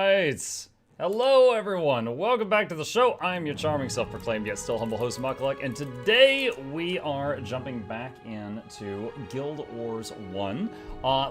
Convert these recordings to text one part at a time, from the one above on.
Right. Hello everyone, welcome back to the show. I'm your charming, self-proclaimed yet still humble host Mukluk, and today we are jumping back into Guild Wars 1.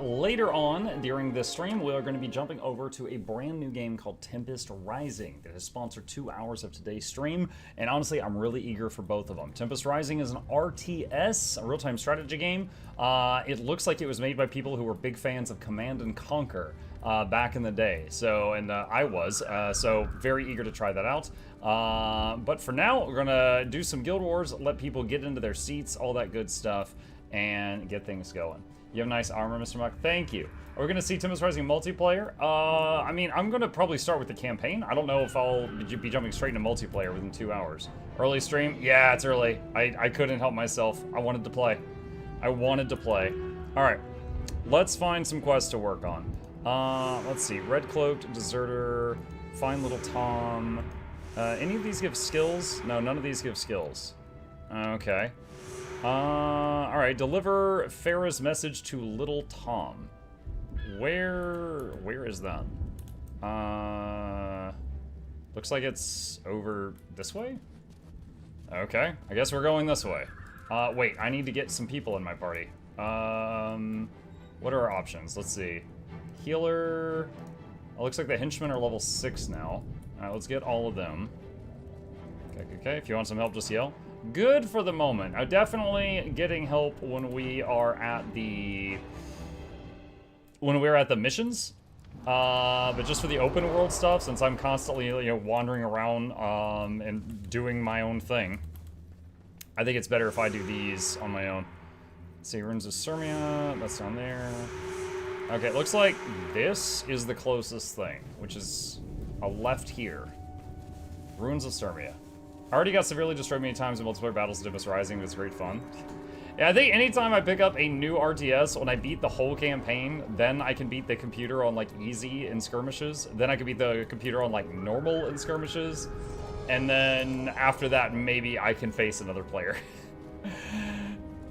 Later on during this stream, we are going to be jumping over to a brand new game called Tempest Rising that has sponsored 2 hours of today's stream, and honestly, I'm really eager for both of them. Tempest Rising is an RTS, a real-time strategy game. It looks like it was made by people who were big fans of Command and Conquer. Back in the day, so I was so very eager to try that out. But for now, we're gonna do some Guild Wars, let people get into their seats, all that good stuff, and get things going. You have nice armor, Mr. Muck. Thank you. Are we gonna see Tempest Rising multiplayer? I mean, I'm gonna probably start with the campaign. I don't know if I'll be jumping straight into multiplayer within 2 hours. Early stream? Yeah, it's early. I couldn't help myself. I wanted to play. I wanted to play. All right, let's find some quests to work on. Let's see. Red Cloaked, Deserter, Fine Little Tom. Any of these give skills? No, none of these give skills. Okay. Alright. Deliver Farah's message to Little Tom. Where is that? Looks like it's over this way? Okay. I guess we're going this way. Wait. I need to get some people in my party. What are our options? Let's see. Healer. It looks like the henchmen are level 6 now. Alright, let's get all of them. Okay. If you want some help, just yell. Good for the moment. Definitely getting help when we are at the missions. But just for the open world stuff, since I'm constantly wandering around and doing my own thing, I think it's better if I do these on my own. Let's see, Runes of Sirmia. That's down there. Okay, it looks like this is the closest thing, which is a left here. Ruins of Sirmia. I already got severely destroyed many times in multiplayer battles in Tempest Rising. It's great fun. Yeah, I think anytime I pick up a new RTS, when I beat the whole campaign, then I can beat the computer on, like, easy in skirmishes. Then I can beat the computer on, like, normal in skirmishes. And then after that, maybe I can face another player.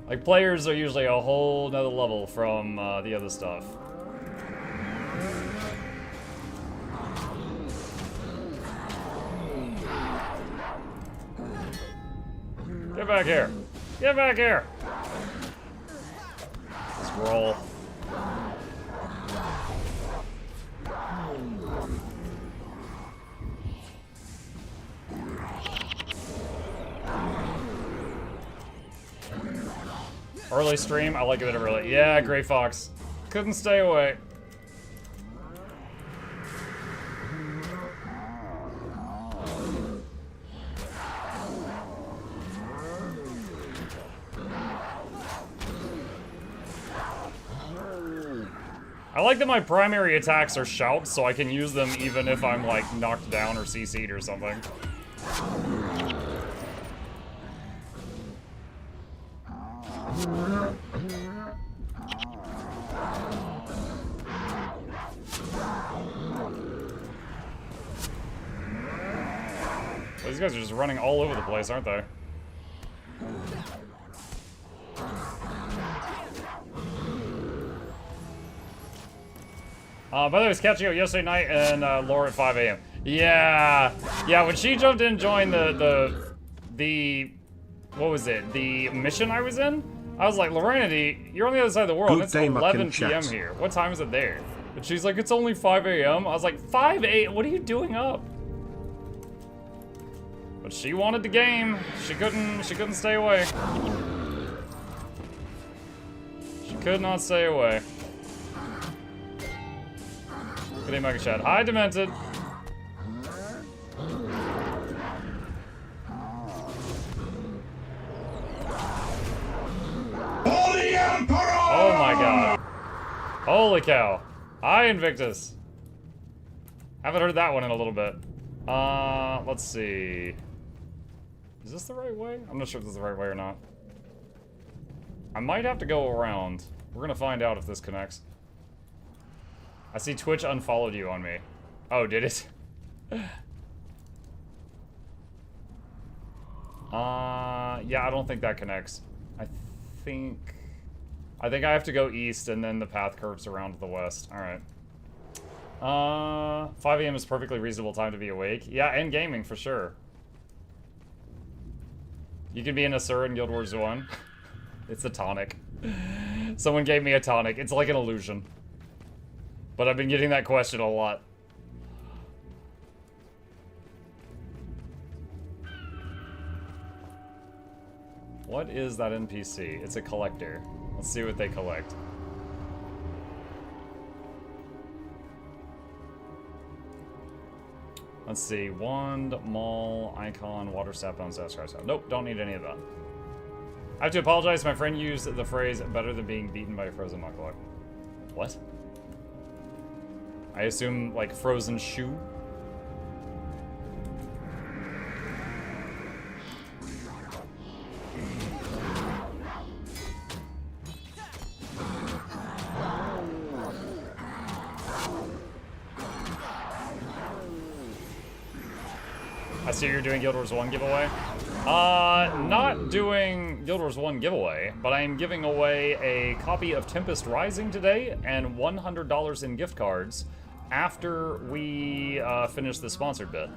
Like, players are usually a whole nother level from the other stuff. Get back here! Get back here! Let's roll. Early stream, I like it early. Yeah, Gray Fox. Couldn't stay away. I like that my primary attacks are shouts, so I can use them even if I'm, like, knocked down or CC'd or something. Well, these guys are just running all over the place, aren't they? By the way, I was catching up yesterday night and Laura at 5 a.m. Yeah, when she jumped in, joined the what was it? The mission I was in. I was like, Serenity, you're on the other side of the world. And it's 11 p.m. here. What time is it there? And she's like, it's only 5 a.m. I was like, 5 a.m. What are you doing up? But she wanted the game. She couldn't stay away. She could not stay away. Good day, Mega Chat. Hi, Demented. Holy Emperor! Oh my god. Holy cow. Hi, Invictus. Haven't heard that one in a little bit. Let's see. Is this the right way? I'm not sure if this is the right way or not. I might have to go around. We're gonna find out if this connects. I see Twitch unfollowed you on me. Oh, did it? Yeah, I don't think that connects. I think I have to go east and then the path curves around to the west. Alright. 5 a.m. is perfectly reasonable time to be awake. Yeah, and gaming for sure. You can be an Asura in Guild Wars 1. It's a tonic. Someone gave me a tonic. It's like an illusion. But I've been getting that question a lot. What is that NPC? It's a collector. Let's see what they collect. Let's see. Wand, maul, icon, water sap, bone sap, scar sap. Nope, don't need any of that. I have to apologize. My friend used the phrase better than being beaten by a frozen Mukluk. What? I assume like frozen shoe? I see you're doing Guild Wars 1 giveaway. Not doing Guild Wars 1 giveaway, but I am giving away a copy of Tempest Rising today and $100 in gift cards after we finish the sponsored bit.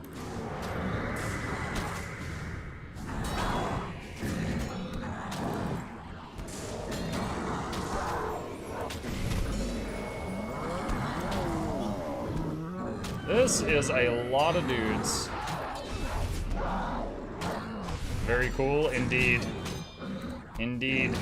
This is a lot of dudes. Very cool, indeed. Indeed.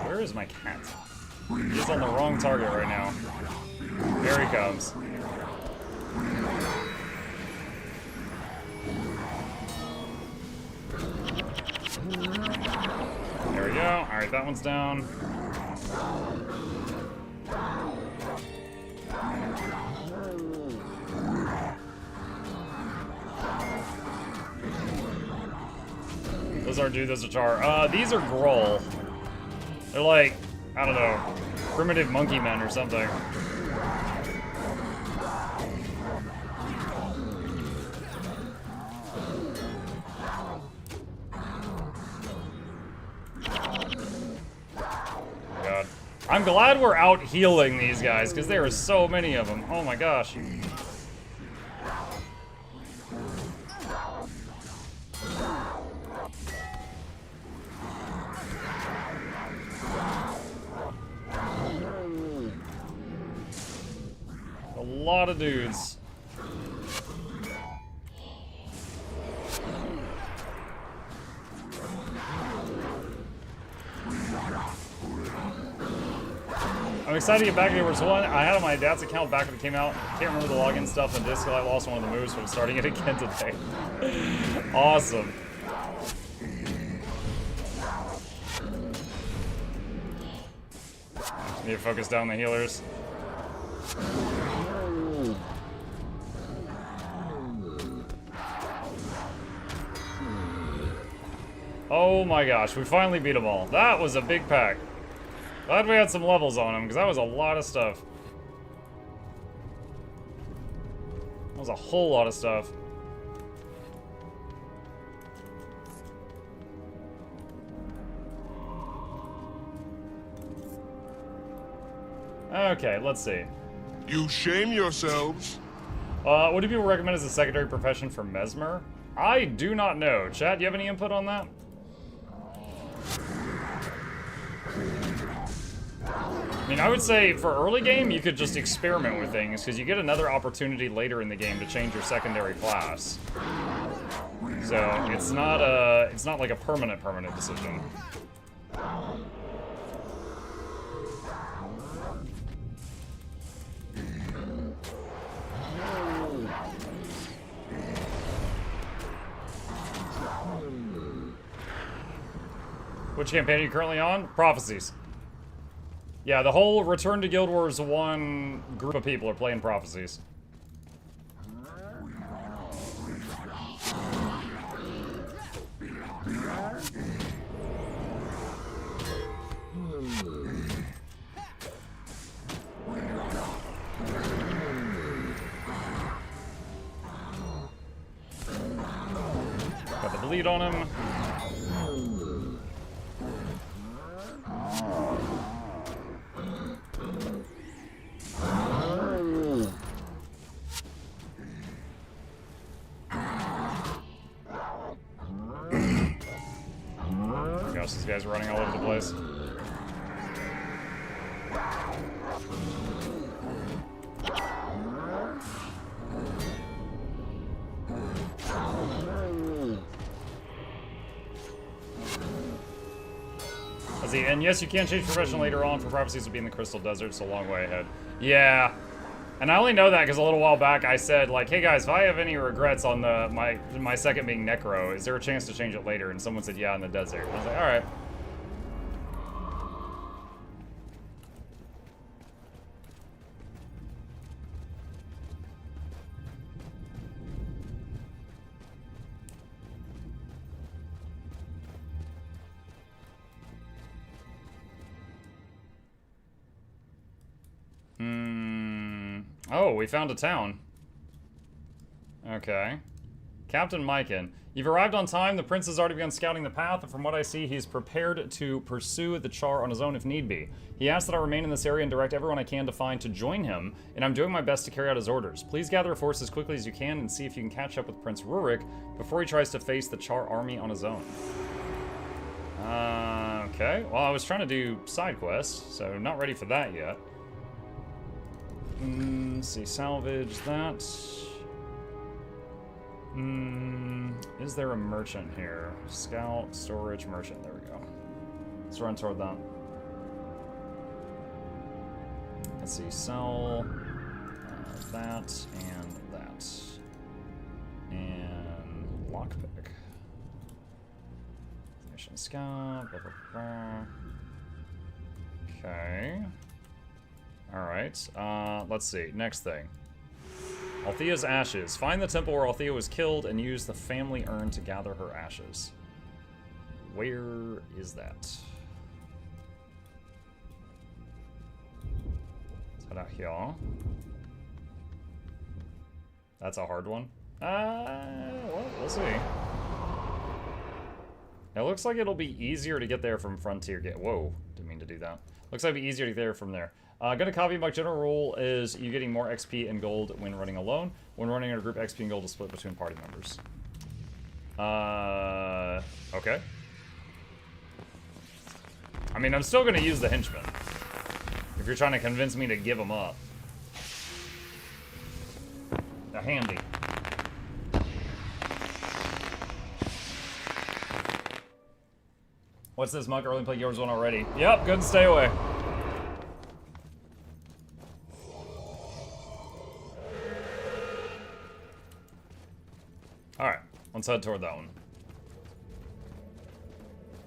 Where is my cat? He's on the wrong target right now. There he comes. There we go. Alright, that one's down. Those aren't dude, those are Char. These are Groll. They're like, I don't know, primitive monkey men or something. God. I'm glad we're out healing these guys, because there are so many of them. Oh my gosh. A lot of dudes. I'm excited to get back to Guild Wars 1. I had on my dad's account back when it came out. Can't remember the login stuff and disc. I lost one of the moves, but I'm starting it again today. Awesome. Need to focus down the healers. Oh my gosh, we finally beat them all. That was a big pack. Glad we had some levels on them, because that was a lot of stuff. That was a whole lot of stuff. Okay, let's see. You shame yourselves. What do people recommend as a secondary profession for Mesmer? I do not know. Chat, do you have any input on that? I mean, I would say for early game, you could just experiment with things, because you get another opportunity later in the game to change your secondary class. So it's not like a permanent decision. Which campaign are you currently on? Prophecies. Yeah, the whole Return to Guild Wars 1 group of people are playing Prophecies. lead on him. Gosh, this guy's running all over the place. And yes, you can change profession later on, for prophecies to be in the Crystal Desert. It's a long way ahead. Yeah. And I only know that because a little while back I said, like, hey guys, if I have any regrets on my second being Necro, is there a chance to change it later? And someone said, yeah, in the desert. I was like, alright. Oh, we found a town. Okay. Captain Mykin. You've arrived on time. The prince has already begun scouting the path, and from what I see, he's prepared to pursue the Char on his own if need be. He asked that I remain in this area and direct everyone I can to find to join him, and I'm doing my best to carry out his orders. Please gather a force as quickly as you can and see if you can catch up with Prince Rurik before he tries to face the Char army on his own. Okay. Well, I was trying to do side quests, so not ready for that yet. Let's see, salvage that. Is there a merchant here? Scout, storage, merchant. There we go. Let's run toward that. Let's see, sell that and that. And lockpick. Mission scout, blah, blah, blah. Okay. Alright, let's see. Next thing. Althea's ashes. Find the temple where Althea was killed and use the family urn to gather her ashes. Where is that? Let's head out here. That's a hard one. Well, we'll see. It looks like it'll be easier to get there from Frontier Gate. Whoa, didn't mean to do that. Looks like it'll be easier to get there from there. Gonna copy my general rule is you getting more XP and gold when running alone. When running in a group, XP and gold is split between party members. Okay. I mean, I'm still gonna use the henchmen. If you're trying to convince me to give them up. They're handy. What's this, Muk? Early play yours one already. Yep, good and stay away. Alright, let's head toward that one.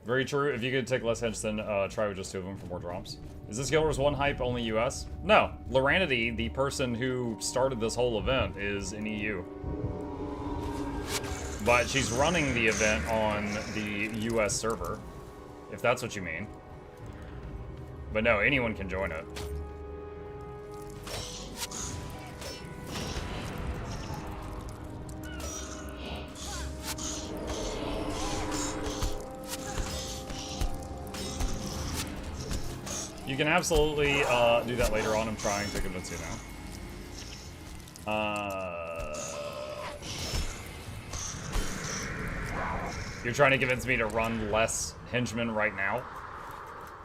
Very true. If you could take less hedge, then try with just 2 of them for more drops. Is this Guild Wars 1 hype only US? No. Serenity, the person who started this whole event, is in EU. But she's running the event on the US server, if that's what you mean. But no, anyone can join it. You can absolutely do that later on. I'm trying to convince you now. You're trying to convince me to run less henchmen right now?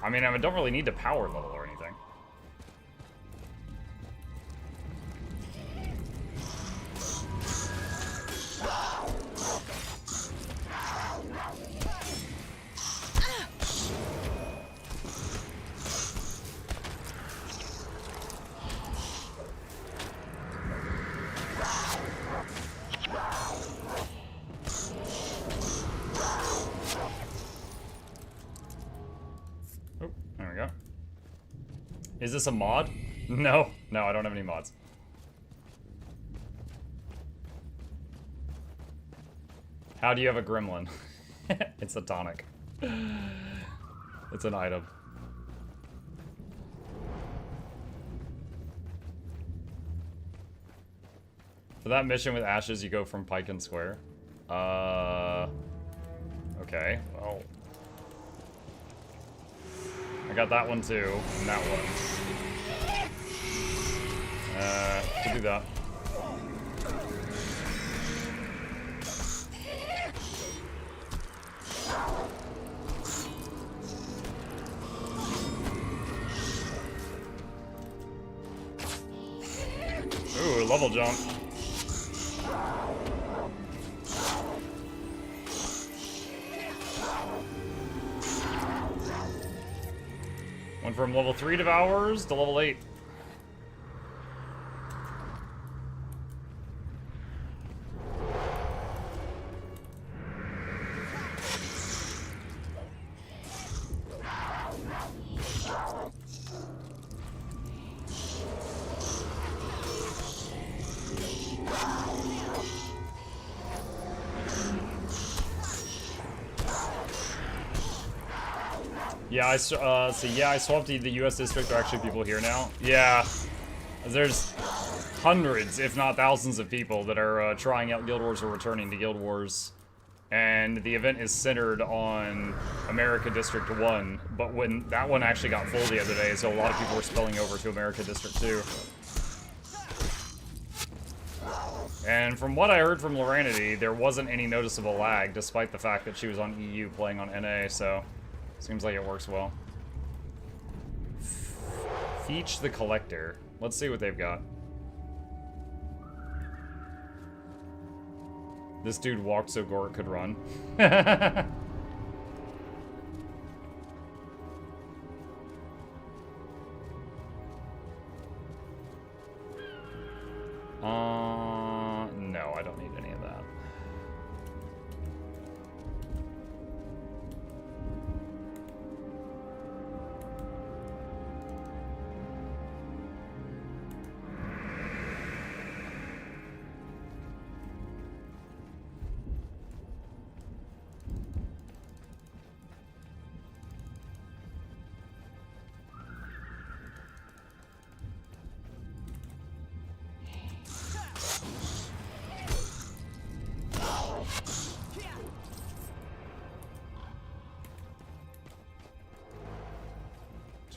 I mean, I don't really need to power level or anything. Is this a mod? No. No, I don't have any mods. How do you have a gremlin? It's a tonic. It's an item. For that mission with ashes, you go from Pike and Square. Okay, well. I got that one too, and that one. Could do that. Ooh, level jump. Went from level 3 devours to level 8. Yeah, I swapped to the U.S. district. There are actually people here now. Yeah, there's hundreds, if not thousands, of people that are trying out Guild Wars or returning to Guild Wars, and the event is centered on America District 1. But when that one actually got full the other day, so a lot of people were spilling over to America District 2. And from what I heard from Serenity, there wasn't any noticeable lag, despite the fact that she was on EU playing on NA. So. Seems like it works well. Feach the Collector. Let's see what they've got. This dude walked so Gort could run. No, I don't need any of that.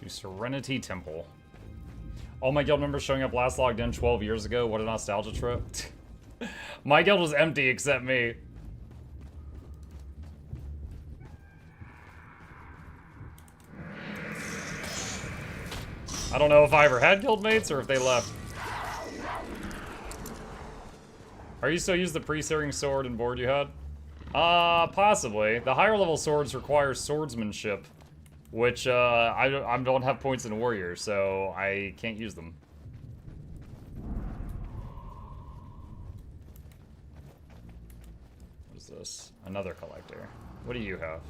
Serenity Temple. All my guild members showing up last logged in 12 years ago. What a nostalgia trip. My guild was empty except me. I don't know if I ever had guildmates or if they left. Are you still using the pre-searing sword and board you had? Possibly. The higher level swords require swordsmanship. Which, I don't have points in Warrior, so I can't use them. What is this? Another collector. What do you have?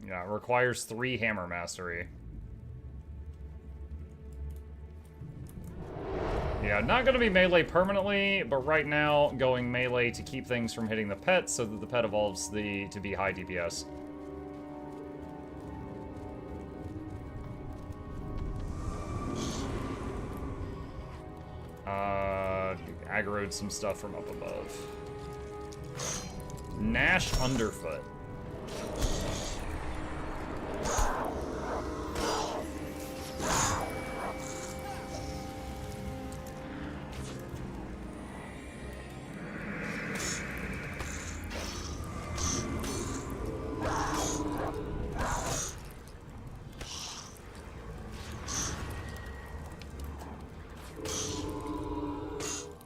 Yeah, it requires 3 hammer mastery. Yeah, not going to be melee permanently, but right now going melee to keep things from hitting the pet so that the pet evolves to be high DPS. Aggroed some stuff from up above. Gnash Underfoot.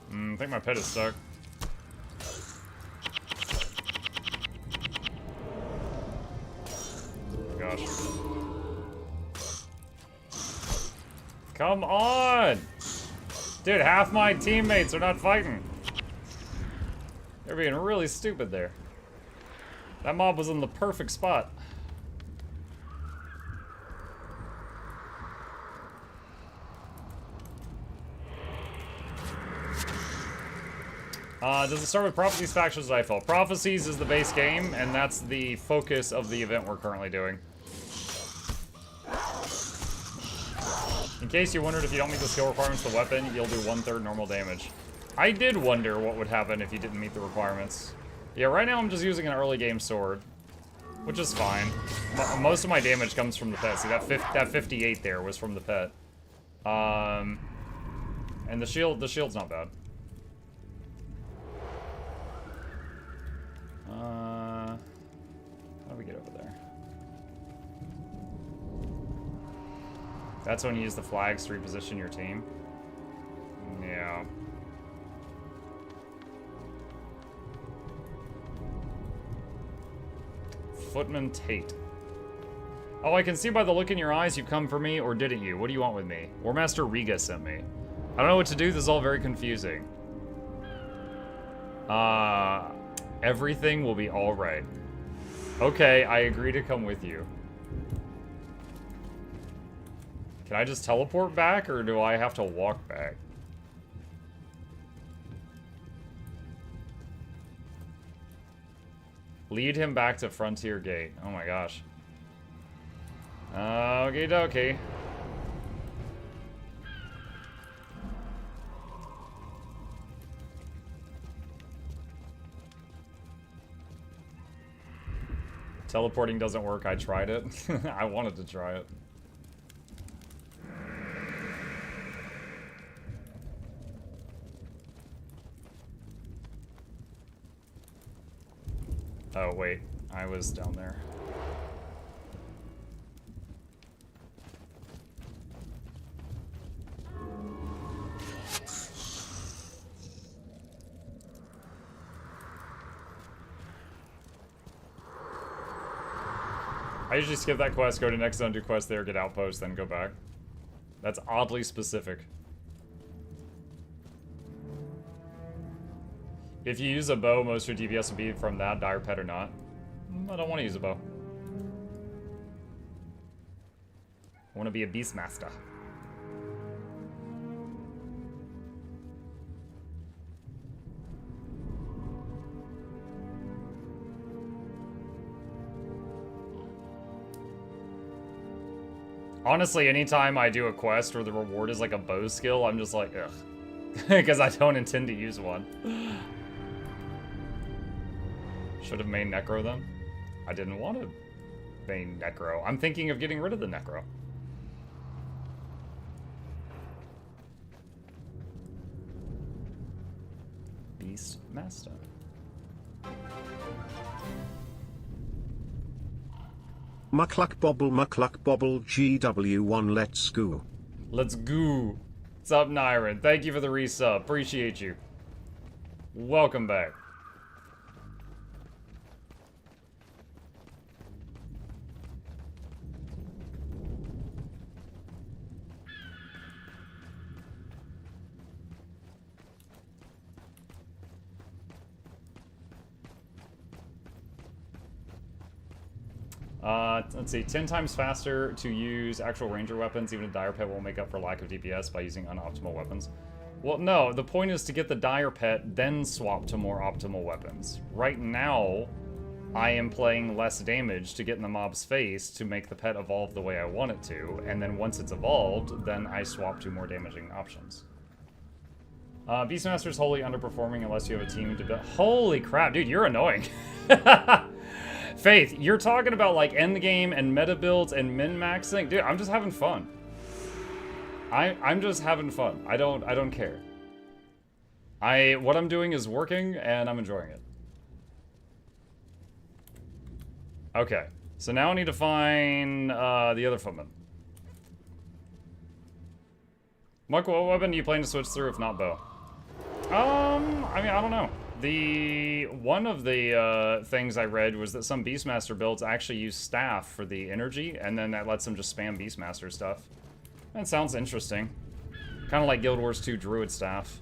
I think my pet is stuck. Gosh. Come on! Dude, half my teammates are not fighting. They're being really stupid there. That mob was in the perfect spot. Does it start with Prophecies, Factions, or Nightfall? Prophecies is the base game, and that's the focus of the event we're currently doing. In case you wondered, if you don't meet the skill requirements of the weapon, you'll do 1/3 normal damage. I did wonder what would happen if you didn't meet the requirements. Yeah, right now I'm just using an early game sword, which is fine. Most of my damage comes from the pet. See, that 58 there was from the pet. And the shield's not bad. How do we get over there? That's when you use the flags to reposition your team. Yeah. Footman Tate. Oh, I can see by the look in your eyes you've come for me, or didn't you? What do you want with me? War Master Riga sent me. I don't know what to do. This is all very confusing. Everything will be alright. Okay, I agree to come with you. Can I just teleport back, or do I have to walk back? Lead him back to Frontier Gate. Oh my gosh. Okie dokie. Teleporting doesn't work. I tried it. I wanted to try it. Oh, wait. I was down there. I usually skip that quest, go to next zone, do quest there, get outpost, then go back. That's oddly specific. If you use a bow, most of your DPS will be from that, dire pet or not. I don't want to use a bow. I want to be a Beastmaster. Honestly, anytime I do a quest where the reward is like a bow skill, I'm just like, ugh. Because I don't intend to use one. Should have made Necro then. I didn't want to main Necro. I'm thinking of getting rid of the Necro. Beastmaster. Mukluk Bobble GW1 let's go. Let's go. What's up, Nyron? Thank you for the resub. Appreciate you. Welcome back. Let's see, 10 times faster to use actual ranger weapons. Even a dire pet will make up for lack of DPS by using unoptimal weapons. Well, no, the point is to get the dire pet, then swap to more optimal weapons. Right now, I am playing less damage to get in the mob's face to make the pet evolve the way I want it to, and then once it's evolved, then I swap to more damaging options. Beastmaster's wholly underperforming unless you have a team to build. Holy crap, dude, you're annoying. Faith, you're talking about like endgame and meta builds and min-maxing. Dude, I'm just having fun. I'm just having fun. I don't care. What I'm doing is working and I'm enjoying it. Okay, so now I need to find the other footman. Mike, what weapon do you plan to switch through if not bow? I mean, I don't know. One of the things I read was that some Beastmaster builds actually use staff for the energy, and then that lets them just spam Beastmaster stuff. That sounds interesting. Kind of like Guild Wars 2 Druid staff.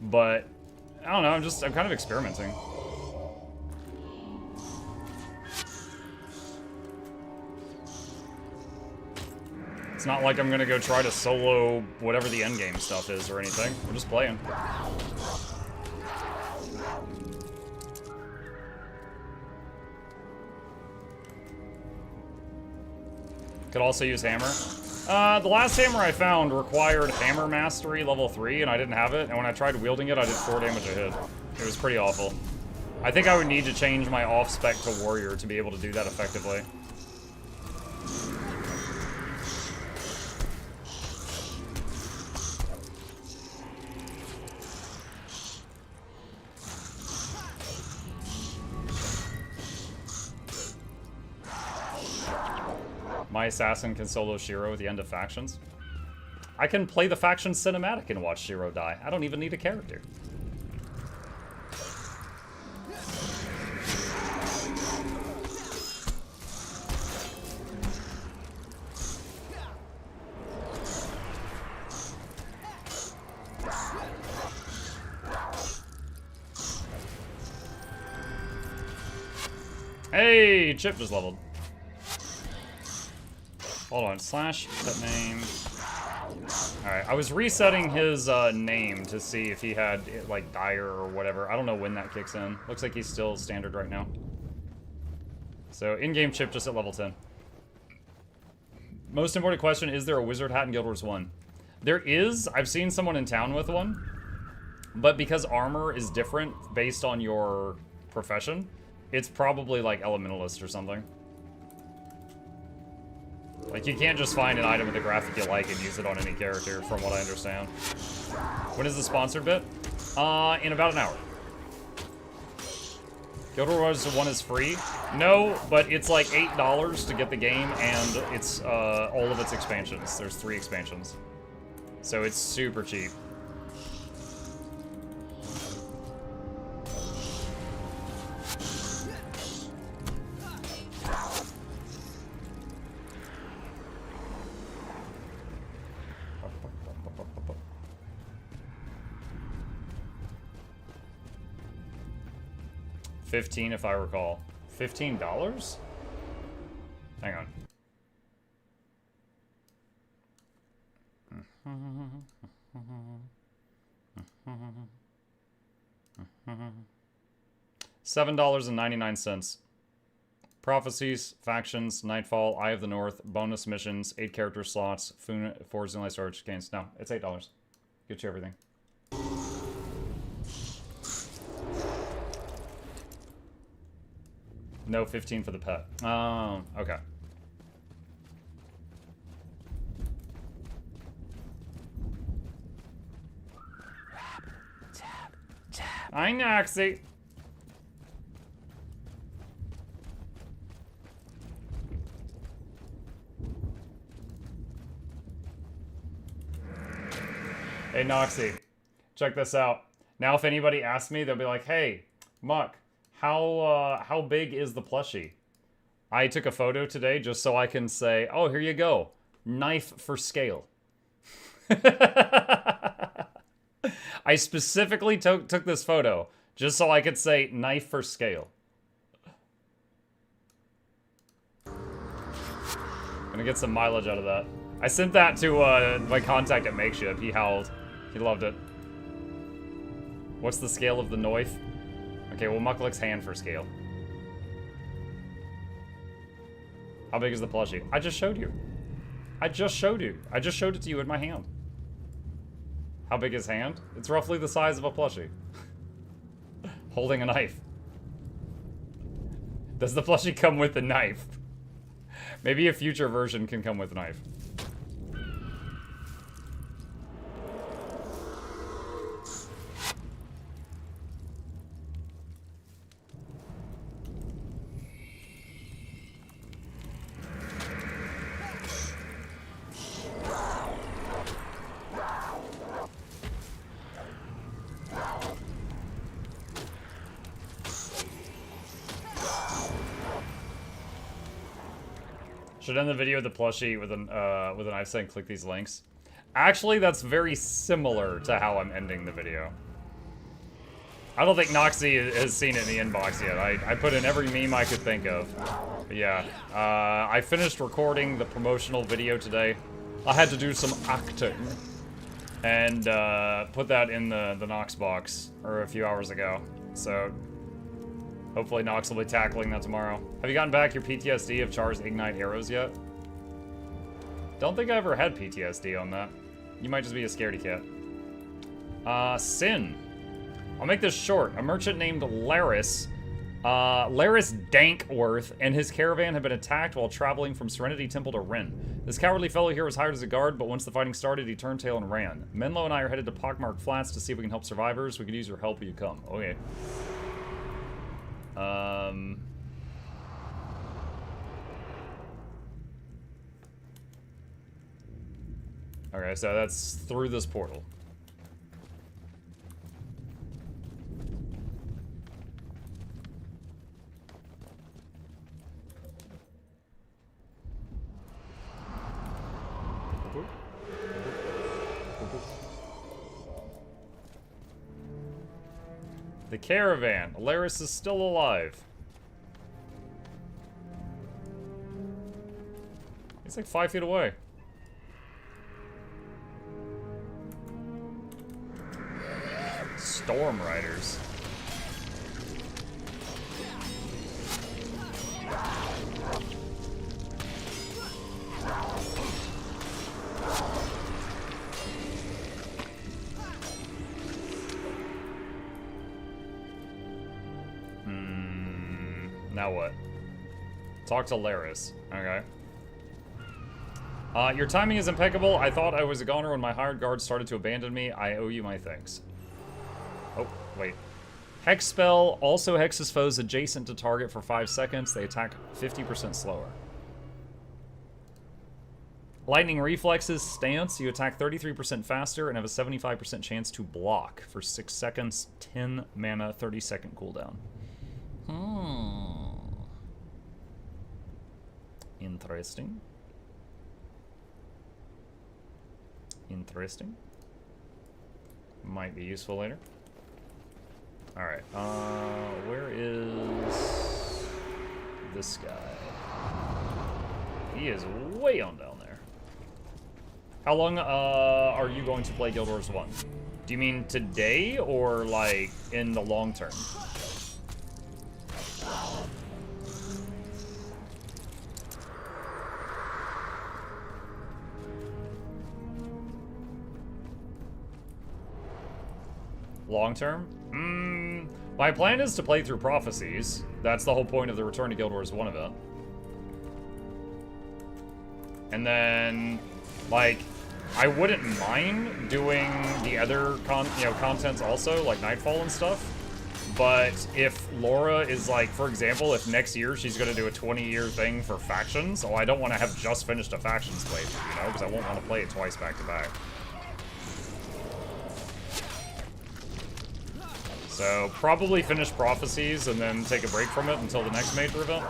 But, I don't know, I'm kind of experimenting. It's not like I'm gonna go try to solo whatever the endgame stuff is or anything. We're just playing. Could also use hammer. The last hammer I found required hammer mastery level 3, and I didn't have it, and when I tried wielding it, I did 4 damage a hit. It was pretty awful. I think I would need to change my off-spec to warrior to be able to do that effectively. My assassin can solo Shiro at the end of factions. I can play the faction cinematic and watch Shiro die. I don't even need a character. Hey, Chip just leveled. Hold on, slash pet name. Alright, I was resetting his name to see if he had, like, Dire or whatever. I don't know when that kicks in. Looks like he's still standard right now. So, in-game Chip just at level 10. Most important question, is there a wizard hat in Guild Wars 1? There is. I've seen someone in town with one. But because armor is different based on your profession, it's probably, like, elementalist or something. Like, you can't just find an item with a graphic you like and use it on any character, from what I understand. When is the sponsored bit? In about an hour. Guild Wars 1 is free? No, but it's like $8 to get the game, and it's all of its expansions. There's 3 expansions. So it's super cheap. $15 if I recall. $15? Hang on. $7.99. Prophecies, factions, Nightfall, Eye of the North, bonus missions, 8 character slots, 4 Zenlight storage gains. No, it's $8. Get you everything. No, 15 for the pet. Oh, okay. Hi, Noxxi. Hey, Noxxi. Check this out. Now, if anybody asks me, they'll be like, hey, Muck, how big is the plushie? I took a photo today just so I can say, oh, here you go. Knife for scale. I specifically took this photo just so I could say knife for scale. Gonna get some mileage out of that. I sent that to my contact at Makeshift. He howled. He loved it. What's the scale of the knife? Okay, well, Mukluk's hand for scale. How big is the plushie? I just showed you. I just showed you. I just showed it to you in my hand. How big is hand? It's roughly the size of a plushie. Holding a knife. Does the plushie come with the knife? Maybe a future version can come with a knife. Should end the video with the plushie with an knife saying click these links. Actually, that's very similar to how I'm ending the video. I don't think Noxxi has seen it in the inbox yet. I put in every meme I could think of. But yeah, I finished recording the promotional video today. I had to do some acting. And put that in the Nox box, or a few hours ago. So hopefully Nox will be tackling that tomorrow. Have you gotten back your PTSD of Char's Ignite arrows yet? Don't think I ever had PTSD on that. You might just be a scaredy cat. Sin. I'll make this short. A merchant named Laris, Laris Dankworth, and his caravan had been attacked while traveling from Serenity Temple to Ren. This cowardly fellow here was hired as a guard, but once the fighting started, he turned tail and ran. Menlo and I are headed to Pockmarked Flats to see if we can help survivors. We could use your help if you come. Okay. Okay, so that's through this portal. The caravan. Alaris is still alive. He's like 5 feet away. Storm Riders. Now what? Talk to Laris. Okay. Your timing is impeccable. I thought I was a goner when my hired guards started to abandon me. I owe you my thanks. Oh, wait. Hex spell also hexes foes adjacent to target for 5 seconds. They attack 50% slower. Lightning reflexes stance. You attack 33% faster and have a 75% chance to block for 6 seconds. 10 mana, 30-second cooldown. Interesting. Interesting. Might be useful later. Alright, where is this guy? He is way on down there. How long, are you going to play Guild Wars 1? Do you mean today, or, like, in the long term? Long term? My plan is to play through Prophecies. That's the whole point of the Return to Guild Wars 1 event. And then, like, I wouldn't mind doing the other contents also, like Nightfall and stuff. But if Laura is like, for example, if next year she's going to do a 20-year thing for factions, I don't want to have just finished a factions playthrough, you know, because I won't want to play it twice back to back. So, probably finish Prophecies and then take a break from it until the next major event.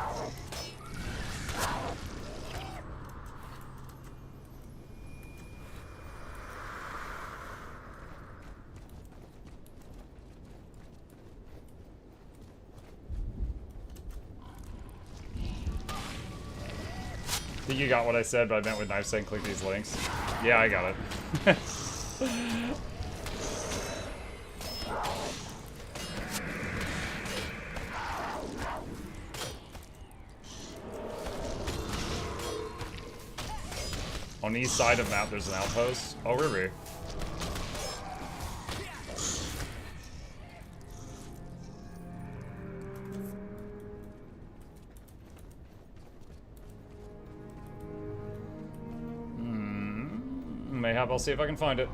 I think you got what I said, but I meant with knife saying click these links. Yeah, I got it. On the east side of the map, there's an outpost. Oh, really? Mayhap, I'll see if I can find it.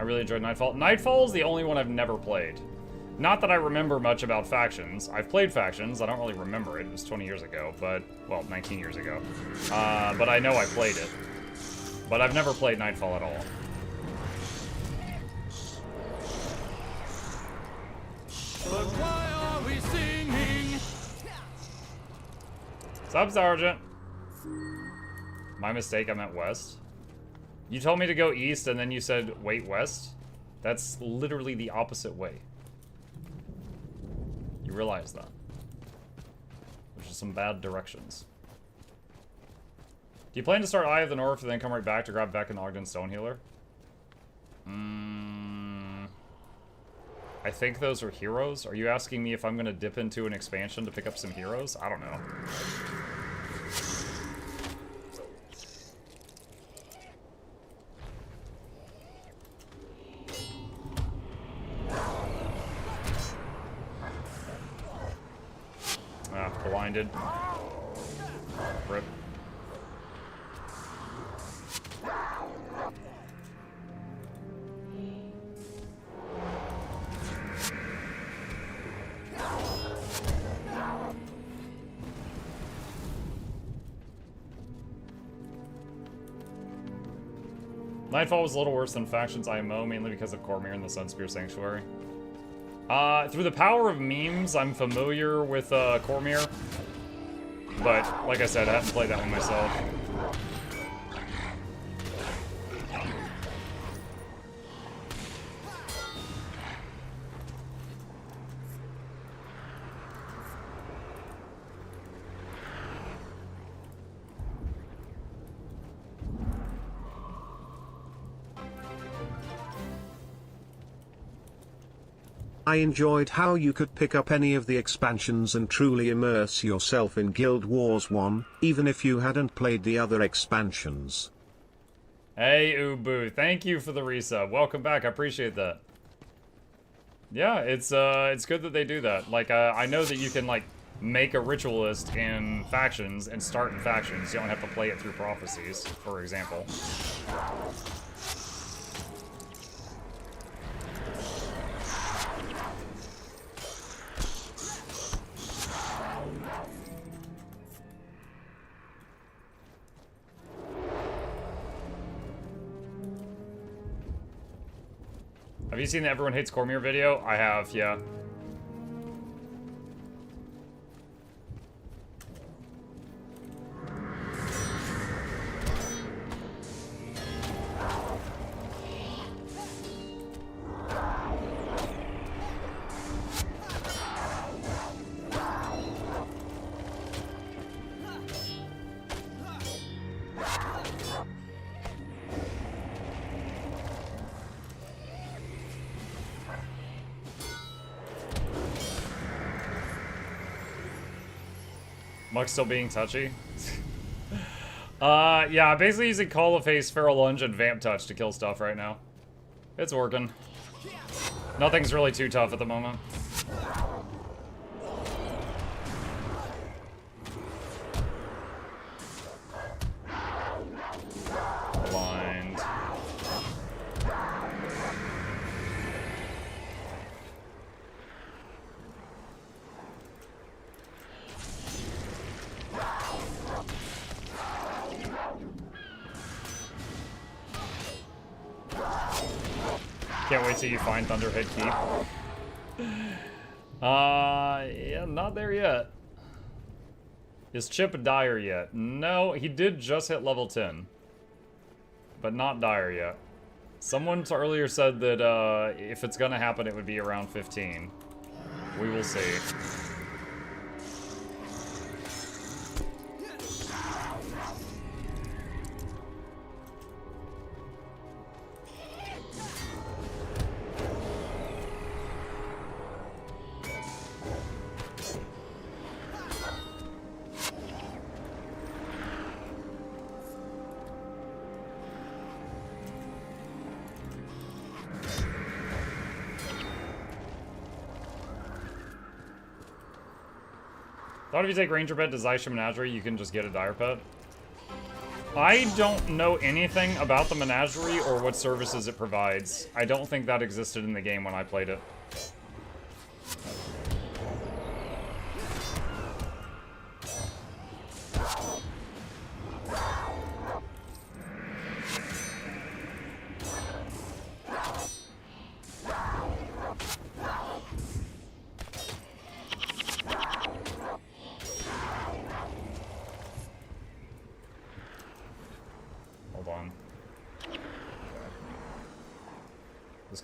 I really enjoyed Nightfall. Nightfall is the only one I've never played. Not that I remember much about factions. I've played factions. I don't really remember it. It was 20 years ago, but... Well, 19 years ago. But I know I played it. But I've never played Nightfall at all. But why are we singing? Sup, Sergeant? My mistake, I meant west. You told me to go east, and then you said, wait, west? That's literally the opposite way. You realize that. Which is some bad directions. Do you plan to start Eye of the North and then come right back to grab Beck and Ogden Stonehealer? I think those are heroes. Are you asking me if I'm gonna dip into an expansion to pick up some heroes? I don't know. Ah, blinded. Rip. Nightfall was a little worse than Factions IMO, mainly because of Cormier and the Sunspear Sanctuary. Through the power of memes, I'm familiar with Cormier. But, like I said, I haven't played that one myself. I enjoyed how you could pick up any of the expansions and truly immerse yourself in Guild Wars 1, even if you hadn't played the other expansions. Hey, Ubu, thank you for the resub. Welcome back, I appreciate that. Yeah, it's good that they do that. Like, I know that you can, like, make a ritualist in Factions and start in Factions. You don't have to play it through Prophecies, for example. Have you seen the Everyone Hates Cormier video? I have, yeah. Muck's still being touchy. Yeah, basically using Call of Haste, Feral Lunge, and Vamp Touch to kill stuff right now. It's working. Nothing's really too tough at the moment. Blind. Can't wait till you find Thunderhead Keep. Yeah, not there yet. Is Chip Dire yet? No, he did just hit level 10. But not Dire yet. Someone earlier said that if it's gonna happen, it would be around 15. We will see. Thought if you take Ranger Pet to Zysha Menagerie, you can just get a Dire Pet. I don't know anything about the Menagerie or what services it provides. I don't think that existed in the game when I played it.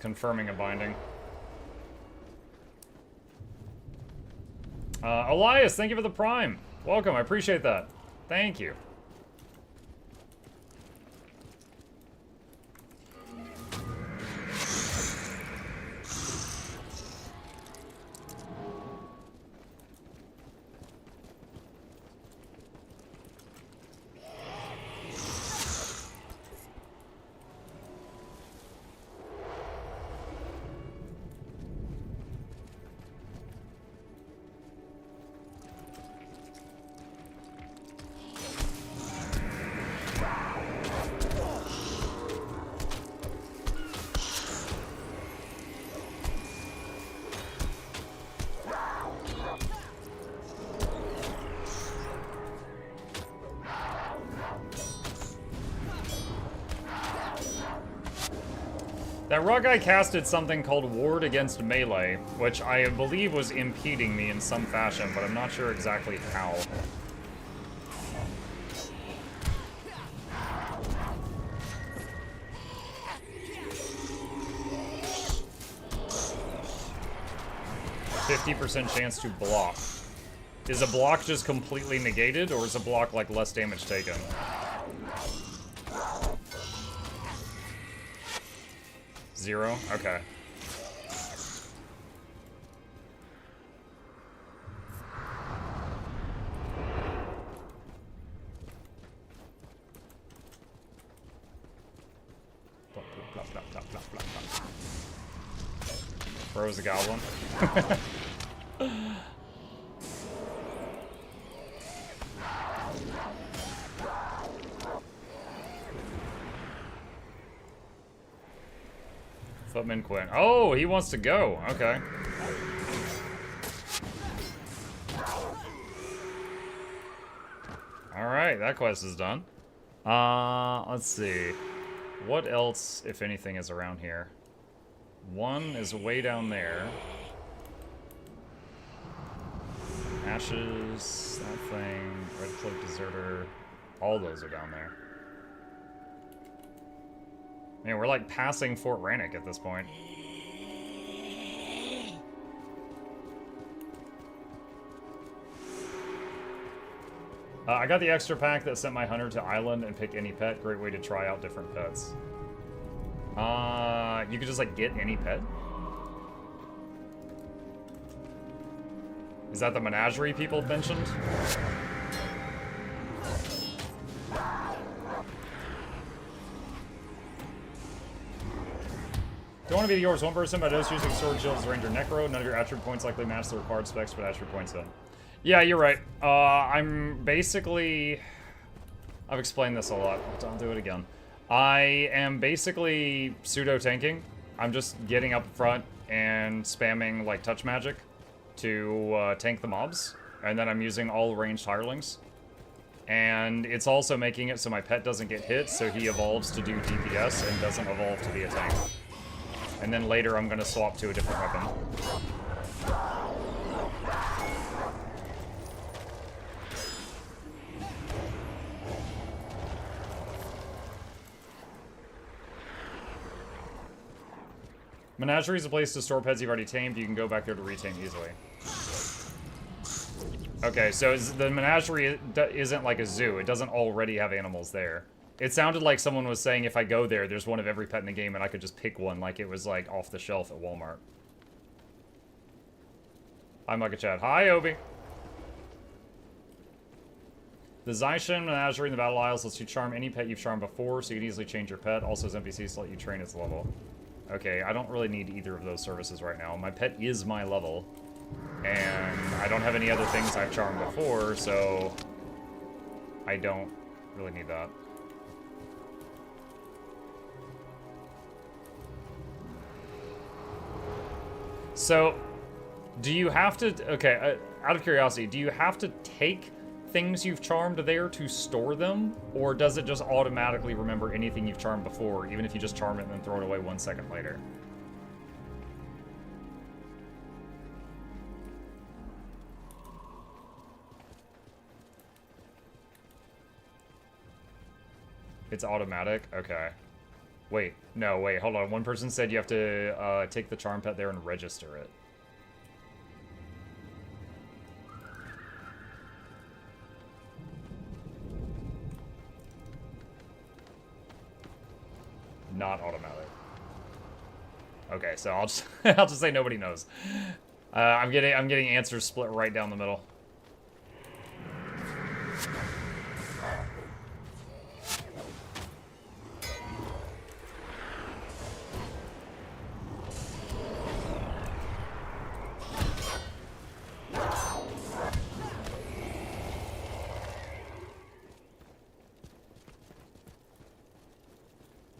Confirming a binding. Elias, thank you for the Prime. Welcome, I appreciate that. Thank you. That raw guy casted something called Ward Against Melee, which I believe was impeding me in some fashion, but I'm not sure exactly how. %50 chance to block. Is a block just completely negated, or is a block like less damage taken? Zero? Okay. Froze the goblin. Footman Quinn. Oh, he wants to go. Okay. Alright, that quest is done. Let's see. What else, if anything, is around here? One is way down there. Ashes, that thing, Red Cloak Deserter. All those are down there. Man, we're like passing Fort Rannoch at this point. I got the extra pack that sent my hunter to island and pick any pet. Great way to try out different pets. You could just like get any pet? Is that the menagerie people mentioned? Don't want to be the yours one person, but I was using Sword Shields, Ranger, Necro. None of your attribute points likely match the required specs, but attribute points don't. Yeah, you're right. I'm basically... I've explained this a lot. I'll do it again. I am basically pseudo-tanking. I'm just getting up front and spamming, like, touch magic to tank the mobs. And then I'm using all ranged hirelings. And it's also making it so my pet doesn't get hit, so he evolves to do DPS and doesn't evolve to be a tank. And then later I'm going to swap to a different weapon. Menagerie is a place to store pets you've already tamed. You can go back there to retame easily. Okay, so the menagerie isn't like a zoo. It doesn't already have animals there. It sounded like someone was saying if I go there, there's one of every pet in the game and I could just pick one like it was like off the shelf at Walmart. Hi, Mugga Chad. Hi, Obi. The Zaishin Menagerie in the Battle Isles lets you charm any pet you've charmed before, so you can easily change your pet. Also has NPCs to let you train its level. Okay, I don't really need either of those services right now. My pet is my level, and I don't have any other things I've charmed before, so I don't really need that. So, do you have to... Okay, out of curiosity, do you have to take things you've charmed there to store them? Or does it just automatically remember anything you've charmed before, even if you just charm it and then throw it away 1 second later? It's automatic? Okay. Wait, no, wait, hold on. One person said you have to take the charm pet there and register it. Not automatic. Okay, so I'll just I'll just say nobody knows. I'm getting answers split right down the middle.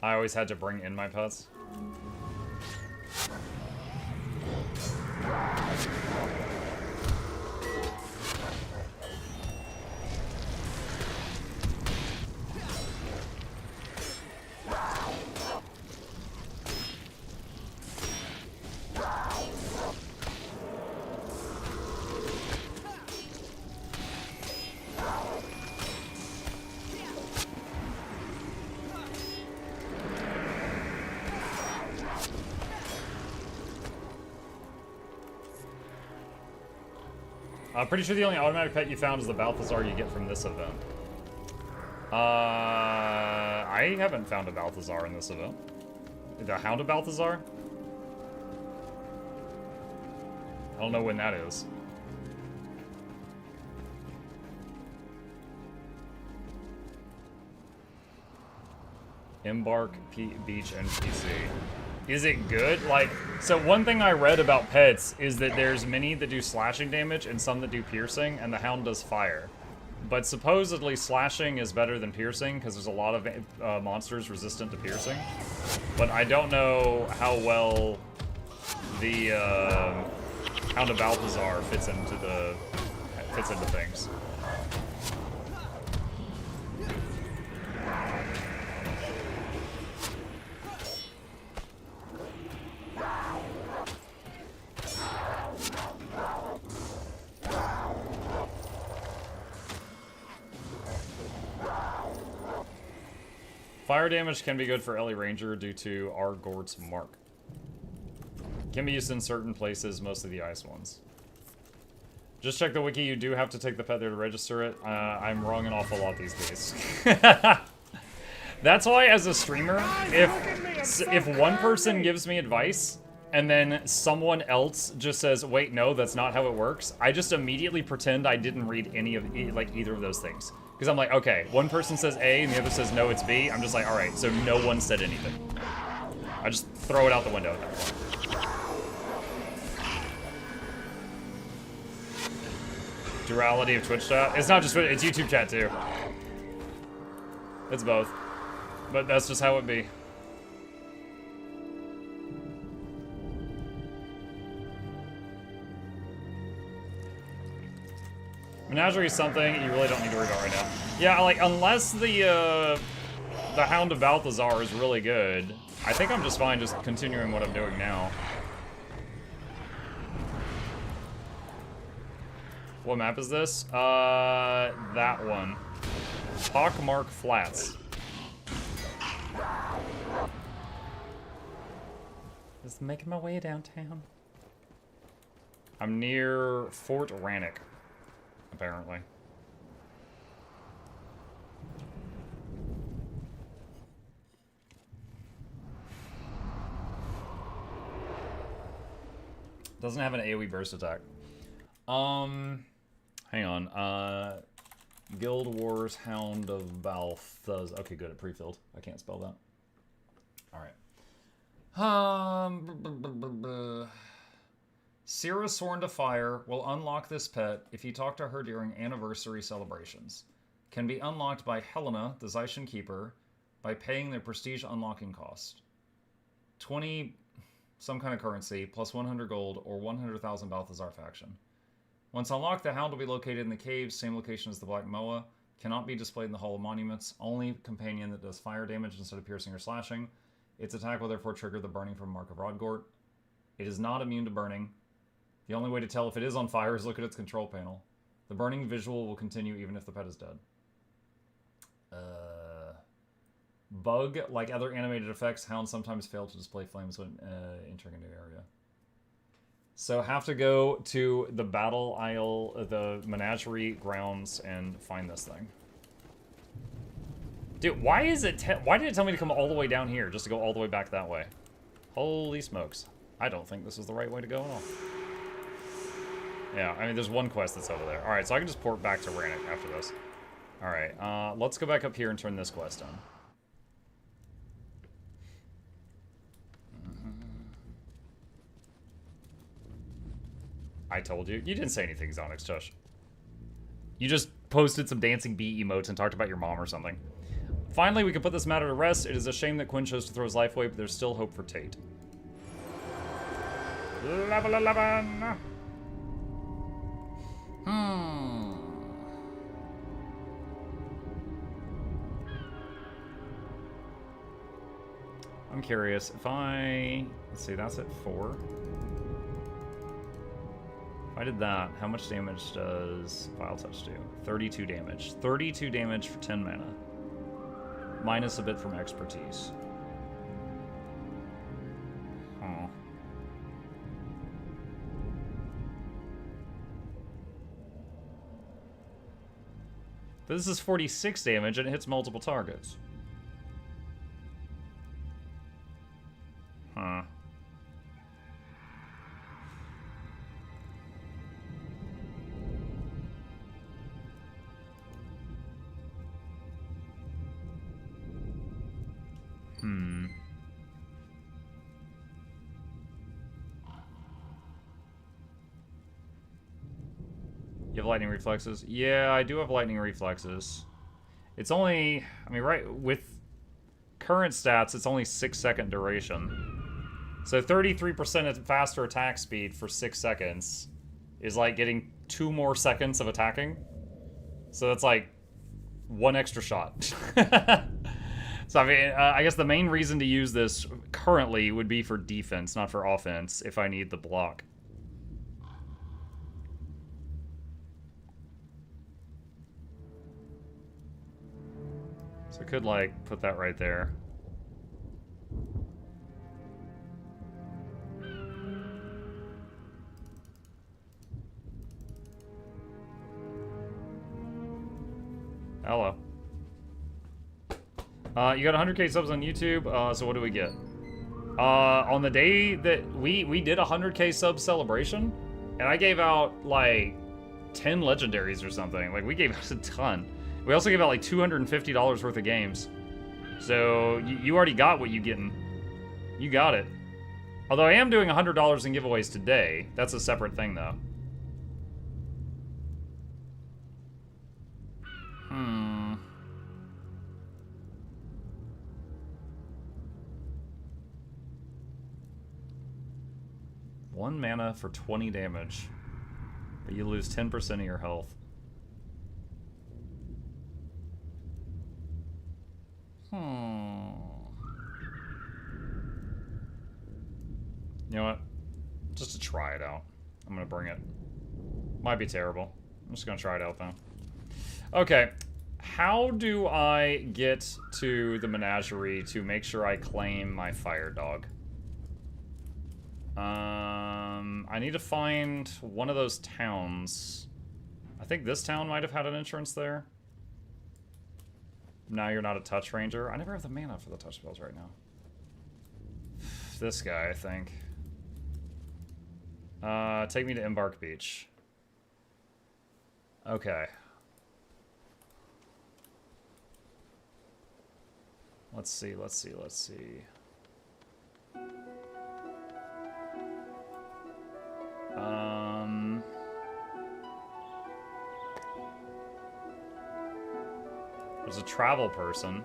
I always had to bring in my pets. I'm pretty sure the only automatic pet you found is the Balthazar you get from this event. I haven't found a Balthazar in this event. The Hound of Balthazar? I don't know when that is. Embark, Beach, NPC. Is it good? Like, so one thing I read about pets is that there's many that do slashing damage and some that do piercing, and the Hound does fire. But supposedly slashing is better than piercing because there's a lot of monsters resistant to piercing. But I don't know how well the Hound of Balthazar fits into things. Fire damage can be good for Ellie Ranger due to Argort's mark. Can be used in certain places, mostly the ice ones. Just check the wiki, you do have to take the pet there to register it. I'm wrong an awful lot these days. That's why, as a streamer, if one person gives me advice, and then someone else just says, wait, no, that's not how it works, I just immediately pretend I didn't read any of, like, either of those things. Because I'm like, okay, one person says A and the other says no, it's B. I'm just like, all right, so no one said anything. I just throw it out the window at that point. Duality of Twitch chat? It's not just Twitch, it's YouTube chat too. It's both. But that's just how it be. Menagerie is something you really don't need to worry about right now. Yeah, like, unless the Hound of Balthazar is really good, I think I'm just fine just continuing what I'm doing now. What map is this? That one. Pockmark Flats. Just making my way downtown. I'm near Fort Rannoch. Apparently. Doesn't have an AoE burst attack. Hang on. Guild Wars Hound of Balthazar. Okay, good, it pre-filled. I can't spell that. Alright. Sira Sworn to Fire will unlock this pet if you talk to her during anniversary celebrations. Can be unlocked by Helena, the Zaishan Keeper, by paying their prestige unlocking cost. 20 some kind of currency, plus 100 gold, or 100,000 Balthazar faction. Once unlocked, the Hound will be located in the caves, same location as the Black Moa. Cannot be displayed in the Hall of Monuments. Only companion that does fire damage instead of piercing or slashing. Its attack will therefore trigger the burning from Mark of Rodgort. It is not immune to burning. The only way to tell if it is on fire is look at its control panel. The burning visual will continue even if the pet is dead. Bug, like other animated effects, hounds sometimes fail to display flames when entering a new area. So have to go to the battle isle, the menagerie grounds, and find this thing. Dude, why is it? Why did it tell me to come all the way down here just to go all the way back that way? Holy smokes! I don't think this is the right way to go at all. Yeah, I mean, there's one quest that's over there. All right, so I can just port back to Rannoch after this. All right, let's go back up here and turn this quest on. I told you. You didn't say anything, Zonix, Tush. You just posted some dancing bee emotes and talked about your mom or something. Finally, we can put this matter to rest. It is a shame that Quinn chose to throw his life away, but there's still hope for Tate. Level 11! I'm curious. If I... Let's see, that's at 4. If I did that, how much damage does Vile Touch do? 32 damage. 32 damage for 10 mana. Minus a bit from expertise. But this is 46 damage and it hits multiple targets. Huh. You have lightning reflexes? Yeah, I do have lightning reflexes. It's only, I mean, right, with current stats, it's only 6-second duration. So 33% faster attack speed for 6 seconds is like getting 2 more seconds of attacking. So that's like 1 extra shot. So I mean, I guess the main reason to use this currently would be for defense, not for offense, if I need the block. So I could, like, put that right there. Hello. You got 100k subs on YouTube, so what do we get? On the day that we did a 100k sub celebration, and I gave out, like, 10 legendaries or something. Like, we gave out a ton. We also gave out like $250 worth of games. So you already got what you getting. You got it. Although I am doing $100 in giveaways today. That's a separate thing though. One mana for 20 damage. But you lose 10% of your health. You know what? Just to try it out. I'm gonna bring it. Might be terrible. I'm just gonna try it out though. Okay. How do I get to the menagerie to make sure I claim my fire dog? I need to find one of those towns. I think this town might have had an entrance there. Now you're not a touch ranger. I never have the mana for the touch spells right now. This guy, I think. Take me to Embark Beach. Okay. Let's see. There's a travel person.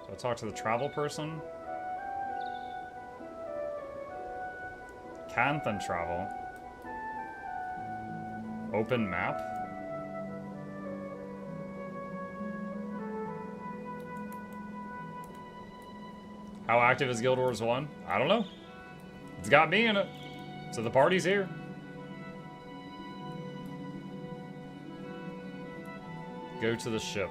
Do I talk to the travel person? Can't then travel. Open map? How active is Guild Wars 1? I don't know. It's got me in it. So the party's here. Go to the ship.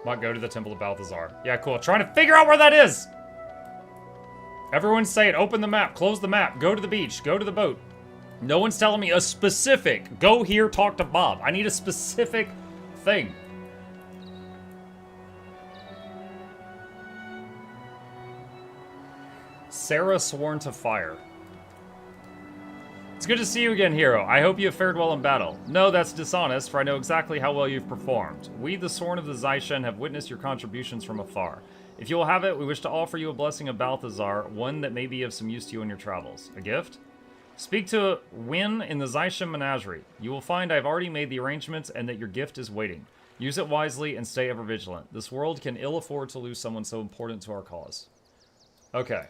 Might go to the Temple of Balthazar. Yeah, cool. Trying to figure out where that is! Everyone's saying, open the map, close the map, go to the beach, go to the boat. No one's telling me a specific, go here, talk to Bob. I need a specific thing. Sarah sworn to fire. It's good to see you again, hero. I hope you have fared well in battle. No, that's dishonest, for I know exactly how well you've performed. We, the Sworn of the Zaishen, have witnessed your contributions from afar. If you will have it, we wish to offer you a blessing of Balthazar, one that may be of some use to you in your travels. A gift? Speak to Win in the Zaishen Menagerie. You will find I have already made the arrangements and that your gift is waiting. Use it wisely and stay ever vigilant. This world can ill afford to lose someone so important to our cause. Okay.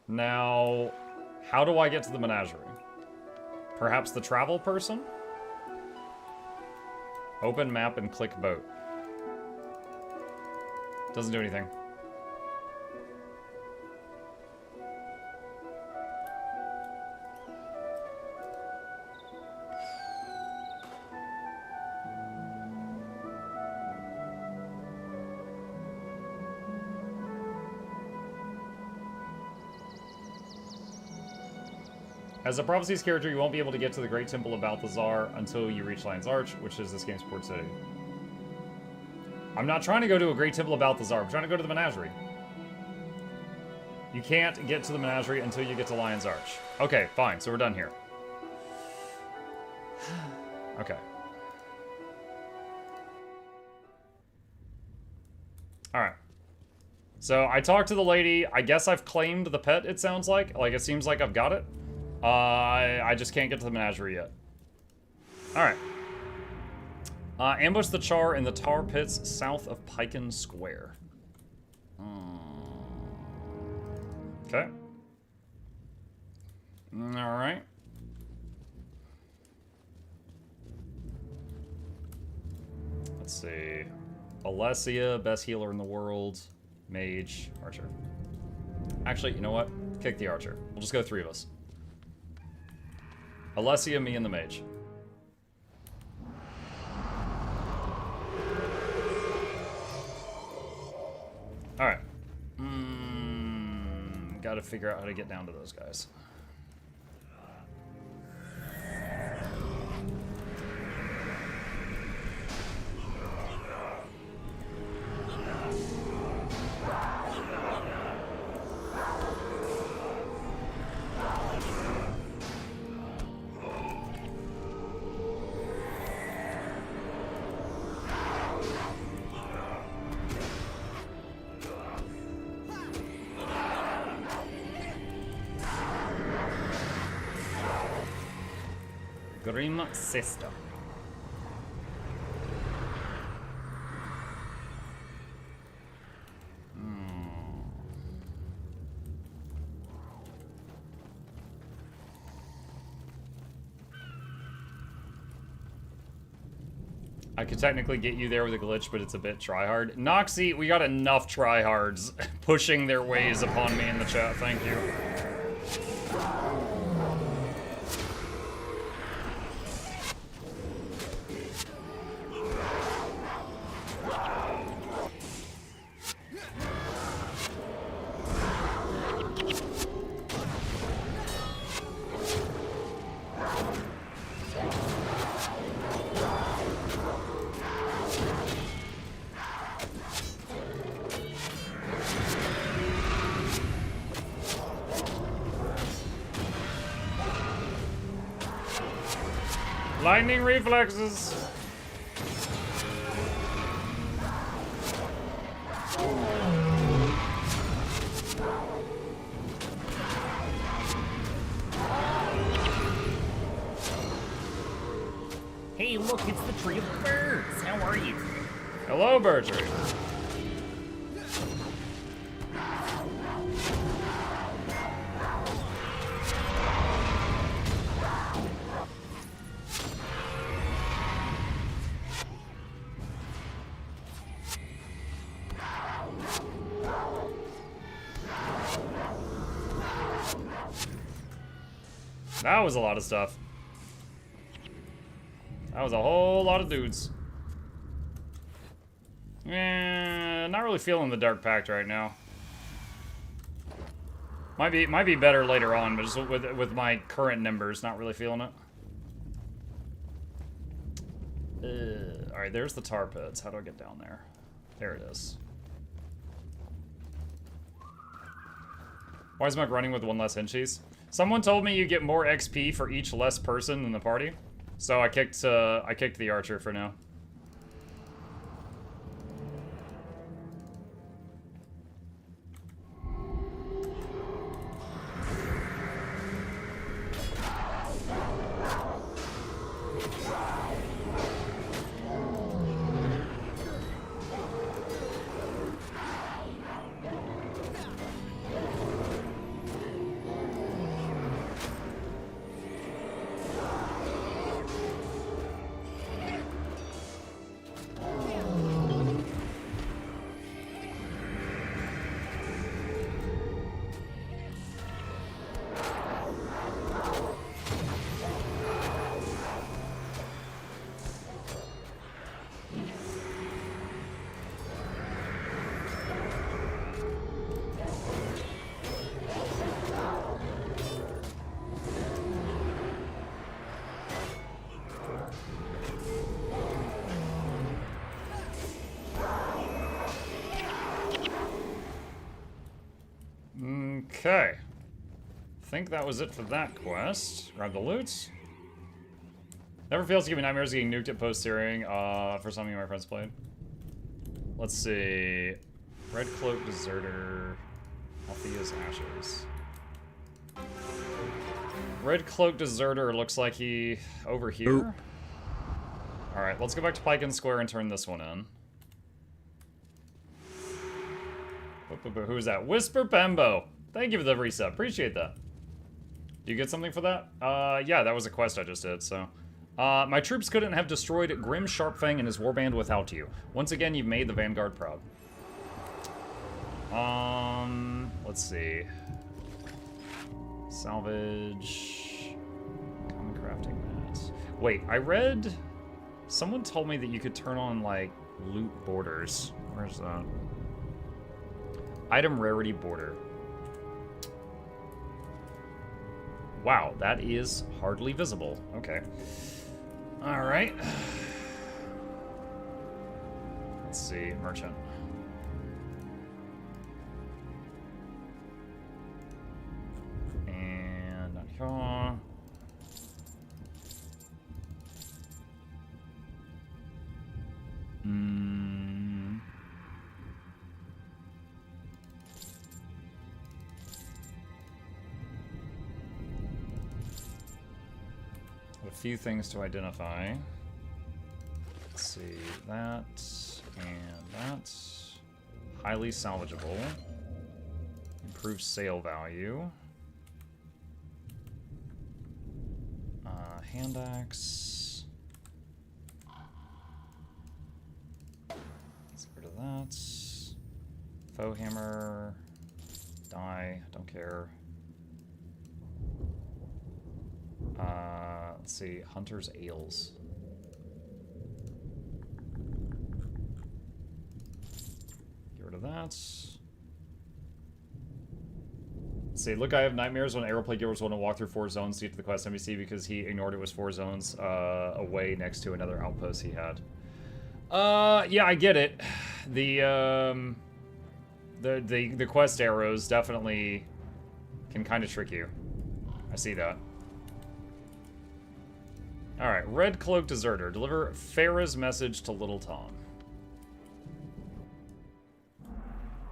Now, how do I get to the menagerie? Perhaps the travel person? Open map and click boat. Doesn't do anything. As a Prophecies character, you won't be able to get to the Great Temple of Balthazar until you reach Lion's Arch, which is this game's port city. I'm not trying to go to a Great Temple of Balthazar. I'm trying to go to the Menagerie. You can't get to the Menagerie until you get to Lion's Arch. Okay, fine. So we're done here. Okay. Alright. So I talked to the lady. I guess I've claimed the pet, it sounds like. Like, it seems like I've got it. I just can't get to the Menagerie yet. Alright. Ambush the Char in the tar pits south of Piken Square. Okay. Alright. Let's see. Alessia, best healer in the world. Mage, Archer. Actually, you know what? Kick the Archer. We'll just go 3 of us. Alessia, me, and the Mage. Alright. Gotta figure out how to get down to those guys. Grim Sister. I could technically get you there with a glitch, but it's a bit tryhard. Noxxi, we got enough tryhards pushing their ways upon me in the chat. Thank you. Lightning reflexes. Hey, look, it's the Tree of Birds. How are you? Hello, Bertrand. That was a lot of stuff. That was a whole lot of dudes. Not really feeling the Dark Pact right now. Might be better later on, but just with my current numbers, not really feeling it. All right, there's the tar pits. How do I get down there? There it is. Why is Mike running with 1 less henchies? Someone told me you get more XP for each less person in the party, so I kicked the Archer for now. Okay. I think that was it for that quest. Grab the loot. Never fails to give me nightmares getting nuked at post-hearing for something my friends played. Let's see. Red Cloak Deserter. Althea's Ashes. Red Cloak Deserter looks like he over here. Alright, let's go back to Pike Square and turn this one in. Who's that? Whisper Pembo. Thank you for the reset. Appreciate that. Do you get something for that? Yeah, that was a quest I just did, so. My troops couldn't have destroyed Grim Sharpfang and his warband without you. Once again, you've made the Vanguard proud. Let's see. Salvage. Common crafting mat. Wait, I read... Someone told me that you could turn on, like, loot borders. Where's that? Item rarity border. Wow, that is hardly visible. Okay. Alright. Let's see, merchant. And down here. A few things to identify. Let's see, that and that. Highly salvageable. Improved sale value. Hand axe. Let's get rid of that. Faux hammer. Die. Don't care. Let's see. Hunter's ales. Get rid of that. Let's see. Look, I have nightmares when Aeroplane Givers want to walk through 4 zones to get to the quest NPC because he ignored it was 4 zones away next to another outpost he had. Yeah, I get it. The quest arrows definitely can kind of trick you. I see that. Alright, Red Cloak Deserter. Deliver Farah's message to Little Tom.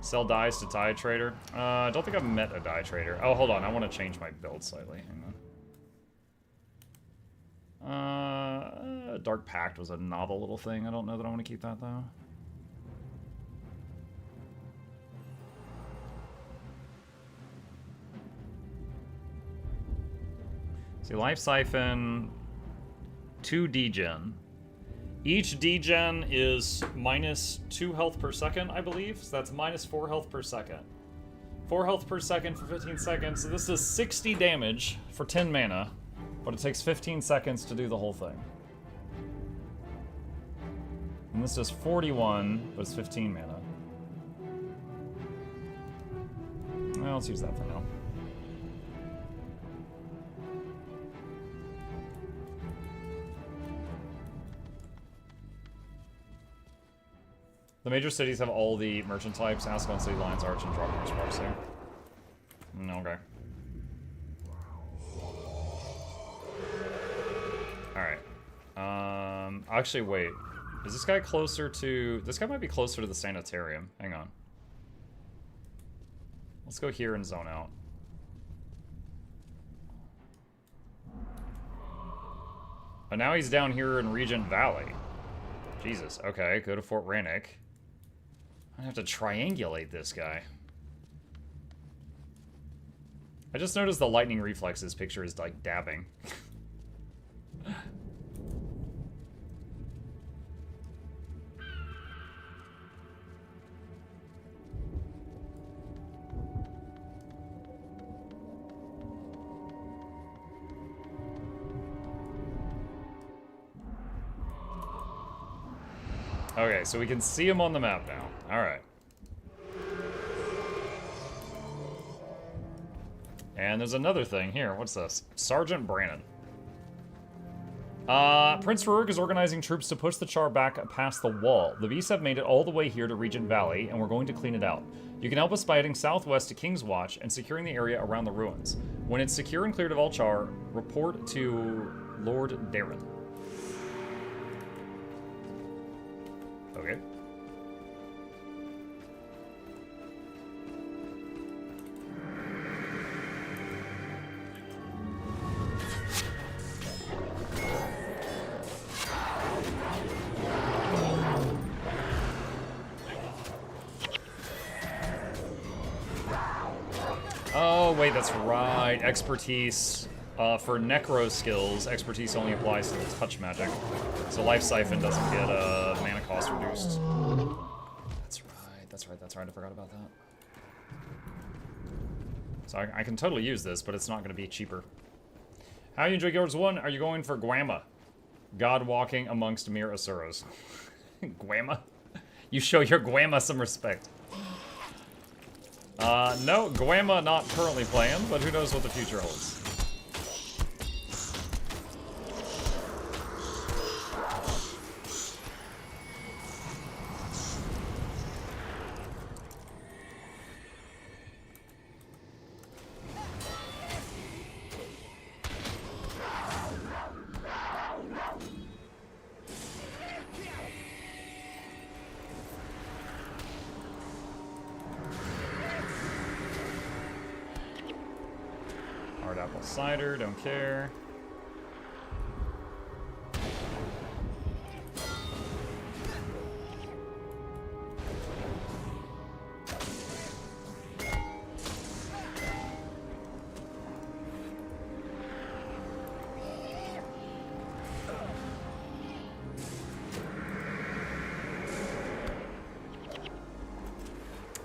Sell dies to die trader. I don't think I've met a die trader. Oh, hold on. I want to change my build slightly. Hang on. Dark Pact was a novel little thing. I don't know that I want to keep that, though. See, Life Siphon, 2 degen. Each degen is minus 2 health per second, I believe. So that's minus 4 health per second. 4 health per second for 15 seconds. So this is 60 damage for 10 mana, but it takes 15 seconds to do the whole thing. And this is 41, but it's 15 mana. Well, let's use that for now. The major cities have all the merchant types. Ask on City Lines, Arch, and Dropper's Parksy. Okay. Alright. Actually, wait. Is this guy closer to... This guy might be closer to the Sanitarium. Hang on. Let's go here and zone out. Oh, now he's down here in Regent Valley. Jesus. Okay, go to Fort Rannoch. I have to triangulate this guy. I just noticed the lightning reflexes picture is like dabbing. Okay, so we can see him on the map now. Alright. And there's another thing here. What's this? Sergeant Brannon. Prince Farouk is organizing troops to push the Char back past the wall. The beasts have made it all the way here to Regent Valley, and we're going to clean it out. You can help us by heading southwest to King's Watch and securing the area around the ruins. When it's secure and cleared of all Char, report to Lord Darren. Okay. Oh, wait, that's right. Expertise. For Necro skills, expertise only applies to touch magic. So Life Siphon doesn't get mana cost reduced. That's right. I forgot about that. So I can totally use this, but it's not going to be cheaper. How you enjoy Guilds 1? Are you going for Guama? God walking amongst mere Asuras. Guama? You show your Guama some respect. No, Guama not currently planned, but who knows what the future holds. Hard apple cider, don't care.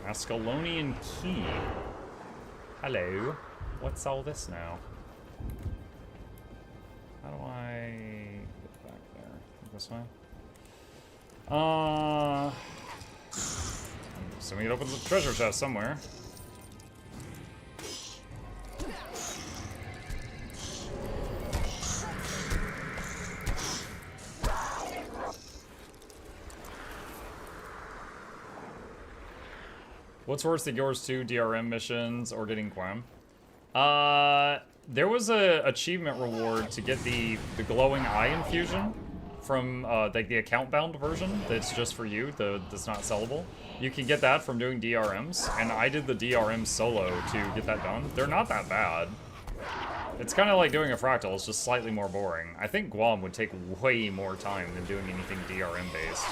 Ascalonian key. Hello. What's all this now? How do I get back there? This way? I'm assuming it opens a treasure chest somewhere. What's worse, the Yours 2 DRM missions or getting Quam? There was a achievement reward to get the glowing eye infusion from like the account bound version that's just for you, that's not sellable. You can get that from doing DRMs, and I did the DRM solo to get that done. They're not that bad. It's kind of like doing a fractal, it's just slightly more boring. I think Guam would take way more time than doing anything DRM based.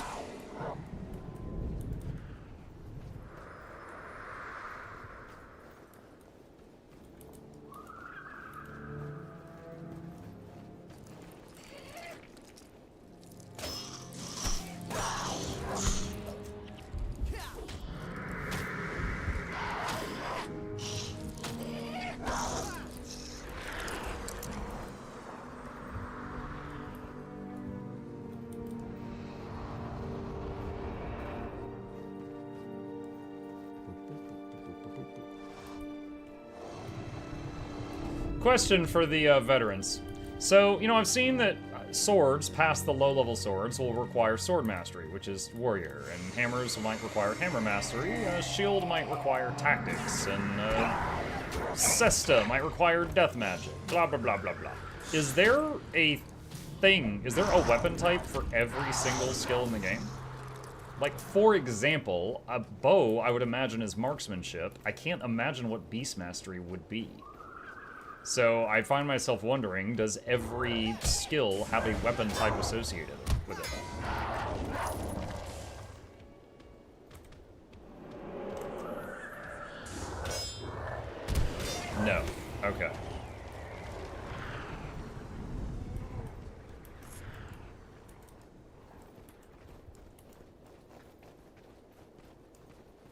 Question for the veterans. So, you know, I've seen that swords past the low-level swords will require sword mastery, which is warrior, and hammers might require hammer mastery, shield might require tactics, and cesta might require death magic, blah blah blah blah blah. Is there a weapon type for every single skill in the game? Like, for example, a bow I would imagine is marksmanship. I can't imagine what beast mastery would be. So I find myself wondering, does every skill have a weapon type associated with it? No. Okay.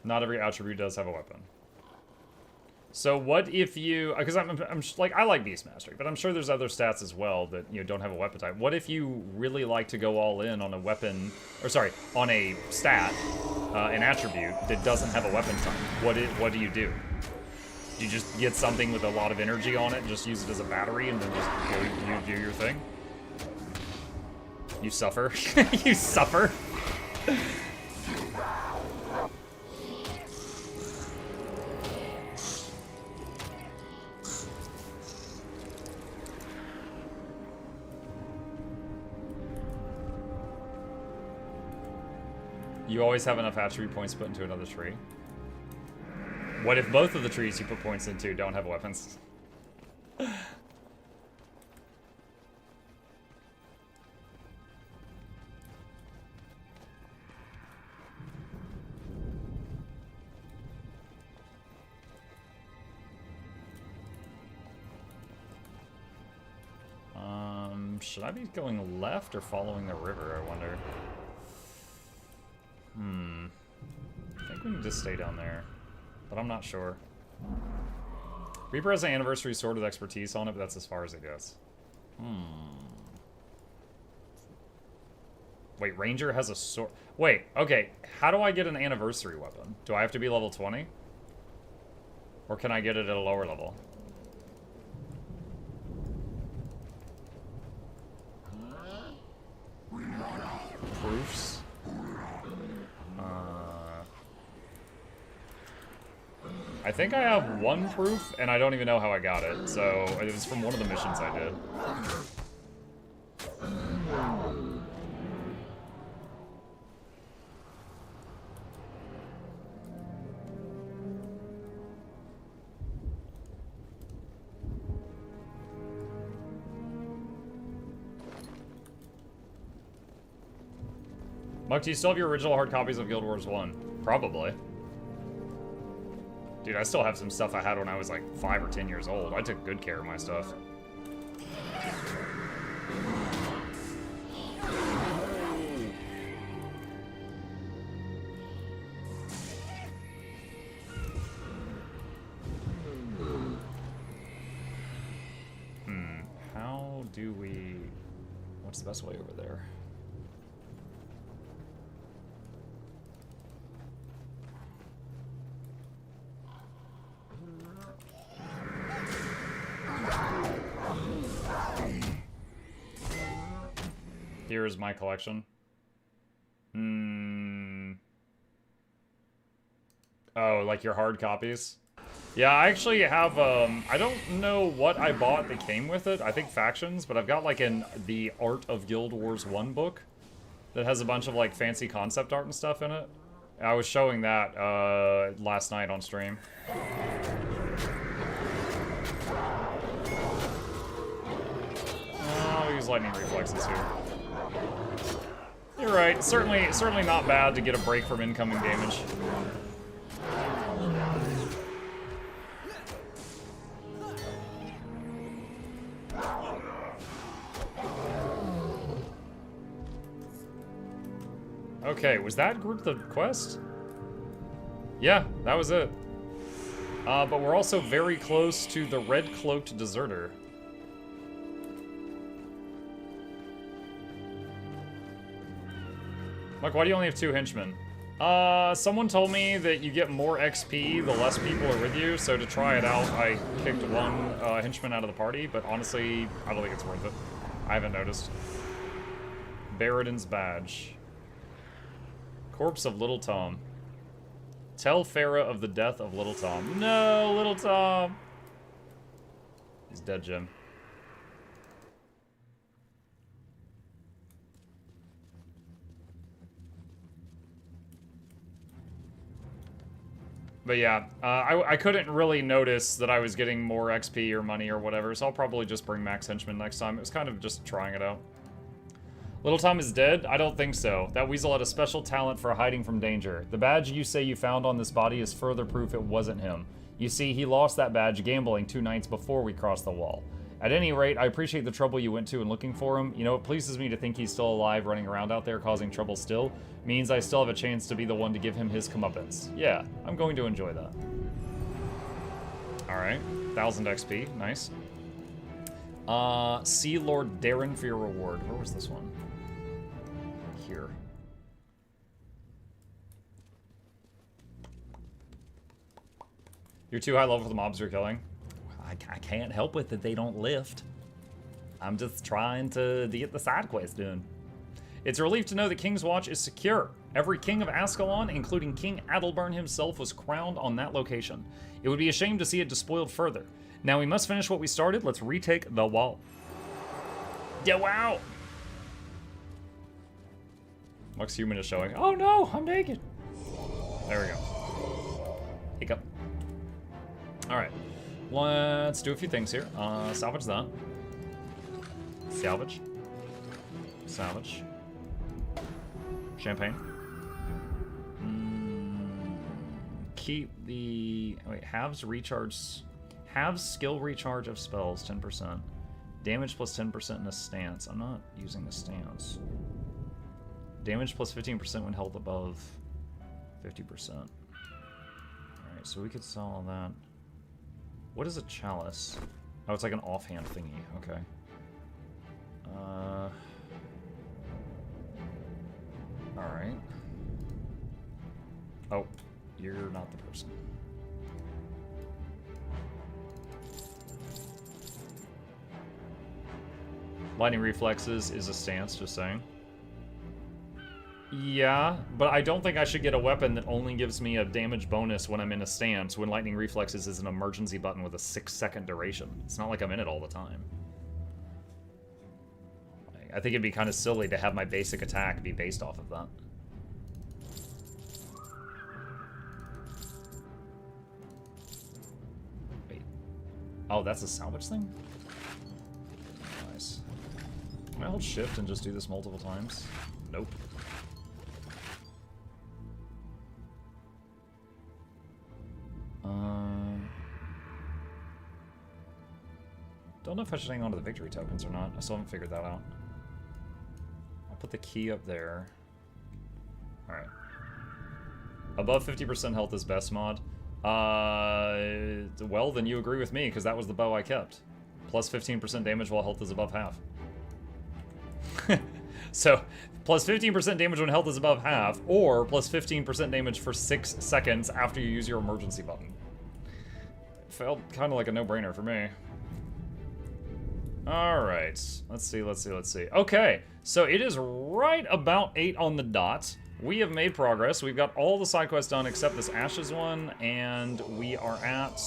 Not every attribute does have a weapon. So what if you, because I'm like, I like Beast Mastery, but I'm sure there's other stats as well that, you know, don't have a weapon type. What if you really like to go all in on a weapon, or sorry, on a stat, an attribute that doesn't have a weapon type? What do you do? Do you just get something with a lot of energy on it and just use it as a battery and then just you do your thing? You suffer. You suffer. You always have enough attribute points put into another tree. What if both of the trees you put points into don't have weapons? Should I be going left or following the river, I wonder? I think we can just stay down there, but I'm not sure. Reaper has an anniversary sword with expertise on it, but that's as far as it goes. Wait, Ranger has a sword. Wait, okay. How do I get an anniversary weapon? Do I have to be level 20? Or can I get it at a lower level? Proofs? I think I have one proof, and I don't even know how I got it. So, it was from one of the missions I did. Muck, do you still have your original hard copies of Guild Wars 1? Probably. Dude, I still have some stuff I had when I was like 5 or 10 years old. I took good care of my stuff. How do we... What's the best way over there? Here is my collection. Oh, like your hard copies? Yeah, I actually have, I don't know what I bought that came with it. I think factions, but I've got like the Art of Guild Wars 1 book that has a bunch of like fancy concept art and stuff in it. I was showing that last night on stream. I'll use lightning reflexes here. You're right. Certainly not bad to get a break from incoming damage. Okay, was that group the quest? Yeah, that was it. But we're also very close to the red-cloaked deserter. Mike, why do you only have 2 henchmen? Someone told me that you get more XP the less people are with you, so to try it out, I kicked 1 henchman out of the party, but honestly, I don't think it's worth it. I haven't noticed. Baradin's badge. Corpse of Little Tom. Tell Farah of the death of Little Tom. No, Little Tom! He's dead, Jim. But yeah, I couldn't really notice that I was getting more XP or money or whatever, so I'll probably just bring Max Henchman next time. It was kind of just trying it out. Little Tom is dead? I don't think so. That weasel had a special talent for hiding from danger. The badge you say you found on this body is further proof it wasn't him. You see, he lost that badge gambling 2 nights before we crossed the wall. At any rate, I appreciate the trouble you went to in looking for him. You know, it pleases me to think he's still alive running around out there causing trouble still. Means I still have a chance to be the one to give him his comeuppance. Yeah, I'm going to enjoy that. Alright, 1000 XP, nice. See Lord Darren for your reward. Where was this one? Here. You're too high level for the mobs you're killing? I can't help it that they don't lift. I'm just trying to get the side quest done. It's a relief to know that King's Watch is secure. Every king of Ascalon, including King Adalburn himself, was crowned on that location. It would be a shame to see it despoiled further. Now we must finish what we started. Let's retake the wall. Yeah, wow! Lux Human is showing. Oh no, I'm naked. There we go. Hiccup. Alright. Let's do a few things here. Salvage that. Salvage. Salvage. Champagne. Keep the... Wait, halves skill recharge of spells, 10%. Damage plus 10% in a stance. I'm not using the stance. Damage plus 15% when held above 50%. Alright, so we could sell all that. What is a chalice? Oh, it's like an offhand thingy. Okay. Alright. Oh, you're not the person. Lightning reflexes is a stance, just saying. Yeah, but I don't think I should get a weapon that only gives me a damage bonus when I'm in a stance, when lightning reflexes is an emergency button with a 6-second duration. It's not like I'm in it all the time. I think it'd be kind of silly to have my basic attack be based off of that. Wait. Oh, that's a salvage thing? Nice. Can I hold shift and just do this multiple times? Nope. Don't know if I should hang on to the victory tokens or not. I still haven't figured that out. I'll put the key up there. Alright. Above 50% health is best mod. Well, then you agree with me, because that was the bow I kept. Plus 15% damage while health is above half. So, plus 15% damage when health is above half, or plus 15% damage for 6 seconds after you use your emergency button. Felt kind of like a no-brainer for me. Alright, let's see. Okay, so it is right about 8 on the dot. We have made progress. We've got all the side quests done except this Ashes one, and we are at,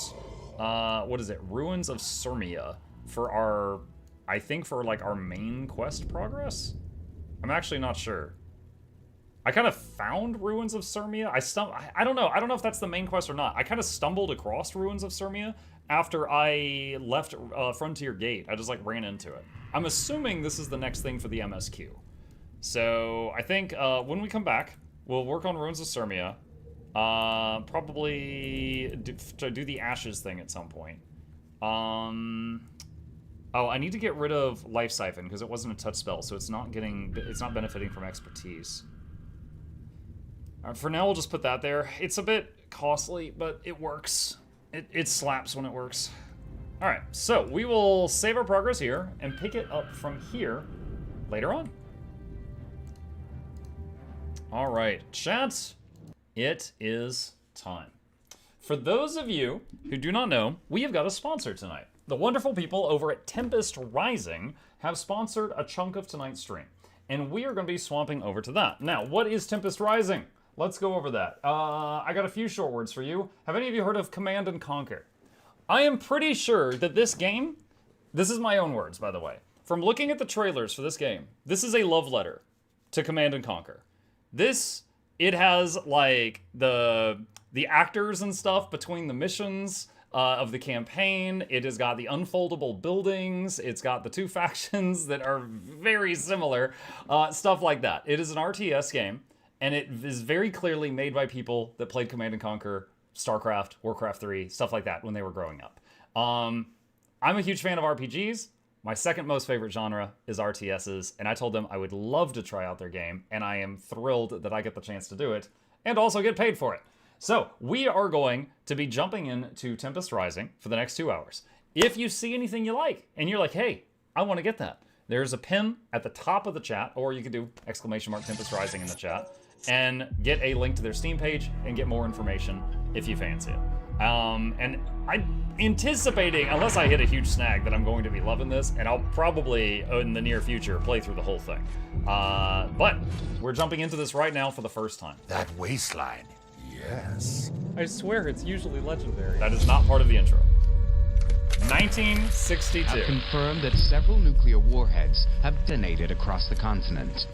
what is it? Ruins of Sirmia for our, I think for like our main quest progress? I'm actually not sure. I kind of found Ruins of Sirmia. I don't know. I don't know if that's the main quest or not. I kind of stumbled across Ruins of Sirmia after I left Frontier Gate. I just like ran into it. I'm assuming this is the next thing for the MSQ. So I think when we come back, we'll work on Ruins of Sirmia. Probably do the Ashes thing at some point. Oh, I need to get rid of Life Siphon because it wasn't a touch spell, so it's not benefiting from expertise. For now, we'll just put that there. It's a bit costly, but it works. It slaps when it works. All right, so we will save our progress here and pick it up from here later on. All right, chat, it is time. For those of you who do not know, we have got a sponsor tonight. The wonderful people over at Tempest Rising have sponsored a chunk of tonight's stream, and we are going to be swapping over to that. Now, what is Tempest Rising? Let's go over that. I got a few short words for you. Have any of you heard of Command and Conquer? I am pretty sure that this game, this is my own words, by the way. From looking at the trailers for this game, this is a love letter to Command and Conquer. It has like the actors and stuff between the missions of the campaign. It has got the unfoldable buildings. It's got the two factions that are very similar, stuff like that. It is an RTS game, and it is very clearly made by people that played Command & Conquer, StarCraft, Warcraft 3, stuff like that when they were growing up. I'm a huge fan of RPGs. My second most favorite genre is RTSs, and I told them I would love to try out their game, and I am thrilled that I get the chance to do it, and also get paid for it. So, we are going to be jumping into Tempest Rising for the next 2 hours. If you see anything you like, and you're like, hey, I want to get that, there's a pin at the top of the chat, or you could do ! Tempest Rising in the chat, and get a link to their Steam page, and get more information if you fancy it. And I'm anticipating, unless I hit a huge snag, that I'm going to be loving this, and I'll probably, in the near future, play through the whole thing. But we're jumping into this right now for the first time. That waistline. Yes. I swear it's usually legendary. That is not part of the intro. 1962. Have confirmed that several nuclear warheads have detonated across the continent.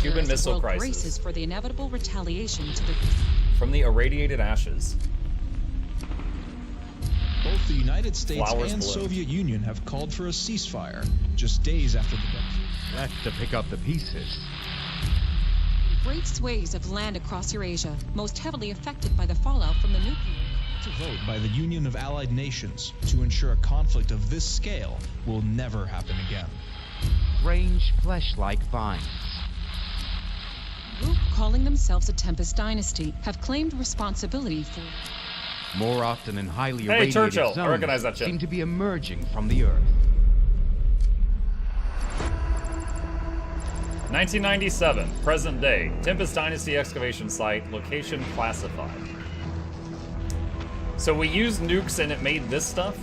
Cuban as the Missile world Crisis. braces for the inevitable retaliation to the... From the irradiated ashes. Both the United States Flowers and bloom. Soviet Union have called for a ceasefire just days after the death. Left to pick up the pieces. Great swathes of land across Eurasia, most heavily affected by the fallout from the nuclear... To vote by the Union of Allied Nations to ensure a conflict of this scale will never happen again. Strange flesh-like vines. A group calling themselves the Tempest Dynasty have claimed responsibility for... More often in highly Hey, irradiated Churchill, I zones recognize that shit. seem to be emerging from the Earth. 1997, present day. Tempest Dynasty excavation site, location classified. So we used nukes and it made this stuff?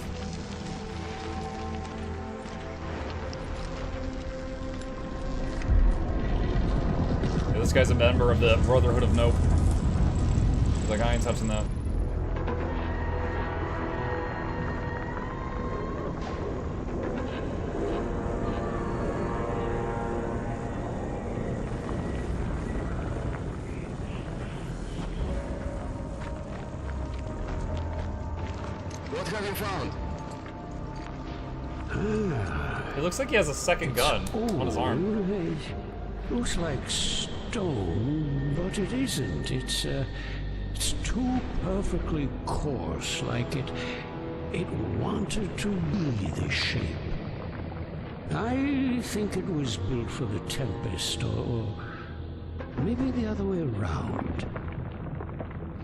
Yeah, this guy's a member of the Brotherhood of Nope. He's like, I ain't touching that. What have you found? It looks like he has a second gun on his arm. It looks like stone, but it isn't. It's too perfectly coarse, like it wanted to be this shape. I think it was built for the Tempest, or maybe the other way around.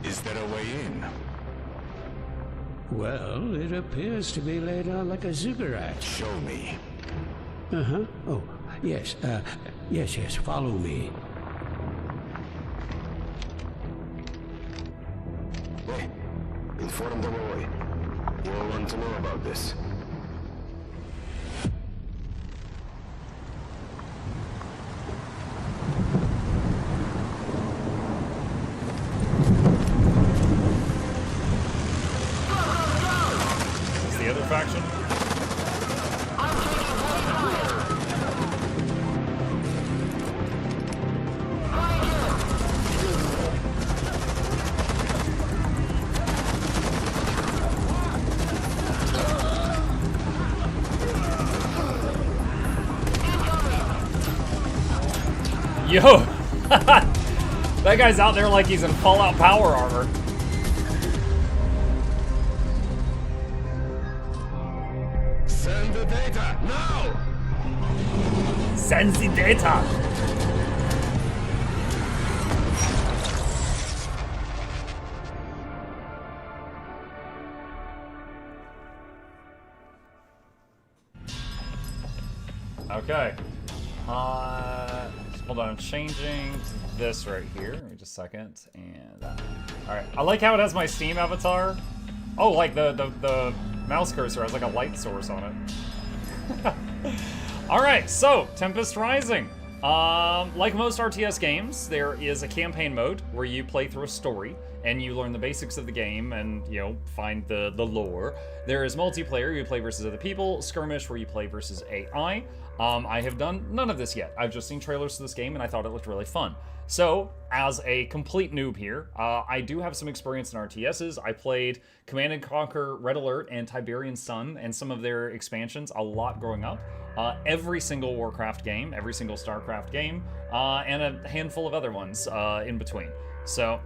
Is there a way in? Well, it appears to be laid out like a ziggurat. Show me. Uh-huh. Oh, yes, yes, follow me. Hey, inform the boy. You all want to know about this. Is this the other faction? Yo! That guy's out there like he's in Fallout power armor. Send the data, now! Send the data! Okay. Hold on, I'm changing to this right here. Give me just a second. And alright. I like how it has my Steam avatar. Oh, like the mouse cursor has like a light source on it. Alright, so Tempest Rising. Like most RTS games, there is a campaign mode where you play through a story and you learn the basics of the game and, you know, find the lore. There is multiplayer, you play versus other people, skirmish where you play versus AI. I have done none of this yet. I've just seen trailers to this game and I thought it looked really fun. So, as a complete noob here, I do have some experience in RTSs. I played Command & Conquer, Red Alert, and Tiberian Sun, and some of their expansions a lot growing up. Every single Warcraft game, every single StarCraft game, and a handful of other ones in between. So,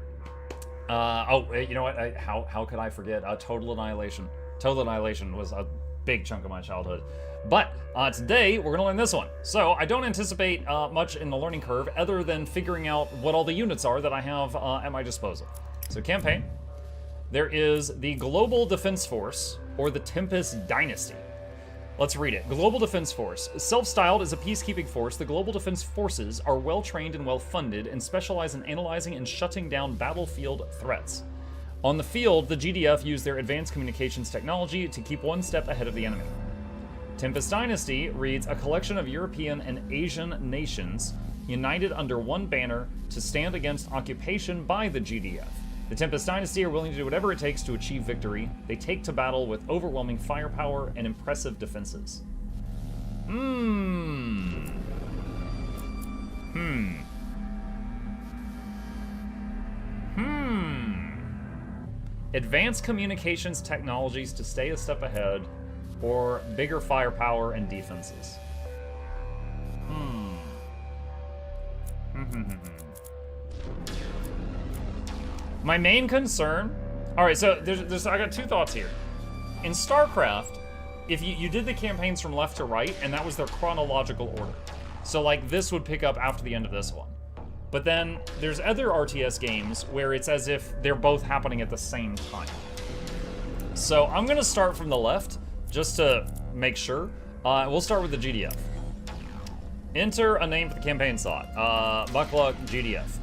you know what? How could I forget? Total Annihilation. Total Annihilation was a big chunk of my childhood. But today, we're going to learn this one. So I don't anticipate much in the learning curve other than figuring out what all the units are that I have at my disposal. So campaign, there is the Global Defense Force, or the Tempest Dynasty. Let's read it. Global Defense Force. Self-styled as a peacekeeping force, the Global Defense Forces are well-trained and well-funded and specialize in analyzing and shutting down battlefield threats. On the field, the GDF use their advanced communications technology to keep one step ahead of the enemy. Tempest Dynasty reads, a collection of European and Asian nations united under one banner to stand against occupation by the GDF. The Tempest Dynasty are willing to do whatever it takes to achieve victory. They take to battle with overwhelming firepower and impressive advanced communications technologies to stay a step ahead, or bigger firepower and defenses. My main concern... Alright, so I got two thoughts here. In StarCraft, if you did the campaigns from left to right, and that was their chronological order. So, like, this would pick up after the end of this one. But then, there's other RTS games where it's as if they're both happening at the same time. So, I'm gonna start from the left, just to make sure. We'll start with the GDF. Enter a name for the campaign slot. Mukluk GDF.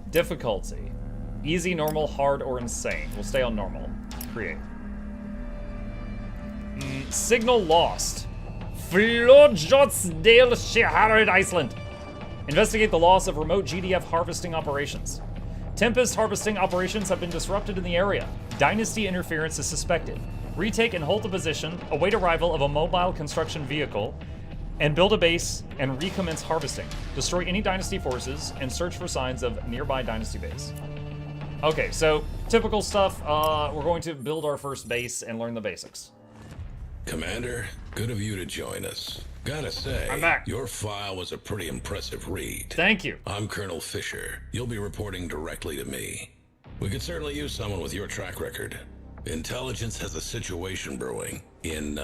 Difficulty. Easy, normal, hard, or insane. We'll stay on normal. Create. Signal lost. Flodjotsdale Shaharad, Iceland. Investigate the loss of remote GDF harvesting operations. Tempest harvesting operations have been disrupted in the area. Dynasty interference is suspected. Retake and hold the position, await arrival of a mobile construction vehicle, and build a base and recommence harvesting. Destroy any Dynasty forces and search for signs of nearby Dynasty base. Okay, so typical stuff. We're going to build our first base and learn the basics. Commander, good of you to join us. Gotta say, I'm back. Your file was a pretty impressive read. Thank you. I'm Colonel Fisher. You'll be reporting directly to me. We could certainly use someone with your track record. Intelligence has a situation brewing in,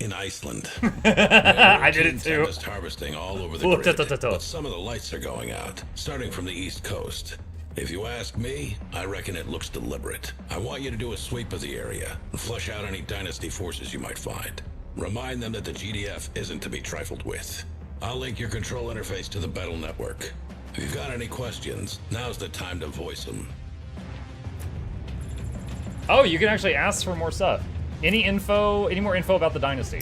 in Iceland. I did it too. Tempest harvesting all over the grid, but some of the lights are going out, starting from the east coast. If you ask me, I reckon it looks deliberate. I want you to do a sweep of the area and flush out any Dynasty forces you might find. Remind them that the GDF isn't to be trifled with. I'll link your control interface to the battle network. If you've got any questions, now's the time to voice them. Oh, you can actually ask for more stuff. Any more info about the Dynasty?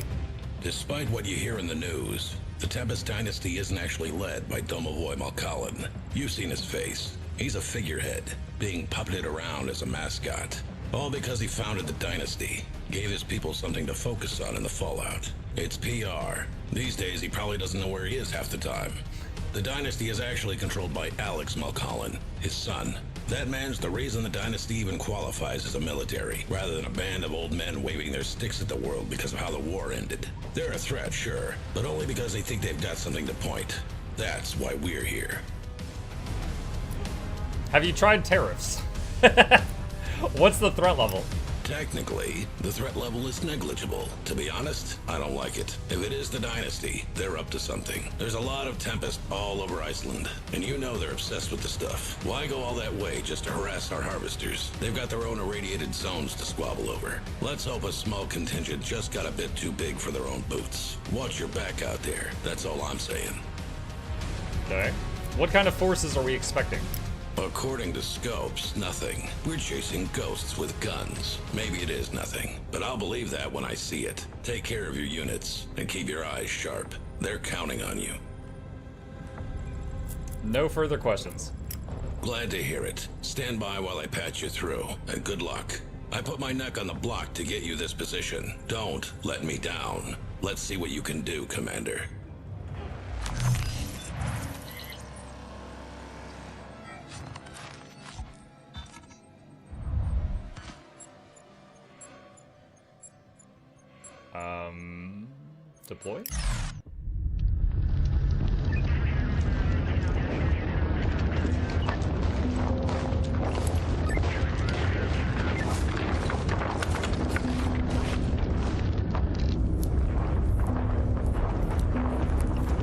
Despite what you hear in the news, the Tempest Dynasty isn't actually led by Domovoy Malkalin. You've seen his face. He's a figurehead, being puppeted around as a mascot. All because he founded the Dynasty, gave his people something to focus on in the fallout. It's PR. These days, he probably doesn't know where he is half the time. The Dynasty is actually controlled by Alex Malkalin, his son. That man's the reason the Dynasty even qualifies as a military, rather than a band of old men waving their sticks at the world because of how the war ended. They're a threat, sure, but only because they think they've got something to point. That's why we're here. Have you tried tariffs? What's the threat level? Technically, the threat level is negligible. To be honest, I don't like it. If it is the Dynasty, they're up to something. There's a lot of Tempest all over Iceland, and you know they're obsessed with the stuff. Why go all that way just to harass our harvesters? They've got their own irradiated zones to squabble over. Let's hope a small contingent just got a bit too big for their own boots. Watch your back out there, that's all I'm saying. Okay. What kind of forces are we expecting? According to scopes, nothing. We're chasing ghosts with guns. Maybe it is nothing, but I'll believe that when I see it. Take care of your units, and keep your eyes sharp. They're counting on you. No further questions. Glad to hear it. Stand by while I patch you through, and good luck. I put my neck on the block to get you this position. Don't let me down. Let's see what you can do, Commander. Deploy?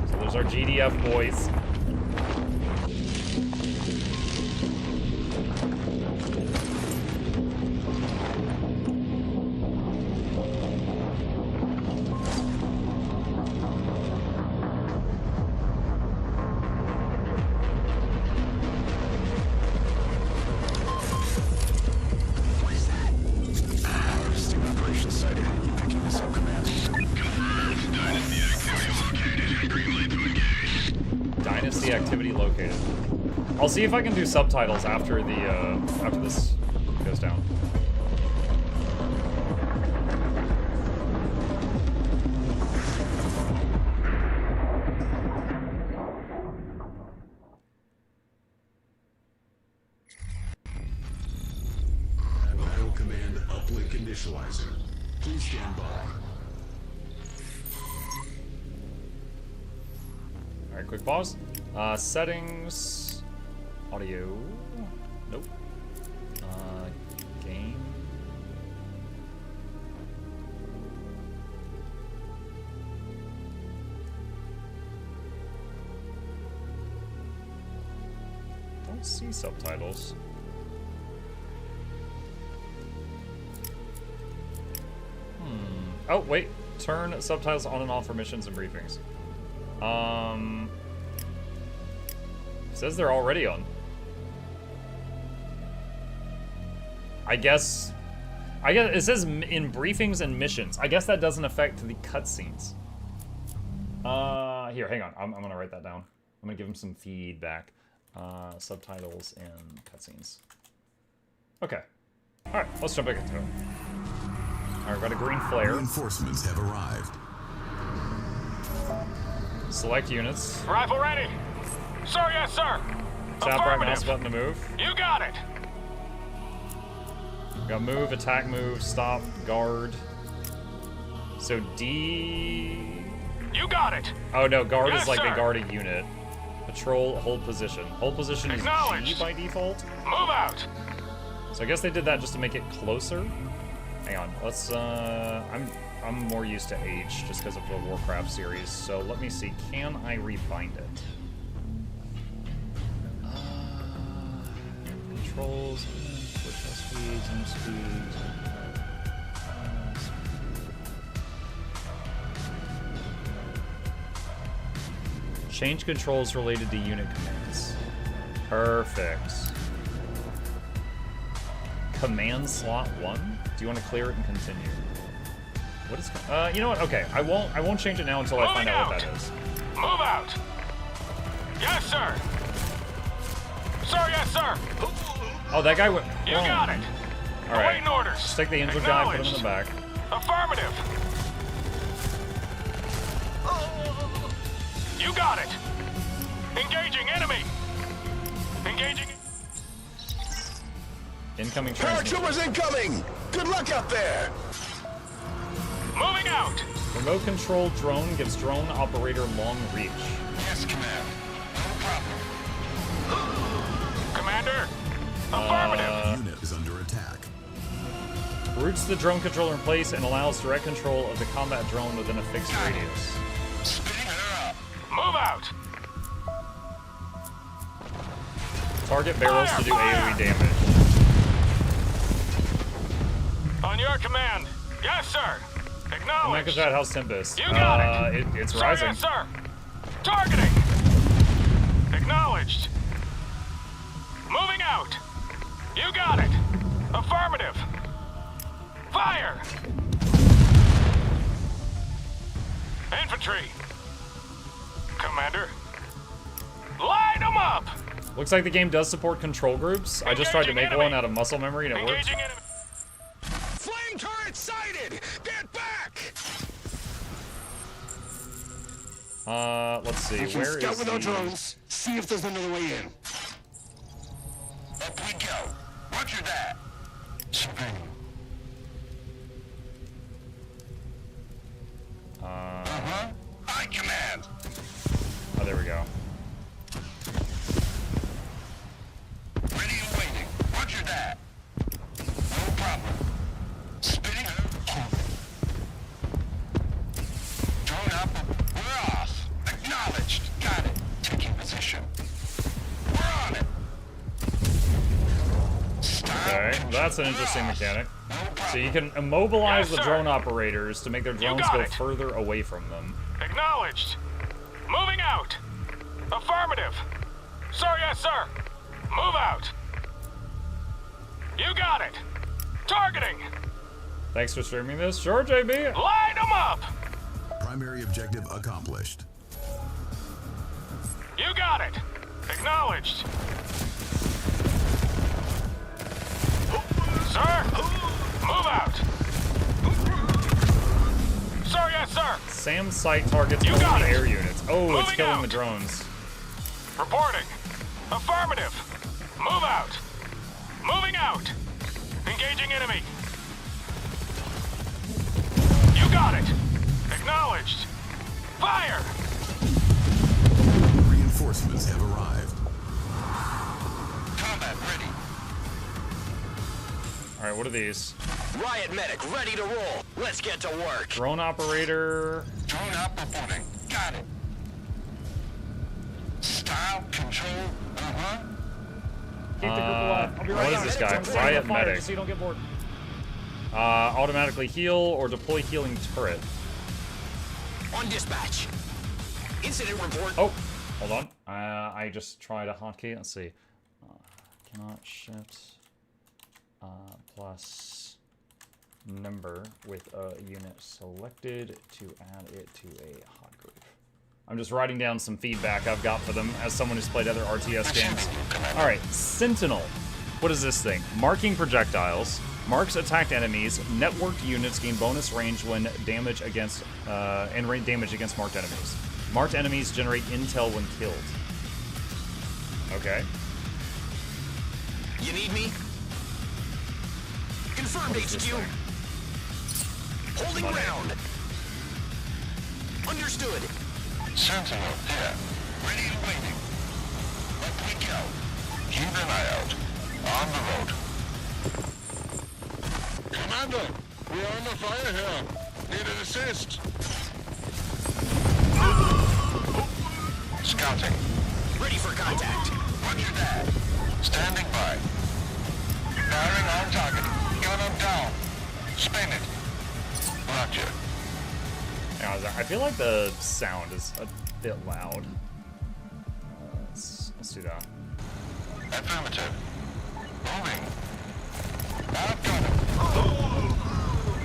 So there's our GDF boys. Activity located. I'll see if I can do subtitles after the after this goes down. initializing. Please stand by. Alright, quick pause. Settings. Audio. Nope. Game. Don't see subtitles. Oh, wait. Turn subtitles on and off for missions and briefings. Says they're already on. I guess it says in briefings and missions. I guess that doesn't affect the cutscenes. Here, hang on. I'm gonna write that down. I'm gonna give him some feedback. Subtitles and cutscenes. Okay. All right, let's jump back into it. All right, got a green flare. Reinforcements have arrived. Select units. Rifle ready. Sir, yes, sir. Tap right mouse button to move. You got it. We got move, attack, move, stop, guard. So D. You got it. Oh no, guard Yes, is like sir. they guard a unit. Patrol, hold position. Hold position is G by default. Move out. So I guess they did that just to make it closer. Hang on, let's. I'm more used to H just because of the Warcraft series. So let me see. Can I rebind it? Controls, push speed, zoom speed. Change controls related to unit commands. Perfect. Command slot 1? Do you want to clear it and continue? What is? You know what? Okay, I won't change it now until I find out what that is. Move out. Yes, sir. Sir, yes, sir. Oh, that guy went. You got it. All right. Awaiting orders. Just take the injured guy, put him in the back. Affirmative. You got it. Engaging enemy. Engaging. Incoming transmission. Paratroopers incoming! Good luck out there! Moving out. Remote control drone gives drone operator long reach. Yes, command. No problem. Commander. Affirmative. Unit is under attack. Routes the drone controller in place and allows direct control of the combat drone within a fixed radius. Spinning her up. Move out. Target barrels to do AoE damage. On your command. Yes, sir. Acknowledged. Mecha House Tempest. You got it. It's Sir, rising. yes, sir. Targeting. Acknowledged. Moving out. You got it. Affirmative. Fire. Infantry. Commander. Light them up. Looks like the game does support control groups. I just tried to make one out of muscle memory and it worked. Engaging enemy. Flame turret sighted! Get back! Let's see. We can Where scout is with our the... drones, see if there's another way in. Up we go. Roger that. Spring. I command. Oh, there we go. Ready and waiting. Roger that. No problem. Spinning her. Drone up. We're off. Acknowledged. Got it. Taking position. We're on it. Okay, that's an interesting mechanic. So you can immobilize the drone operators to make their drones go further away from them. Acknowledged. Moving out. Affirmative. Sir, yes, sir. Move out. You got it. Targeting. Thanks for streaming this. Sure, JB. Light them up. Primary objective accomplished. You got it. Acknowledged. Sir, move out. Sir, yes, sir. Sam's sight targets You only got it. air units. Oh, it's Moving killing out. the drones. Reporting. Affirmative. Move out. Moving out. Engaging enemy. Reinforcements have arrived. Combat ready. Alright, what are these? Riot medic ready to roll. Let's get to work. Drone operator. Drone up reporting. Got it. Style, control, Keep the group alive. I'll be right What is down. this guy? I'm setting Riot the fire medic. just so you don't get bored. Automatically heal or deploy healing turret. on dispatch. Incident report. Oh, hold on. I just tried a hotkey. Let's see. Cannot shift plus number with a unit selected to add it to a hot group. I'm just writing down some feedback I've got for them as someone who's played other RTS games. Alright, Sentinel. What is this thing? Marking projectiles. Marks attacked enemies. Networked units gain bonus range when damage against damage against marked enemies. Marked enemies generate intel when killed. Okay. You need me? Confirmed HQ. Holding ground. Understood. Sentinel here. Ready and waiting. Up we go. Keep an eye out. On the road. Commander, we are under fire here. Need an assist. Scouting. Ready for contact. Roger that. Standing by. Firing on target. Gun him down. Spin it. Roger. I feel like the sound is a bit loud. Let's do that. Affirmative. Moving. I've got him.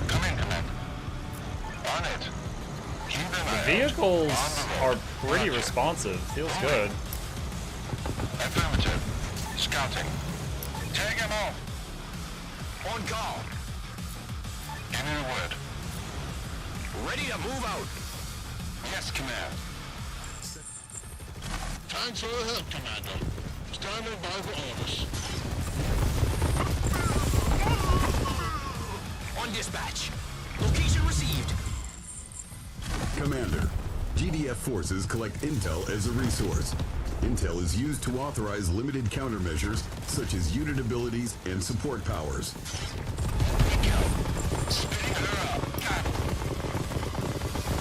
Come in, Commander. On it. Keep an The eye vehicles out. are pretty responsive. Feels good. Affirmative. Scouting. Take him off. On call. Give me a word. Ready to move out. Yes, Command. Thanks for the help, Commander. Standing by for orders. On dispatch. Location received. Commander, GDF forces collect intel as a resource. Intel is used to authorize limited countermeasures, such as unit abilities and support powers. Spinning her up. Got it.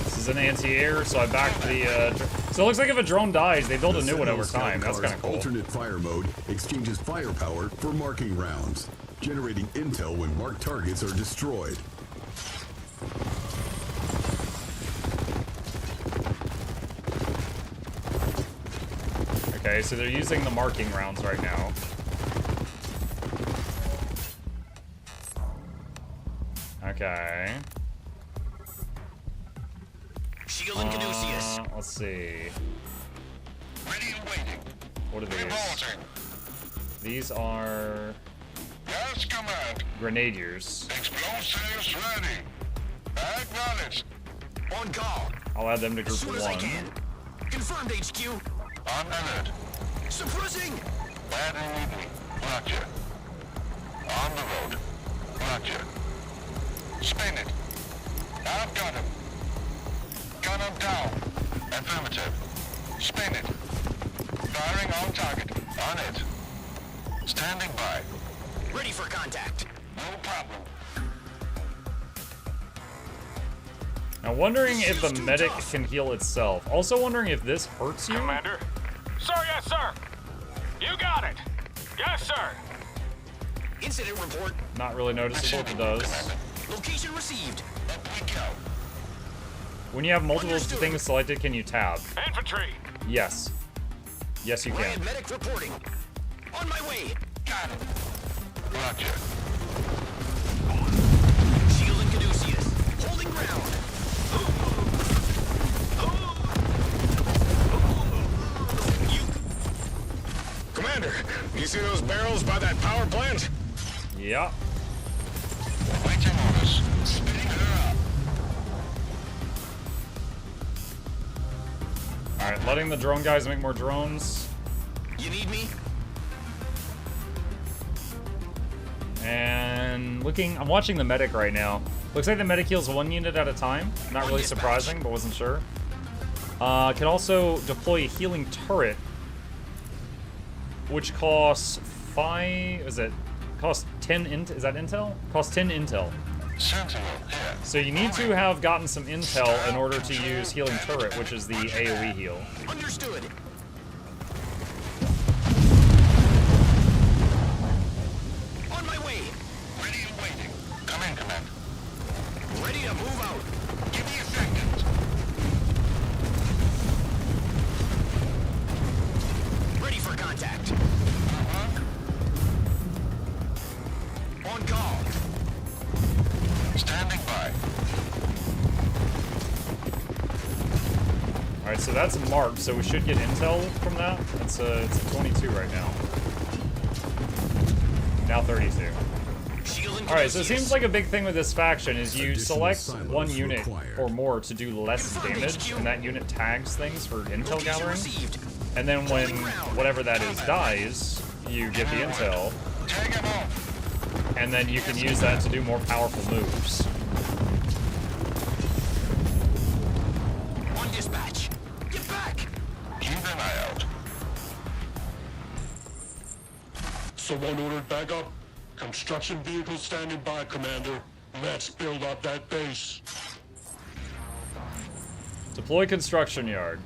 This is an anti-air, so I backed the. So it looks like if a drone dies, they build a new one over time. That's kind of cool. Alternate fire mode exchanges firepower for marking rounds, generating intel when marked targets are destroyed. Okay, so they're using the marking rounds right now. Okay. Shield and Caduceus. Let's see. Ready and waiting. What are these? Revolting. These are Yes, Command. grenadiers. Explosives ready. Acknowledged. On call. I'll add them to As group soon as I 1. can. Confirmed HQ. On alert. Suppressing. Where do you need me? Roger. On the road. Roger. Spin it. I've got him. Gun him down. Affirmative. Spin it. Firing on target. On it. Standing by. Ready for contact. No problem. Now wondering if the medic can heal itself. Also wondering if this hurts you. Commander? Sir, yes, sir. You got it. Yes, sir. Incident report. Not really noticeable if it does. Location received. Up we go. When you have multiple Understood. things selected, can you tab? Infantry. Yes. Yes, you can. Riot medic reporting. On my way. Got it. Roger. Shield and Caduceus. Holding ground. Commander, you see those barrels by that power plant? Yeah. Waiting orders. Spinning her up. Alright, letting the drone guys make more drones. You need me? And I'm watching the medic right now. Looks like the medic heals 1 unit at a time. Not really surprising, but wasn't sure. Can also deploy a healing turret which costs 5. Is it? Costs 10 is that intel? Costs 10 intel. Sentinel here. So you need to have gotten some intel in order to use healing turret, which is the AoE heal. Understood. On my way. Ready and waiting. Come in, Command. Ready to move out. Give me a second. Ready for contact. On call. Standing by. Alright, so that's marked, so we should get intel from that. It's a 22 right now. Now 32. Alright, so it seems like a big thing with this faction is you select one unit or more to do less damage, and that unit tags things for intel gathering. And then when whatever that is dies, you get the intel. And then you can use that to do more powerful moves. On dispatch. Get back. Keep an eye out. Someone ordered backup. Construction vehicle standing by, Commander. Let's build up that base. Deploy construction yard.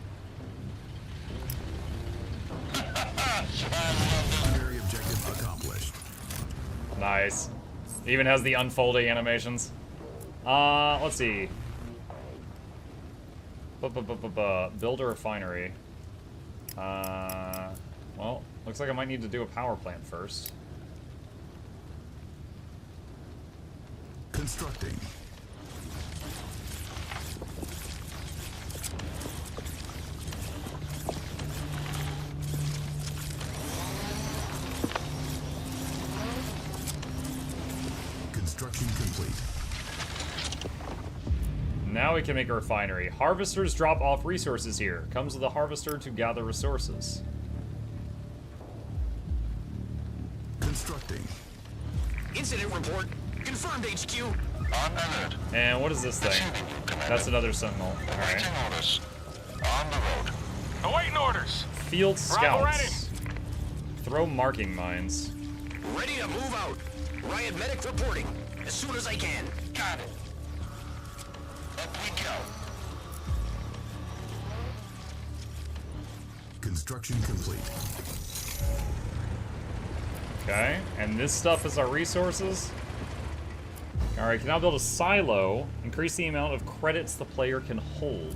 Primary objective accomplished. Nice. It even has the unfolding animations. Let's see. Build a refinery. Well, looks like I might need to do a power plant first. Constructing. Construction complete. Now we can make a refinery. Harvesters drop off resources here. Comes with a harvester to gather resources. Constructing. Incident report. Confirmed, HQ. On alert. And what is this thing? That's another sentinel. Alright. Orders. On the road. Awaiting orders. Field Bravo ready. scouts. Throw marking mines. Ready to move out. Riot medic reporting. As soon as I can. Got it. Up we go. Construction complete. Okay, and this stuff is our resources. Alright, can now build a silo. Increase the amount of credits the player can hold.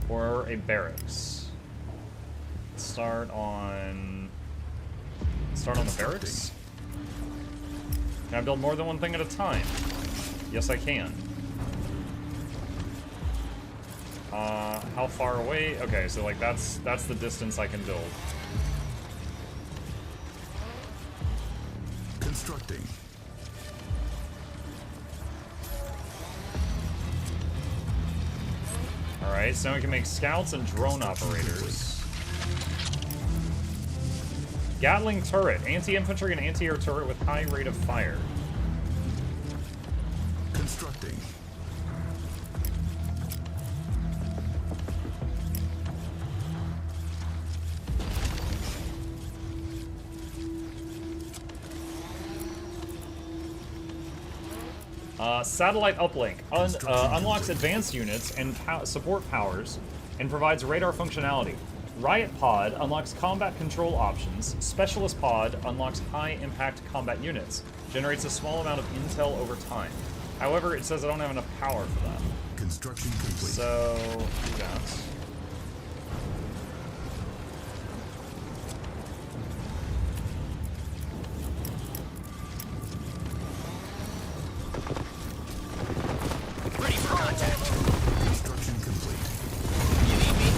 Or a barracks. Start on the barracks? Can I build more than one thing at a time? Yes, I can. How far away? Okay, so like that's the distance I can build. Constructing. Alright, so now we can make scouts and drone operators. Gatling turret. Anti-infantry and anti-air turret with high rate of fire. Constructing. Satellite uplink unlocks advanced units and support powers and provides radar functionality. Riot pod unlocks combat control options. Specialist pod unlocks high impact combat units. Generates a small amount of intel over time. However, it says I don't have enough power for that. Construction complete. So, do that. Ready for contact. Construction complete. You need me?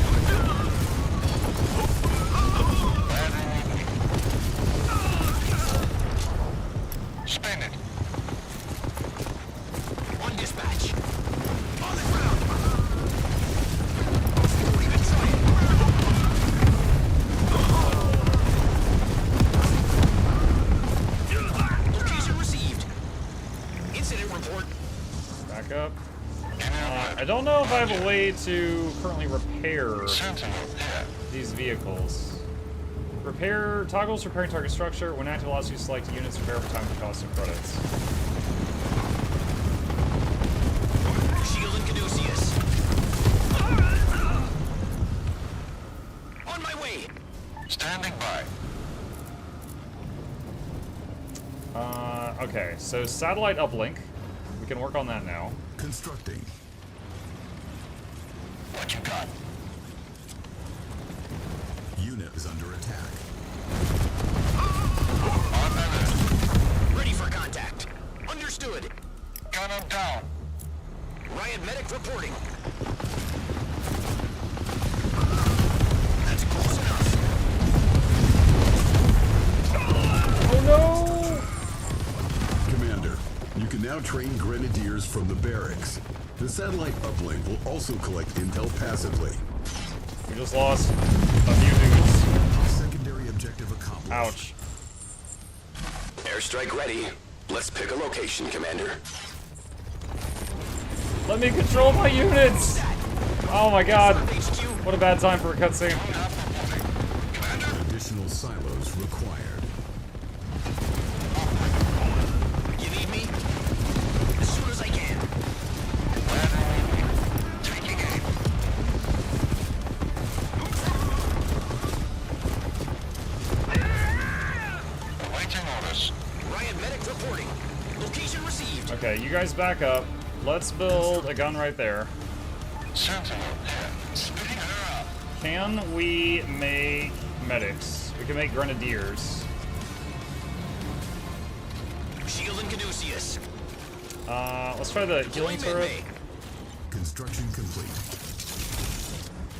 Spin it. On dispatch. On the ground. Don't even try it. Location received. Incident report. Back up. I don't know if I have a way to currently repair these vehicles. Repair toggles repairing target structure. When active, allows you to select units repair for time and cost and credits. Shield and Caduceus. On my way. Standing by. Okay, so satellite uplink. We can work on that now. Constructing. What you got? Unit is under attack. On alert. Ready for contact. Understood. Gun him down. Riot medic reporting. That's close enough. Oh no! Commander, you can now train grenadiers from the barracks. The satellite uplink will also collect intel passively. We just lost a few dudes. Secondary objective accomplished. Ouch. Airstrike ready. Let's pick a location, Commander. Let me control my units! Oh my god. What a bad time for a cutscene. Additional silos required. You need me? As soon as I can. Taking aim. Awaiting orders. Riot medic reporting. Location received. Okay, you guys back up. Let's build a gun right there. Sentinel, yeah. Speeding her up. Can we make medics? We can make grenadiers. Shield and Caduceus. Let's try the healing turret. Construction complete.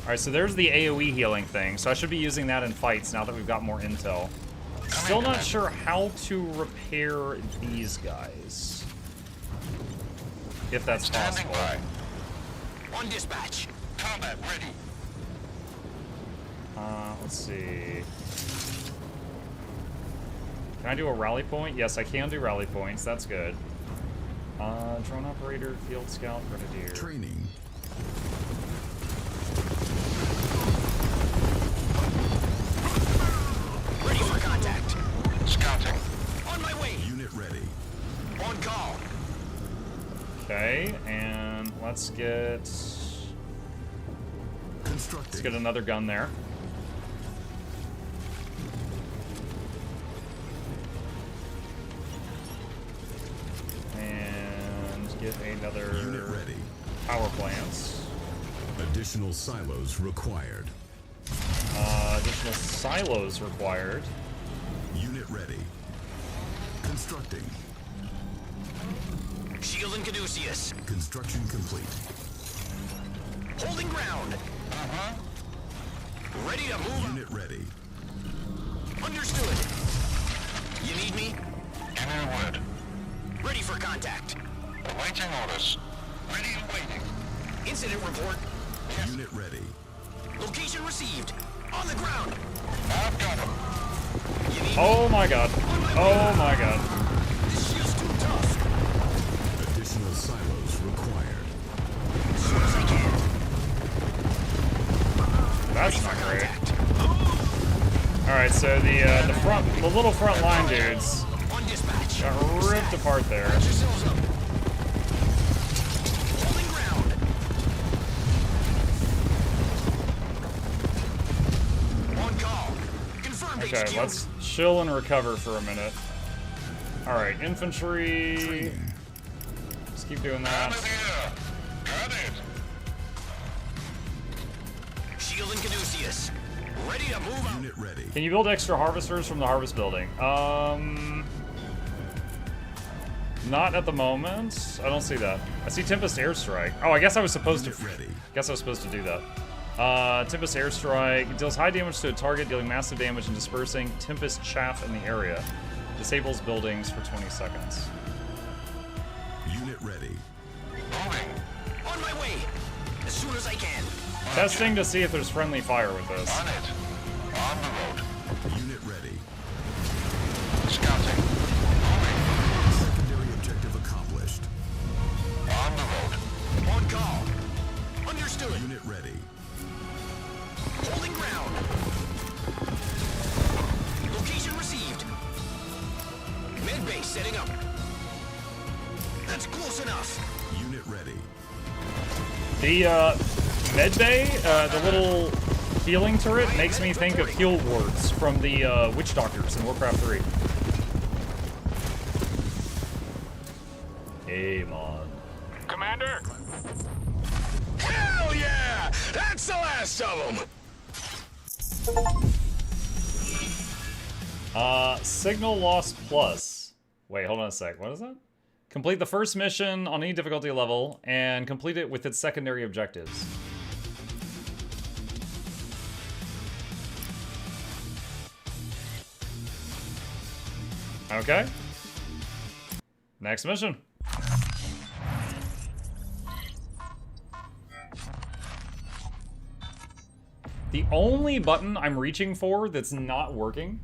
Alright, so there's the AoE healing thing, so I should be using that in fights now that we've got more intel. Still not sure how to repair these guys. If that's possible. On dispatch. Combat ready. Let's see. Can I do a rally point? Yes, I can do rally points. That's good. Drone operator, field scout, grenadier. Training. Ready for contact. Scouting. On my way. Unit ready. On call. Okay, and let's get another gun there. And get another unit ready. Power plants. Additional silos required. Additional silos required. Unit ready. Constructing. Shield and Caduceus. Construction complete. Holding ground. Ready to move. Unit ready. Understood. You need me? Give me a word. Ready for contact. Awaiting orders. Ready and waiting. Incident report. Yes. Unit ready. Location received. On the ground. I've got him. You need Oh my god. Oh my god. This shield's too tough. Additional silos required. As soon as I can. That's not great. Alright, so the little front line dudes On dispatch. got ripped apart there. Patch yourselves up. Holding ground. On call. Confirmed. Okay, HQ. let's chill and recover for a minute. Alright, infantry. Training. Just keep doing that. Got it. Shield and Caduceus. Ready to move out. Unit ready. Can you build extra harvesters from the harvest building? Not at the moment. I don't see that. I see Tempest Airstrike. Oh, I guess I was supposed Unit to. ready. Guess I was supposed to do that. Tempest Airstrike deals high damage to a target, dealing massive damage and dispersing Tempest chaff in the area. Disables buildings for 20 seconds. Unit ready. Moving. On my way. As soon as I can. Testing to see if there's friendly fire with this. On it. On the road. Unit ready. Scouting. Secondary objective accomplished. On the road. On call. Understood. Unit ready. Holding ground. enough. Unit ready. The med bay, the little healing turret, makes me think of heal wards from the witch doctors in Warcraft 3. Hey, man. Commander? Hell yeah! That's the last of them! Signal loss plus. Wait, hold on a sec. What is that? Complete the first mission on any difficulty level and complete it with its secondary objectives. Okay. Next mission. The only button I'm reaching for that's not working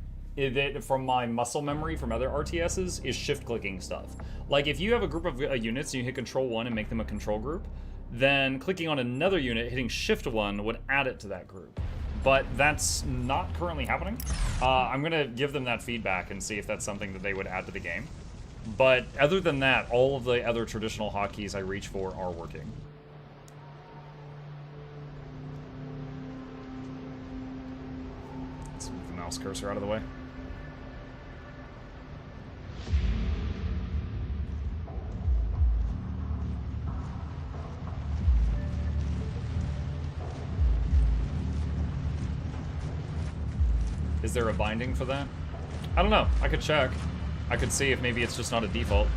from my muscle memory from other RTSs is shift clicking stuff. Like if you have a group of units and you hit Control 1 and make them a control group, then clicking on another unit, hitting Shift 1 would add it to that group. But that's not currently happening. I'm gonna give them that feedback and see if that's something that they would add to the game. But other than that, all of the other traditional hotkeys I reach for are working. Let's move the mouse cursor out of the way. Is there a binding for that? I don't know. I could check. I could see if maybe it's just not a default.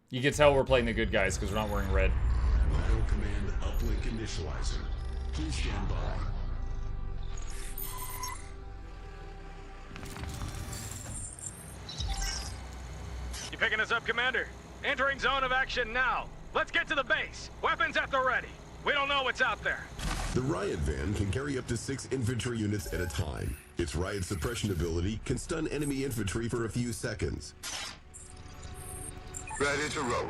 You can tell we're playing the good guys because we're not wearing red. Battle command uplink initializing. Please stand by. You picking us up, Commander? Entering zone of action now. Let's get to the base. Weapons at the ready. We don't know what's out there. The riot van can carry up to 6 infantry units at a time. Its riot suppression ability can stun enemy infantry for a few seconds. Ready to roll.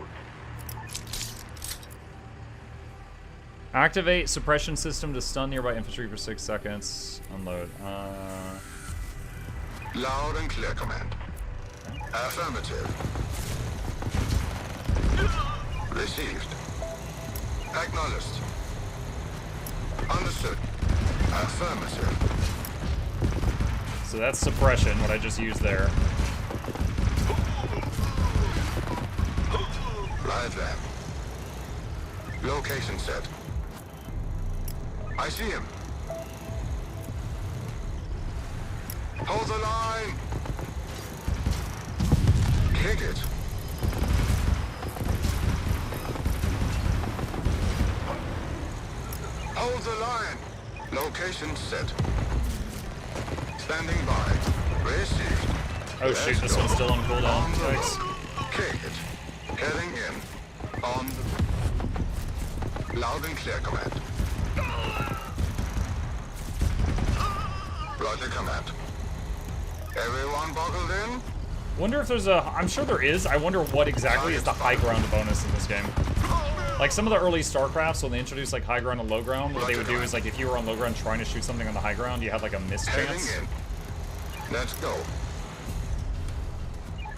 Activate suppression system to stun nearby infantry for 6 seconds. Unload. Loud and clear, command. Affirmative. Received. Acknowledged. Understood. Affirmative. So that's suppression, what I just used there. Right there. Location set. I see him. Hold the line. Kick it. Hold the line. Location set. Standing by. Received. Oh shoot, this one's still on cooldown. Thanks. Kick it. Heading in. On the... Loud and clear, command. Roger, command. Everyone buckled in? Wonder if there's a... I'm sure there is. I wonder what exactly is the high ground bonus in this game. Like some of the early StarCrafts, when they introduced like high ground and low ground, what they would do is like if you were on low ground trying to shoot something on the high ground, you had like a miss chance. Heading in. Let's go.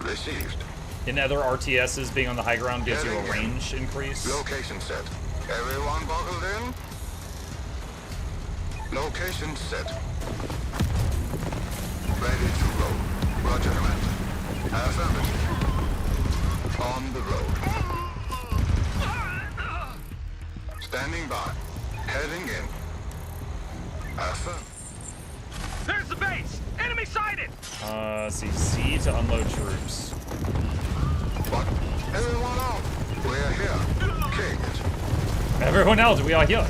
Received. In other RTSs, being on the high ground gives you a range increase. Location set. Everyone buckled in? Location set. Ready to roll. Roger, command. Affirmative. On the road. Standing by. Heading in. Affirm. There's the base! Enemy sighted! Let's see, C to unload troops. What? Everyone out! We're here. Kick it. Everyone else, we are here.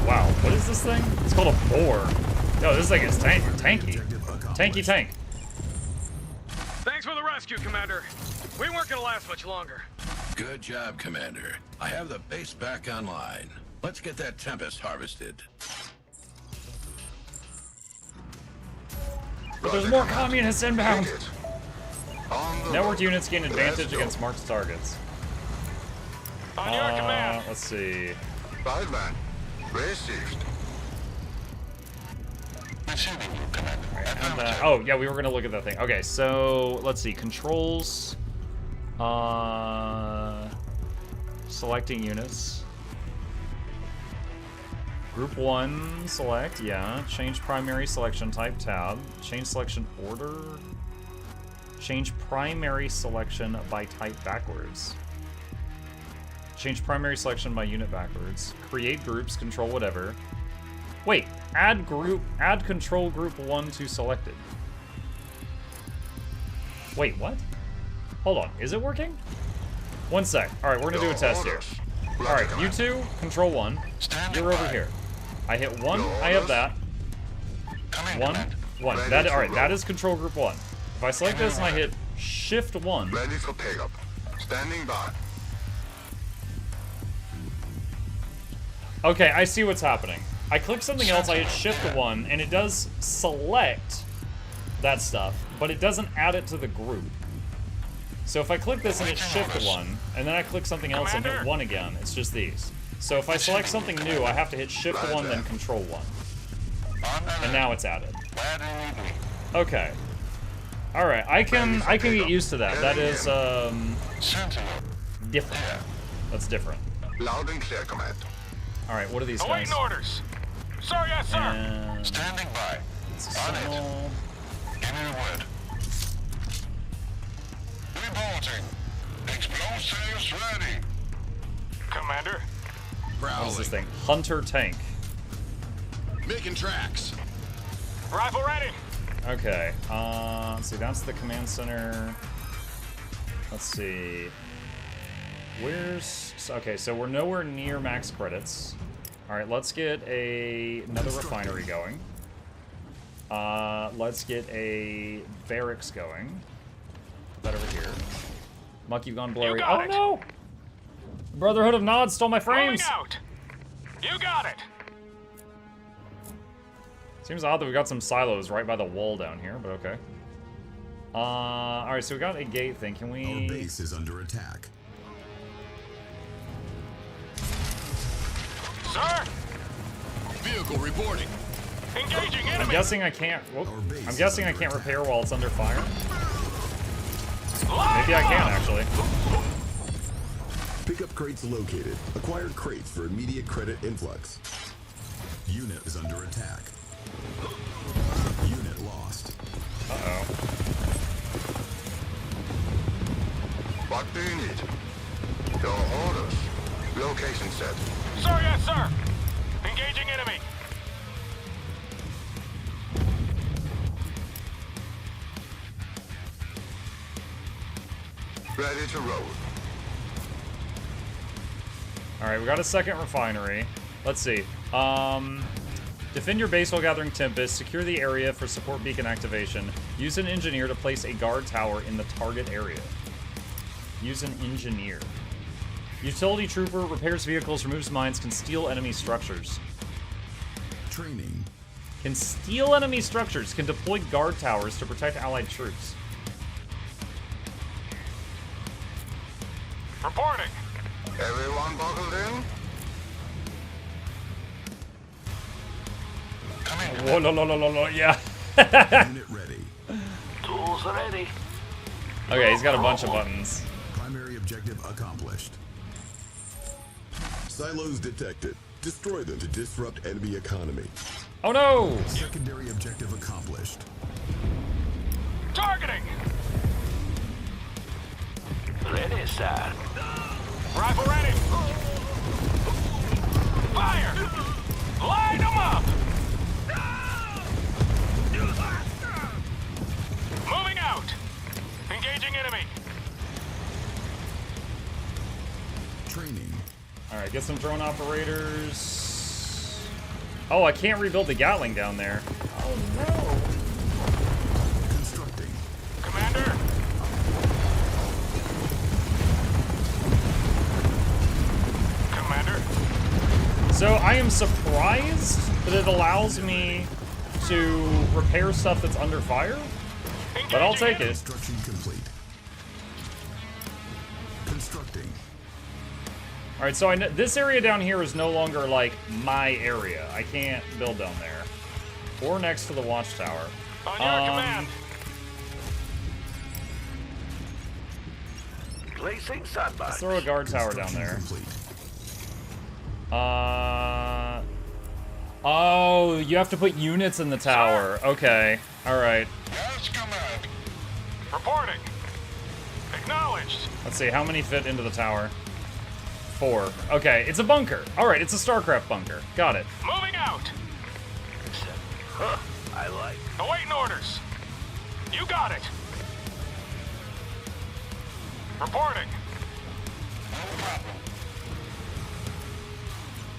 Wow, what is this thing? It's called a boar. Yo, this thing is tanky. Tanky tank. Thanks for the rescue, Commander. We weren't gonna last much longer. Good job, Commander. I have the base back online. Let's get that Tempest harvested. But there's more communists inbound. Network units gain advantage against marked targets. On your command. Let's see. Right, man. Received. Receiving you, Commander. Oh, yeah, we were going to look at that thing. Okay, so let's see. Controls. Selecting units. Group 1, select, yeah. Change primary selection type, tab. Change selection order. Change primary selection by type backwards. Change primary selection by unit backwards. Create groups, control whatever. Wait, add control group 1 to selected. Wait, what? Hold on, is it working? One sec. Alright, we're gonna do a test here. Alright, you two, control 1. You're over here. I hit 1, I have that. 1, 1. Alright, that is control group 1. If I select this and I hit shift 1. Ready for pickup. Standing by. Okay, I see what's happening. I click something else, I hit shift 1, and it does select that stuff, but it doesn't add it to the group. So if I click this and hit shift 1, and then I click something else and hit 1 again, it's just these. So if I select something new, I have to hit shift 1, then control 1. And now it's added. Okay. Alright, I can get used to that. That is, different. That's different. Loud and clear, Command. Alright, what are these guys? Awaiting orders. Sir, yes, sir. And standing by. On it. Give me the word. Reporting. Explosives ready. Commander. What is this thing? Hunter tank. Making tracks. Rifle ready. Okay. Let's see. That's the command center. Let's see. Where's... Okay, so we're nowhere near max credits. Alright, let's get another refinery going. Let's get a barracks going. That over here. Muck, you've gone blurry. Oh no! Brotherhood of Nods stole my frames! Out. You got it! Seems odd that we got some silos right by the wall down here, but okay. Alright, so we got a gate thing. Can we... Our base is under attack. Sir? Vehicle reporting. Engaging enemy. I'm guessing I can't... Whoop, I'm guessing I can't repair while it's under fire. Maybe I can, actually. Pickup crates located. Acquired crates for immediate credit influx. Unit is under attack. Unit lost. Uh-oh. What do you need? Your orders. Location set. Sir, yes, sir. Engaging enemy. Ready to roll. Alright, we got a second refinery. Let's see. Defend your base while gathering Tempest. Secure the area for support beacon activation. Use an engineer to place a guard tower in the target area. Use an engineer. Utility trooper repairs vehicles, removes mines, can steal enemy structures. Training. Can steal enemy structures. Can deploy guard towers to protect allied troops. Reporting. Everyone buckled in? Whoa, no, yeah. Unit ready. Tools ready. Okay, he's got a bunch of buttons. Primary objective accomplished. Silos detected. Destroy them to disrupt enemy economy. Oh no! Secondary objective accomplished. Targeting. Ready, sir. Rifle ready. Fire! Line them up! Moving out! Engaging enemy! Training. Alright, get some drone operators. Oh, I can't rebuild the Gatling down there. Oh no! Constructing. Commander! Commander? So I am surprised that it allows me to repair stuff that's under fire, but I'll take it. Construction complete. All right, so I know this area down here is no longer like my area. I can't build down there or next to the watchtower. On your command. Placing sandbox. Let's throw a guard tower down there. Oh, you have to put units in the tower. Okay, all right. Yes, command. Reporting. Acknowledged. Let's see, how many fit into the tower? 4. Okay, it's a bunker. All right, it's a StarCraft bunker. Got it. Moving out. Huh, I like. Awaiting orders. You got it. Reporting.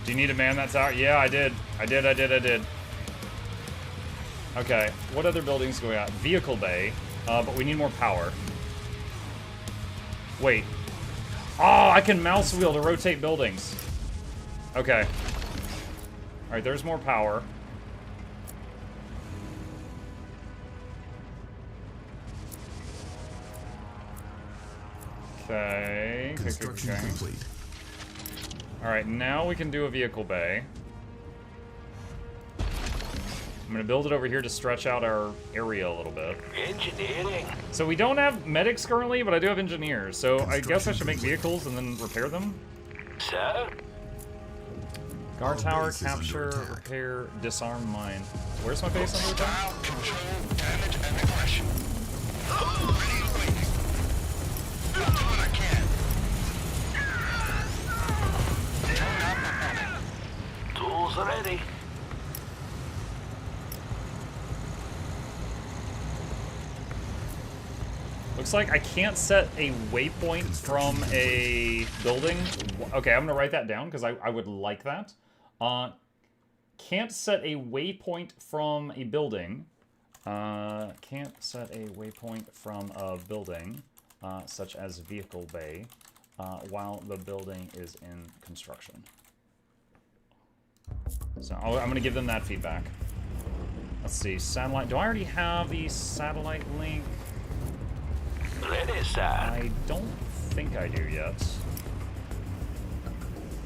Do you need to man that tower? Yeah, I did. I did. Okay, what other buildings do we got? Vehicle bay, but we need more power. Wait. Oh, I can mouse wheel to rotate buildings. Okay. All right, there's more power. Okay. Construction complete. All right, now we can do a vehicle bay. I'm gonna build it over here to stretch out our area a little bit. Engineering. So we don't have medics currently, but I do have engineers. So I guess I should make vehicles and then repair them. Sir? Guard tower, capture, repair, disarm mine. Where's my base under attack? Control, damage, and aggression. Ready and waiting. I'll do what I can. Tools ready. Looks like I can't set a waypoint from a building. Okay, I'm gonna write that down because I would like that. Can't set a waypoint from a building. Can't set a waypoint from a building, such as vehicle bay, while the building is in construction. So I'm gonna give them that feedback. Let's see, satellite. Do I already have the satellite link? Ready, sir. I don't think I do yet.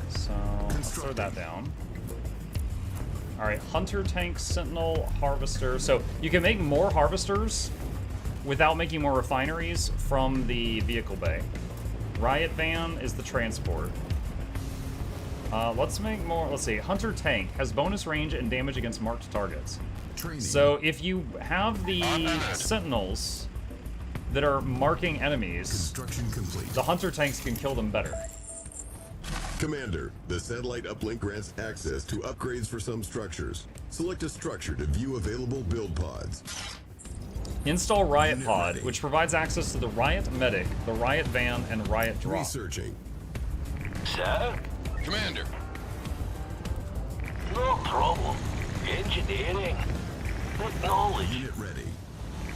So let's throw that down. All right, hunter, tank, sentinel, harvester. So you can make more harvesters without making more refineries from the vehicle bay. Riot van is the transport. Let's make more. Let's see. Hunter tank has bonus range and damage against marked targets. Training. So if you have the sentinels that are marking enemies, Construction complete. the hunter tanks can kill them better. Commander, the satellite uplink grants access to upgrades for some structures. Select a structure to view available build pods. Install Riot Pod, which provides access to the Riot Medic, the Riot Van, and Riot Drop. Researching. Sir? Commander. No problem. Engineering. Acknowledge. Unit ready.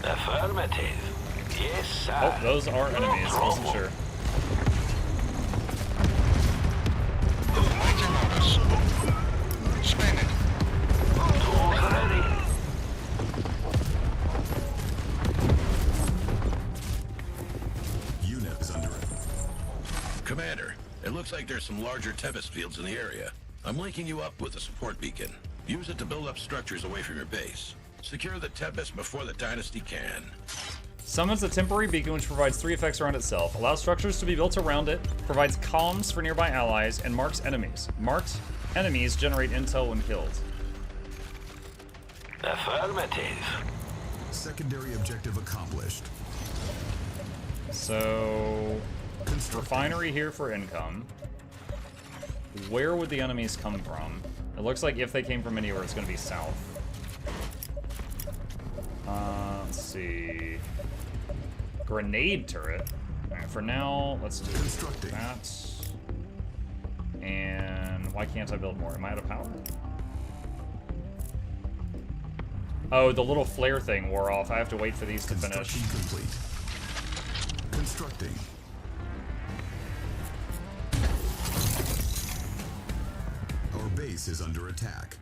Affirmative. Yes, sir. Oh, those are enemies. I wasn't problem. sure. Waiting orders. Spin it. Tools ready. Unit is under it. Commander, it looks like there's some larger Tempest fields in the area. I'm linking you up with a support beacon. Use it to build up structures away from your base. Secure the Tempest before the Dynasty can. Summons a temporary beacon which provides 3 effects around itself. Allows structures to be built around it, provides comms for nearby allies, and marks enemies. Marked enemies generate intel when killed. Affirmative. Secondary objective accomplished. So, refinery here for income. Where would the enemies come from? It looks like if they came from anywhere, it's going to be south. Let's see. Grenade turret. All right, for now, let's do that. And why can't I build more? Am I out of power? Oh, the little flare thing wore off. I have to wait for these to finish. Complete. Constructing. Our base is under attack.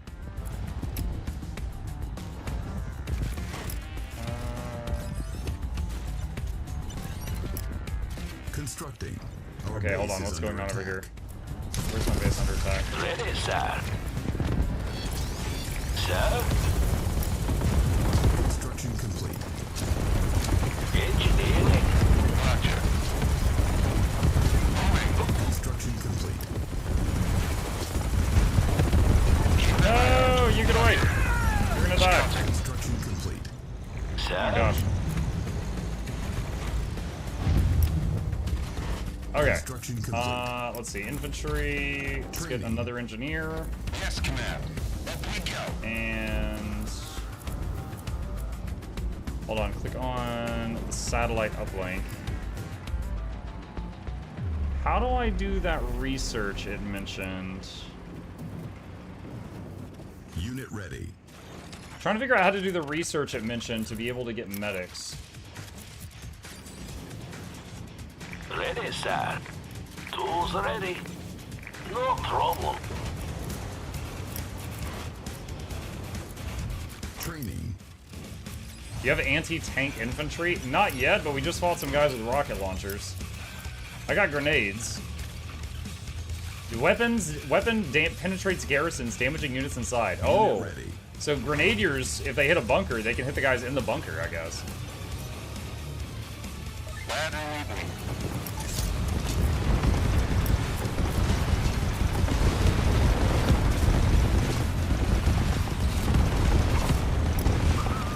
Constructing. Okay, hold on. What's going on over here? Where's my base under attack? Ready, sir. Sir? Construction complete. Engineering. Roger. Moving. Construction complete. No, you get away. You're gonna die. Construction complete. Sir? Oh my gosh. Okay. Construction complete. Let's see. Infantry. Let's get another engineer. Yes, command. Up we go. And hold on. Click on the satellite uplink. How do I do that research it mentioned? Unit ready. Trying to figure out how to do the research it mentioned to be able to get medics. Ready, sir. Tools ready. No problem. Training. You have anti-tank infantry? Not yet, but we just fought some guys with rocket launchers. I got grenades. The weapon penetrates garrisons, damaging units inside. Oh, so grenadiers, if they hit a bunker, they can hit the guys in the bunker, I guess.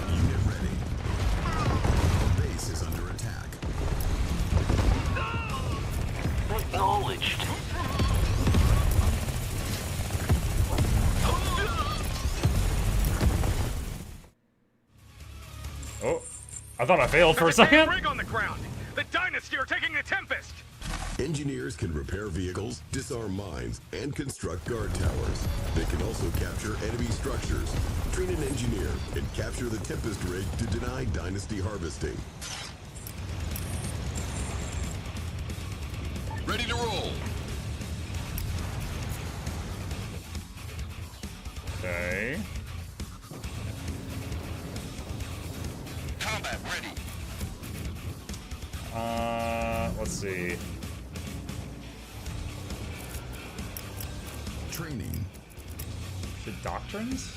Unit ready. Base is under attack. Acknowledged. Oh, I thought I failed for a second. Rig on the ground. The Dynasty are taking the Tempest. Engineers can repair vehicles, disarm mines, and construct guard towers. They can also capture enemy structures, train an engineer, and capture the Tempest rig to deny Dynasty harvesting. Ready to roll. Okay. Combat ready. Let's see. Training. The doctrines?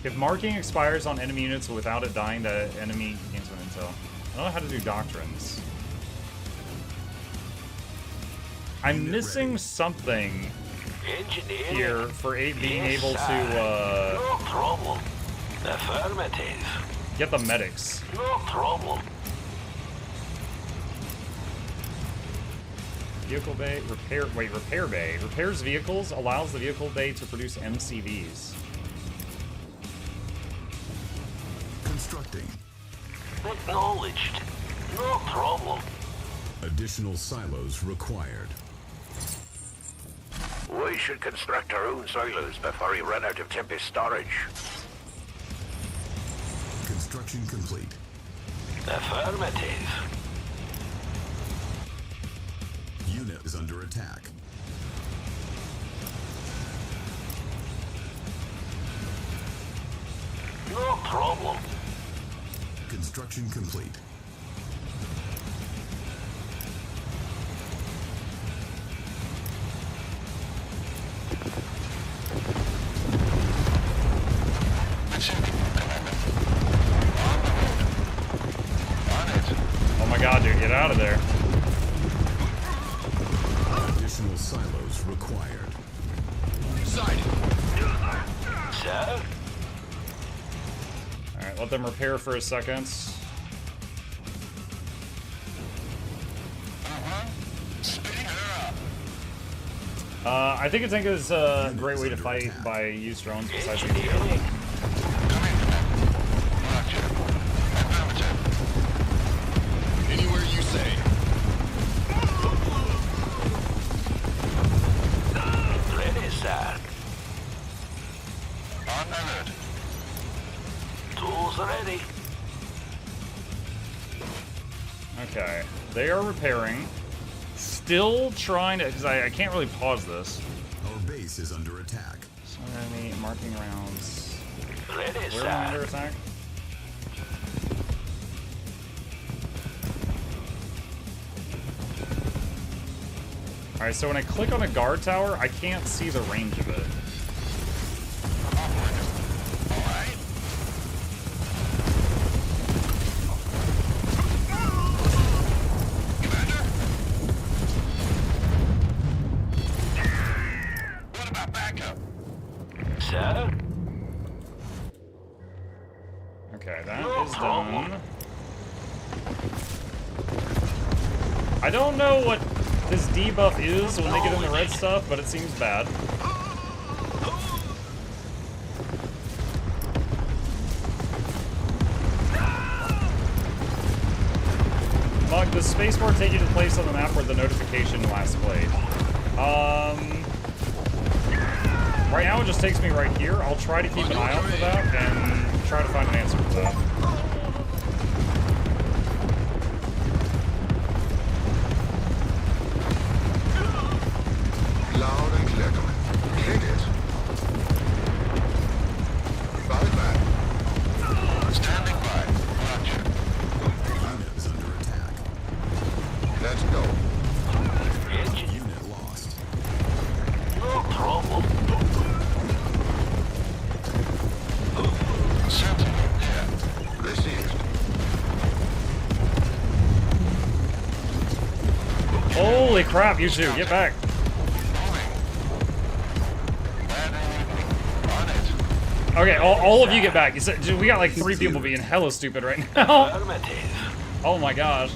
If marking expires on enemy units without it dying, the enemy gains one intel. I don't know how to do doctrines. I'm missing something here for being able to No problem. Affirmative. get the medics. No problem. Vehicle bay, repair bay. Repairs vehicles, allows the vehicle bay to produce MCVs. Constructing. Acknowledged. No problem. Additional silos required. We should construct our own silos before we run out of Tempest storage. Construction complete. Affirmative. Unit is under attack. No problem. Construction complete. Oh my god, dude, get out of there. Additional silos required. Sighted. Sir? Alright, let them repair for a second. I think a tank is a great way to fight by use drones besides the Anywhere you say. Ready, sir. On alert. Tools ready. Okay, they are repairing. Still trying to, because I can't really pause this. Our base is under attack. So enemy marking rounds. Ready, Where sir. am I under attack? Alright, so when I click on a guard tower, I can't see the range of it. What about backup? Sir? Okay, that is done. I don't know what this debuff is when they get in the red stuff, but it seems bad. Mug, does spacebar take you to the place on the map where the notification last played? Right now it just takes me right here. I'll try to keep an eye out for that and try to find an answer for that. Loud and clear, Commander. Hit it. Right back. Standing by. Roger. Unit is under attack. Let's go. Unit lost. No problem. Sentinel here. Received. Holy crap, you two, get back. Okay, all of you get back. Dude, we got like 3 people being hella stupid right now. Oh my gosh.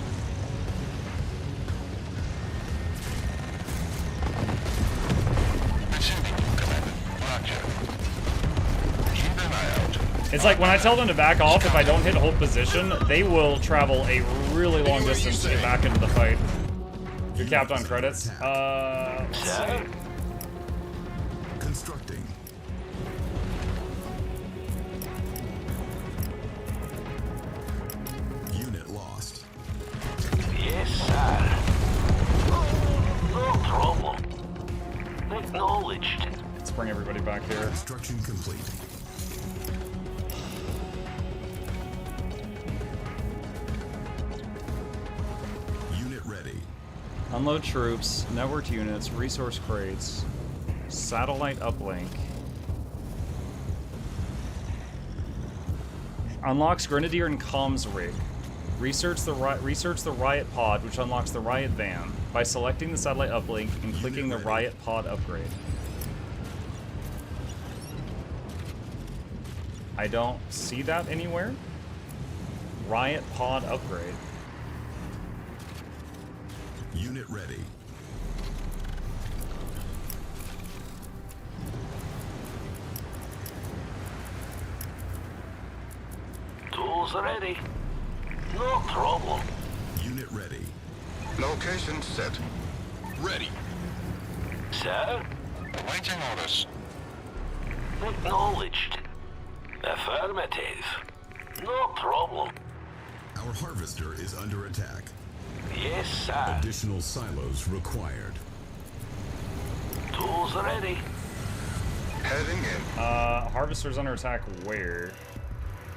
It's like when I tell them to back off, if I don't hit hold position, they will travel a really long distance to get back into the fight. You're capped on credits. Let's see. Constructing. Unit lost. Yes, sir. No problem. Acknowledged. Let's bring everybody back here. Construction complete. Unit ready. Unload troops, networked units, resource crates, satellite uplink. Unlocks Grenadier and Comms Rig. Research the Riot Pod, which unlocks the Riot Van, by selecting the satellite uplink and clicking the Riot Pod upgrade. I don't see that anywhere. Riot Pod upgrade. Unit ready. Tools ready. No problem. Unit ready. Location set. Ready. Sir? Awaiting orders. Acknowledged. Affirmative. No problem. Our harvester is under attack. Yes, sir. Additional silos required. Tools ready. Heading in. Harvester's under attack where?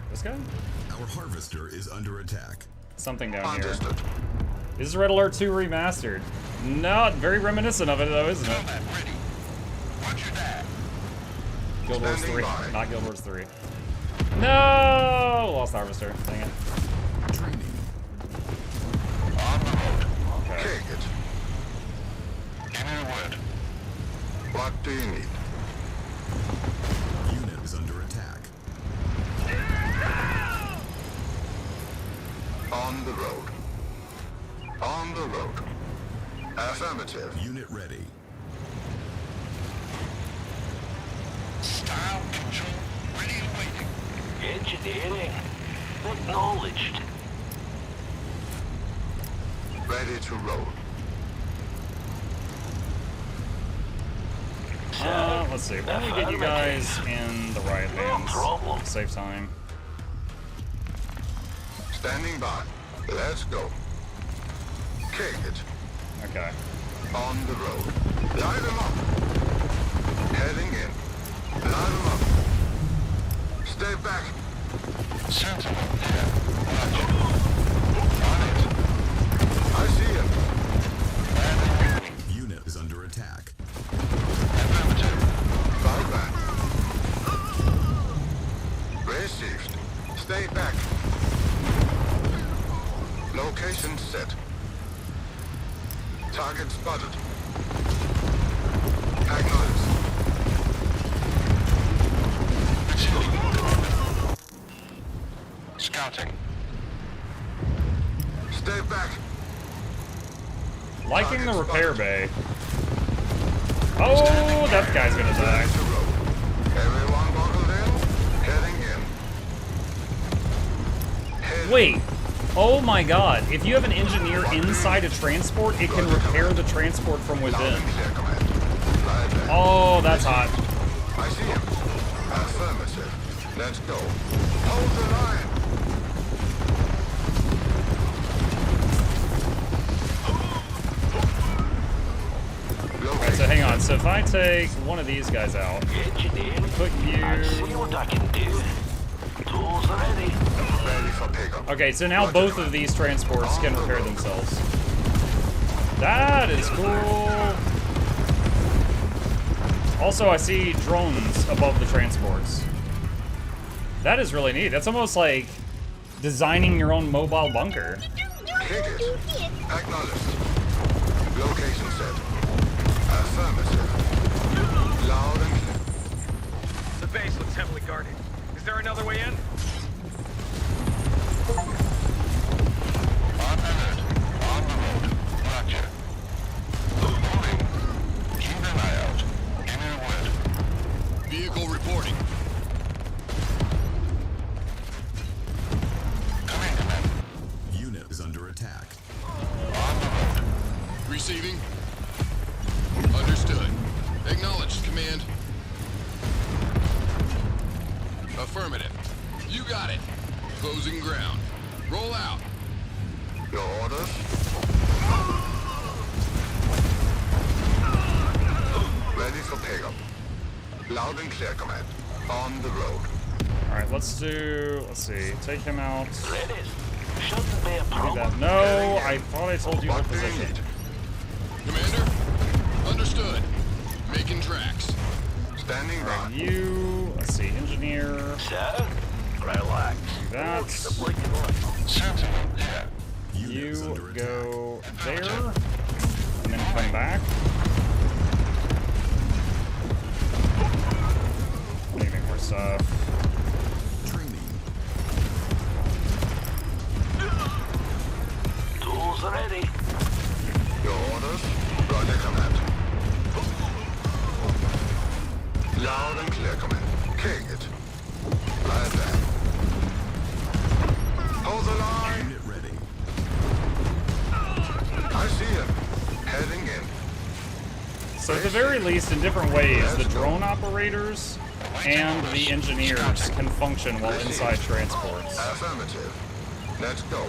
This guy? Our harvester is under attack. Something down here. Understood. This is Red Alert 2 Remastered. Not very reminiscent of it though, isn't it? Combat ready. Roger that. Guild Wars Standing 3, by. not Guild Wars 3. No! Lost Harvester, dang it. Training. On the road. Okay. Take it. Give me a word. What do you need? Unit is under attack. On the road. On the road. Affirmative. Unit ready. Style control. Ready and waiting. Engineering. Acknowledged. Ready to roll. Let's see. Why don't we get you guys in the riot vans? Save time. Standing by. Let's go. Kick it. Okay. On the road. Light them up. Heading in. Light them up. Stay back. Sentinel here. Roger. On it. I see him. Unit is under Stay back. Location set. Target spotted. Acknowledged. Scouting. Stay back. Liking the repair bay. Oh, that guy's gonna die. Everyone buckled in. Heading in. Wait. Oh my god. If you have an engineer inside a transport, it can repair the transport from within. Oh, that's hot. I see him. Affirmative. Let's go. Hold the line. Alright, so hang on. So if I take one of these guys out, put you... Okay, so now both of these transports can repair themselves. That is cool. Also, I see drones above the transports. That is really neat. That's almost like designing your own mobile bunker. Acknowledged. Location set. Affirmative. Loud and clear. The base looks heavily guarded. Is there another way in? On alert. On the road. Roger. Moving. Keep an eye out. Give me a word. Vehicle reporting. Come in, Command. Unit is under attack. On the road. Receiving. Understood. Acknowledged, Command. Affirmative. You got it. Closing ground. Roll out. Your orders? Ready for pickup. Loud and clear, Command. On the road. Alright, let's see. Take him out. Shouldn't be a Do that. No, I thought I told you what position. Commander? Understood. Making tracks. Standing by. You, let's see, engineer. Sir? Relax. Do that. Sentinel here. You go there, and then come back. Need to make more stuff. Tools are ready. Your orders? Roger, Command. Loud and clear, Command. King it. Right there. Hold the line. Unit ready. I see him. Heading in. So at the very least, in different ways, the drone operators and the engineers can function while inside transports. Affirmative. Let's go.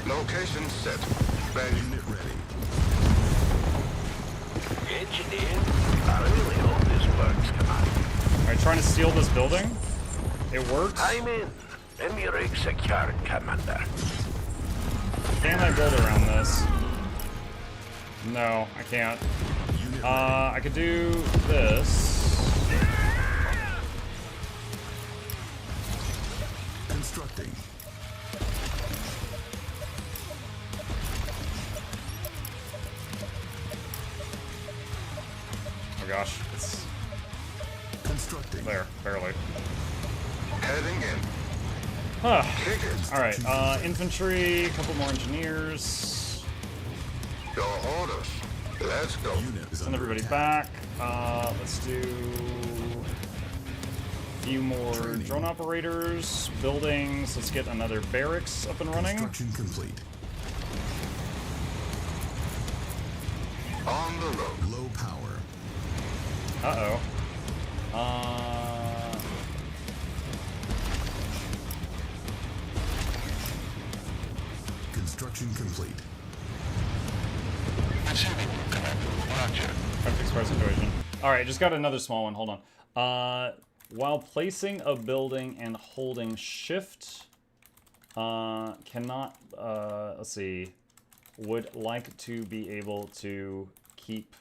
Location set. Ready. Unit ready. Engineer. I really hope this works, Command. Alright, trying to steal this building. It works. I'm in. Enemy rig secured, Commander. Can I build around this? No, I can't. I could do this. Constructing. Oh gosh, it's constructing. There, barely. Heading in. Huh. Alright, infantry, a couple more engineers. Your orders. Let's go. Send everybody back. Let's do a few more drone operators, buildings. Let's get another barracks up and running. Construction complete. On the road. Low power. Uh-oh. Construction complete. Alright, just got another small one. Hold on. While placing a building and holding shift, cannot, let's see, would like to be able to keep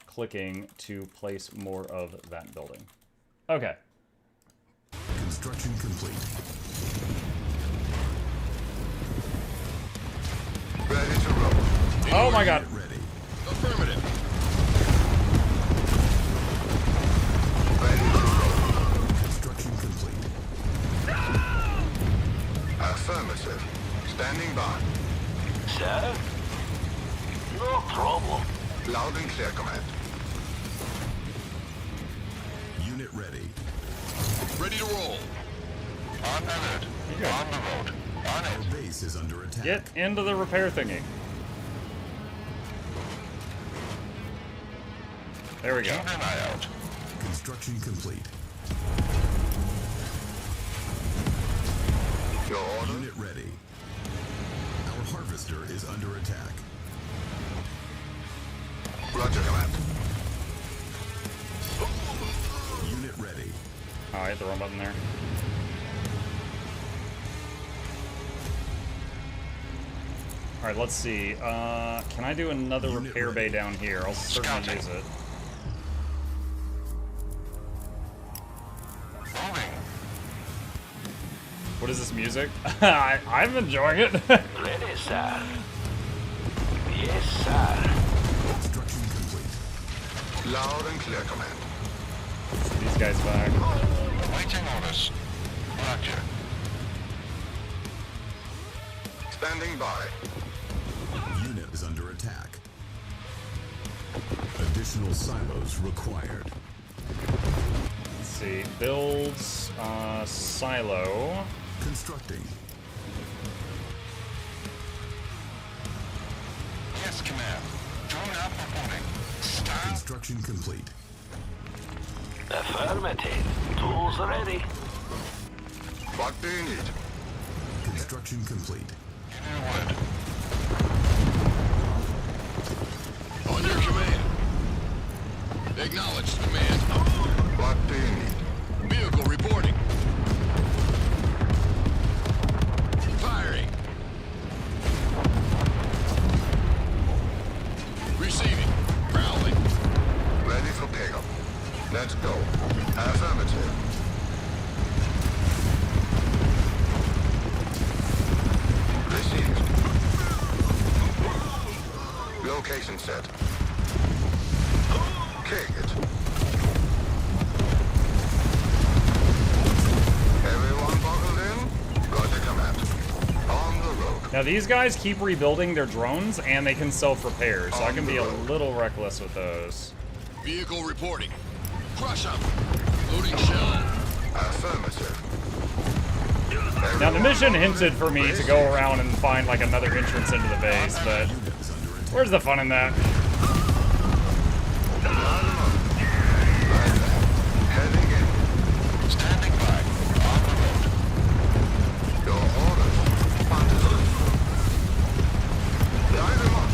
clicking to place more of that building. Okay. Construction complete. Oh my god. Ready. Affirmative. Ready to roll. Construction complete. Affirmative. Standing by. Sir? No problem. Loud and clear, command. Unit ready. Ready to roll. On alert. On the road. On Our it. base is under attack. Get into the repair thingy. There we go. Keep an eye out. Construction complete. Your order. Unit ready. Our harvester is under attack. Roger, command. Unit ready. Oh, I hit the wrong button there. Alright, let's see. Can I do another repair bay down here? I'll certainly use it. Moving. What is this music? I'm enjoying it. Ready, sir. Yes, sir. Construction complete. Loud and clear, command. These guys back. Waiting orders. Roger. Standing by. Unit is under attack. Additional silos required. Let's see. Builds, silo. Constructing. Yes, command. Drone up reporting. Start. Construction complete. Affirmative. Tools ready. What do you need? Construction complete. Give me a word. On your command. Acknowledged, command. What do you need? Vehicle reporting. Firing. Receiving. Prowling. Ready for pickup. Let's go. Affirmative. Received. Location set. Kick it. Everyone buckled in? Roger, command. On the road. Now these guys keep rebuilding their drones and they can self-repair, so I can be a little reckless with those. Vehicle reporting. Crush up. Loading shell. Affirmative. Now the mission hinted for me to go around and find like another entrance into the base, but where's the fun in that? Heading in. Standing by. On the road. Your orders. Understood. Light them up.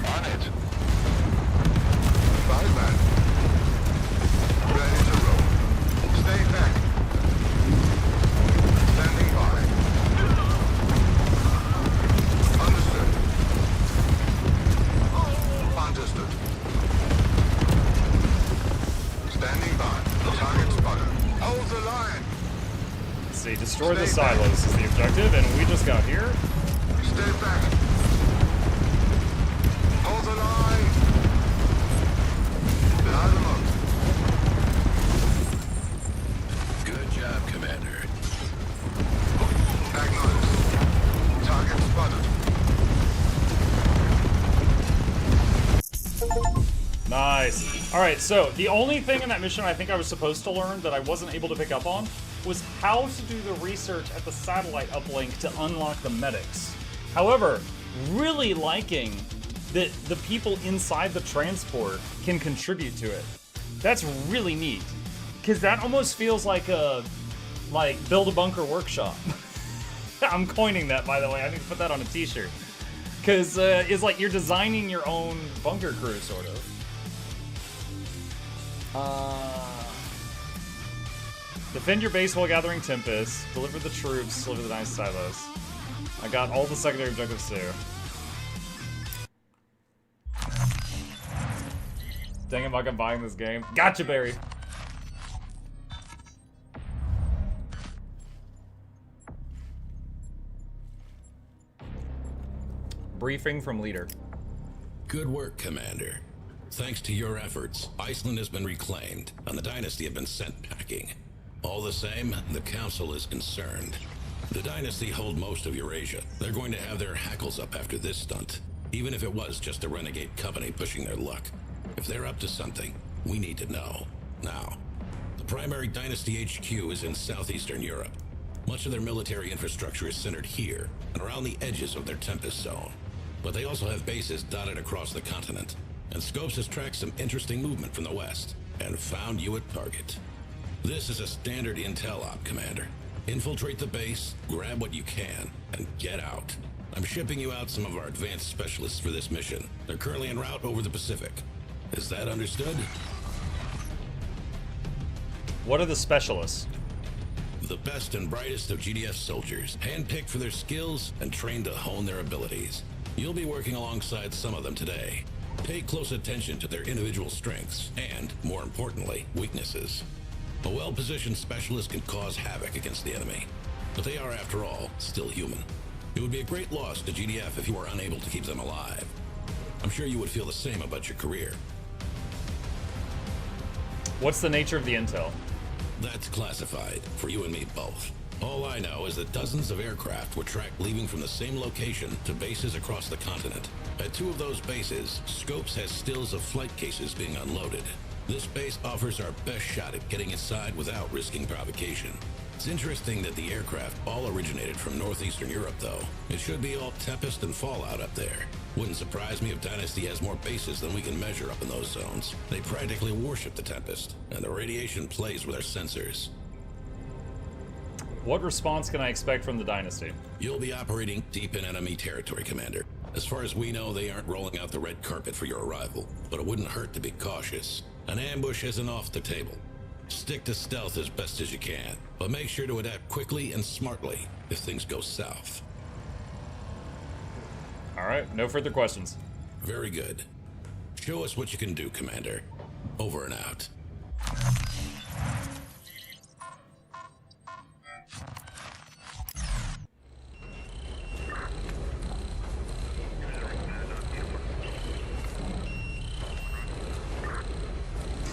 On it. Five man. Ready to roll. Stay back. Standing by. Understood. Understood. Standing by. Target spotted. Hold the line. Let's see, destroy the silos is the objective, and we just got here. Stay back. Hold the line. Line them up. Good job, Commander. Acknowledged. Target spotted. Nice. Alright, so the only thing in that mission I think I was supposed to learn that I wasn't able to pick up on was how to do the research at the satellite uplink to unlock the medics. However, really liking that the people inside the transport can contribute to it. That's really neat. Because that almost feels like a, build a bunker workshop. I'm coining that, by the way. I need to put that on a t-shirt. Because it's like you're designing your own bunker crew, sort of. Defend your base while gathering Tempest. Deliver the troops. Deliver the nice silos. I got all the secondary objectives too. Dang it, Mike, I'm buying this game. Gotcha, Barry. briefing from leader. Good work, Commander. Thanks to your efforts, Iceland has been reclaimed, and the Dynasty have been sent packing. All the same, the Council is concerned. The Dynasty hold most of Eurasia. They're going to have their hackles up after this stunt, even if it was just a renegade company pushing their luck. If they're up to something, we need to know. Now, the primary Dynasty HQ is in southeastern Europe. Much of their military infrastructure is centered here and around the edges of their Tempest zone. But they also have bases dotted across the continent, and Scopes has tracked some interesting movement from the west and found you at target. This is a standard intel op, Commander. Infiltrate the base, grab what you can, and get out. I'm shipping you out some of our advanced specialists for this mission. They're currently en route over the Pacific. Is that understood? What are the specialists? The best and brightest of GDF soldiers, handpicked for their skills and trained to hone their abilities. You'll be working alongside some of them today. Pay close attention to their individual strengths and, more importantly, weaknesses. A well-positioned specialist can cause havoc against the enemy, but they are, after all, still human. It would be a great loss to GDF if you were unable to keep them alive. I'm sure you would feel the same about your career. What's the nature of the intel? That's classified, for you and me both. All I know is that dozens of aircraft were tracked leaving from the same location to bases across the continent. At two of those bases, Scopes has stills of flight cases being unloaded. This base offers our best shot at getting inside without risking provocation. It's interesting that the aircraft all originated from northeastern Europe, though. It should be all Tempest and Fallout up there. Wouldn't surprise me if Dynasty has more bases than we can measure up in those zones. They practically worship the Tempest, and the radiation plays with our sensors. What response can I expect from the Dynasty? You'll be operating deep in enemy territory, Commander. As far as we know, they aren't rolling out the red carpet for your arrival, but it wouldn't hurt to be cautious. An ambush isn't off the table. Stick to stealth as best as you can, but make sure to adapt quickly and smartly if things go south. Alright, no further questions. Very good. Show us what you can do, Commander. Over and out.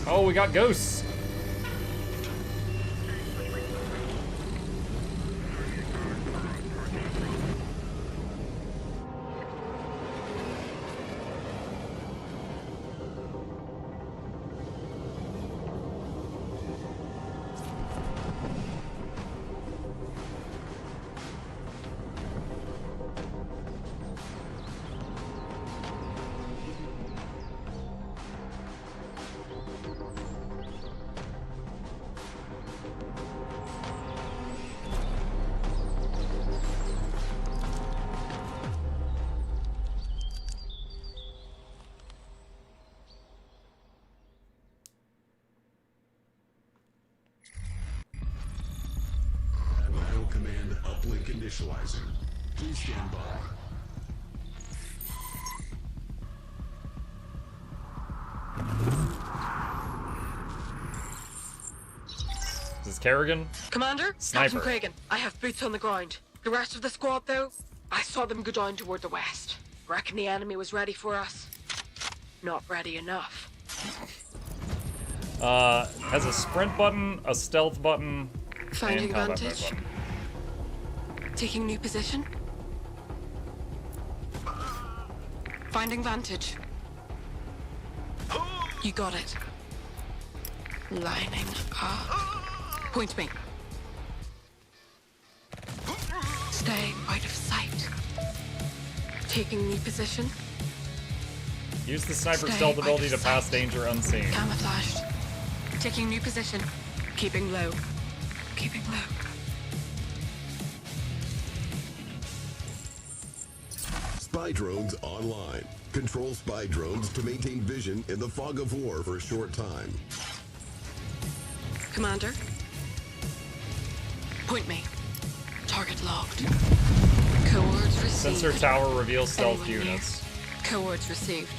Oh, we got ghosts. Command uplink initializing. Please stand by. This is Kerrigan? Commander? Sniper. Captain Kragan, I have boots on the ground. The rest of the squad, though, I saw them go down toward the west. Reckon the enemy was ready for us. Not ready enough. Has a sprint button, a stealth button, Finding and combat vantage. mode button. Taking new position. Finding vantage. You got it. Lining up. Point me. Stay out of sight. Taking new position. Use the sniper Stay stealth out ability of to pass sight. danger unseen. Camouflaged. Taking new position. Keeping low. Keeping low. Spy drones online. Control spy drones to maintain vision in the fog of war for a short time. Commander. Point me. Target logged. Coordinates received. Sensor tower reveals stealth Anyone near? units. Coordinates received.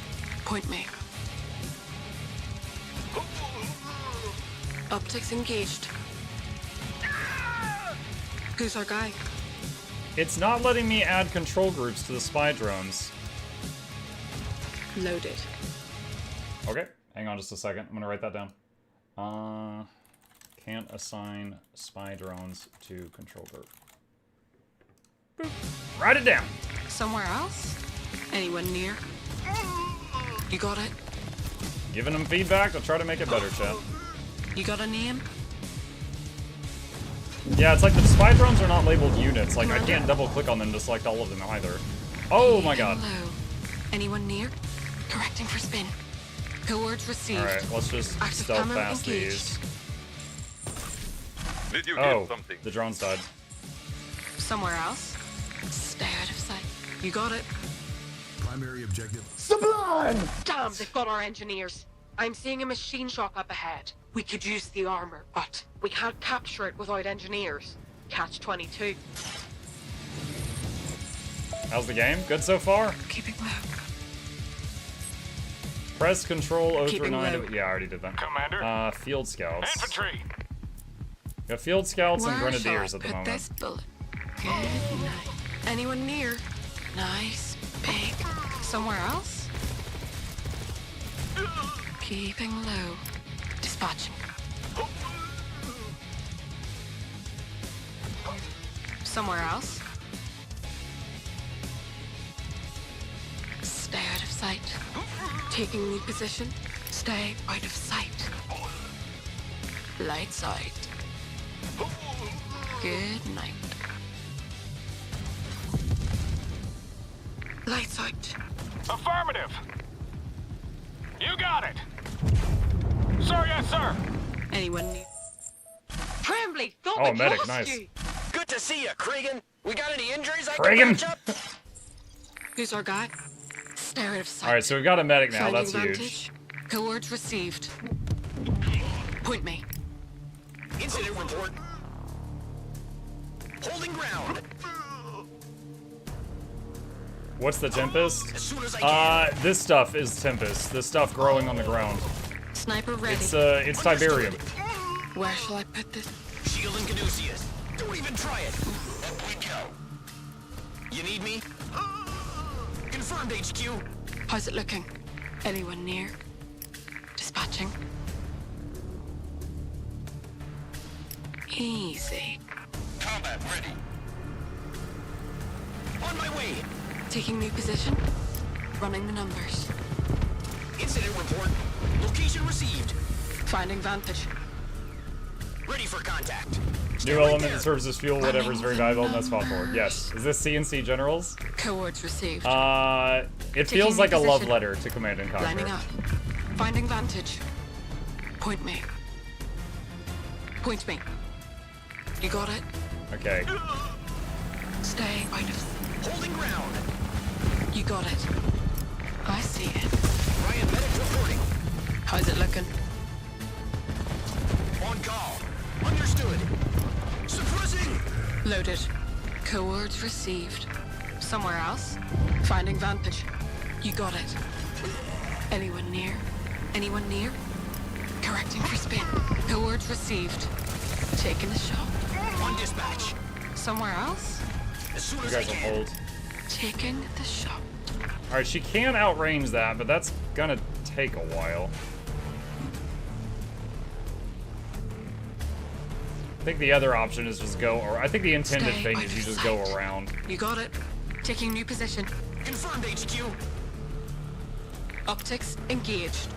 Point me. Optics engaged. Who's our guy? It's not letting me add control groups to the spy drones. Loaded. Okay, hang on just a second. I'm gonna write that down. Can't assign spy drones to control group. Boop. Write it down. Somewhere else? Anyone near? You got it? Giving them feedback to try to make it better, chat. You got a name? Yeah, it's like the spy drones are not labeled units. Like, I can't double click on them to select all of them either. Oh my god. Hello. Anyone near? Correcting for spin. Coordinates received. Alright, let's just Active stealth camera past engaged. these. Did you Oh, get something? the drones died. Somewhere else? Stay out of sight. You got it? Primary objective. Sublime! Damn, they've got our engineers. I'm seeing a machine shop up ahead. We could use the armor, but we can't capture it without engineers. Catch 22. How's the game? Good so far? Keeping low. Press Control O Keeping through 9 low. to... Yeah, I already did that. Commander. Field Scouts. Infantry. Got Field Scouts and Where Grenadiers shall at the I put moment. this bullet? Good night. Anyone near? Nice. Big. Somewhere else? Keeping low. Dispatching. Somewhere else? Stay out of sight. Taking new position. Stay out of sight. Light side. Good night. Lights out. Affirmative. You got it. Sir, yes, sir. Anyone need? Trembly, thought Oh, we medic, lost nice. you. Good to see you, Cregan. We got any injuries I Cregan? can patch up? Who's our guy? Stay out of sight. Alright, so we've got a medic now. Finding That's huge. vantage. Coordinates received. Point me. Incident report. Holding ground. What's the Tempest? As soon as I can. This stuff is Tempest. This stuff growing on the ground. Sniper ready. It's Tiberium. Where shall I put this? Shield and Caduceus. Don't even try it. Up we go. You need me? Confirmed, HQ. How's it looking? Anyone near? Dispatching. Easy. Combat ready. On my way. Taking new position. Running the numbers. Incident report. Location received. Finding vantage. Ready for contact. New element that serves as fuel, whatever is very valuable, and that's fought for. Yes. Is this CNC Generals? Coordinates received. It feels like a love letter to Command and Conquer. Lining up. Finding vantage. Point me. Point me. You got it? Okay. Stay out of... Holding ground. You got it. I see it. Ryan medic reporting. How's it looking? On call. Understood. Suppressing. Loaded. Coordinates received. Somewhere else? Finding vantage. You got it. Anyone near? Anyone near? Correcting for spin. Coordinates received. Taking the shot. On dispatch. Somewhere else? As soon You as I guys will can. hold. Taking the shot. Alright, she can outrange that, but that's gonna take a while. I think the other option is just go, or I think the intended Stay thing out is of you just sight. go around. You got it. Taking new position. Confirmed, HQ. Optics engaged.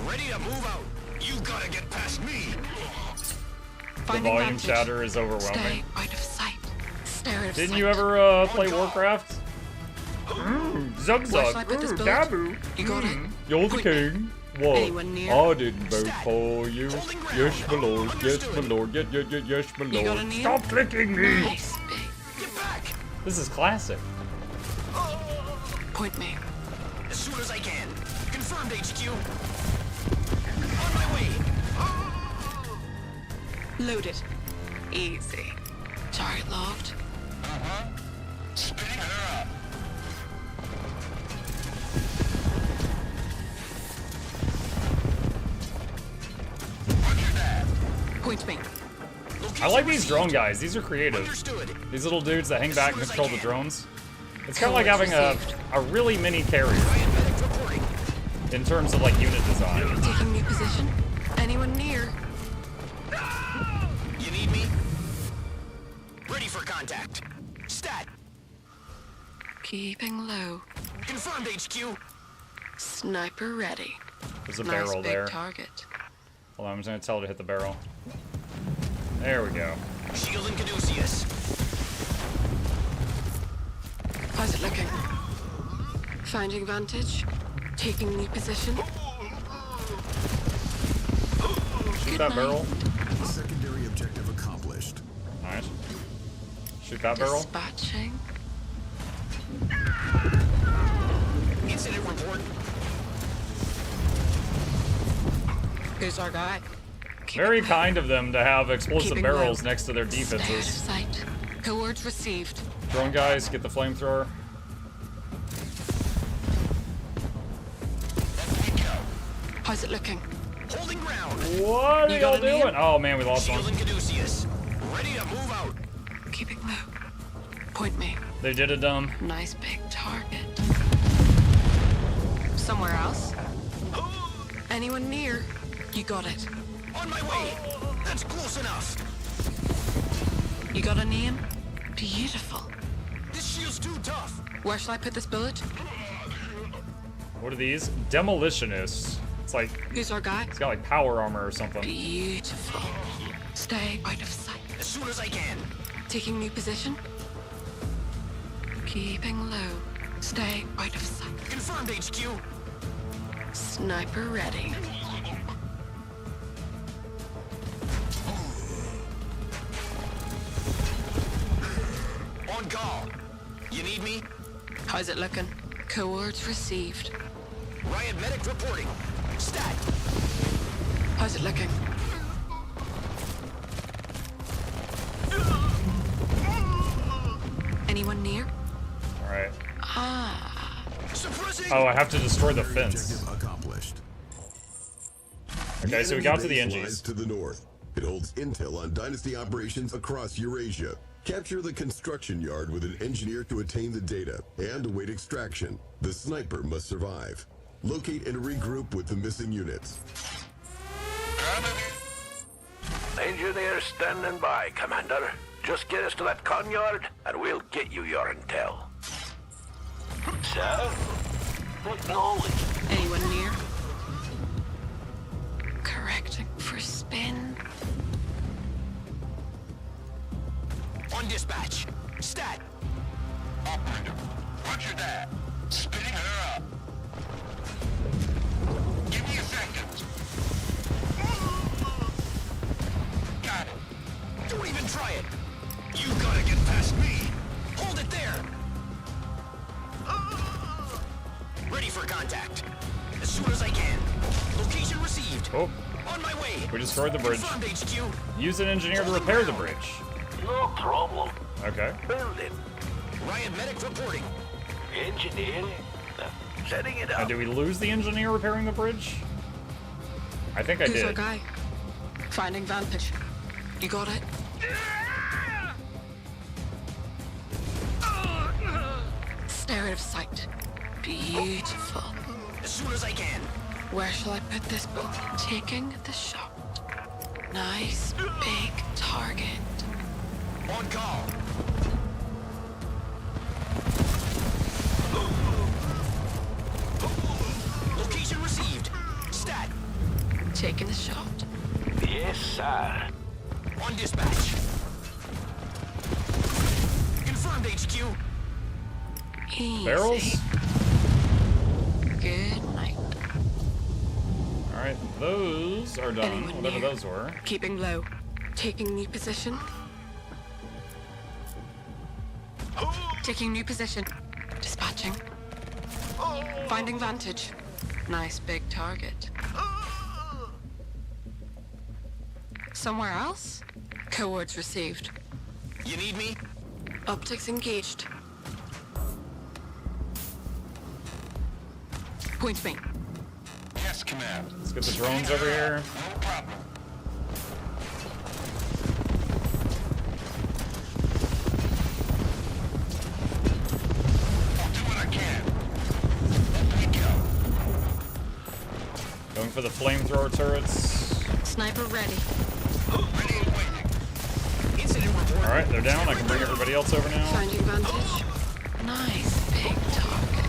Ready to move out. You gotta get past me. The Finding volume vantage. chatter is Stay overwhelming. out of sight. Stare out of Didn't sight. you ever play Warcraft? Zug Where zug. shall I put this bullet? Taboo. You got it. You're the Point king. What? Anyone near? I didn't vote Stat. for you. Holding ground. Yes, my lord. Yes, my Understood. lord. Yes, my You got a lord. name? Stop clicking me. Nice. Big. Get back. This is classic. Point me. As soon as I can. Confirmed, HQ. On my way. Loaded. Easy. Turret logged. Spinning her up. Roger that. Point me. I like these drone guys. These are creative. Understood. These little dudes that hang back and As soon as I control the can. drones. It's kind of like having a really mini carrier. Ryan medic reporting. in terms of like unit design. Taking new position. Anyone near? You need me? Ready for contact. Stat. Keeping low. Confirmed, HQ. Sniper ready. There's a nice barrel big there. Target. Hold on, I'm just gonna tell it to hit the barrel. There we go. Shielding Caduceus. How's it looking? Finding vantage. Taking new position. Shoot that barrel. Secondary objective accomplished. Nice. Shoot that barrel. Dispatching. Incident report. Who's our guy? Very kind of them to have explosive Keeping barrels low. next to their Stay out of defenses. sight. Coords received. Drone guys, get the flamethrower. How's it looking? Holding ground. What are y'all doing? Oh man, we lost one. Shielding Caduceus. Ready to move out. Keeping low. Point me. They did it dumb. Nice big target. Somewhere else? Anyone near? You got it. On my way. That's close enough. You got a name? Beautiful. This shield's too tough. Where shall I put this bullet? What are these? Demolitionists. It's like, Who's our guy? it's got like power armor or something. Beautiful. Stay out of sight. As soon as I can. Taking new position. Keeping low. Stay out of sight. Confirmed, HQ. Sniper ready. On call. You need me? How's it looking? Coords received. Riot medic reporting. Stat. How's it looking? Anyone near? Alright. Ah. Suppressing. Oh, I have to destroy the fence. Objective accomplished. Okay, so we got to the base NGs. lies to the north. It holds intel on Dynasty operations across Eurasia. Capture the construction yard with an engineer to attain the data and await extraction. The sniper must survive. Locate and regroup with the missing units. Engineer standing by, Commander. Just get us to that con yard, and we'll get you your intel. Sir? Acknowledge. Anyone near? Correcting for spin. On dispatch. Stat. Operator, roger that. Spinning her up. Give me a second. Got it. Don't even try it. You gotta get past me. Hold it there. Ready for contact. As soon as I can. Location received. Oh, On my way. we destroyed the bridge. Confirmed, HQ. Use an engineer to repair the bridge. No problem. Okay. Building. Riot medic reporting. Engineer. Setting it Now, up. did we lose the engineer repairing the bridge? I think I Who's our did. guy? Finding vantage. You got it? Stay out of sight. Beautiful. As soon as I can. Where shall I put this book? Taking the shot. Nice big target. On call. Location received. Stat. Taking the shot. Yes, sir. On dispatch. Confirmed, HQ. Easy. Barrels? Good night. Alright, those are done. Anyone Whatever near? those were. Keeping low. Taking new position. Taking new position. Dispatching. Finding vantage. Nice big target. Somewhere else? Coords received. You need me? Optics engaged. Point me. Yes, command. Let's get the drones over here. No problem. I'll do what I can. Let me go. the flamethrower turrets. Sniper ready. Ready and waiting. Incident report. All right, they're down. I can bring everybody else over now. Finding vantage. Nice big target.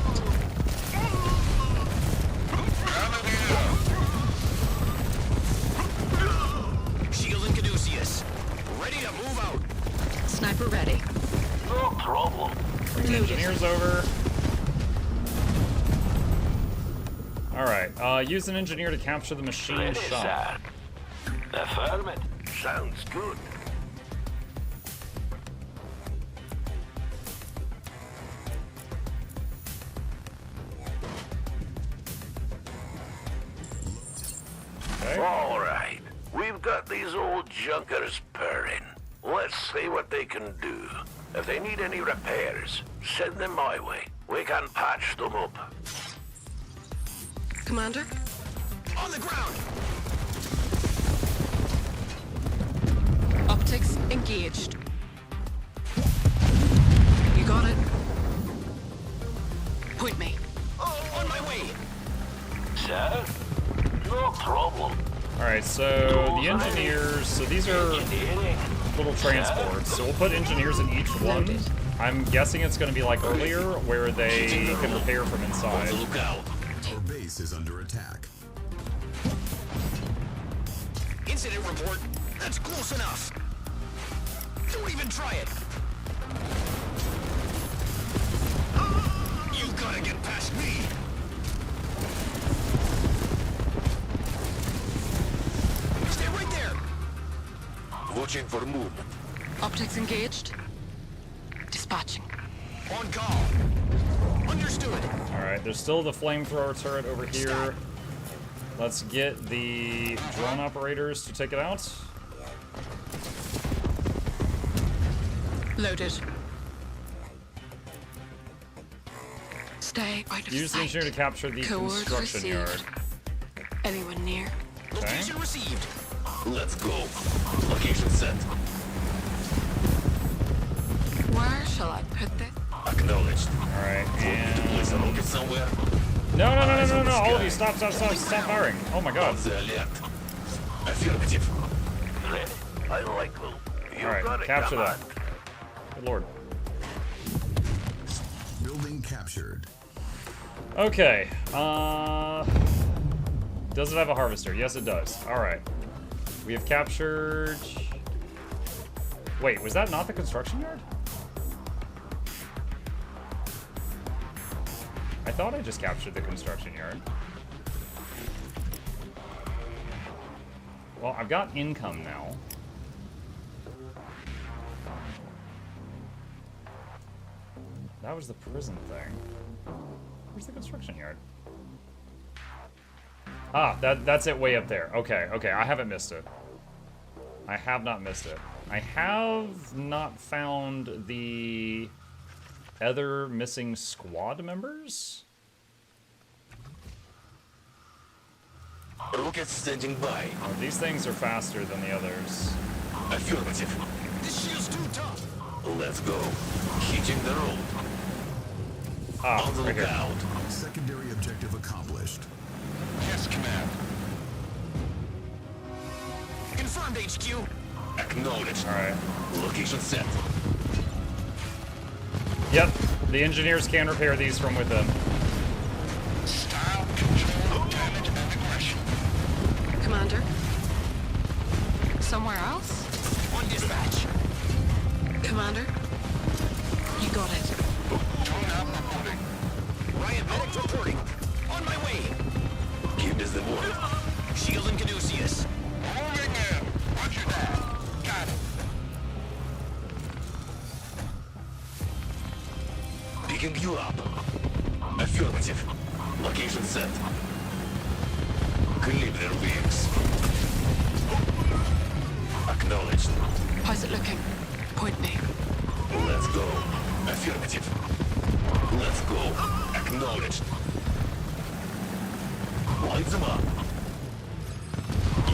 Shield and Caduceus. Ready to move out. Sniper ready. No problem. Bring the engineers over. All right, use an engineer to capture the machine Ready, shop. sir. Affirmative. Sounds good. Okay. All right. We've got these old junkers purring. Let's see what they can do. If they need any repairs, send them my way. We can patch them up. Commander? On the ground. Optics engaged. You got it. Point me. On my way. Sir? No problem. All right, so the engineers. So these are little transports. So we'll put engineers in each one. I'm guessing it's going to be like earlier, where they can repair from inside. Look out. Our base is under attack. Incident report. That's close enough. Don't even try it. You gotta get past me. Stay right there. Watching for move. Optics engaged. Dispatching. On call. Understood. All right, there's still the flamethrower turret over here. Let's get the drone operators to take it out. Loaded. Stay out of Use the sight. engineer to capture the Code construction received. yard. Anyone near? Okay. Location received. Let's go. Location set. Where shall I put this? Acknowledged. All right, Place a and rocket somewhere. no! All of you, stop firing! Oh my God! On the alert. Affirmative. Ready? I like them. You All right, got it, capture that. command. Good Lord. Building captured. Okay. Does it have a harvester? Yes, it does. All right. We have captured. Wait, was that not the construction yard? I thought I just captured the construction yard. Well, I've got income now. That was the prison thing. Where's the construction yard? Ah, that's it way up there. Okay, I haven't missed it. I have not missed it. I have not found the other missing squad members? Rocket standing by. Oh, these things are faster than the others. Affirmative. This shield's too tough. Let's go. Hitting the road. Ah, On the right here. lookout. Secondary objective accomplished. Yes, command. Confirmed, HQ. Acknowledged. All right. Location set. Yep, the engineers can repair these from within. Style, control, damage, and aggression. Commander? Somewhere else? On dispatch. Commander? You got it. Drone out reporting. Riot medic reporting. On my way. Give this the word. Shield and Caduceus. Moving in. Roger that. Got it. Picking you up. Affirmative. Location set. Calibrer wings. Acknowledged. How's it looking? Point me. Let's go. Affirmative. Let's go. Acknowledged. Light them up.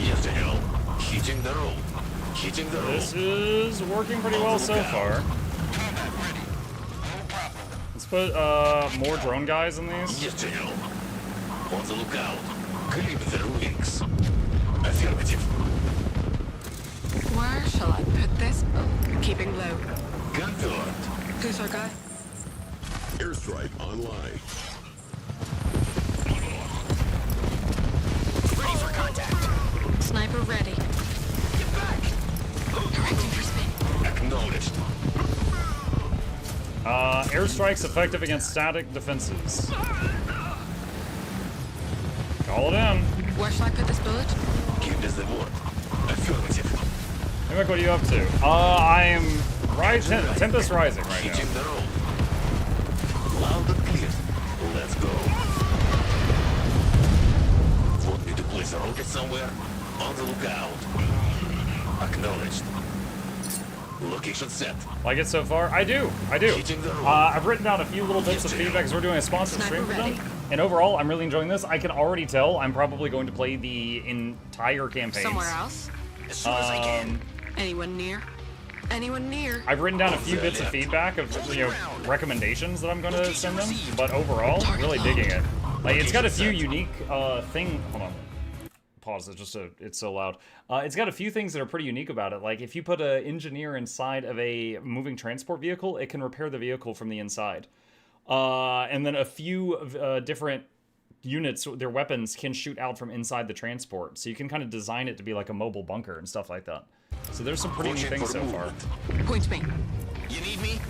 Yes, General. Hitting the road. Hitting the road. This is working pretty well so far. Combat ready. No problem. Let's put more drone guys in these. Yes, General. On the lookout. Clip their wings. Affirmative. Where shall I put this? Keeping low. Confirmed. Who's our guy? Airstrike online. Ready for contact. Sniper ready. Get back! Correcting for spin. Acknowledged. Airstrike's effective against static defenses. Call it in. Where shall I put this bullet? Give us the word. Affirmative. Hey, Mick, what are you up to? I'm Tempest Rising right Hitting now. the roll. Loud and clear. Let's go. Want me to place a rocket somewhere? On the lookout. Acknowledged. Location set. Like it so far? I do. Hitting the roll. I've written down a few little bits of feedback because we're doing a sponsored stream for them. And overall, I'm really enjoying this. I can already tell I'm probably going to play the entire campaign. Somewhere else? As soon as I can. Anyone near? Anyone near? I've written down a few bits of feedback of recommendations that I'm going to send them, but overall, really digging it. Like it's got a few unique Hold on. Pause. It's so loud. It's got a few things that are pretty unique about it. Like if you put an engineer inside of a moving transport vehicle, it can repair the vehicle from the inside. And then a few different units, their weapons can shoot out from inside the transport. So you can kind of design it to be like a mobile bunker and stuff like that. So there's some pretty neat things so far. Point me. You need me?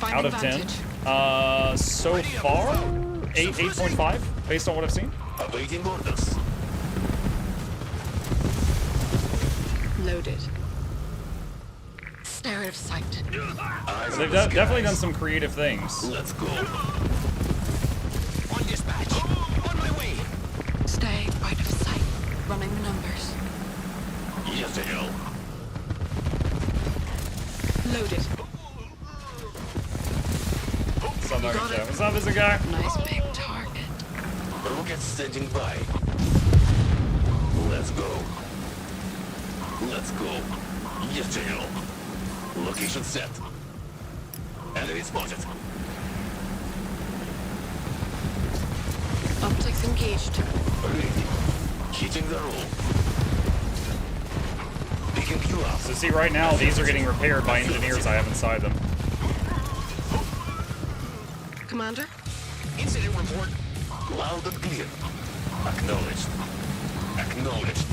Out of 10. So far, 8.5 based on what I've seen. Awaiting orders. Loaded. Stare out of sight. So they've definitely done some creative things. Let's go. On dispatch. On my way. Stay out of sight. Running the numbers. Yes, General. Loaded. What's up, is a guy? Nice big target. Rocket standing by. Let's go. Let's go. Yes, General. Location set. Enemy spotted. Optics engaged. Ready. Hitting the roll. Picking you up. So see, right now, these are getting repaired by engineers I have inside them. Commander? Incident report. Loud and clear. Acknowledged. Acknowledged.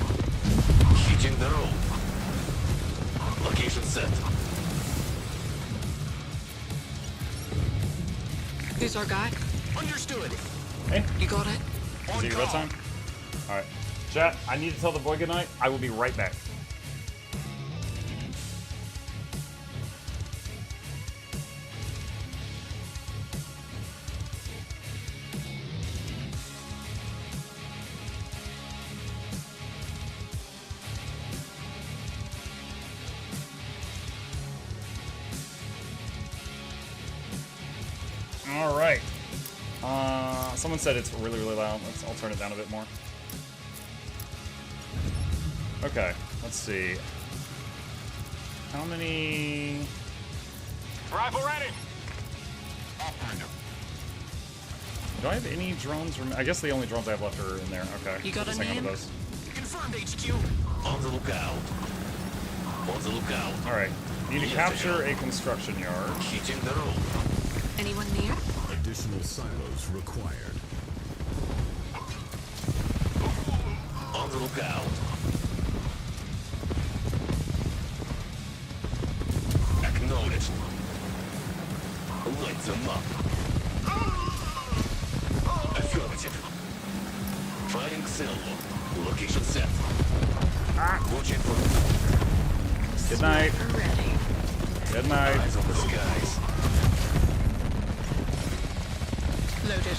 Hitting the roll. Location set. Who's our guy? Understood. Hey. You got it? Is it your bedtime? Alright. Chat, I need to tell the boy goodnight. I will be right back. Alright. Someone said it's really, really loud. I'll turn it down a bit more. Okay, let's see. How many... Rifle ready! Do I have any drones? I guess the only drones I have left are in there. Okay. You got a hang on to name? those. Confirmed HQ. On the lookout. On the lookout. Alright. Need to capture a construction yard. Hitting the roll. Anyone near? Additional silos required. On the lookout. Acknowledged. Light them up. Affirmative. Firing cell. Location set. Watching for. Good night. Ready. Good night. Eyes on the skies. Loaded.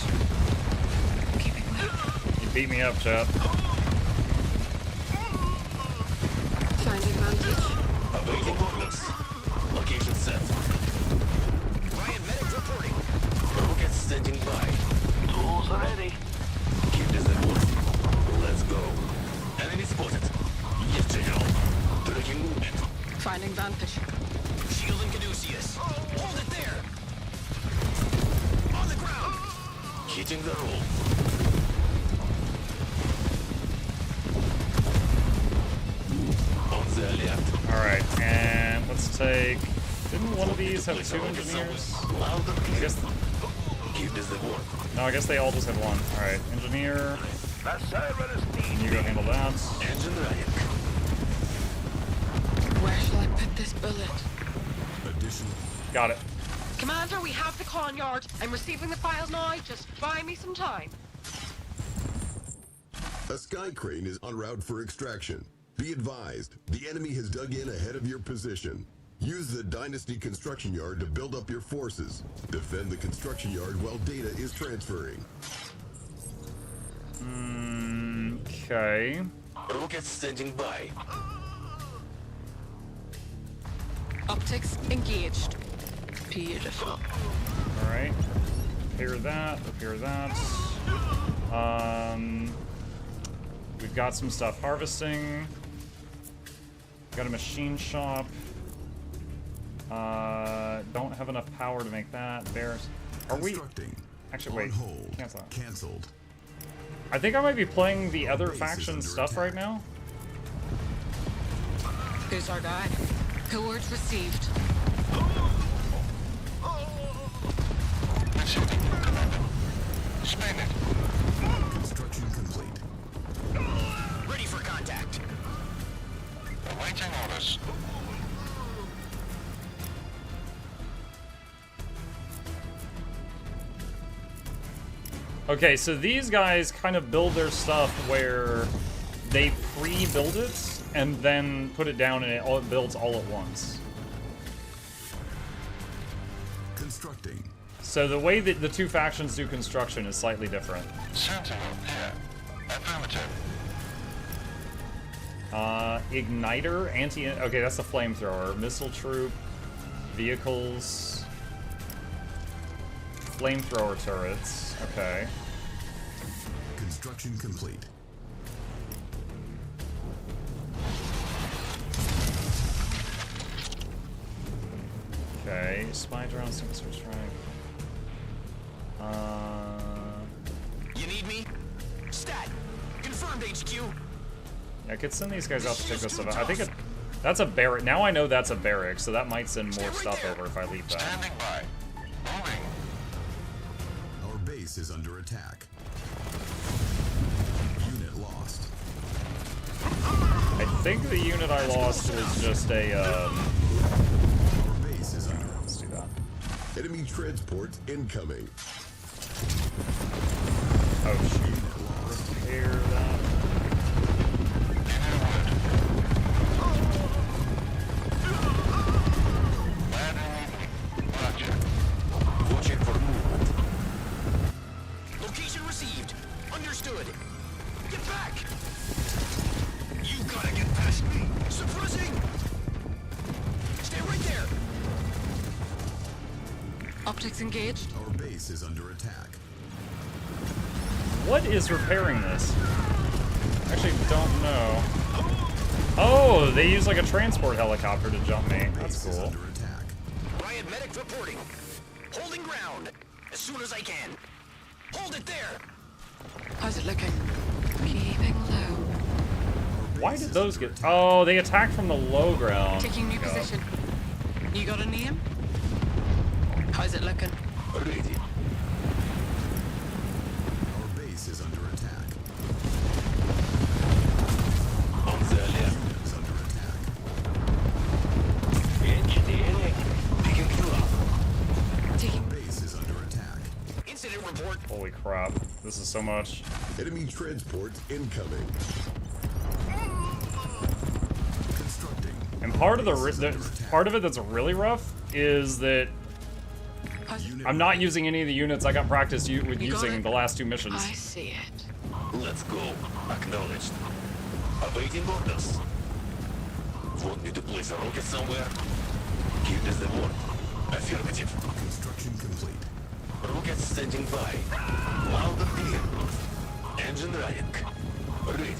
Keeping low. You beat me up, chap. Finding vantage. Awaiting orders. Location set. Ryan medic reporting. Rocket standing by. Tools ready. Give us the word. Let's go. Enemy spotted. Yes, General. Tracking movement. Finding vantage. Shielding Caduceus. Hold it there. On the ground. Hitting the roll. take... Didn't one of these have 2 engineers? I guess... No, I guess they all just have 1. Alright, engineer. You go handle that. Where shall I put this bullet? Got it. Commander, we have the con yard. I'm receiving the files now. Just buy me some time. A sky crane is en route for extraction. Be advised, the enemy has dug in ahead of your position. Use the Dynasty construction yard to build up your forces. Defend the construction yard while data is transferring. Okay. Rockets standing by. Optics engaged. Beautiful. Alright. Repair that, repair that. We've got some stuff harvesting. Got a machine shop. Don't have enough power to make that. Bears. Are we? Actually, wait. Cancel that. Cancelled. I think I might be playing the other faction stuff right now. Who's our guy? Coordinates received. Spend it. Construction complete. Ready for contact. Awaiting orders. Okay, so these guys kind of build their stuff where they pre-build it and then put it down and it builds all at once. Constructing. So the way that the 2 factions do construction is slightly different. Sentinel here. Affirmative. Igniter, okay, that's a flamethrower. Missile troop, vehicles, flamethrower turrets. Okay. Construction complete. Okay, spy drone, sensor strike. You need me? Stat. Confirmed, HQ. Yeah, I could send these guys out to check this stuff out. I think that's a barrack. Now I know that's a barrack, so that might send more stuff over if I leave that. Standing by. Moving. Our base is under attack. Unit lost. I think the unit I lost was just a, Our base is under. Let's do that. Enemy transport incoming. Oh shoot. Repair that. Watching for movement. Location received. Understood. Get back! You gotta get past me. Suppressing! Stay right there! Optics engaged. Our base is under attack. What is repairing this? Actually, don't know. Oh, they use like a transport helicopter to jump me. That's cool. Riot medic reporting. Holding ground. As soon as I can. Hold it there! How's it looking? Keeping low. Why did those get... Oh, they attacked from the low ground. Taking new position. You got a name? How's it looking? Ready. Our base is under attack. On the left. Units under attack. Engineering. Picking you up. Our base is under attack. Incident report. Holy crap. This is so much. Enemy transport incoming. Constructing. And part of part of it that's really rough is that I'm not using any of the units I got practice with using the last 2 missions. I see it. Let's go. Acknowledged. Awaiting orders. Want me to place a rocket somewhere? Give us the word. Affirmative. Construction complete. Rocket standing by. Loud and clear. Engine running. Ready.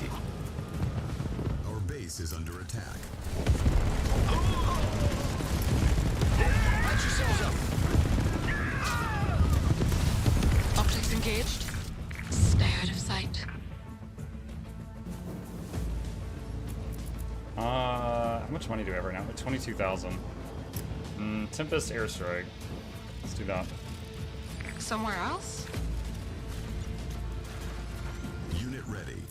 Our base is under attack. Patch yourselves up. Optics engaged. Stay out of sight. How much money do I have right now? Like 22,000. Tempest airstrike. Let's do that. Somewhere else? Unit ready.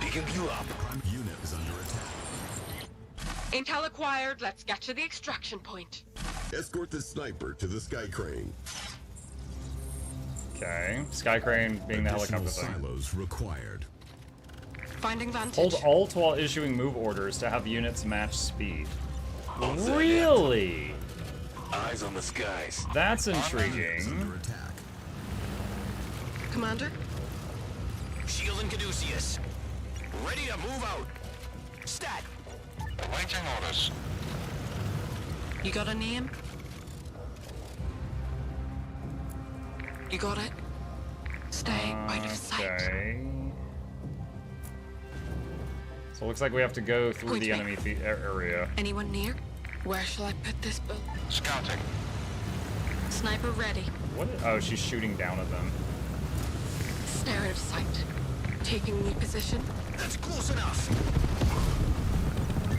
Picking you up. Unit is under attack. Intel acquired. Let's get to the extraction point. Escort the sniper to the sky crane. Okay. Sky crane being the helicopter thing. Silos required. Finding vantage. Hold Alt while issuing move orders to have units match speed. Really? Eyes on the skies. That's intriguing. Commander? Shield and Caduceus. Ready to move out. Stat. Awaiting orders. You got a name? You got it? Stay out of sight. Okay. So it looks like we have to go through Point the me. enemy area. Anyone near? Where shall I put this boat? Scouting. Sniper ready. What? Oh, she's shooting down at them. Stay out of sight. Taking new position. That's close enough.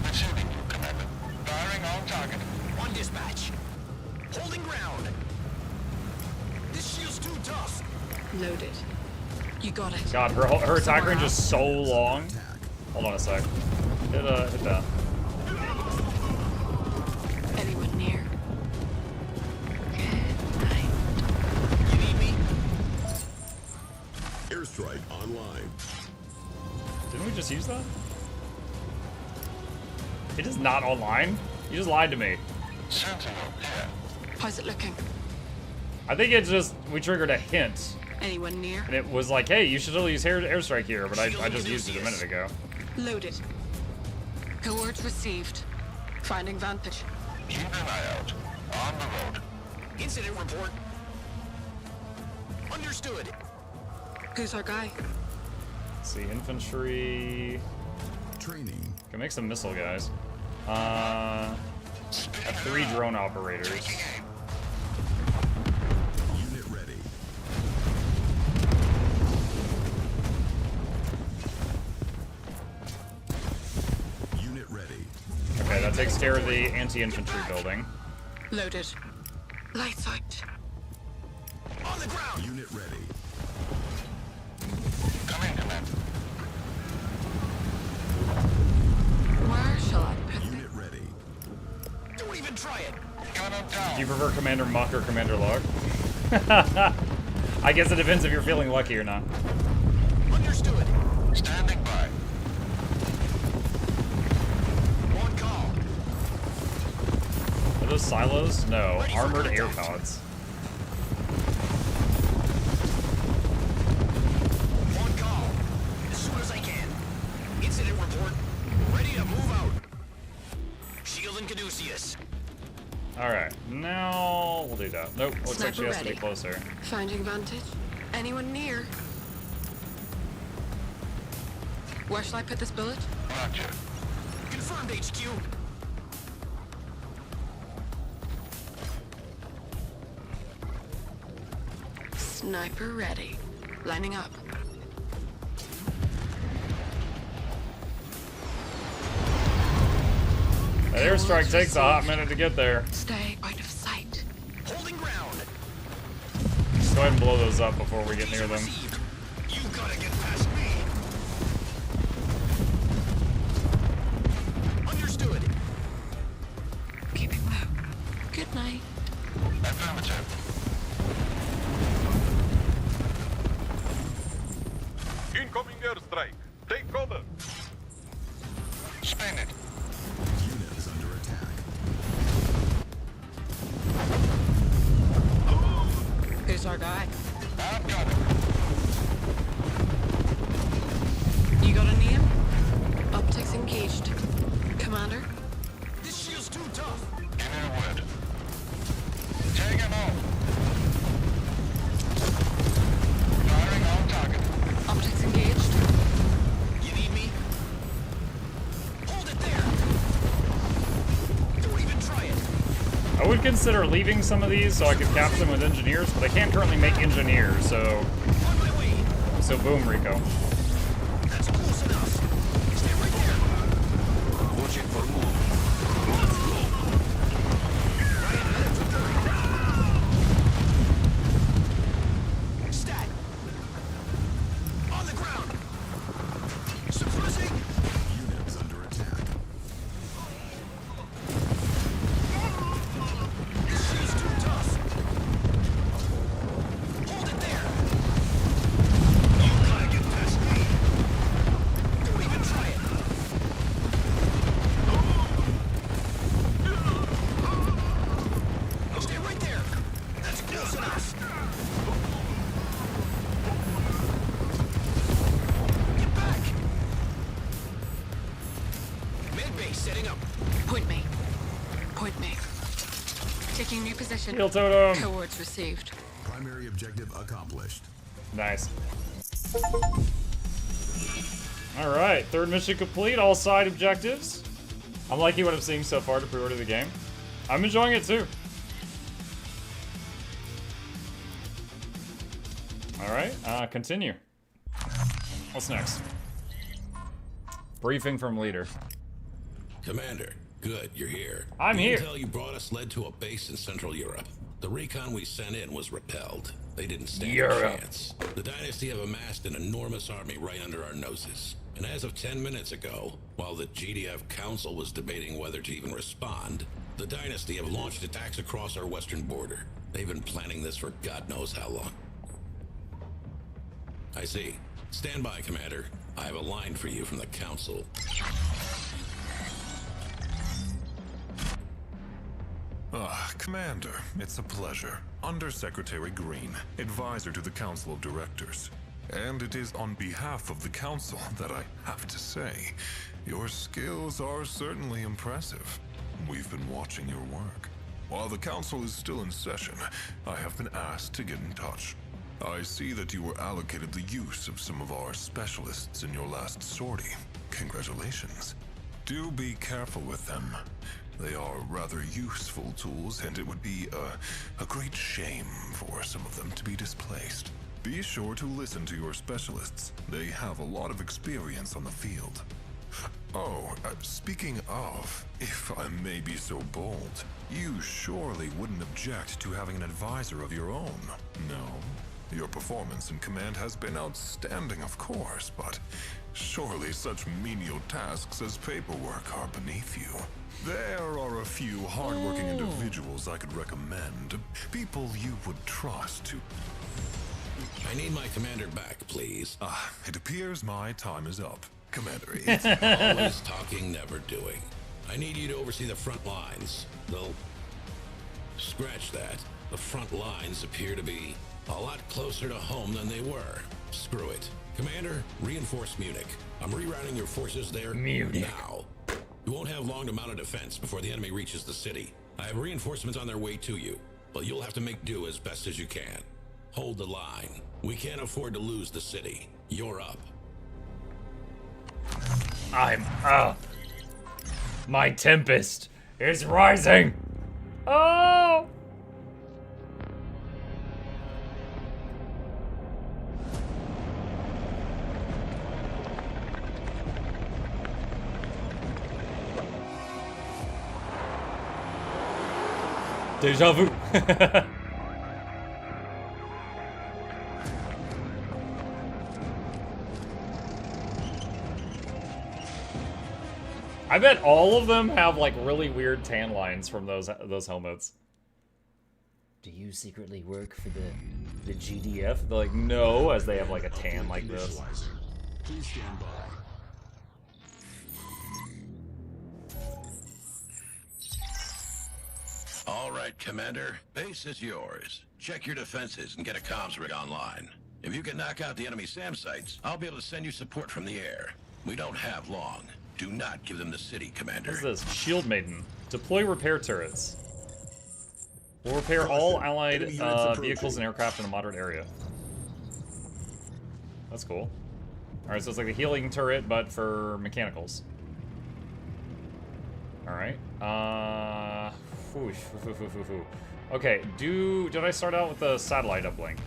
Receiving, Commander. Firing on target. On dispatch. Holding ground. This shield's too tough. Loaded. You got it. God, her attack Somewhere range is else? so long. Hold on a sec. Hit that. Anyone near? You need me? Airstrike online. Didn't we just use that? It is not online. You just lied to me. Sentinel here. How's it looking? I think it's just we triggered a hint, Anyone near? and it was like, "Hey, you should still use airstrike here," but I just used it a minute ago. Loaded. Coordinates received. Finding vantage. Keep an eye out. On the road. Incident report. Understood. Who's our guy? Let's see, infantry. Training. Can make some missile guys. Have 3 drone operators. Unit ready. Unit ready. Okay, that takes care of the anti-infantry building. Loaded. Lights out. On the ground. Unit ready. Come in, Commander. Where shall I put Unit ready. Don't even try it. Gun him down. Do you prefer Commander Muck or Commander Luck? I guess it depends if you're feeling lucky or not. Understood. Standing by. On call. Are those silos? No, armored air pods. On call. As soon as I can. Incident report. Ready to move out. Shield and Caduceus. Alright, now we'll do that. Nope, looks like she Sniper has to be ready. closer. Finding vantage. Anyone near? Where shall I put this bullet? Roger. Confirmed HQ. Sniper ready. Lining up. That airstrike takes a hot minute to get there. Stay out of sight. Holding ground. Just go ahead and blow those up before we get near them. Received. You gotta get past me. Understood. Keeping low. Good night. Affirmative. Incoming airstrike. Take cover. Spin it. Unit is under attack. Who's our guy? I've got it. You got a name? Optics engaged. Commander? This shield's too tough. Give me a word. Take him out. Firing on target. Optics engaged. You need me? Hold it there. Don't even try it. I would consider leaving some of these so I could capture them with engineers, but I can't currently make engineers, so On my way. So boom, Rico. That's close enough. Stay right there. Watching for move. Let's go. Right left to Stat. On the ground. Suppressing. Units under attack. This shit's too tough. Hold it there. You gotta get past me. Don't even try it. Stay right there. That's close enough. Get back. Med-base setting up. Point me. Point me. Taking new position. Heal totem. Coordinates received. Primary objective accomplished. Nice. Alright, third mission complete, all side objectives. I'm liking what I'm seeing so far to pre-order the game. I'm enjoying it too. Alright, continue. What's next? Briefing from leader. Commander, good, you're here. I'm the here. intel you brought us led to a base in Central Europe. The recon we sent in was repelled. They didn't stand a Europe. chance. The Dynasty have amassed an enormous army right under our noses. And as of 10 minutes ago, while the GDF Council was debating whether to even respond, the Dynasty have launched attacks across our western border. They've been planning this for God knows how long. I see. Stand by, Commander. I have a line for you from the Council. Commander, it's a pleasure. Undersecretary Green, advisor to the Council of Directors. And it is on behalf of the Council that I have to say, your skills are certainly impressive. We've been watching your work. While the Council is still in session, I have been asked to get in touch. I see that you were allocated the use of some of our specialists in your last sortie. Congratulations. Do be careful with them. They are rather useful tools, and it would be a great shame for some of them to be displaced. Be sure to listen to your specialists. They have a lot of experience on the field. Oh, speaking of, if I may be so bold, you surely wouldn't object to having an advisor of your own, no? Your performance in command has been outstanding, of course, but surely such menial tasks as paperwork are beneath you. There are a few hardworking individuals I could recommend, people you would trust to... I need my commander back, please. It appears my time is up. Commander, It's always talking, never doing. I need you to oversee the front lines. They'll... Scratch that. The front lines appear to be a lot closer to home than they were. Screw it. Commander, reinforce Munich. I'm rerouting your forces there now. You won't have long to mount a defense before the enemy reaches the city. I have reinforcements on their way to you, but you'll have to make do as best as you can. Hold the line. We can't afford to lose the city. You're up. I'm up. My Tempest is rising. Oh! Deja vu. I bet all of them have like really weird tan lines from those helmets. Do you secretly work for the GDF? They're like, no, as they have like a tan like this. Please stand by. All right, Commander. Base is yours. Check your defenses and get a comms rig online. If you can knock out the enemy SAM sites, I'll be able to send you support from the air. We don't have long. Do not give them the city, Commander. What is this? Shield Maiden. Deploy repair turrets. Will repair all allied vehicles and aircraft in a moderate area. That's cool. Alright, so it's like a healing turret, but for mechanicals. Alright. Okay, did I start out with the satellite uplink?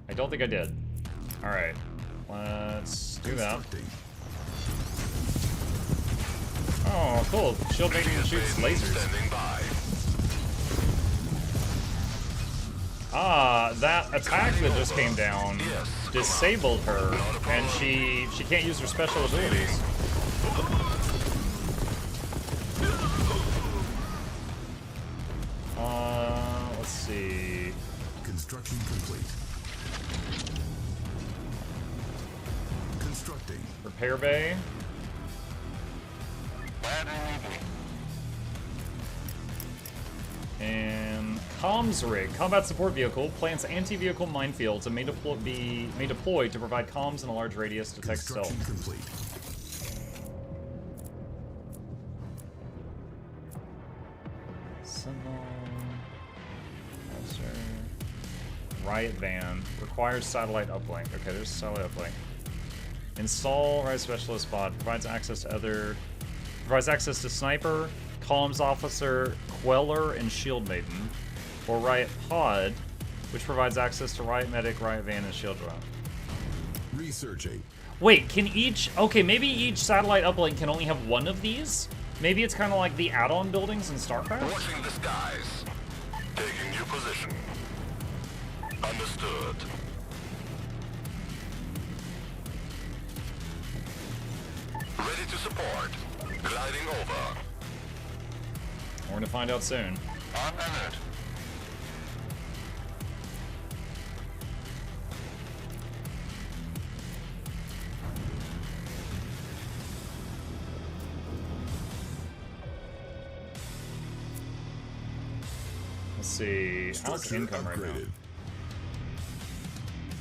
I don't think I did. Alright. Let's do that. Oh, cool. Shield making shoots lasers. Ah, that attack that just came down disabled her, and she can't use her special abilities. Let's see. Construction complete. Constructing. Repair bay. And comms rig, combat support vehicle, plants anti-vehicle minefields and may deploy to provide comms in a large radius, detect stealth. Complete. Sentinel, officer, riot van, requires satellite uplink. Okay, there's a satellite uplink. Install riot specialist bot, provides access to sniper, comms officer, queller, and shield maiden. Or riot pod, which provides access to riot medic, riot van, and shield drone. Researching. Wait, can each... Okay, maybe each satellite uplink can only have one of these? Maybe it's kind of like the add-on buildings in StarCraft? Watching the skies. Taking new position. Understood. Ready to support. Gliding over. We're gonna find out soon. On alert. Let's see. How's income right now?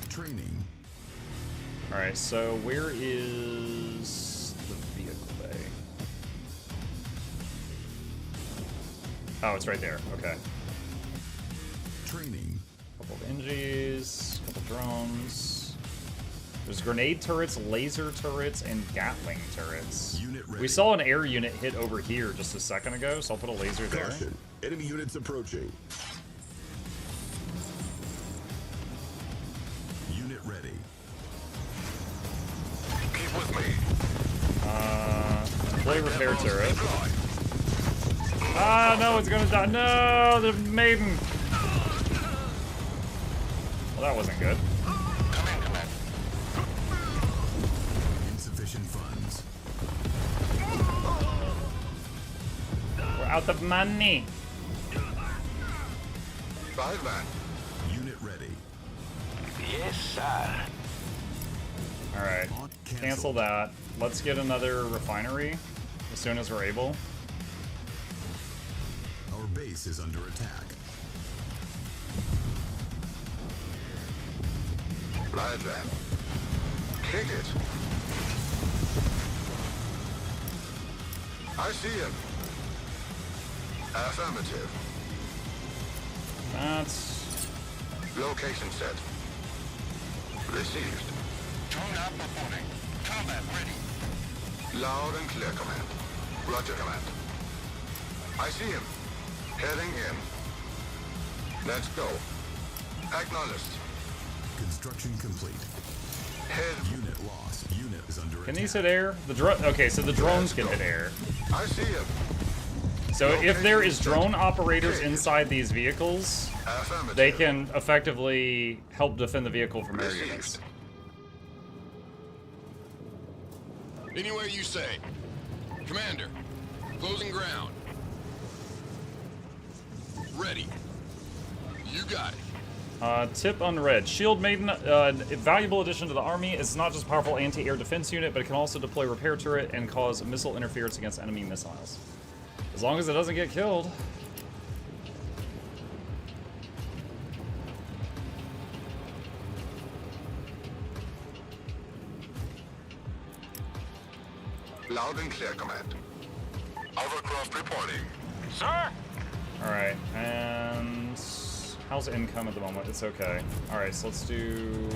Training. Alright, so where is the vehicle bay? Oh, it's right there. Okay. Training. Couple of NGs, couple drones. There's grenade turrets, laser turrets, and Gatling turrets. Unit ready. We saw an air unit hit over here just a second ago, so I'll put a laser there. Caution. Enemy units approaching. Unit ready. Keep with me. Play repair turret. Ah, no, it's gonna die. No, the maiden. Well, that wasn't good. Insufficient funds. We're out of money. Five man. Unit ready. Yes, sir. Alright, cancel that. Let's get another refinery as soon as we're able. Our base is under attack. Live van. Kick it. I see him. Affirmative. That's... Location set. Received. Drone out performing. Combat ready. Loud and clear, command. Roger, command. I see him. Heading in. Let's go. Acknowledged. Construction complete. Head. Unit lost. Unit is under Can attack. these hit air? The drone. Okay, so the drones can hit air. I see him. So if there is drone operators inside these vehicles, they can effectively help defend the vehicle from air units. Anywhere you say. Commander, closing ground. Ready. You got it. Tip unread. Shield Maiden, a valuable addition to the army. It's not just a powerful anti-air defense unit, but it can also deploy repair turret and cause missile interference against enemy missiles. As long as it doesn't get killed. Loud and clear, command. Overcroft reporting. Sir? Alright, and how's income at the moment? It's okay. Alright, so let's do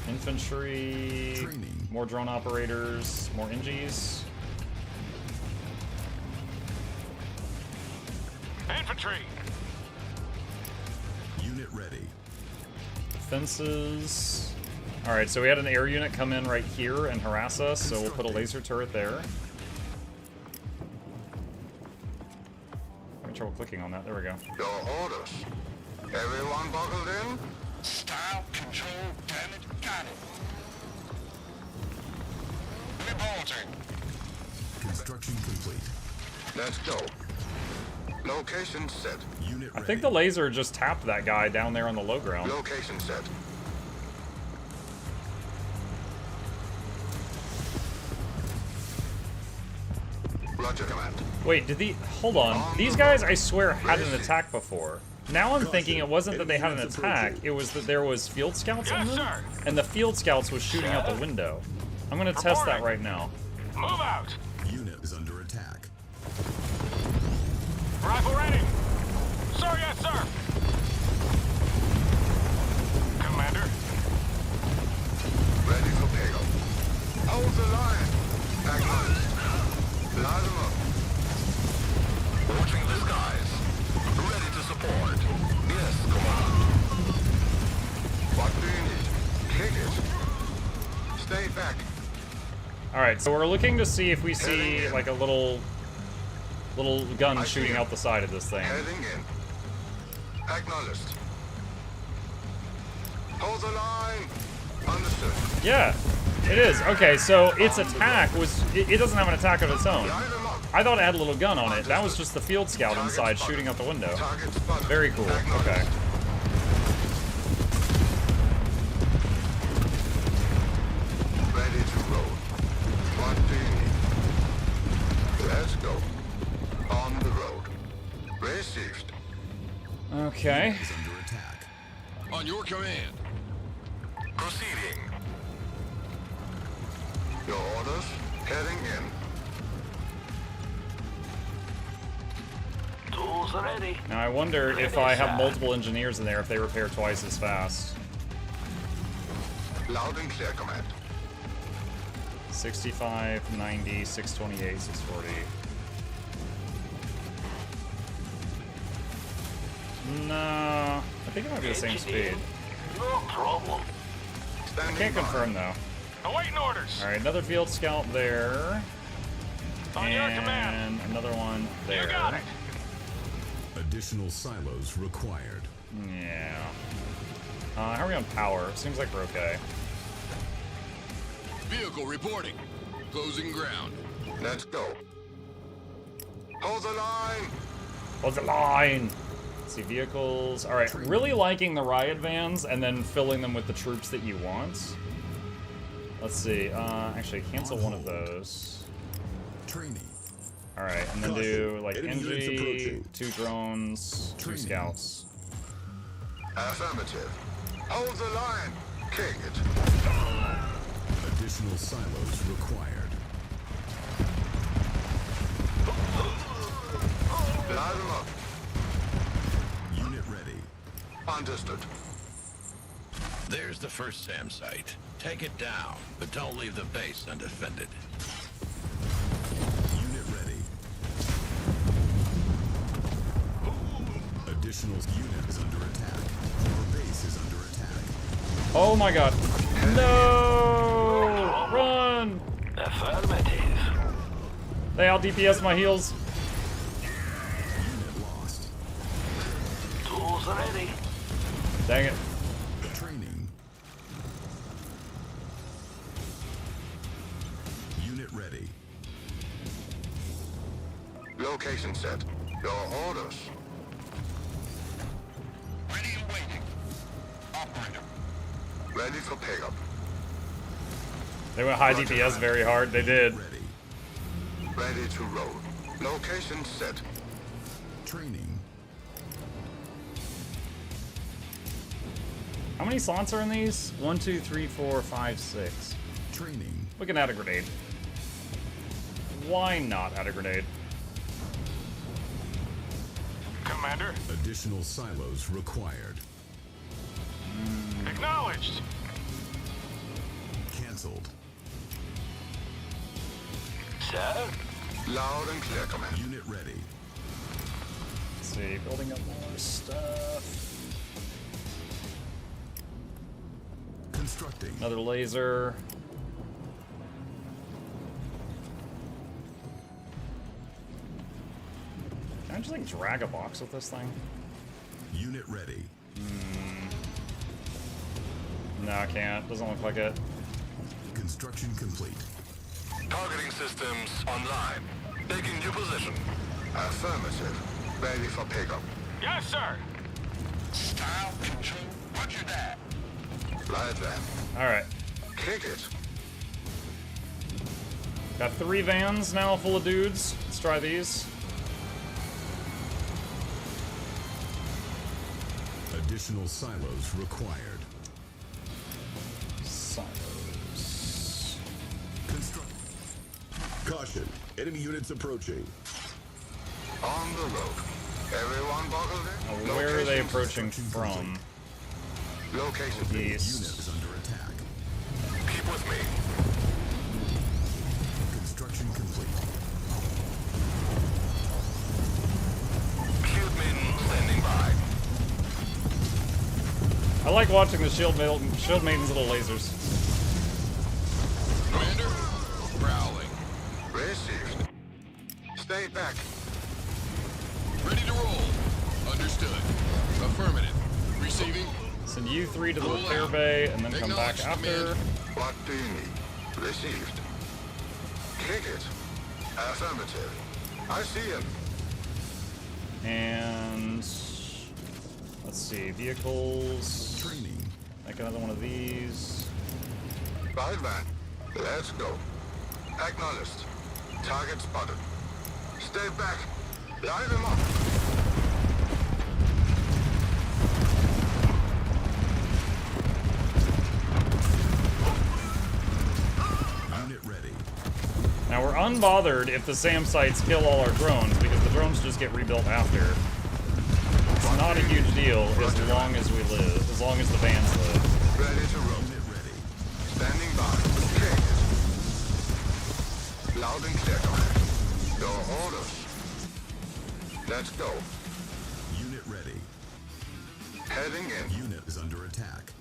infantry, Training. more drone operators, more NGs. Infantry! Unit ready. defenses. Alright, so we had an air unit come in right here and harass us, so we'll put a laser turret there. Having trouble clicking on that. There we go. Your orders. Everyone buckled in? Style, control, damage, got it. Reporting. Construction complete. Let's go. Location set. Unit I think the laser just tapped that guy down there on the low ground. Location set. Roger, command. Wait, did the... Hold on. These guys, I swear, had an attack before. Now I'm thinking it wasn't that they had an attack, it was that there was field scouts on them, and the field scouts was shooting out the window. I'm gonna test that right now. Move out! Unit is under attack. Rifle ready! Sir, yes, sir! Commander? Ready for pickup. Hold the line. Acknowledged. Light them up. Watching the skies. Ready to support. Yes, command. What do you need? Kick it. Stay back. Alright, so we're looking to see if we see, like, a little gun shooting out the side of this thing. Heading in. Acknowledged. Hold the line. Understood. Yeah, it is. Okay, so its attack was... It doesn't have an attack of its own. I thought it had a little gun on it. That was just the field scout inside shooting out the window. Very cool. Okay. Ready to roll. What do you need? Let's go. On the road. Received. Okay. Under attack. On your command. Proceeding. Your orders. Heading in. Tools ready. Now I wonder if I have multiple engineers in there, if they repair twice as fast. Loud and clear, command. 65, 90, 628, 640. No, I think it might be the same speed. No problem. I can't confirm though. Awaiting orders. Alright, another field scout there. On your command. And another one there. You got it. Additional silos required. Yeah. How are we on power? Seems like we're okay. Vehicle reporting. Closing ground. Let's go. Hold the line. Hold the line. Let's see, vehicles. Alright, really liking the riot vans and then filling them with the troops that you want. Let's see. Actually, cancel one of those. Training. Alright, and then do like NG, 2 drones, 2 scouts. Affirmative. Hold the line. Kick it. Additional silos required. Light them up. Unit ready. Understood. There's the first SAM site. Take it down, but don't leave the base undefended. Unit ready. Additional unit is under attack. Our base is under attack. Oh my god. No! Run! Affirmative. They out DPS my heals. Unit lost. Tools ready. Dang it. Training. Unit ready. Location set. Your orders. Ready and waiting. Operator. Ready for pickup. They went high DPS very hard. They did. Ready to roll. Location set. Training. How many slots are in these? 1, 2, 3, 4, 5, 6. Training. We can add a grenade. Why not add a grenade? Commander. Additional silos required. Acknowledged. Cancelled. Sir? Loud and clear, command. Unit ready. Let's see, building up more stuff. constructing. Another laser. Can I just like drag a box with this thing? Unit ready. No, I can't. Doesn't look like it. Construction complete. Targeting systems online. Taking new position. Affirmative. Ready for pickup. Yes, sir. Style control. Roger that. Right then. Alright. Kick it. Got 3 vans now full of dudes. Let's try these. Additional silos required. Silos. Construct. Caution. Enemy units approaching. On the road. Everyone buckled in? Now, where are they approaching from? Location East. Units under attack. Keep with me. Construction complete. Shield maiden standing by. I like watching the shield maiden's little lasers. Commander, prowling. Received. Stay back. Ready to roll. Understood. Affirmative. Receiving. Send you 3 to the repair bay and then come back after. What do you need? Received. Kick it. Affirmative. I see him. And let's see, vehicles. Training. Make another one of these. Right van. Let's go. Acknowledged. Target spotted. Stay back. Live him up. Unit ready. Now we're unbothered if the SAM sites kill all our drones because the drones just get rebuilt after. It's not a huge deal as long as we live, as long as the vans live. Ready to roll. Unit ready. Standing by. Kick it. Loud and clear, command. Your orders. Let's go. Unit ready. Heading in. Unit is under attack.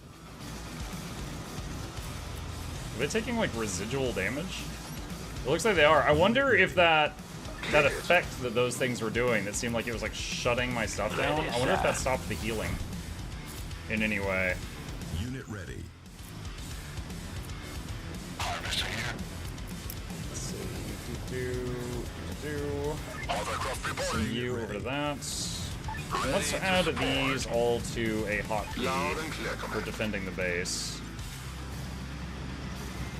Are they taking like residual damage? It looks like they are. I wonder if that effect that those things were doing that seemed like it was like shutting my stuff down. I wonder if that stopped the healing in any way. Unit ready. Harvester here. Let's see. Send you over to that. And let's add these all to a hotkey for defending the base.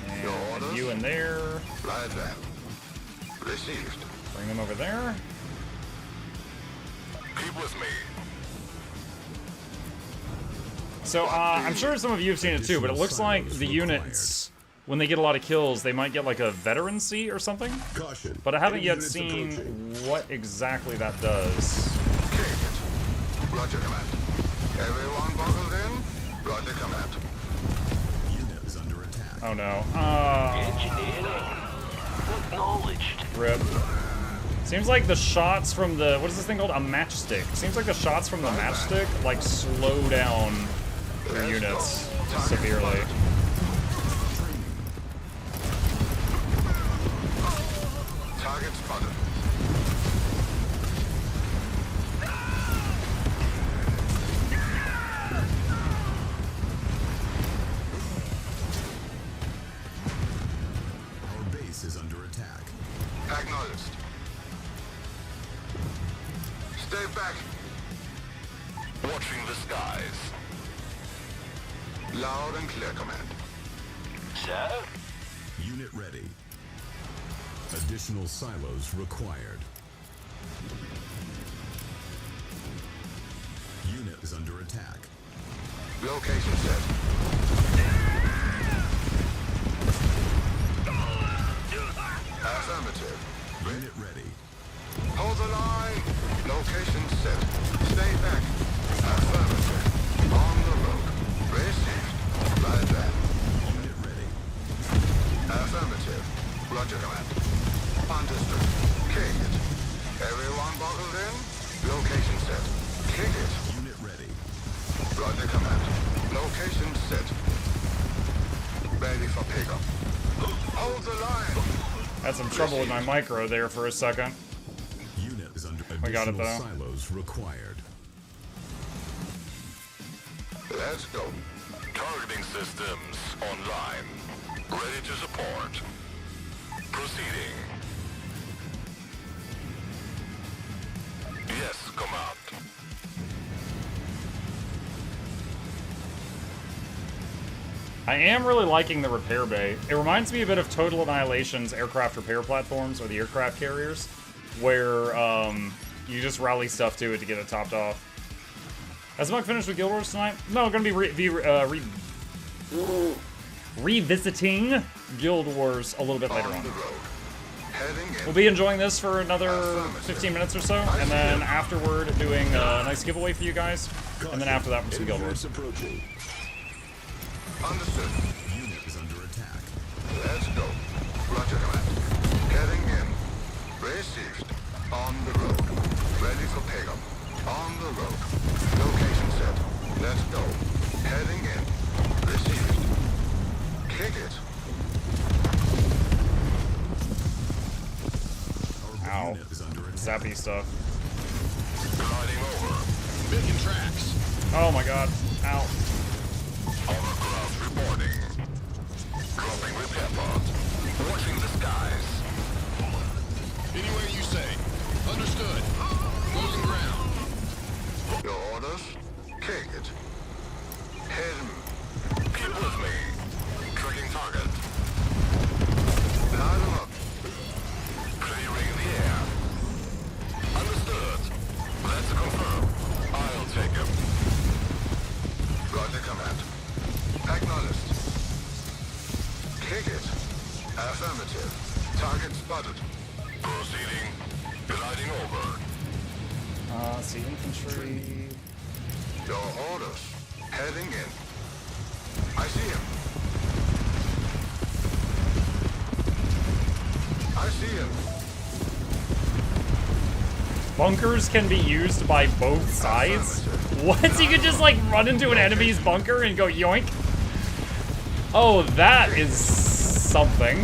And you in there. Right there. Received. Bring them over there. Keep with me. So, I'm sure some of you have seen it too, but it looks like the units, when they get a lot of kills, they might get like a veterancy or something. Caution. But I haven't yet seen what exactly that does. Kick it. Roger, command. Everyone buckled in? Roger, command. Unit is under attack. Oh no. Acknowledged. Rip. Seems like the shots from the, what is this thing called? A matchstick. Seems like the shots from the matchstick like slow down their units severely. Target spotted. Our base is under attack. Acknowledged. Stay back. Watching the skies. Loud and clear, command. Sir? Unit ready. Additional silos required. Unit is under attack. Location set. Affirmative. Unit ready. Hold the line. Location set. Stay back. Affirmative. On the road. Received. Right there. Unit ready. Affirmative. Roger, command. Understood. Kick it. Everyone buckled in? Location set. Kick it. Unit ready. Roger, command. Location set. Ready for pickup. Hold the line. Had some trouble with my micro there for a second. Unit is under We got it though. silos required. Let's go. Targeting systems online. Ready to support. Proceeding. Yes, command. I am really liking the repair bay. It reminds me a bit of Total Annihilation's aircraft repair platforms, or the aircraft carriers, where you just rally stuff to it to get it topped off. Has Muck finished with Guild Wars tonight? No, gonna be revisiting Guild Wars a little bit later on. We'll be enjoying this for another 15 minutes or so, and then afterward doing a nice giveaway for you guys, and then after that from some Guild Wars. Understood. Unit is under attack. Let's go. Roger, command. Heading in. Received. On the road. Ready for pickup. On the road. Location set. Let's go. Heading in. Received. Kick it. Ow. Zappy stuff. Gliding over. Making tracks. Oh my god. Ow. Hovercraft reporting. Dropping repair pods. Watching the skies. Anywhere you say. Understood. Closing ground. Your orders? Kick it. Hit him. Keep with me. Tracking target. Line him up. Clearing the air. Understood. Let's confirm. I'll take him. Roger, command. Acknowledged. Kick it. Affirmative. Target spotted. Proceeding. Gliding over. See infantry. Your orders. Heading in. I see him. I see him. Bunkers can be used by both sides? What? You could just like run into an enemy's bunker and go yoink? Oh, that is something.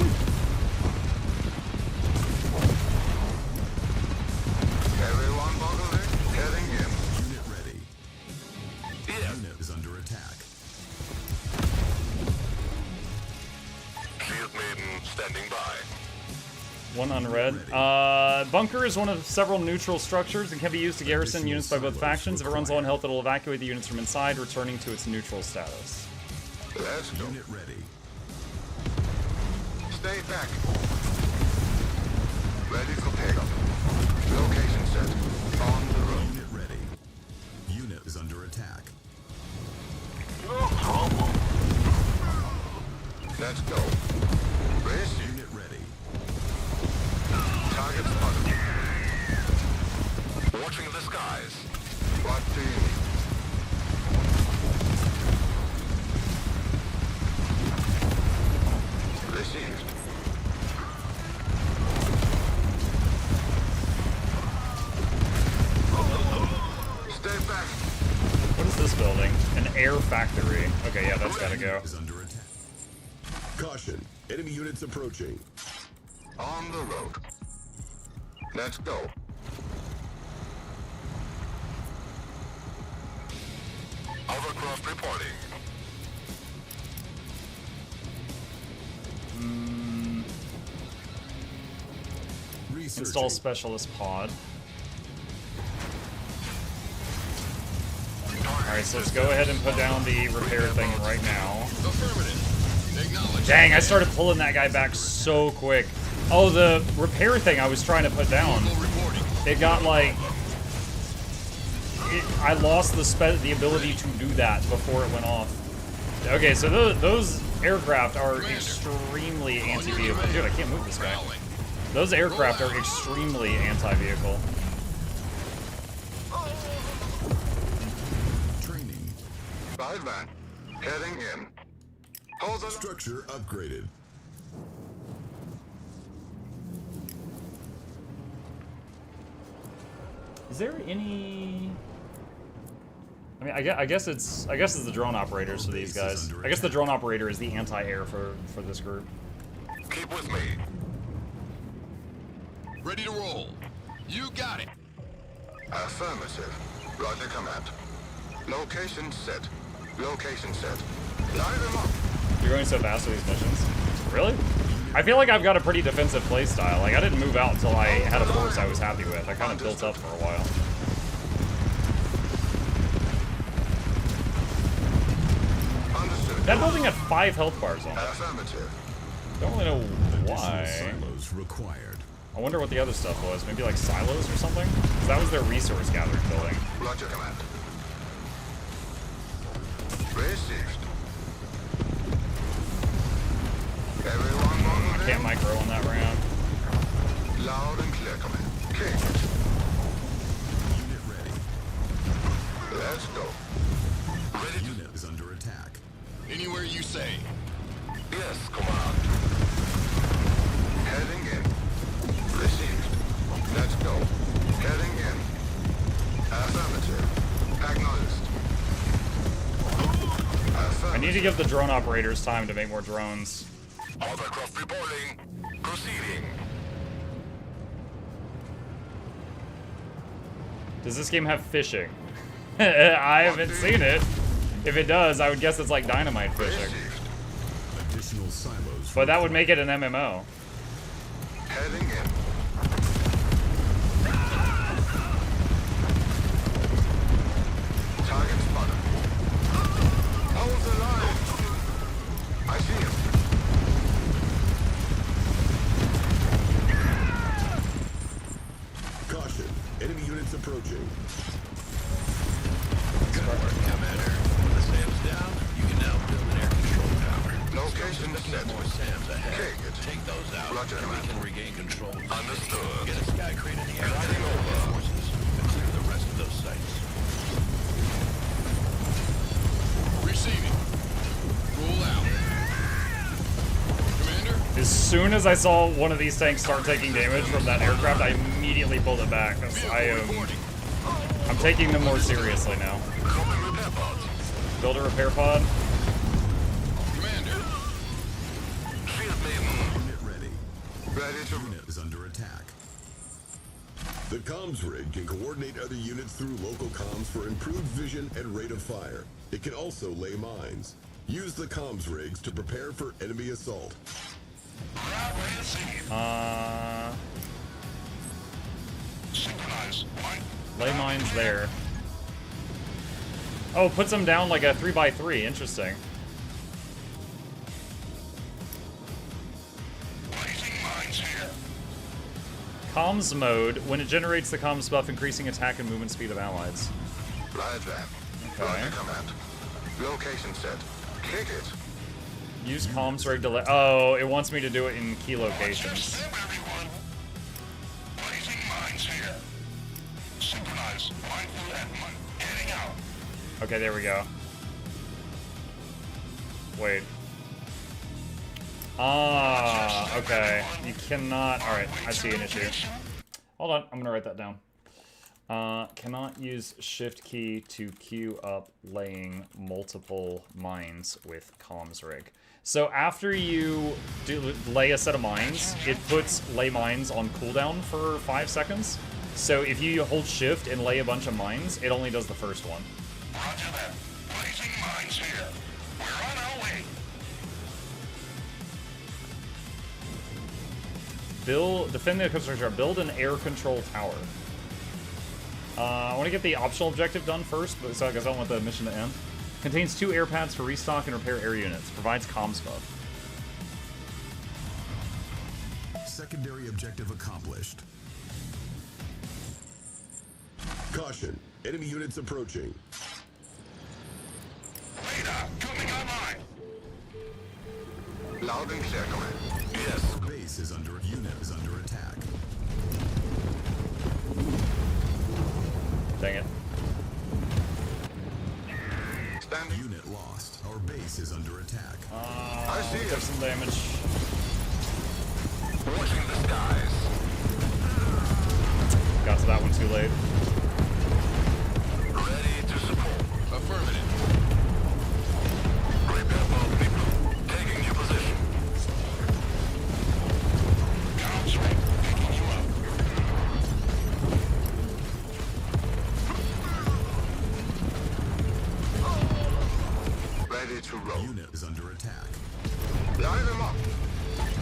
Everyone bunker in. Heading in. Unit ready. Yes. Unit is under attack. Shield maiden standing by. One unread. Bunker is one of several neutral structures and can be used to garrison units by both factions. If it runs low on health, it will evacuate the units from inside, returning to its neutral status. Let's go. Unit ready. Stay back. Ready for pickup. Location set. On the road. Unit ready. Unit is under attack. No trouble. Let's go. Race unit ready. Target spotted. Watching the skies. What do you need? Received. Stay back. What is this building? An air factory. Okay, yeah, that's gotta go. Is under attack. Caution. Enemy units approaching. On the road. Let's go. Hovercraft reporting. Install specialist pod. Alright, so let's go ahead and put down the repair thing right now. Dang, I started pulling that guy back so quick. Oh, the repair thing I was trying to put down. It got like... I lost the ability to do that before it went off. Okay, so those aircraft are extremely anti-vehicle. Dude, I can't move this guy. Those aircraft are extremely anti-vehicle. Training. Side van. Heading in. Hold the structure upgraded. Is there any... I mean, I guess it's the drone operators for these guys. I guess the drone operator is the anti-air for this group. Keep with me. Ready to roll. You got it. Affirmative. Roger command. Location set. Location set. Line them up. You're going so fast with these missions. Really? I feel like I've got a pretty defensive playstyle. Like, I didn't move out until I had a force I was happy with. I kind of built up for a while. Understood. That building had 5 health bars on it. Affirmative. Don't really know why. Silos required. I wonder what the other stuff was. Maybe like silos or something? 'Cause that was their resource gathering building. Roger command. Received. Everyone on the Can't micro on that round. Loud and clear command. King. Unit ready. Let's go. Ready. Unit is under attack. Anywhere you say. Yes, command. Heading in. Received. Let's go. Heading in. Affirmative. Acknowledged. I need to give the drone operators time to make more drones. Hovercraft reporting. Proceeding. Does this game have fishing? I haven't seen it. If it does, I would guess it's like dynamite fishing. Additional silos. But that would make it an MMO. Heading in. Target spotted. Hold the line. I see him. Caution. Enemy units approaching. Good work, Commander. When the SAM's down, you can now build an air control tower. Location Looking set. at more SAMs ahead. Take it. Take those out, Roger, and we command. can regain control. Understood. Get a sky crate in the air. Riding over. Forces and clear the rest of those sites. Receiving. Roll out. Commander? As soon as I saw one of these tanks start taking damage from that aircraft, I immediately pulled it back. 'Cause I'm taking them more seriously now. Build a repair pod. Commander. Field maiden. Unit ready. Ready to. Unit is under attack. The comms rig can coordinate other units through local comms for improved vision and rate of fire. It can also lay mines. Use the comms rigs to prepare for enemy assault. Synchronize. Lay mines there. Oh, puts them down like a 3x3. Interesting. Placing mines here. Comms mode. When it generates the comms buff, increasing attack and movement speed of allies. Right that. Okay. Roger command. Location set. Kick it. Use comms rig to let. Oh, it wants me to do it in key locations. Everyone. Placing mines here. Synchronize. Mindful Edmund. Getting out. Okay, there we go. Wait. Ah, okay. You cannot. Alright, I see an issue. Hold on, I'm gonna write that down. Cannot use shift key to queue up laying multiple mines with comms rig. So after you lay a set of mines, it puts lay mines on cooldown for 5 seconds. So if you hold shift and lay a bunch of mines, it only does the first one. Roger that. Placing mines here. We're on our way. Defend the infrastructure. Build an air control tower. I want to get the optional objective done first, because I don't want the mission to end. Contains 2 air pads to restock and repair air units. Provides comms buff. Secondary objective accomplished. Caution. Enemy units approaching. Radar coming online. Loud and clear, command. Yes. Base is under attack. Dang it. Standing. Unit lost. Our base is under attack. I see Took some damage. Watching the skies. Got to that one too late. Ready to support. to roll. Unit is under attack. Line them up.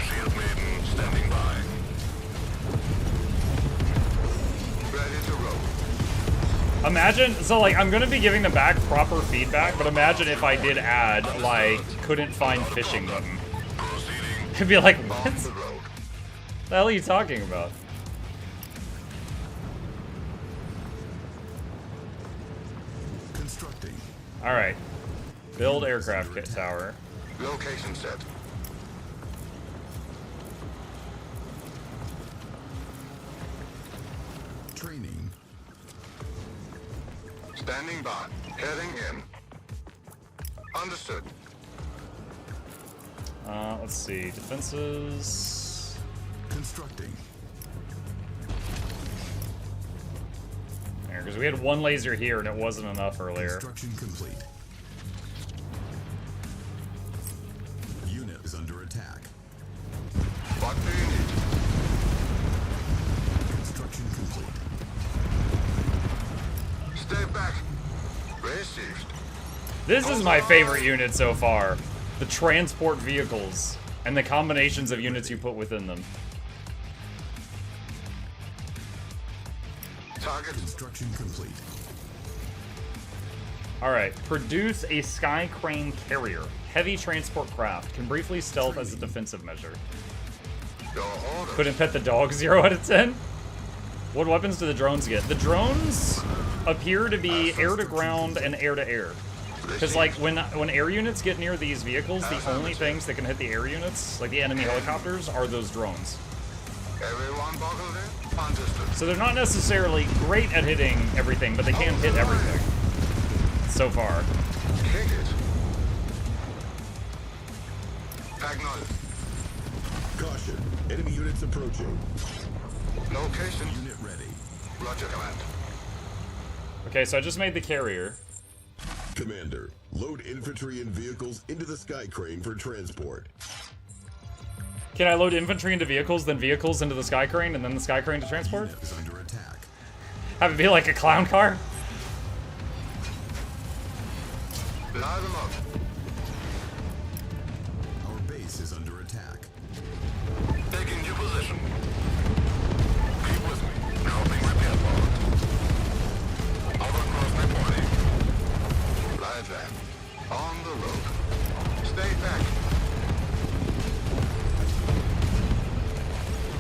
Shield Maiden standing by. Ready to roll. Imagine, so like, I'm gonna be giving them back proper feedback, but imagine if I did add, like, couldn't find fishing button. It'd be like, what? The hell are you talking about? Constructing. Alright. Build aircraft kit tower. Location set. Training. Standing by. Heading in. Understood. Let's see. Defenses. Constructing. Because we had one laser here and it wasn't enough earlier. Construction complete. Unit is under attack. What do you need? Construction complete. Stay back. Received. This is my favorite unit so far. The transport vehicles and the combinations of units you put within them. Target construction complete. Alright, produce a Sky Crane carrier. Heavy transport craft. Can briefly stealth as a defensive measure. Couldn't pet the dog 0 out of 10? What weapons do the drones get? The drones appear to be air to ground and air to air. Because like when air units get near these vehicles, the only things that can hit the air units, like the enemy helicopters, are those drones. Everyone buckled in? Understood. So they're not necessarily great at hitting everything, but they can hit everything. So far. Kick it. Acknowledged. Caution. Enemy units approaching. Location. Unit ready. Roger, command. Okay, so I just made the carrier. Commander, load infantry and vehicles into the Sky Crane for transport. Can I load infantry into vehicles, then vehicles into the Sky Crane, and then the Sky Crane to transport? Unit is under attack. Have it be like a clown car? Live them up. Our base is under attack. Taking your position. Keep with me. Dropping repair pod. Overcross reporting. Right there. On the road. Stay back.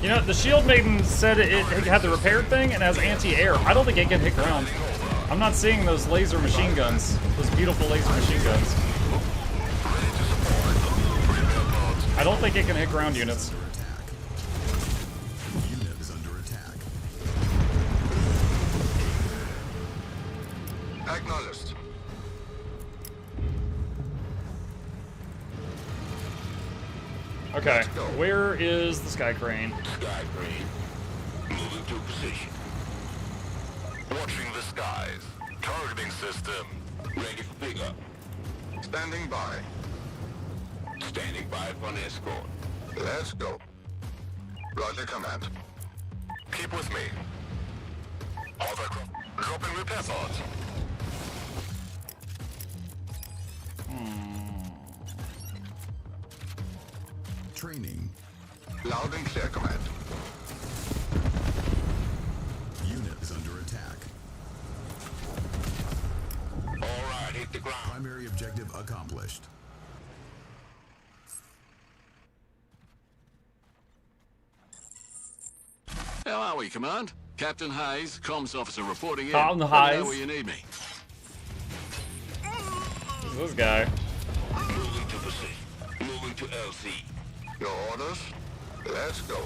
You know, the Shield Maiden said it had the repair thing and has anti-air. I don't think it can hit ground. I'm not seeing those laser machine guns. Those beautiful laser machine guns. I don't think it can hit ground units. Unit is under attack. Acknowledged. Okay, where is the Sky Crane? Sky Crane. Moving to position. Watching the skies. Targeting system. Ready for pickup. Standing by. Standing by for an escort. Let's go. Roger, command. Keep with me. Hovercraft. Dropping repair pods. Training. Loud and clear, command. Unit is under attack. All right, hit the ground. Primary objective accomplished. How are we, Command? Captain Hayes, comms officer reporting in. Captain Let me know Hayes. where you need me. Who's this guy? Moving to position. Moving to LC. Your orders? Let's go.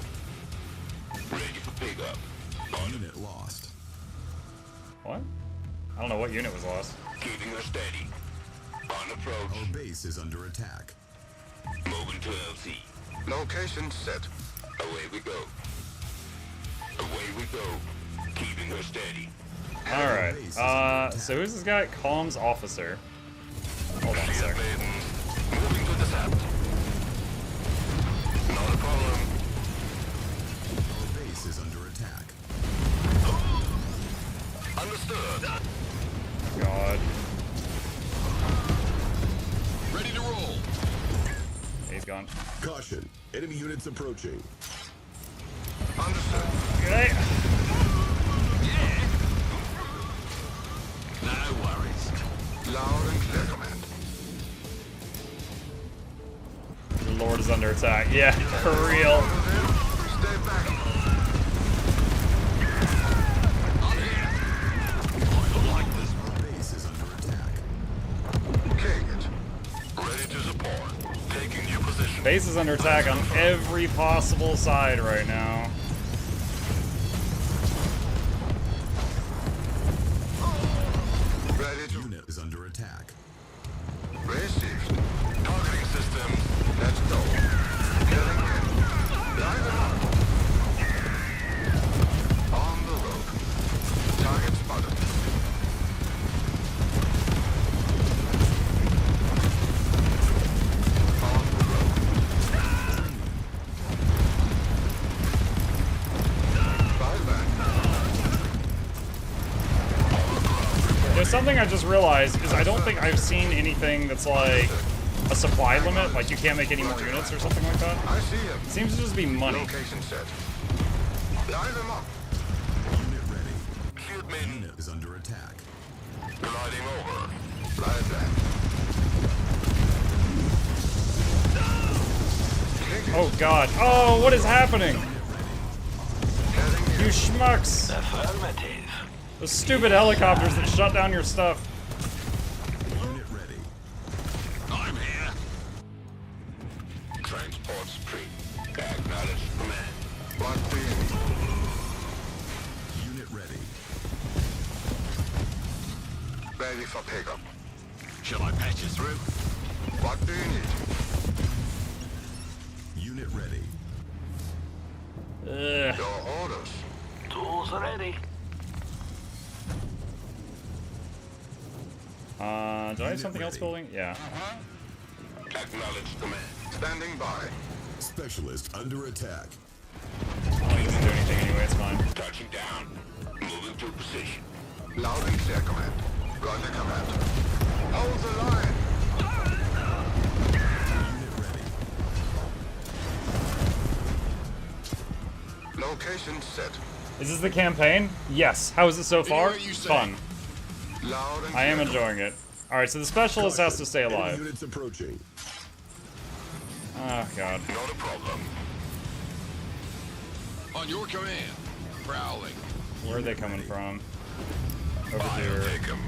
Ready for pickup. Unit lost. What? I don't know what unit was lost. Keeping her steady. On approach. Our base is under attack. Moving to LC. Location set. Away we go. Away we go. Keeping her steady. Alright, so who's this guy? Comms officer. Hold on a sec. Moving to the set. Not a problem. Our base is under attack. Understood. God. Ready gun. Caution. Enemy units approaching. Understood. Okay. No worries. Loud and clear, command. The Lord is under attack. Yeah, for real. Stay back. Base is under attack on every possible side right now. Ready to... Unit is under attack. Received. Targeting systems. Let's go. Getting in. Line them up. On the road. Target spotted. There's something I just realized is I don't think I've seen anything that's like a supply limit, like you can't make any more units or something like that. I see him. It seems to just be money. Location set. Line them up. Unit ready. Shield main. Unit is under attack. Gliding over. Glide back. Oh god. Oh, what is happening? You schmucks. Affirmative. Those stupid helicopters that shut down your stuff. Unit ready. I'm here. Transport street. Acknowledge command. What do you need? Unit ready. Ready for pickup. Shall I patch you through? What do you need? Unit ready. Your orders. Tools ready. Do I have something else building? Yeah. Acknowledge command. Standing by. Specialist under attack. I don't need to do anything anyway, it's fine. Touching down. Moving to position. Loud and clear, command. Roger, command. Hold the line. Unit ready. Location set. Is this the campaign? Yes. How is it so far? Anywhere you say. Fun. Loud and I am clear. enjoying it. Alright, so the specialist has to stay Enemy alive. units approaching. Oh god. Not a problem. On your command. Prowling. Where are they coming from? Over I'll here. take him.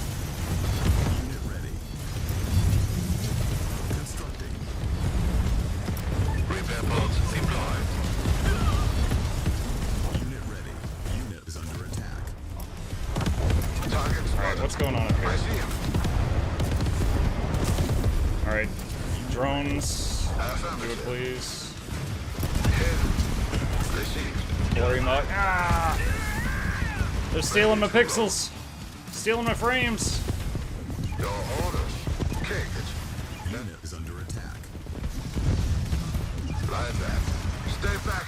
Unit ready. Constructing. Repair pods deployed. Unit ready. Unit is under attack. Target spotted. Alright, what's going on up I here? see him. Alright. Drones. Do it, Affirmative. please. Hit. Received. Glory muck. Ah! They're stealing my pixels. Stealing my frames. Your orders. Kick it. Unit is under attack. Like that. Stay back.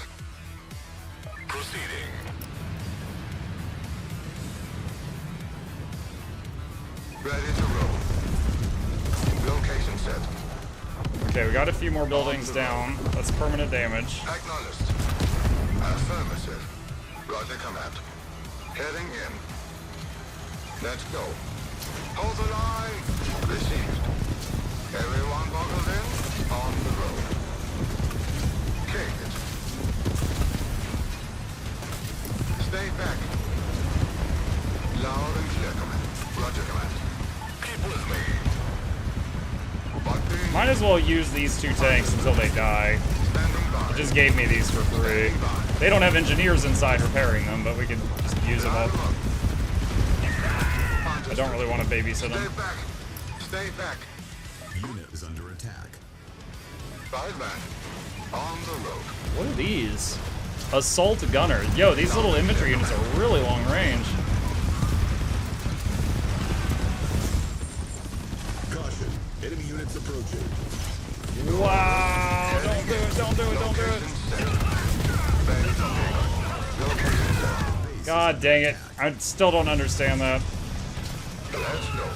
Proceeding. Ready to roll. Location set. Okay, we got a few more buildings down. That's permanent damage. Acknowledged. Affirmative. Roger, command. Heading in. Let's go. Hold the line. Received. Everyone buckled in. On the road. Kick it. Stay back. Loud and clear, command. Roger, command. Keep with me. What do you Might as well use these two tanks until they die. Standing by. It just gave me these for free. They don't have engineers inside repairing them, but we could just use them up. I don't really want to babysit them. Stay back. Stay back. Unit is under attack. Five back. On the road. What are these? Assault gunner. Yo, these little infantry units are really long range. Caution. Enemy units approaching. Wow! Don't do it, don't do it, don't do it. God dang it. I still don't understand that. Let's go.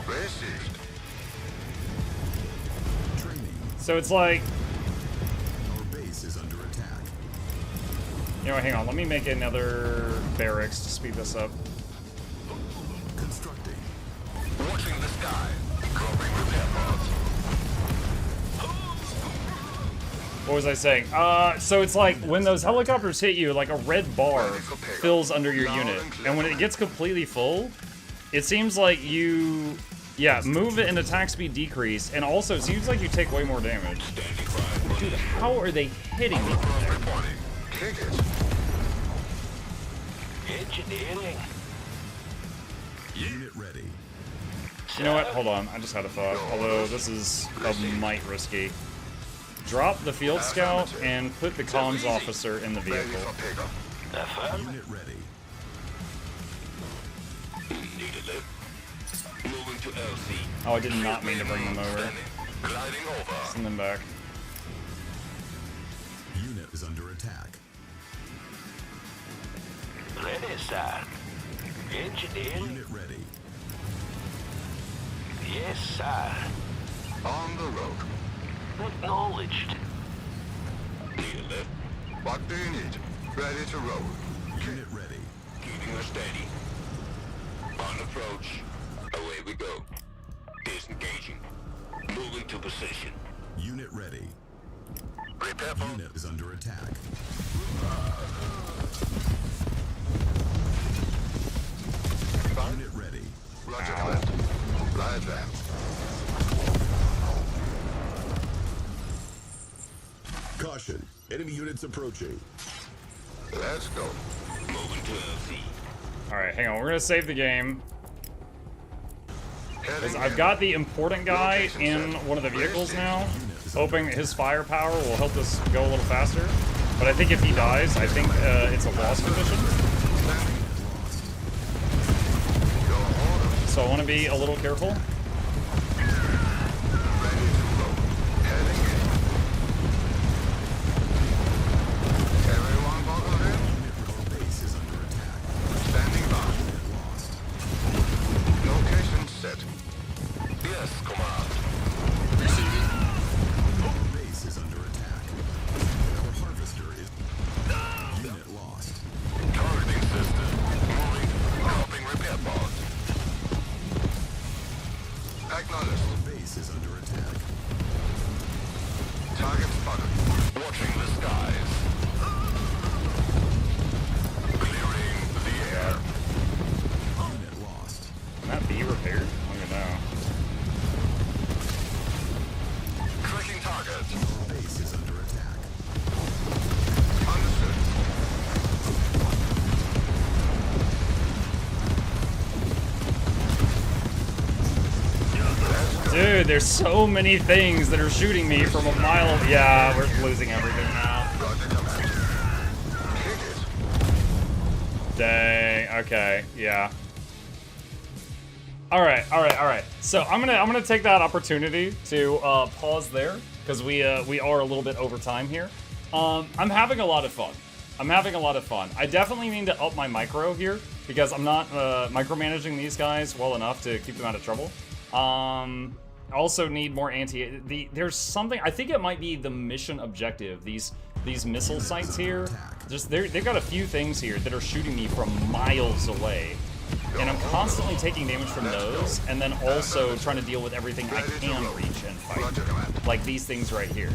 Received. So it's like, Our base is under attack. you know what, hang on, let me make another barracks to speed this up. Constructing. Watching the sky. Dropping repair pods. What was I saying? So it's like when those helicopters hit you, like a red bar fills under your unit, and when it gets completely full, it seems like you, yeah, move it and attack speed decrease, and also it seems like you take way more damage. Dude, how are they hitting me? Kick it. Engineering. Unit ready. You know what? Hold on, I just had a thought. Although this is a mite risky. Drop the field scout and put the comms officer in the vehicle. Unit ready. Needed it. Moving to LC. Oh, I did not mean to bring them over. Gliding over. Send them back. Unit is under attack. Ready, sir. Engineering. Unit ready. Yes, sir. On the road. Acknowledged. Needed it. What do you need? Ready to roll. Unit ready. Keeping her steady. On approach. Away we go. Disengaging. Moving to position. Unit ready. Prepare for Unit is under attack. Unit ready. Roger, command. Fly advance. Caution. Enemy units approaching. Let's go. Moving to LC. Alright, hang on, we're gonna save the game. Because I've got the important guy in one of the vehicles now, hoping his firepower will help us go a little faster. But I think if he dies, I think it's a lost position. So I want to be a little careful. Dude, there's so many things that are shooting me from a mile. Yeah, we're losing everything now. Dang. Okay. Yeah. All right. So I'm gonna take that opportunity to pause there because we are a little bit over time here. I'm having a lot of fun. I definitely need to up my micro here because I'm not micromanaging these guys well enough to keep them out of trouble. Also need more there's something, I think it might be the mission objective. These missile sites here, they've got a few things here that are shooting me from miles away. And I'm constantly taking damage from those, and then also trying to deal with everything I can reach and fight. Like these things right here.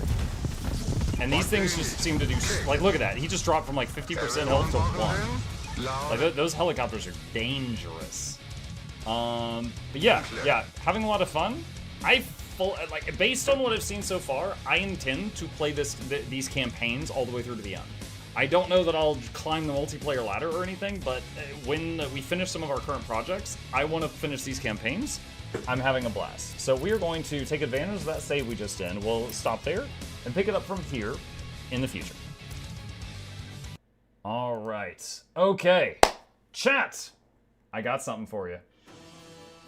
And these things just seem to do, like, look at that. He just dropped from like 50% health to 1. Like, those helicopters are dangerous. But yeah, having a lot of fun. Like, based on what I've seen so far, I intend to play these campaigns all the way through to the end. I don't know that I'll climb the multiplayer ladder or anything, but when we finish some of our current projects, I want to finish these campaigns. I'm having a blast. So we are going to take advantage of that save we just did. We'll stop there and pick it up from here in the future. All right. Okay. Chat. I got something for you.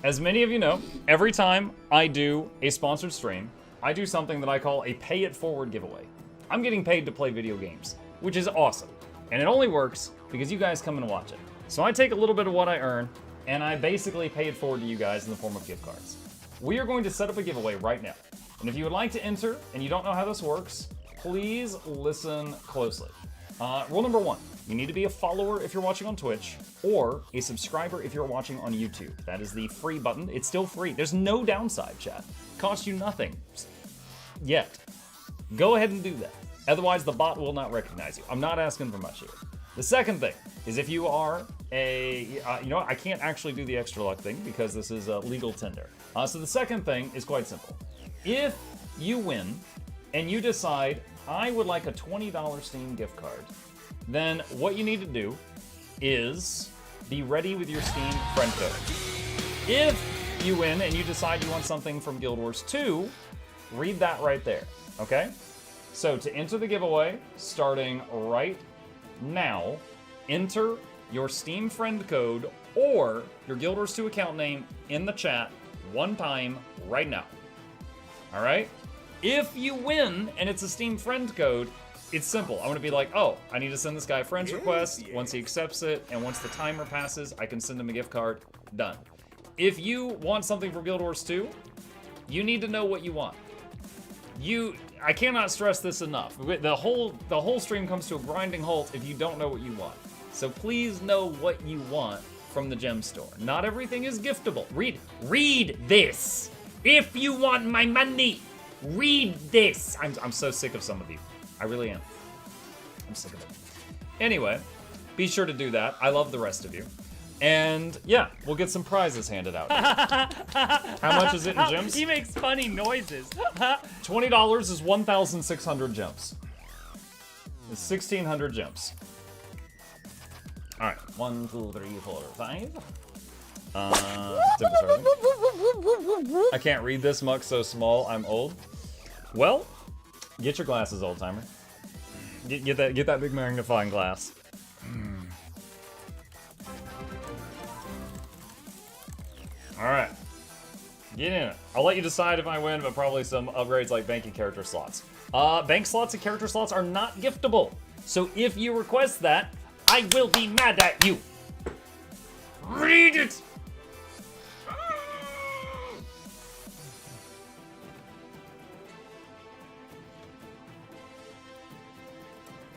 As many of you know, every time I do a sponsored stream, I do something that I call a pay it forward giveaway. I'm getting paid to play video games, which is awesome. And it only works because you guys come and watch it. So I take a little bit of what I earn and I basically pay it forward to you guys in the form of gift cards. We are going to set up a giveaway right now. And if you would like to enter and you don't know how this works, please listen closely. Rule number 1, you need to be a follower if you're watching on Twitch, or a subscriber if you're watching on YouTube. That is the free button. It's still free. There's no downside, chat. Costs you nothing. Yet. Go ahead and do that. Otherwise, the bot will not recognize you. I'm not asking for much here. The second thing is if you are a, you know what, I can't actually do the extra luck thing because this is a legal tender. So the second thing is quite simple. If you win and you decide, I would like a $20 Steam gift card, then what you need to do is be ready with your Steam friend code. If you win and you decide you want something from Guild Wars 2, read that right there, okay? So to enter the giveaway, starting right now, enter your Steam friend code or your Guild Wars 2 account name in the chat one time right now. All right? If you win and it's a Steam friend code, it's simple. I'm going to be like, oh, I need to send this guy a friend's request. Once he accepts it and once the timer passes, I can send him a gift card. Done. If you want something from Guild Wars 2, you need to know what you want. I cannot stress this enough. The whole stream comes to a grinding halt if you don't know what you want. So please know what you want from the gem store. Not everything is giftable. Read this. If you want my money, read this. I'm so sick of some of you. I really am. I'm sick of it. Anyway, be sure to do that. I love the rest of you. And yeah, we'll get some prizes handed out. How much is it in gems? He makes funny noises. $20 is 1,600 gems. It's 1,600 gems. All right, 1, 2, 3, 4, 5. Tempest Rising. I can't read this much, so small. I'm old. Well, get your glasses, old timer. Get that big magnifying glass. All right, get in it. I'll let you decide if I win, but probably some upgrades like banking character slots. Bank slots and character slots are not giftable. So if you request that, I will be mad at you. Read it.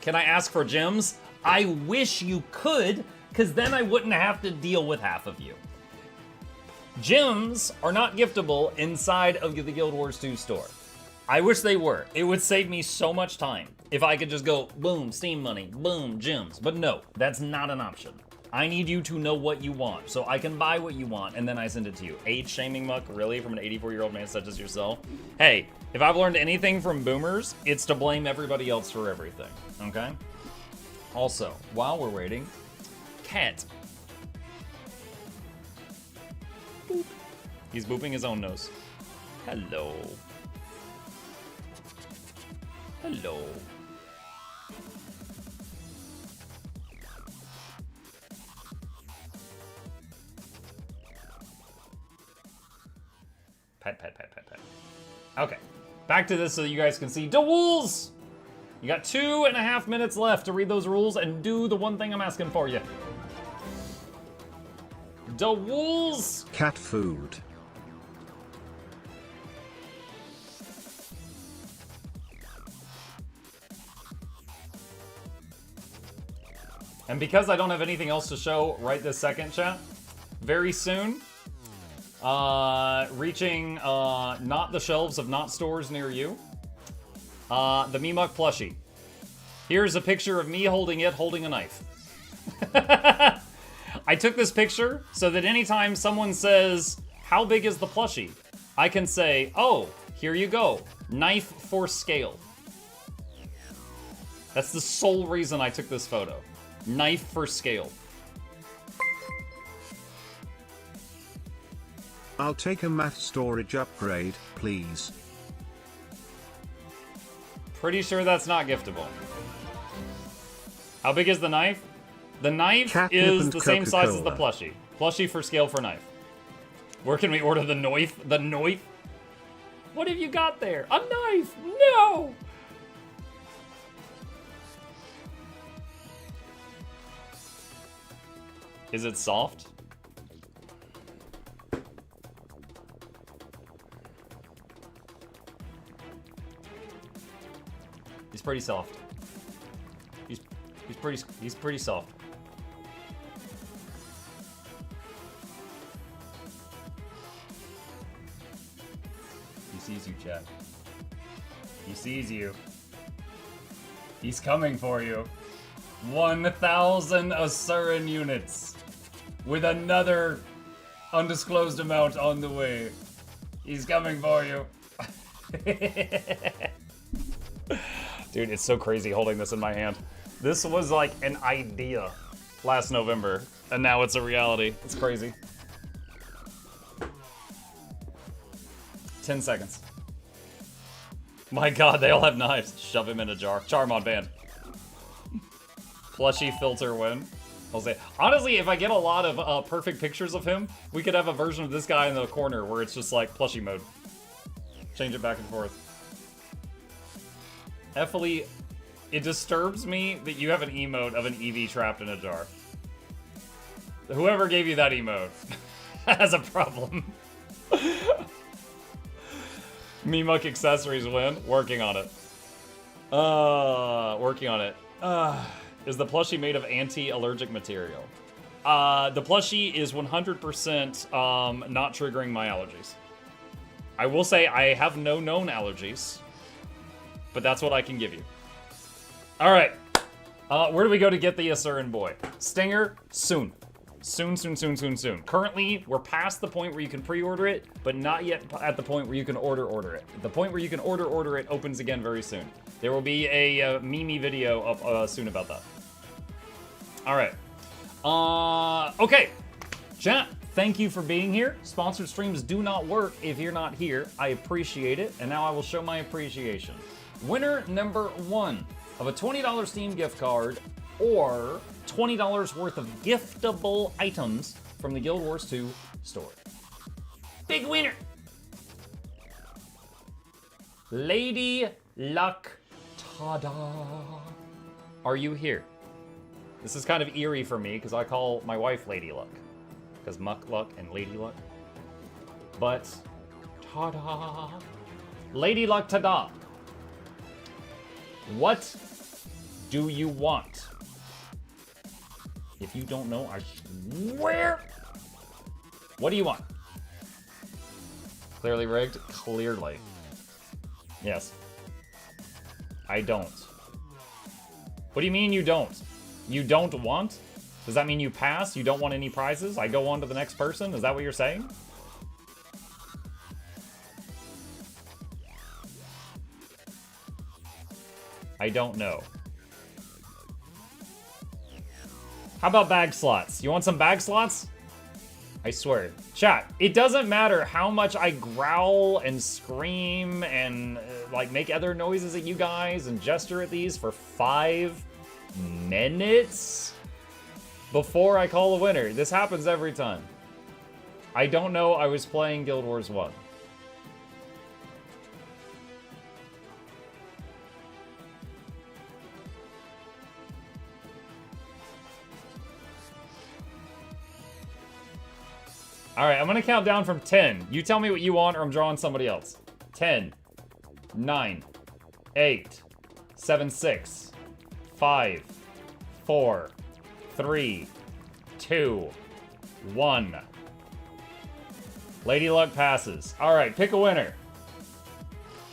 Can I ask for gems? I wish you could, because then I wouldn't have to deal with half of you. Gems are not giftable inside of the Guild Wars 2 store. I wish they were. It would save me so much time if I could just go, boom, Steam money, boom, gems. But no, that's not an option. I need you to know what you want, so I can buy what you want, and then I send it to you. Age-shaming muck, really, from an 84-year-old man such as yourself? Hey, if I've learned anything from boomers, it's to blame everybody else for everything, okay? Also, while we're waiting, cat. Boop. He's booping his own nose. Hello. Hello. Pet, pet, pet, pet, pet. Okay, back to this so you guys can see the rules. You got 2.5 minutes left to read those rules and do the one thing I'm asking for you. The rules. Cat food. And because I don't have anything else to show right this second, chat, very soon, reaching not the shelves of not stores near you, the Mimuk plushie. Here's a picture of me holding it, holding a knife. I took this picture so that anytime someone says, how big is the plushie? I can say, oh, here you go, knife for scale. That's the sole reason I took this photo. Knife for scale. I'll take a math storage upgrade, please. Pretty sure that's not giftable. How big is the knife? The knife is the same size as the plushie. Plushie for scale for knife. Where can we order the knife? The knife? What have you got there? A knife! No! Is it soft? He's pretty soft. He's pretty soft. He sees you, chat. He sees you. He's coming for you. 1,000 Asuran units. With another undisclosed amount on the way. He's coming for you. Dude, it's so crazy holding this in my hand. This was like an idea last November, and now it's a reality. It's crazy. 10 seconds. My god, they all have knives. Shove him in a jar. Charm on band. Plushie filter win. I'll say, honestly, if I get a lot of perfect pictures of him, we could have a version of this guy in the corner where it's just like plushie mode. Change it back and forth. Effily, it disturbs me that you have an emote of an EV trapped in a jar. Whoever gave you that emote has a problem. Mimuk accessories win. Working on it. Working on it. Is the plushie made of anti-allergic material? The plushie is 100% not triggering my allergies. I will say I have no known allergies, but that's what I can give you. All right. Where do we go to get the Asuran boy? Stinger, soon. Soon. Currently, we're past the point where you can pre-order it, but not yet at the point where you can order it. The point where you can order it opens again very soon. There will be a Mimi video up soon about that. All right. Okay. Chat, thank you for being here. Sponsored streams do not work if you're not here. I appreciate it, and now I will show my appreciation. Winner number 1 of a $20 Steam gift card or $20 worth of giftable items from the Guild Wars 2 store. Big winner! Lady Luck Tada. Are you here? This is kind of eerie for me because I call my wife Lady Luck. Because Mukluk and Lady Luck. But, tada. Lady Luck Tada. What do you want? If you don't know, I swear. What do you want? Clearly rigged? Clearly. Yes. I don't. What do you mean you don't? You don't want? Does that mean you pass? You don't want any prizes? I go on to the next person? Is that what you're saying? I don't know. How about bag slots? You want some bag slots? I swear. Chat, it doesn't matter how much I growl and scream and like make other noises at you guys and gesture at these for 5 minutes before I call a winner. This happens every time. I don't know I was playing Guild Wars 1. All right, I'm gonna count down from 10. You tell me what you want or I'm drawing somebody else. 10, 9, 8, 7, 6, 5, 4, 3, 2, 1. Lady Luck passes. All right, pick a winner.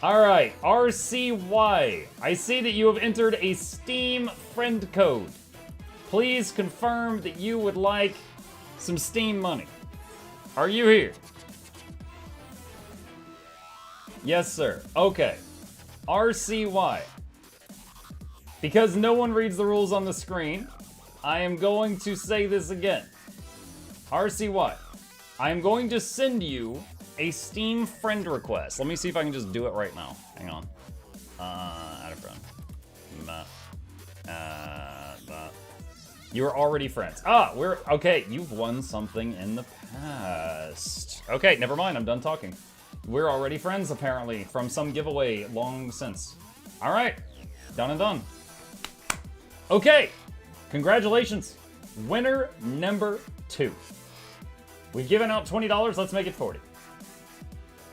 All right, RCY. I see that you have entered a Steam friend code. Please confirm that you would like some Steam money. Are you here? Yes, sir. Okay. RCY. Because no one reads the rules on the screen, I am going to say this again. RCY. I am going to send you a Steam friend request. Let me see if I can just do it right now. Hang on. Add a friend. You're already friends. We're okay. You've won something in the past. Okay, never mind. I'm done talking. We're already friends, apparently, from some giveaway long since. All right, done and done. Okay, congratulations. Winner number 2. We've given out $20. Let's make it 40.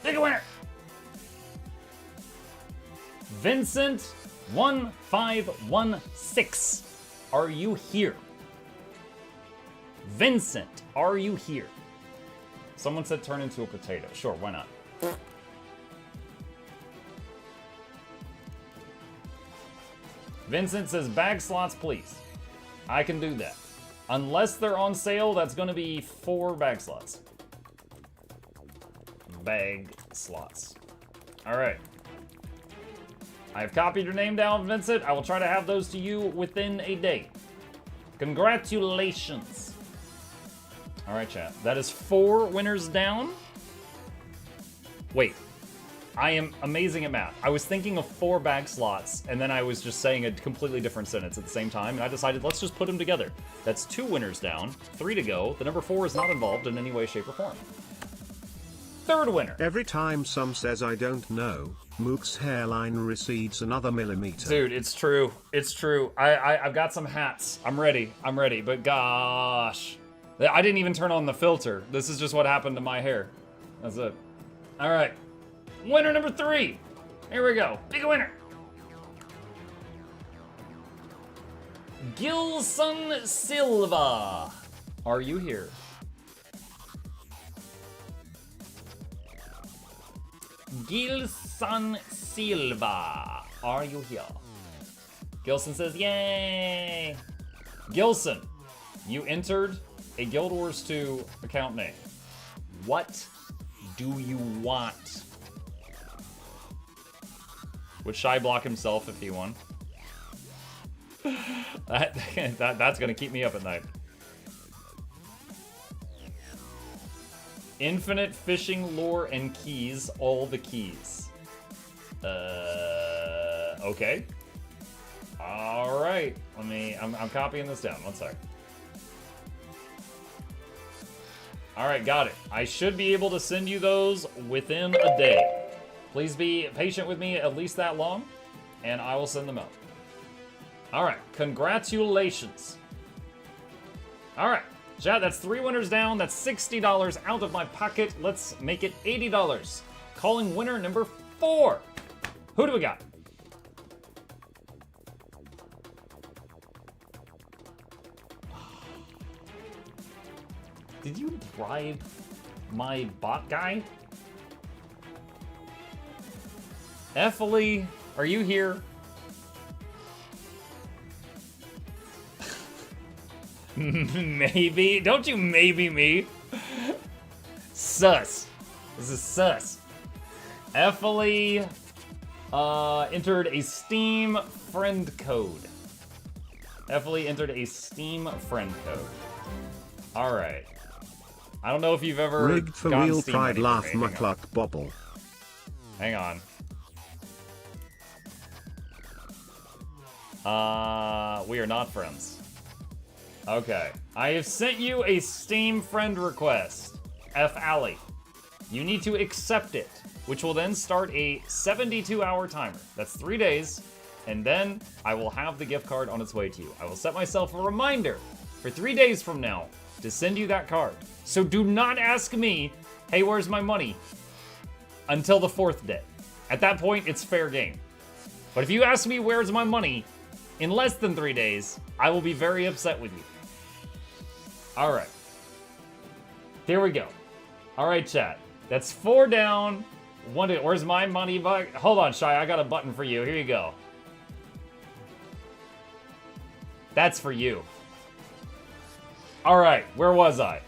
Big winner. Vincent 1516. Are you here? Vincent, are you here? Someone said turn into a potato. Sure, why not? Vincent says bag slots, please. I can do that. Unless they're on sale, that's going to be 4 bag slots. Bag slots. All right. I have copied your name down, Vincent. I will try to have those to you within a day. Congratulations. All right, chat. That is 4 winners down. Wait. I am amazing at math. I was thinking of 4 bag slots, and then I was just saying a completely different sentence at the same time, and I decided let's just put them together. That's 2 winners down, 3 to go. The number 4 is not involved in any way, shape, or form. 3rd winner. Every time some says I don't know, Mook's hairline recedes another millimeter. Dude, it's true. It's true. I've got some hats. I'm ready. But gosh. I didn't even turn on the filter. This is just what happened to my hair. That's it. All right. Winner number 3. Here we go. Big winner. Gilson Silva. Are you here? Gilson Silva. Are you here? Gilson says, yay. Gilson, you entered a Guild Wars 2 account name. What do you want? Would Shy block himself if he won? That's gonna keep me up at night. Infinite fishing lure and keys, all the keys. Okay. All right. I'm copying this down. One sec. All right, got it. I should be able to send you those within a day. Please be patient with me at least that long, and I will send them out. All right, congratulations. All right, chat, that's 3 winners down. That's $60 out of my pocket. Let's make it $80. Calling winner number 4. Who do we got? Did you bribe my bot guy? Ephley, are you here? Maybe. Don't you maybe me. Sus. This is sus. Ephley entered a Steam friend code. Ephley entered a Steam friend code. All right. I don't know if you've ever rigged for real pride laugh Mukluk bobble. Hang on. We are not friends. Okay. I have sent you a Steam friend request. F. Alley. You need to accept it, which will then start a 72-hour timer. That's 3 days, and then I will have the gift card on its way to you. I will set myself a reminder for 3 days from now to send you that card. So do not ask me, hey, where's my money? Until the 4th day. At that point, it's fair game. But if you ask me where's my money in less than 3 days, I will be very upset with you. All right. Here we go. All right, chat. That's 4 down. 1 to, where's my money? Hold on, Shy. I got a button for you. Here you go. That's for you. All right. Where was I?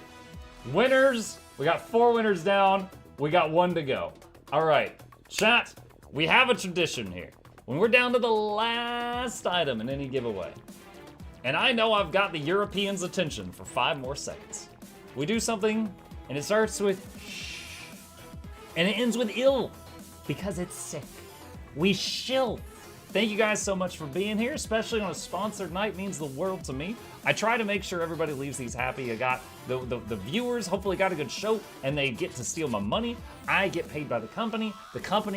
Winners. We got 4 winners down. We got 1 to go. All right. Chat, we have a tradition here. When we're down to the last item in any giveaway, and I know I've got the Europeans' attention for 5 more seconds, we do something, and it starts with shh, and it ends with ill, because it's sick. We shill. Thank you guys so much for being here, especially on a sponsored night. It means the world to me. I try to make sure everybody leaves these happy. I got the viewers hopefully got a good show, and they get to steal my money. I get paid by the company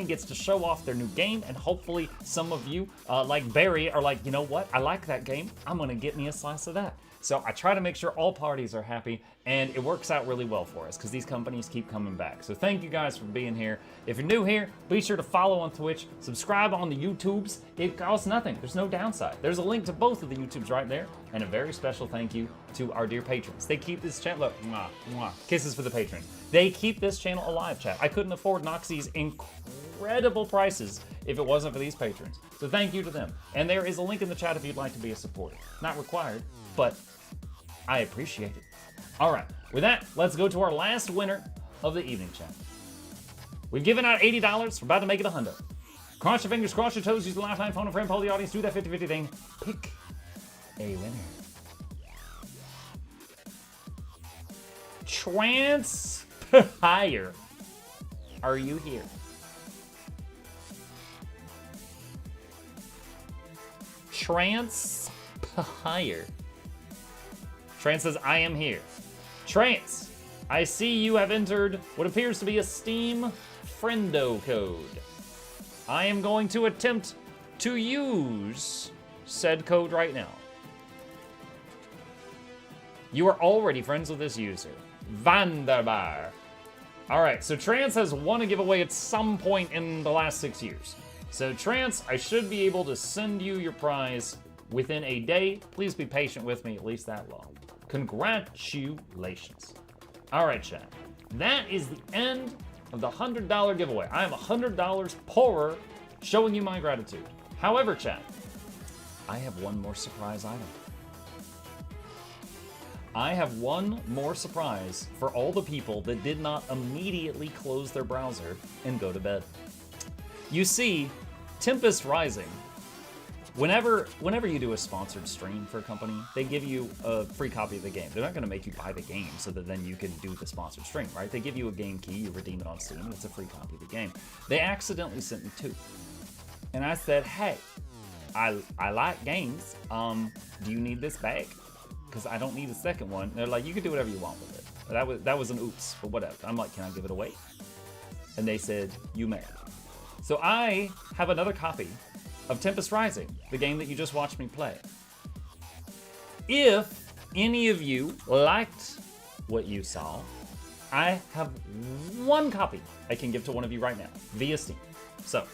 gets to show off their new game, and hopefully some of you, like Barry, are like, you know what? I like that game. I'm gonna get me a slice of that. So I try to make sure all parties are happy, and it works out really well for us because these companies keep coming back. So thank you guys for being here. If you're new here, be sure to follow on Twitch, subscribe on the YouTubes. It costs nothing. There's no downside. There's a link to both of the YouTubes right there, and a very special thank you to our dear patrons. They keep this channel, look, mwah, mwah, kisses for the patrons. They keep this channel alive, chat. I couldn't afford Noxxi's incredible prices if it wasn't for these patrons. So thank you to them. And there is a link in the chat if you'd like to be a supporter. Not required, but I appreciate it. All right, with that, let's go to our last winner of the evening, chat. We've given out $80. We're about to make it a hundo. Cross your fingers, cross your toes, use the lifeline, phone a friend, poll the audience, do that 50-50 thing. Pick a winner. Transpire. Are you here? Transpire. Trance says, I am here. Trance, I see you have entered what appears to be a Steam friendo code. I am going to attempt to use said code right now. You are already friends with this user, Vanderbar. All right, so Trance has won a giveaway at some point in the last 6 years. So Trance, I should be able to send you your prize within a day. Please be patient with me at least that long. Congratulations. All right, chat. That is the end of the $100 giveaway. I am $100 poorer, showing you my gratitude. However, chat, I have one more surprise item. I have one more surprise for all the people that did not immediately close their browser and go to bed. You see, Tempest Rising, whenever you do a sponsored stream for a company, they give you a free copy of the game. They're not going to make you buy the game so that then you can do the sponsored stream, right? They give you a game key, you redeem it on Steam, and it's a free copy of the game. They accidentally sent me 2. And I said, hey, I like games. Do you need this back? Because I don't need a second one. They're like, you can do whatever you want with it. But that was an oops, but whatever. I'm like, can I give it away? And they said, you may. So I have another copy of Tempest Rising, the game that you just watched me play. If any of you liked what you saw, I have one copy I can give to one of you right now via Steam. So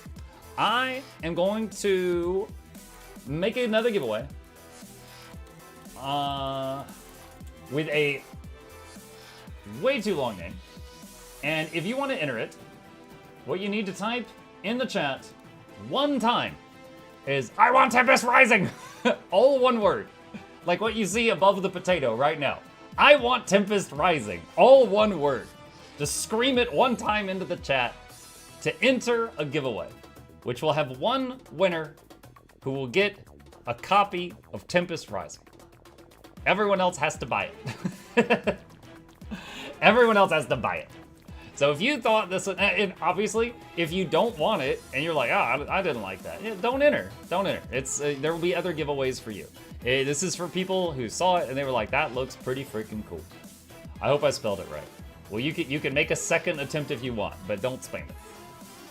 I am going to make another giveaway with a way too long name. And if you want to enter it, what you need to type in the chat one time is, I want Tempest Rising! All one word. Like what you see above the potato right now. I want Tempest Rising. All one word. Just scream it one time into the chat to enter a giveaway, which will have one winner who will get a copy of Tempest Rising. Everyone else has to buy it. Everyone else has to buy it. So if you thought this, and obviously, if you don't want it and you're like, I didn't like that, don't enter. Don't enter. It's there will be other giveaways for you. This is for people who saw it and they were like, that looks pretty freaking cool. I hope I spelled it right. Well, you can make a second attempt if you want, but don't spam it.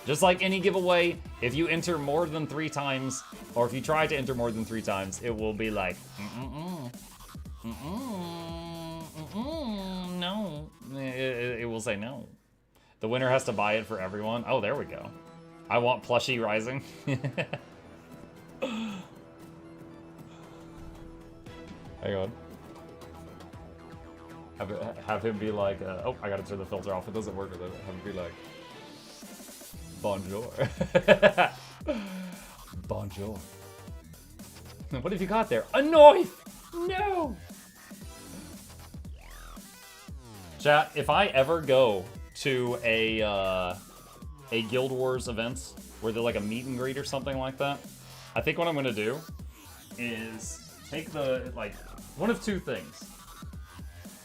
Just like any giveaway, if you enter more than 3 times, or if you try to enter more than 3 times, it will be like, no. It will say no. The winner has to buy it for everyone. Oh, there we go. I want Plushie Rising. Hang on. Have him be like, oh, I gotta turn the filter off. It doesn't work with it. Have him be like, bonjour. Bonjour. What have you got there? A knife! No! Chat, if I ever go to a Guild Wars events where they're like a meet and greet or something like that, I think what I'm gonna do is take one of 2 things.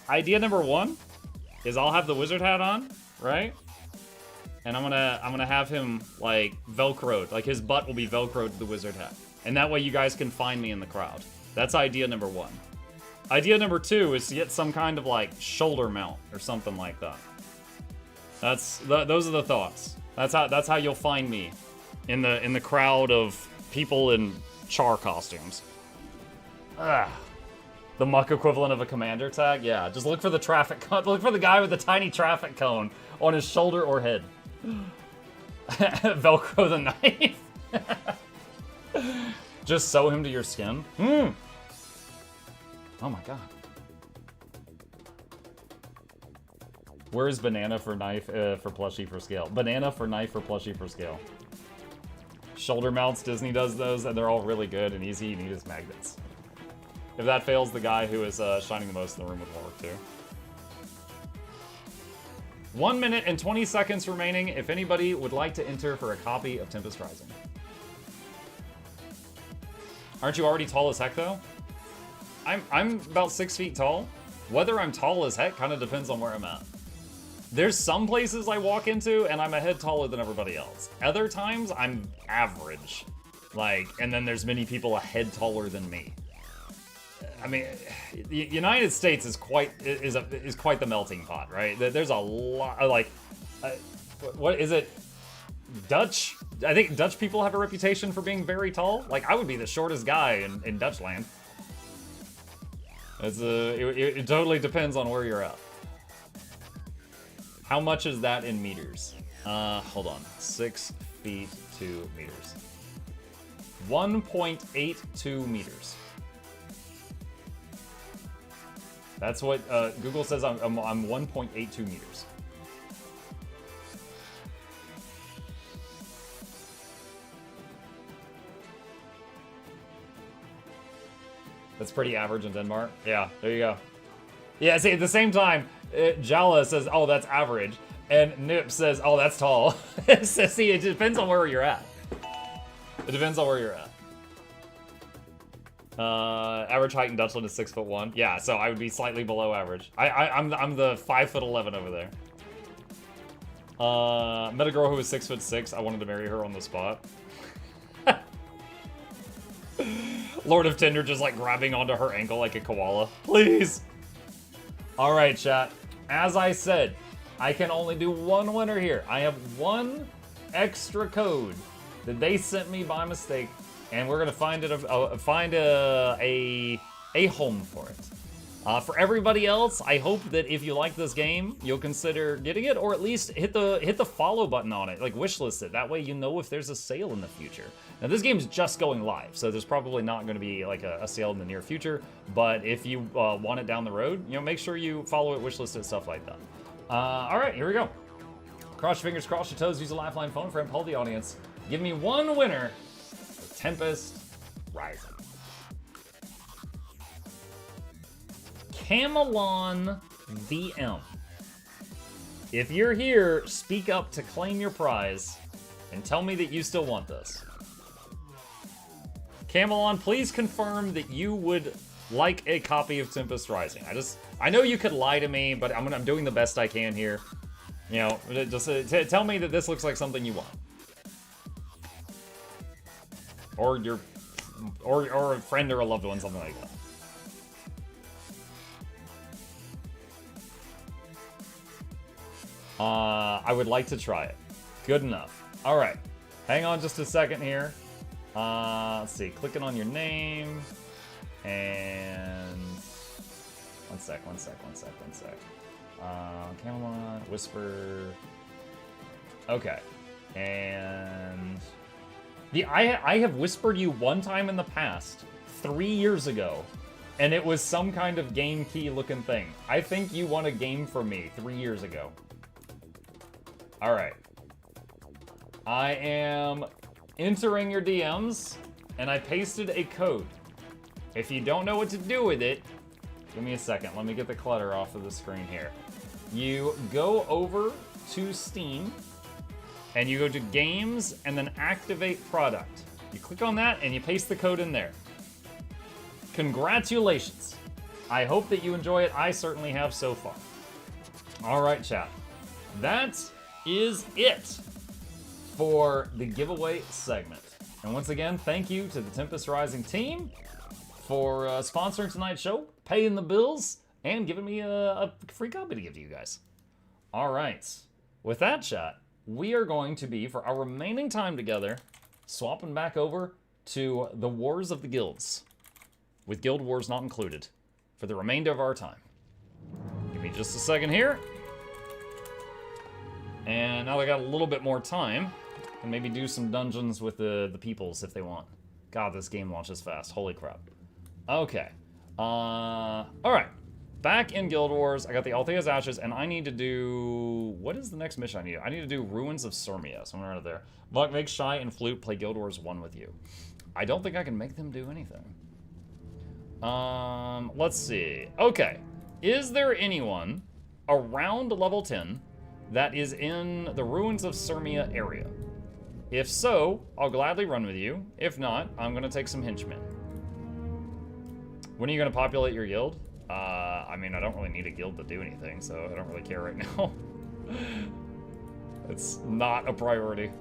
Idea number 1 is I'll have the wizard hat on, right? And I'm gonna have him like Velcroed, like his butt will be Velcroed to the wizard hat. And that way you guys can find me in the crowd. That's idea number 1. Idea number 2 is to get some kind of like shoulder mount or something like that. Those are the thoughts. That's how you'll find me in the crowd of people in Char costumes. The muck equivalent of a commander tag? Yeah, just look for the traffic cone. Look for the guy with the tiny traffic cone on his shoulder or head. Velcro the knife. Just sew him to your skin. Oh my god. Where's banana for knife for plushie for scale? Banana for knife for plushie for scale. Shoulder mounts, Disney does those, and they're all really good and easy. You need his magnets. If that fails, the guy who is shining the most in the room would work too. 1 minute and 20 seconds remaining. If anybody would like to enter for a copy of Tempest Rising. Aren't you already tall as heck though? I'm about 6 feet tall. Whether I'm tall as heck kind of depends on where I'm at. There's some places I walk into and I'm a head taller than everybody else. Other times I'm average. Like, and then there's many people a head taller than me. I mean, the United States is quite the melting pot, right? There's a lot, like, what is it? Dutch? I think Dutch people have a reputation for being very tall. Like, I would be the shortest guy in Dutch land. It totally depends on where you're at. How much is that in meters? Hold on. 6 feet 2 meters. 1.82 meters. That's what Google says. I'm 1.82 meters. That's pretty average in Denmark. Yeah, there you go. Yeah, see, at the same time, Jala says, oh, that's average. And Nip says, oh, that's tall. So, see, it depends on where you're at. It depends on where you're at. Average height in Dutchland is 6'1". Yeah, so I would be slightly below average. I'm the 5'11" over there. Met a girl who was 6'6". I wanted to marry her on the spot. Lord of Tinder just like grabbing onto her ankle like a koala. Please. All right, chat. As I said, I can only do one winner here. I have one extra code that they sent me by mistake, and we're gonna find a home for it. For everybody else, I hope that if you like this game, you'll consider getting it, or at least hit the follow button on it, like wishlist it. That way you know if there's a sale in the future. Now this game's just going live, so there's probably not going to be like a sale in the near future. But if you want it down the road, you know, make sure you follow it, wishlist it, stuff like that. All right, here we go. Cross your fingers, cross your toes, use a lifeline phone friend, poll the audience. Give me one winner for Tempest Rising. Camelon VM. If you're here, speak up to claim your prize and tell me that you still want this. Camelon, please confirm that you would like a copy of Tempest Rising. I know you could lie to me, but I'm doing the best I can here. You know, just tell me that this looks like something you want. Or a friend or a loved one, something like that. I would like to try it. Good enough. All right. Hang on just a second here. Let's see. Clicking on your name. And... One sec. Camelot, Whisper. Okay. And... I have whispered you one time in the past, 3 years ago, and it was some kind of game key looking thing. I think you won a game from me 3 years ago. All right. I am entering your DMs, and I pasted a code. If you don't know what to do with it, give me a second. Let me get the clutter off of the screen here. You go over to Steam, and you go to Games, and then Activate Product. You click on that, and you paste the code in there. Congratulations. I hope that you enjoy it. I certainly have so far. All right, chat. That is it for the giveaway segment. And once again, thank you to the Tempest Rising team for sponsoring tonight's show, paying the bills, and giving me a free copy to give to you guys. All right. With that, chat, we are going to be, for our remaining time together, swapping back over to the Wars of the Guilds, with Guild Wars not included. for the remainder of our time. Give me just a second here. And now I got a little bit more time. And maybe do some dungeons with the peoples if they want. God, this game launches fast. Holy crap. Okay. Alright. Back in Guild Wars, I got the Althea's Ashes, and I need to do... What is the next mission I need? I need to do Ruins of Sirmia, somewhere around there. Muck, make Shy and Flute play Guild Wars 1 with you. I don't think I can make them do anything. Let's see. Okay. Is there anyone around level 10 that is in the Ruins of Sirmia area? If so, I'll gladly run with you. If not, I'm going to take some henchmen. When are you going to populate your guild? I mean, I don't really need a guild to do anything, so I don't really care right now. It's not a priority.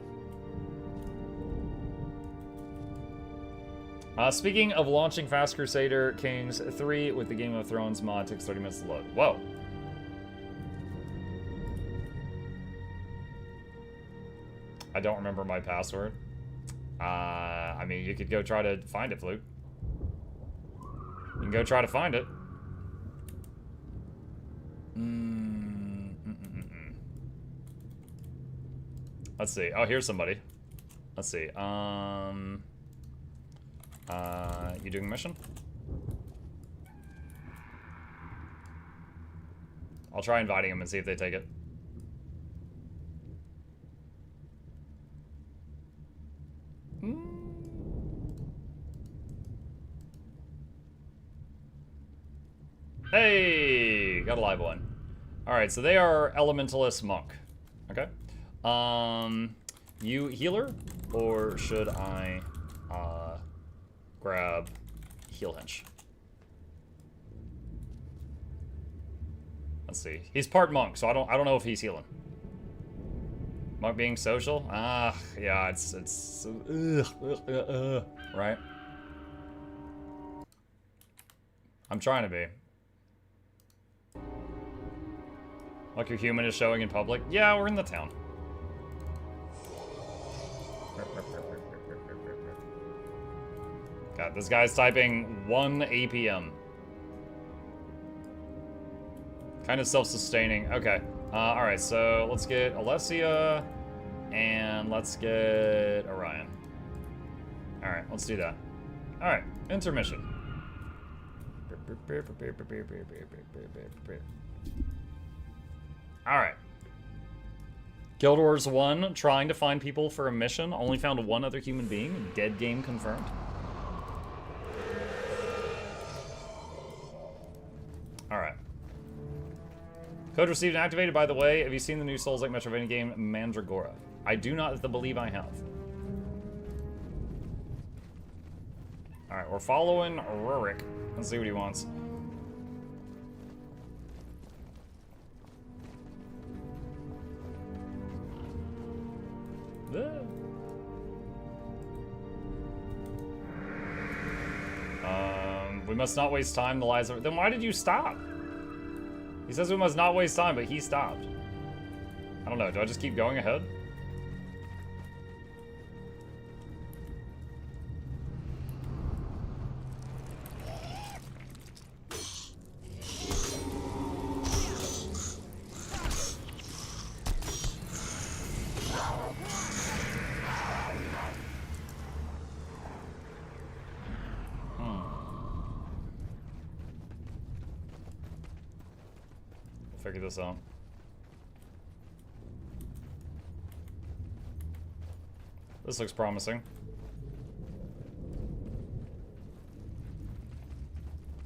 Speaking of launching Fast Crusader Kings 3 with the Game of Thrones mod, takes 30 minutes to load. Whoa. I don't remember my password. I mean, you could go try to find it, Fluke. You can go try to find it. Let's see. Oh, here's somebody. Let's see. You doing a mission? I'll try inviting them and see if they take it. Hey, got a live one. All right, so they are Elementalist Monk. Okay. You healer, or should I grab heal hench? Let's see. He's part monk, so I don't know if he's healing. Monk being social? Ah, yeah, it's right. I'm trying to be. Like your human is showing in public? Yeah, we're in the town. God, this guy's typing 1 APM. Kind of self-sustaining. Okay. Alright, so let's get Alessia, and let's get Orion. Alright, let's do that. Alright, intermission. Alright. Guild Wars 1, trying to find people for a mission. Only found one other human being. Dead game confirmed. Alright. Code received and activated, by the way. Have you seen the new Souls-like Metroidvania game, Mandragora? I do not believe I have. Alright, we're following Rurik. Let's see what he wants. We must not waste time. The lies of... Then why did you stop? He says we must not waste time, but he stopped. I don't know. Do I just keep going ahead? Figure this out. This looks promising.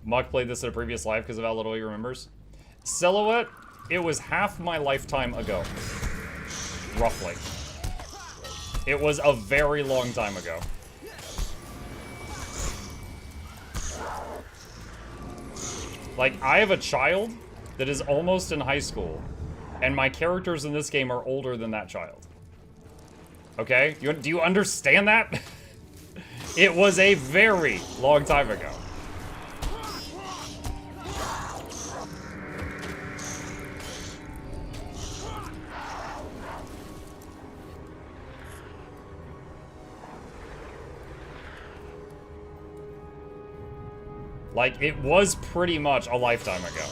Muck played this at a previous life because of how little he remembers. Silhouette, it was half my lifetime ago. Roughly. It was a very long time ago. Like, I have a child that is almost in high school, and my characters in this game are older than that child. Okay? Do you understand that? It was a very long time ago. Like, it was pretty much a lifetime ago.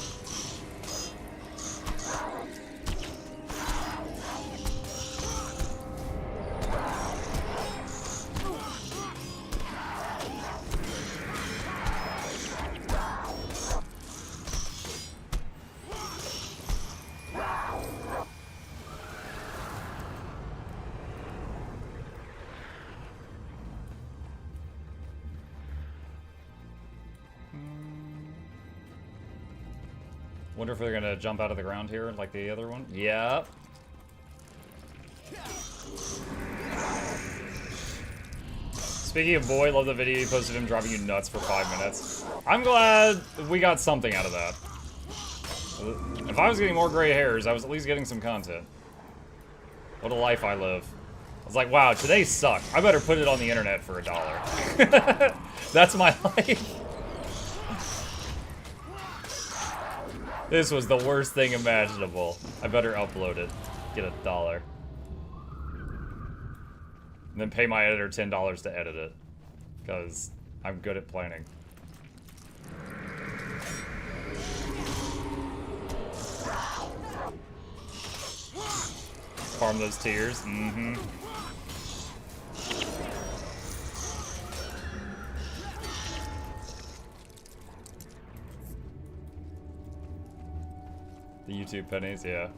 Wonder if they're gonna jump out of the ground here like the other one. Yep. Speaking of boy, love the video you posted him dropping you nuts for 5 minutes. I'm glad we got something out of that. If I was getting more gray hairs, I was at least getting some content. What a life I live. I was like, wow, today sucked. I better put it on the internet for $1. That's my life. This was the worst thing imaginable. I better upload it. Get $1. And then pay my editor $10 to edit it. Because I'm good at planning. Farm those tears. Mm-hmm. The YouTube pennies, yeah.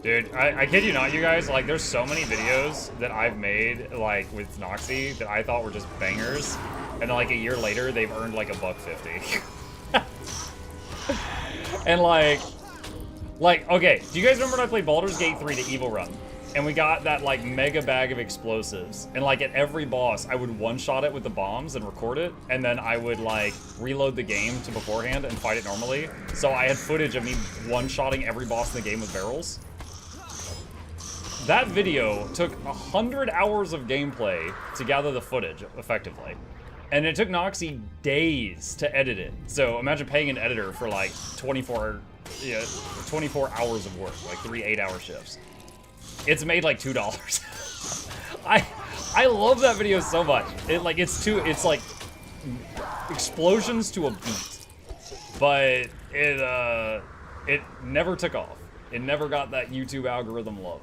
Dude, I kid you not, you guys, like, there's so many videos that I've made, like, with Noxxi that I thought were just bangers, and then, like, a year later, they've earned, like, $1.50. And, like, okay, do you guys remember when I played Baldur's Gate 3 to Evil Run? And we got that, like, mega bag of explosives. And, like, at every boss, I would one-shot it with the bombs and record it. And then I would, like, reload the game to beforehand and fight it normally. So I had footage of me one-shotting every boss in the game with barrels. That video took 100 hours of gameplay to gather the footage, effectively. And it took Noxxi days to edit it. So imagine paying an editor for, like, 24 hours of work. Like, 3 8-hour shifts. It's made like $2. I love that video so much. It's like explosions to a beat, but it never took off. It never got that YouTube algorithm love.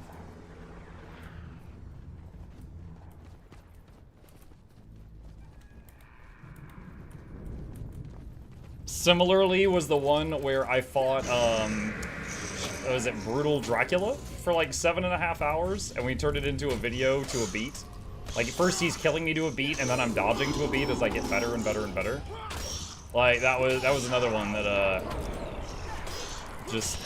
Similarly was the one where I fought was it Brutal Dracula for like 7.5 hours, and we turned it into a video to a beat. Like, first he's killing me to a beat, and then I'm dodging to a beat as I get better and better and better. Like, that was another one that just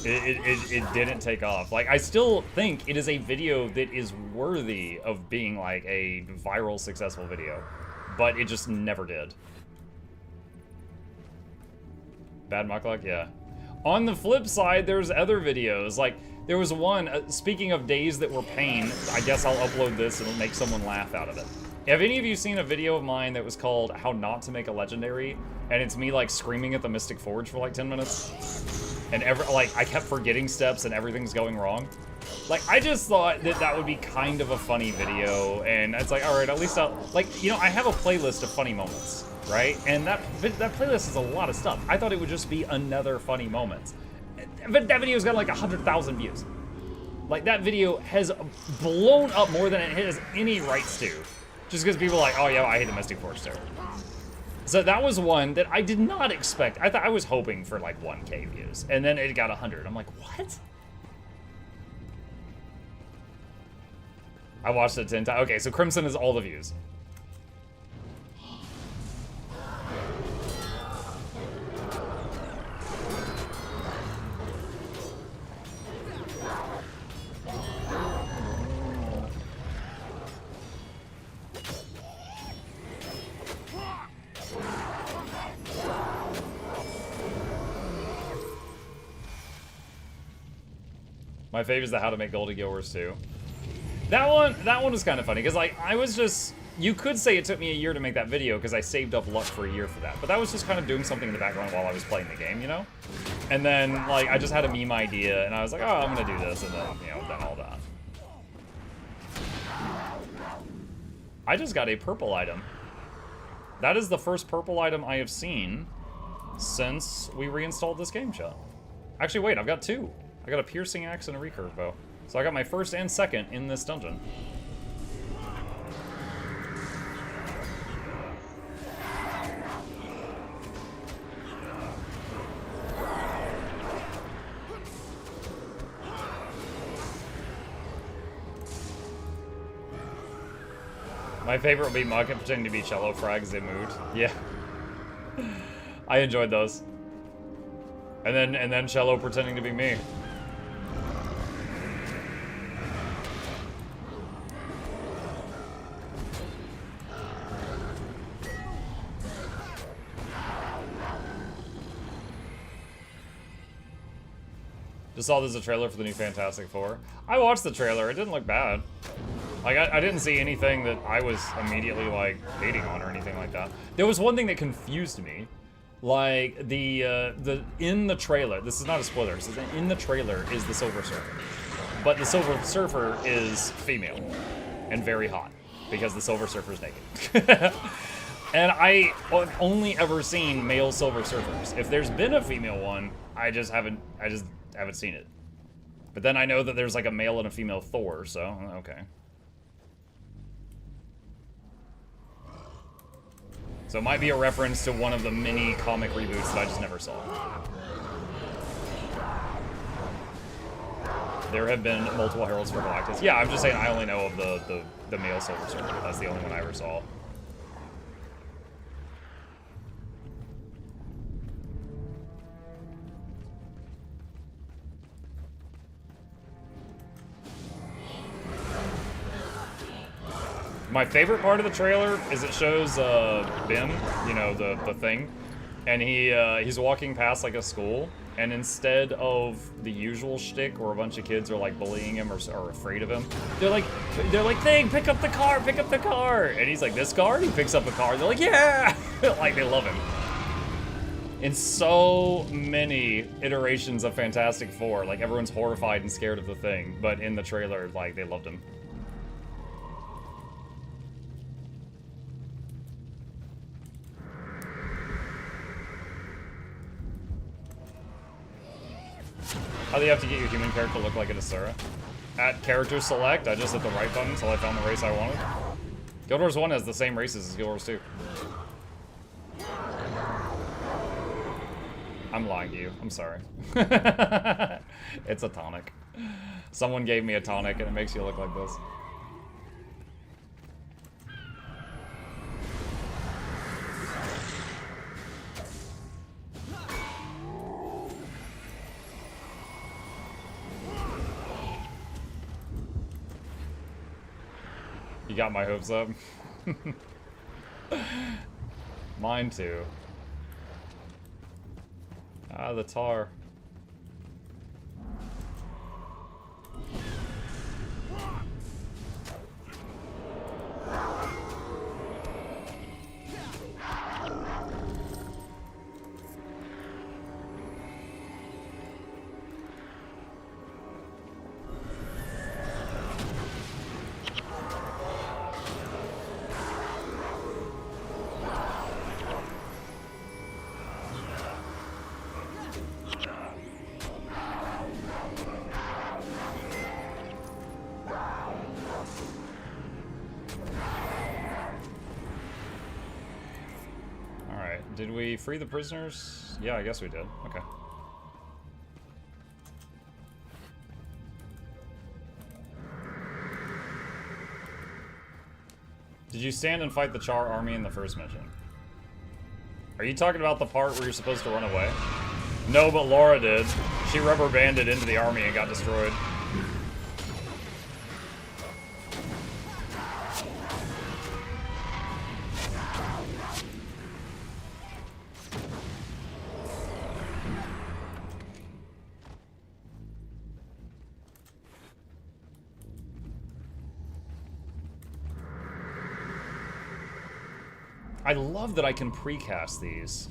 it didn't take off. Like, I still think it is a video that is worthy of being like a viral successful video, but it just never did. Bad Mukluk, yeah. On the flip side, there's other videos. Like, there was one, speaking of days that were pain, I guess I'll upload this and it'll make someone laugh out of it. Have any of you seen a video of mine that was called How Not to Make a Legendary? And it's me, like, screaming at the Mystic Forge for, like, 10 minutes. And, I kept forgetting steps and everything's going wrong. Like, I just thought that that would be kind of a funny video. And it's like, alright, at least I'll... Like, you know, I have a playlist of funny moments. Right? And that playlist is a lot of stuff. I thought it would just be another funny moment. But that video's got like 100,000 views. Like, that video has blown up more than it has any rights to. Just because people are like, oh yeah, I hate the Mystic Forge too. So that was one that I did not expect. I was hoping for like 1K views. And then it got 100. I'm like, what? I watched it 10 times. Okay, so Crimson is all the views. My favorite is the How to Make Gold Wars 2. That one was kind of funny, because like, I was just, you could say it took me a year to make that video, because I saved up luck for a year for that, but that was just kind of doing something in the background while I was playing the game, you know? And then, like, I just had a meme idea, and I was like, oh, I'm gonna do this, and then, you know, done all that. I just got a purple item. That is the first purple item I have seen since we reinstalled this game, chat. Actually, wait, I've got 2. I got a piercing axe and a recurve bow. So I got my first and second in this dungeon. My favorite would be Mukluk pretending to be cello frags they moved. Yeah. I enjoyed those. And then cello pretending to be me. Just saw there's a trailer for the new Fantastic Four. I watched the trailer. It didn't look bad. Like, I didn't see anything that I was immediately, like, hating on or anything like that. There was one thing that confused me. Like, in the trailer, this is not a spoiler, it says in the trailer is the Silver Surfer. But the Silver Surfer is female and very hot because the Silver Surfer's naked. And I've only ever seen male Silver Surfers. If there's been a female one, I just haven't seen it. But then I know that there's like a male and a female Thor, so okay. So it might be a reference to one of the mini comic reboots that I just never saw. There have been multiple Heralds for Galactus. Yeah, I'm just saying I only know of the male Silver Surfer. That's the only one I ever saw. My favorite part of the trailer is it shows Bim, you know, the thing, and he's walking past like a school, and instead of the usual shtick where a bunch of kids are like bullying him or afraid of him, they're like, "Thing, pick up the car, pick up the car," and he's like, "This car?" And he picks up a car. They're like, "Yeah!" Like they love him. In so many iterations of Fantastic Four, like everyone's horrified and scared of the Thing, but in the trailer, like they loved him. How do you have to get your human character to look like a Asura? At character select, I just hit the right button until I found the race I wanted. Guild Wars 1 has the same races as Guild Wars 2. I'm lying to you. I'm sorry. It's a tonic. Someone gave me a tonic and it makes you look like this. You got my hopes up. Mine too. Ah, the tar. Did we free the prisoners? Yeah, I guess we did. Okay. Did you stand and fight the Char army in the first mission? Are you talking about the part where you're supposed to run away? No, but Laura did. She rubber banded into the army and got destroyed. I love that I can precast these.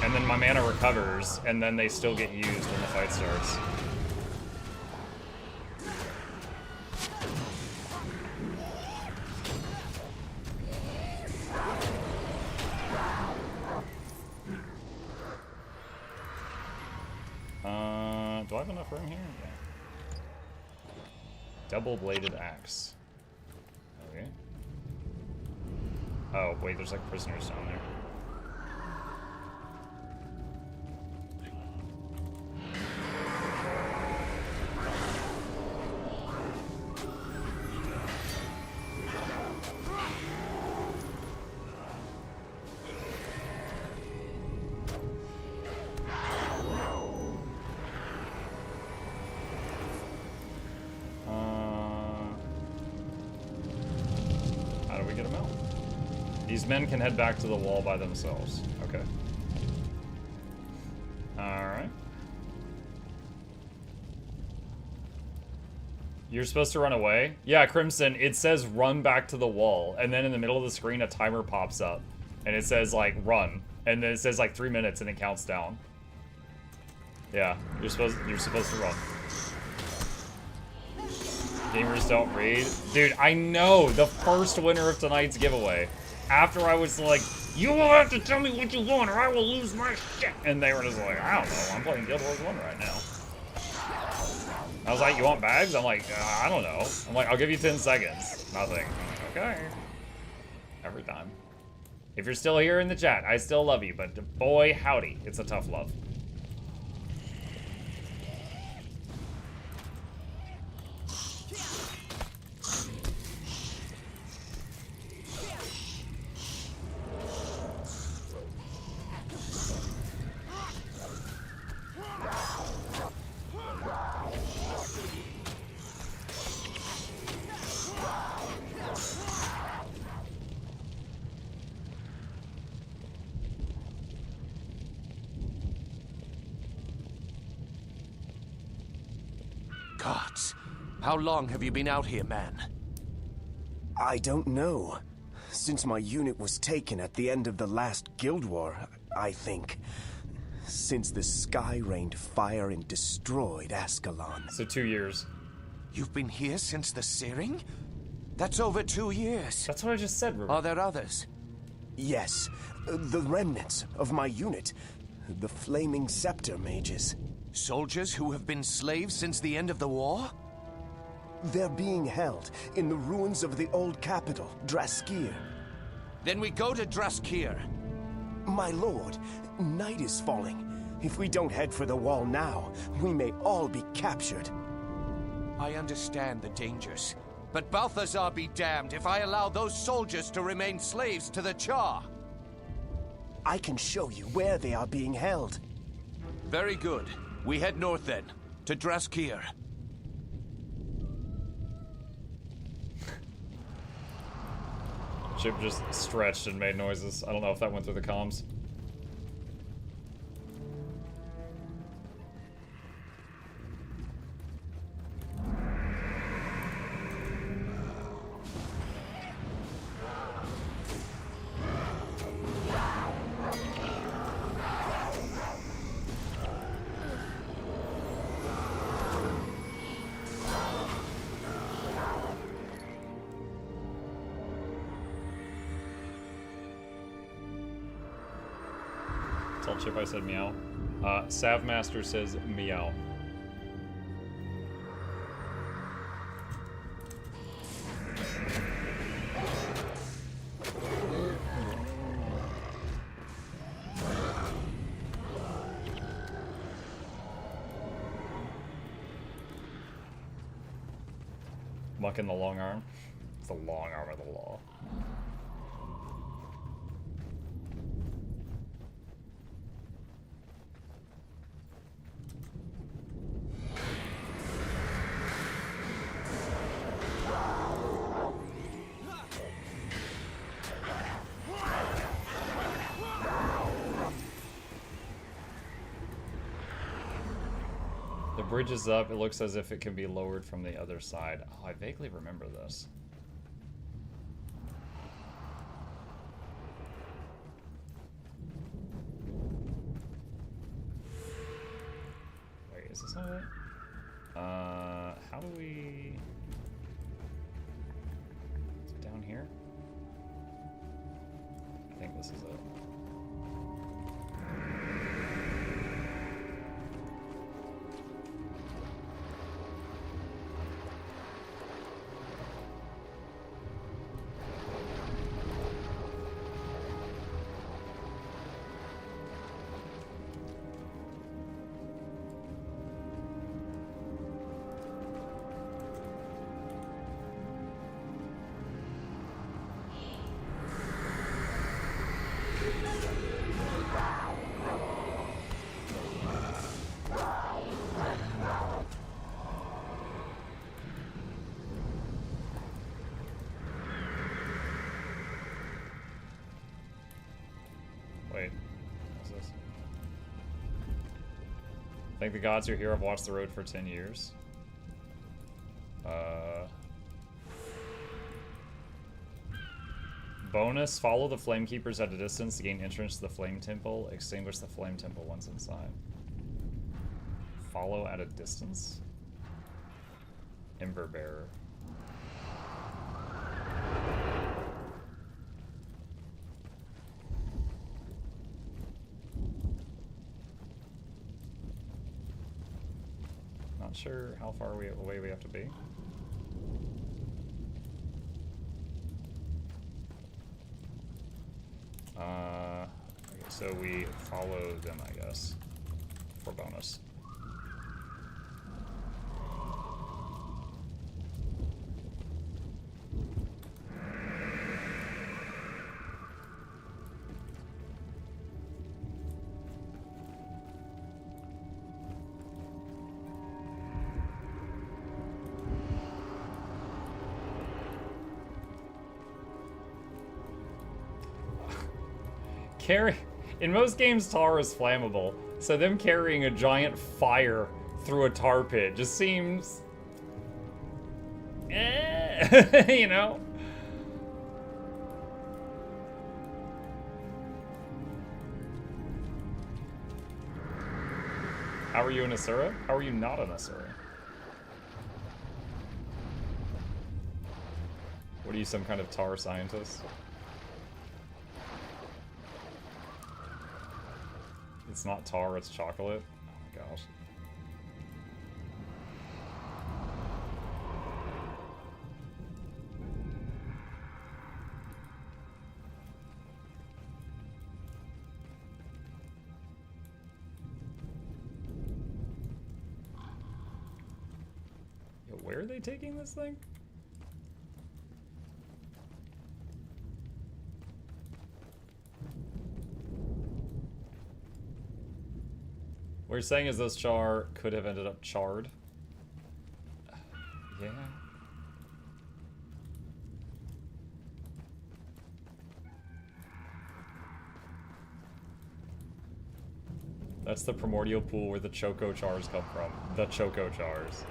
And then my mana recovers, and then they still get used when the fight starts. have enough room here? Yeah. Double-bladed axe. Okay. Oh, wait, there's like prisoners down there. These men can head back to the wall by themselves. Okay. Alright. You're supposed to run away? Yeah, Crimson, it says run back to the wall. And then in the middle of the screen, a timer pops up. And it says, like, run. And then it says, like, 3 minutes and it counts down. Yeah, you're supposed to run. Gamers don't read. Dude, I know! The first winner of tonight's giveaway. After I was like, you will have to tell me what you want or I will lose my shit. And they were just like, I don't know, I'm playing Guild Wars 1 right now. I was like, you want bags? I'm like, I don't know. I'm like, I'll give you 10 seconds. Nothing. I'm like, okay. Every time. If you're still here in the chat, I still love you, but boy, howdy, it's a tough love. Gods, how long have you been out here, man? I don't know. Since my unit was taken at the end of the last Guild War, I think. Since the sky rained fire and destroyed Ascalon. So 2 years. You've been here since the searing? That's over 2 years. That's what I just said, Ruben. Are there others? Yes, the remnants of my unit. The Flaming Scepter mages. Soldiers who have been slaves since the end of the war? They're being held in the ruins of the old capital, Draskir. Then we go to Draskir. My lord, night is falling. If we don't head for the wall now, we may all be captured. I understand the dangers, but Balthazar be damned if I allow those soldiers to remain slaves to the Char. I can show you where they are being held. Very good. We head north then, to Draskir. Chip just stretched and made noises. I don't know if that went through the comms. Chip, I said meow. Savmaster says meow. Mucking the long arm. It's the long arm of the law. Bridge is up. It looks as if it can be lowered from the other side. Oh, I vaguely remember this. Wait, is this not it? How do we... Is it down here? I think this is it. Wait. What's this? Thank the gods you're here. I've watched the road for 10 years. Bonus, follow the flame keepers at a distance to gain entrance to the flame temple. Extinguish the flame temple once inside. Follow at a distance? Ember bearer. Not sure how far away we have to be. Okay, so we follow them, I guess, for bonus. In most games, tar is flammable, so them carrying a giant fire through a tar pit just seems... you know? How are you an Asura? How are you not an Asura? What are you, some kind of tar scientist? It's not tar, it's chocolate. Oh my gosh. Yo, where are they taking this thing? What you're saying is this Char could have ended up charred. Yeah. That's the primordial pool where the Choco Chars come from. The Choco Chars.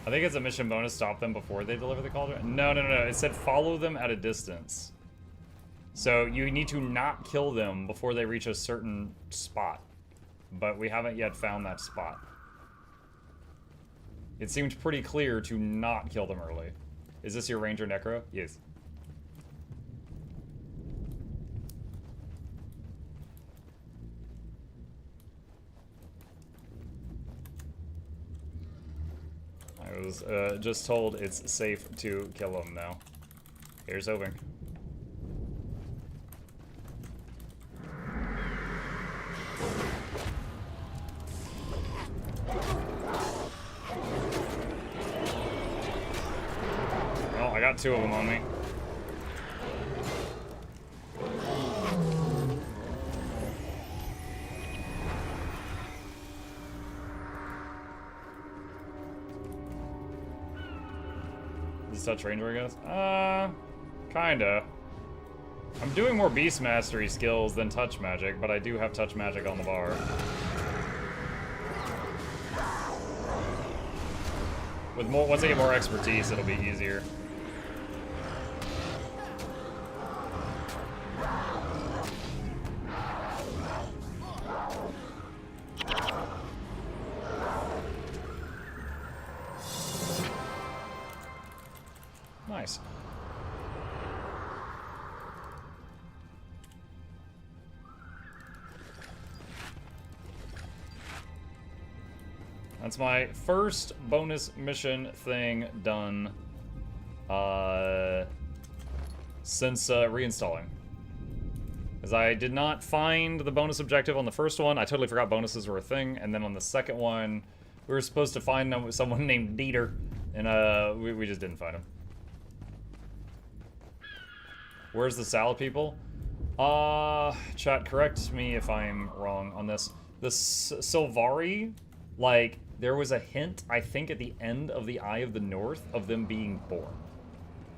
I think it's a mission bonus, stop them before they deliver the cauldron. No. It said follow them at a distance. So you need to not kill them before they reach a certain spot. But we haven't yet found that spot. It seemed pretty clear to not kill them early. Is this your Ranger Necro? Yes. I was just told it's safe to kill him now. Here's hoping. Oh, I got two of them on me. Touch Ranger, I guess? Kinda. I'm doing more Beast Mastery skills than Touch Magic, but I do have Touch Magic on the bar. With more, once I get more expertise, it'll be easier. Nice. That's my first bonus mission thing done since reinstalling. Because I did not find the bonus objective on the first one. I totally forgot bonuses were a thing. And then on the second one, we were supposed to find someone named Dieter. And we just didn't find him. Where's the salad people? Chat, correct me if I'm wrong on this. The Sylvari, like, there was a hint, I think, at the end of the Eye of the North of them being born.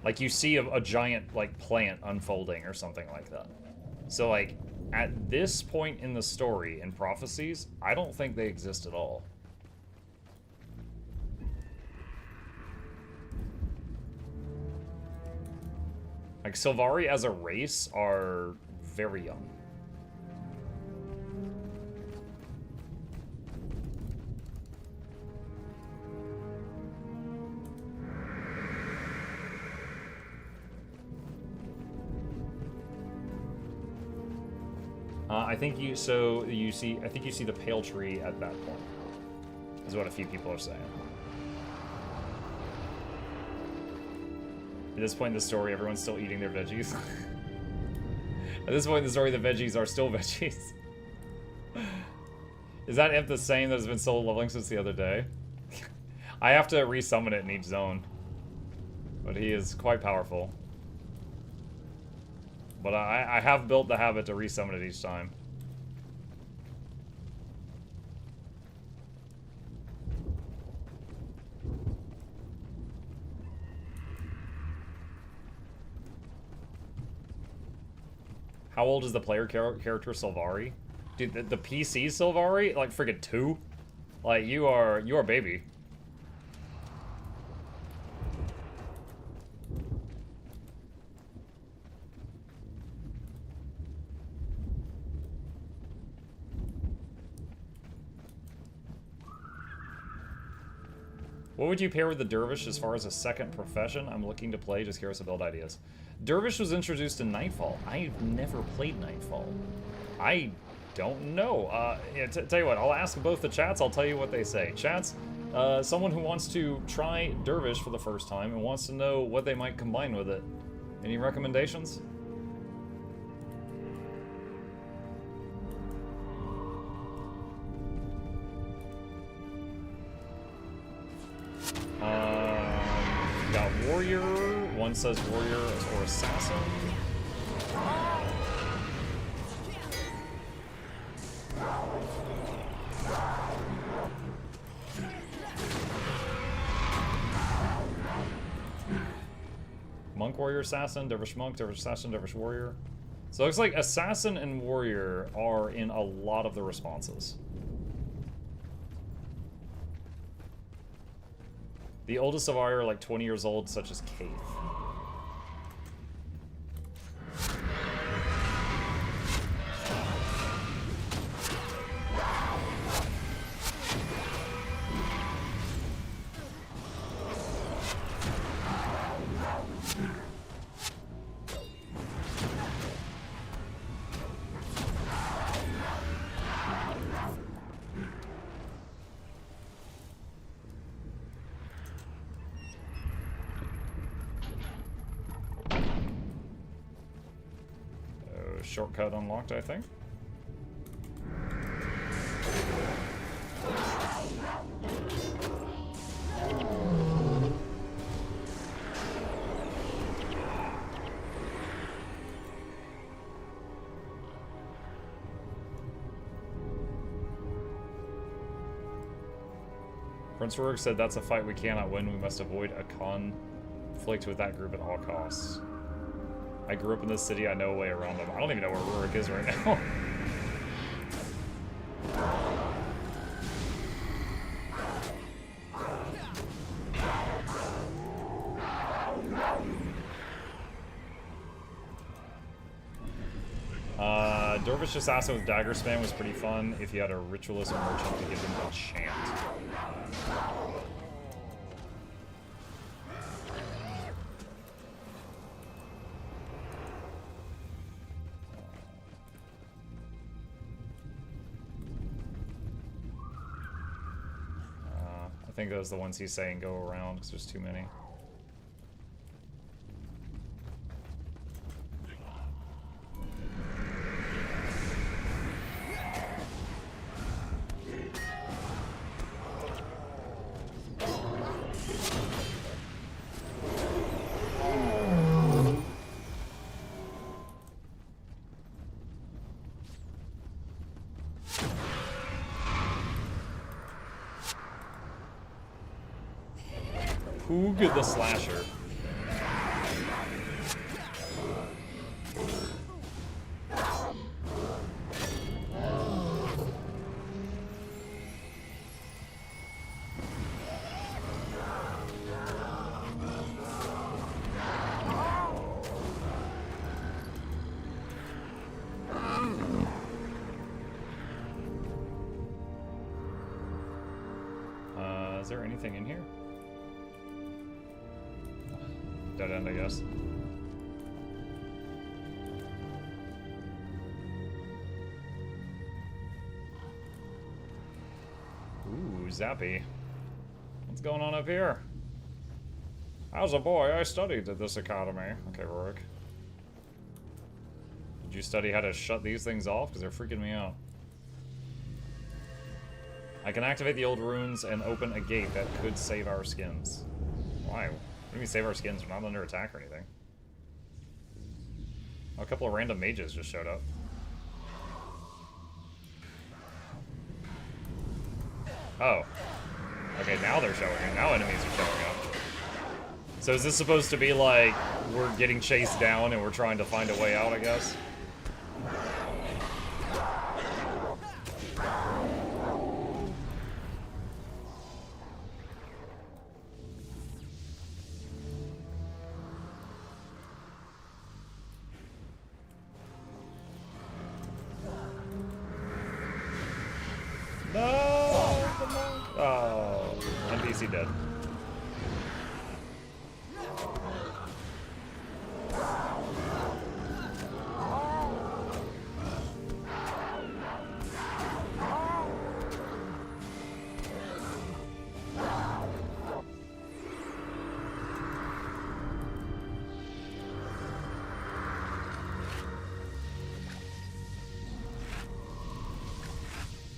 Like, you see a giant, like, plant unfolding or something like that. So, like, at this point in the story, in Prophecies, I don't think they exist at all. Like, Sylvari as a race are very young. I think you see the pale tree at that point, is what a few people are saying. At this point in the story, everyone's still eating their veggies. At this point in the story, the veggies are still veggies. Is that imp the same that has been solo leveling since the other day? I have to resummon it in each zone. But he is quite powerful. But I have built the habit to resummon it each time. How old is the player character Sylvari? Dude, the PC Sylvari? Like friggin' 2? Like, you are baby. What would you pair with the Dervish as far as a second profession? I'm looking to play, just curious to build ideas. Dervish was introduced in Nightfall. I've never played Nightfall. I don't know. Yeah, tell you what, I'll ask both the chats, I'll tell you what they say. Chats, someone who wants to try Dervish for the first time and wants to know what they might combine with it. Any recommendations? Got warrior. One says warrior or assassin. Monk, warrior, assassin, dervish monk, dervish assassin, dervish warrior. So it looks like assassin and warrior are in a lot of the responses. The oldest of our are like 20 years old, such as Kaith. Shortcut unlocked, I think. Prince Rourke said that's a fight we cannot win. We must avoid a conflict with that group at all costs. I grew up in this city, I know a way around them. I don't even know where Rurik is right now. Dervish Assassin with Dagger Spam was pretty fun if you had a Ritualist Merchant to give them a chant. I think those are the ones he's saying go around, because there's too many. Poog the Slasher. Is there anything in here? Dead end, I guess. Ooh, Zappy. What's going on up here? As a boy, I studied at this academy. Okay, Rorik. Did you study how to shut these things off? Because they're freaking me out. I can activate the old runes and open a gate that could save our skins. Why? What do you mean save our skins? We're not under attack or anything. Oh, a couple of random mages just showed up. Oh. Okay, now they're showing up. Now enemies are showing up. So is this supposed to be like we're getting chased down and we're trying to find a way out, I guess? Dead.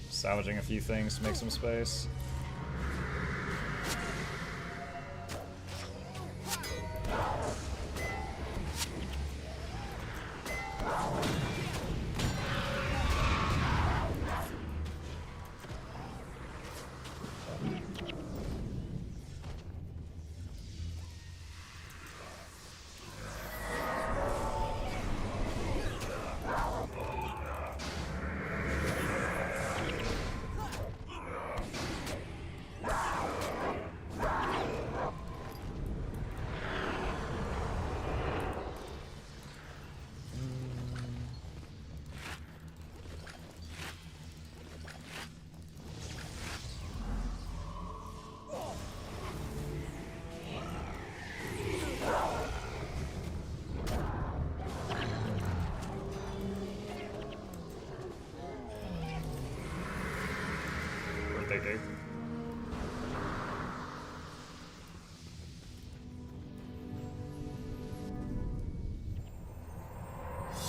Salvaging a few things to make some space.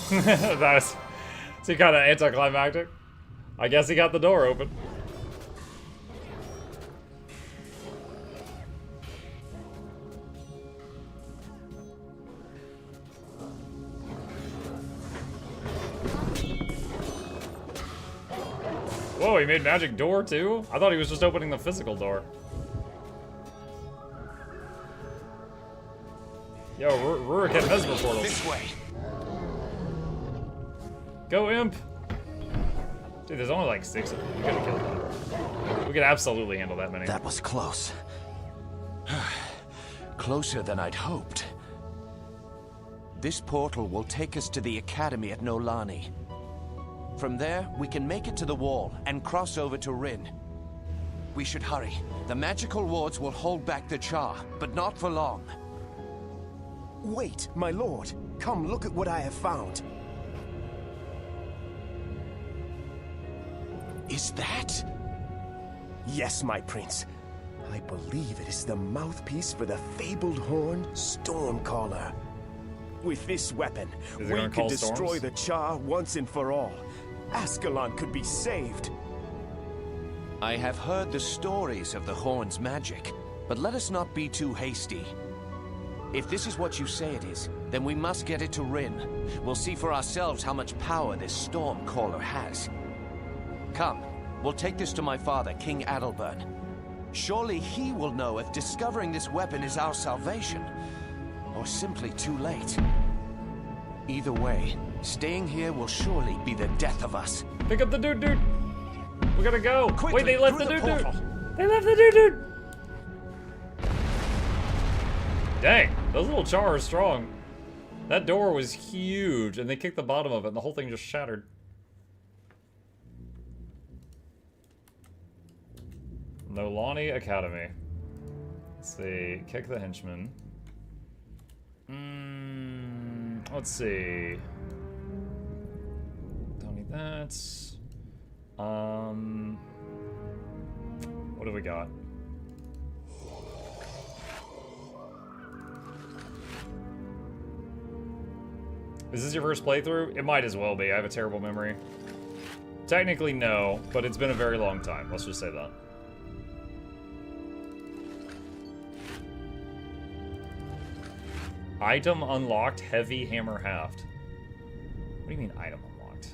That's kind of anticlimactic. I guess he got the door open. Whoa, he made magic door too? I thought he was just opening the physical door. Yo, Rurik had Mesmer portals. This way. Go, Imp! Dude, there's only like 6 of them. We gotta kill them. We could absolutely handle that many. That was close. Closer than I'd hoped. This portal will take us to the academy at Nolani. From there, we can make it to the wall and cross over to Rin. We should hurry. The magical wards will hold back the Char, but not for long. Wait, my lord. Come look at what I have found. Is that? Yes, my prince. I believe it is the mouthpiece for the fabled horn, Stormcaller. With this weapon, we can destroy the Char once and for all. Ascalon could be saved. I have heard the stories of the horn's magic, but let us not be too hasty. If this is what you say it is, then we must get it to Rin. We'll see for ourselves how much power this Stormcaller has. Come, we'll take this to my father, King Adalbern. Surely he will know if discovering this weapon is our salvation, or simply too late. Either way, staying here will surely be the death of us. Pick up the dude. We gotta go. Quickly, wait, they left the dude. They left the dude. Dang, those little Char are strong. That door was huge, and they kicked the bottom of it, and the whole thing just shattered. Nolani Academy. Let's see. Kick the henchman. Let's see. Don't need that. What do we got? Is this your first playthrough? It might as well be. I have a terrible memory. Technically, no, but it's been a very long time. Let's just say that. Item unlocked, heavy hammer haft. What do you mean item unlocked?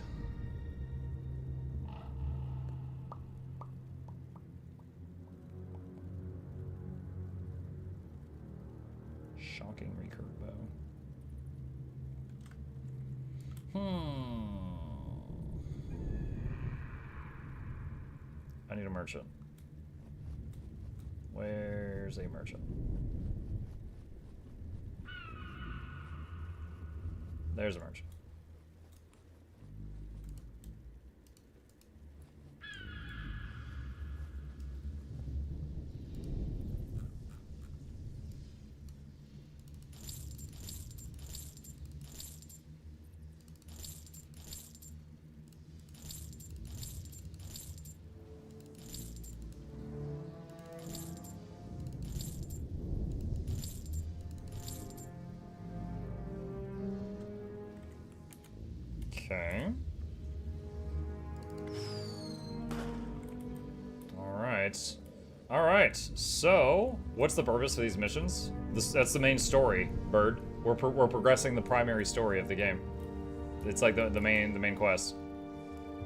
Shocking recurve bow. I need a merchant. Where's a merchant? There's a merchant. Okay. Alright, so what's the purpose of these missions? That's the main story, Bird. We're progressing the primary story of the game. It's like the main quest.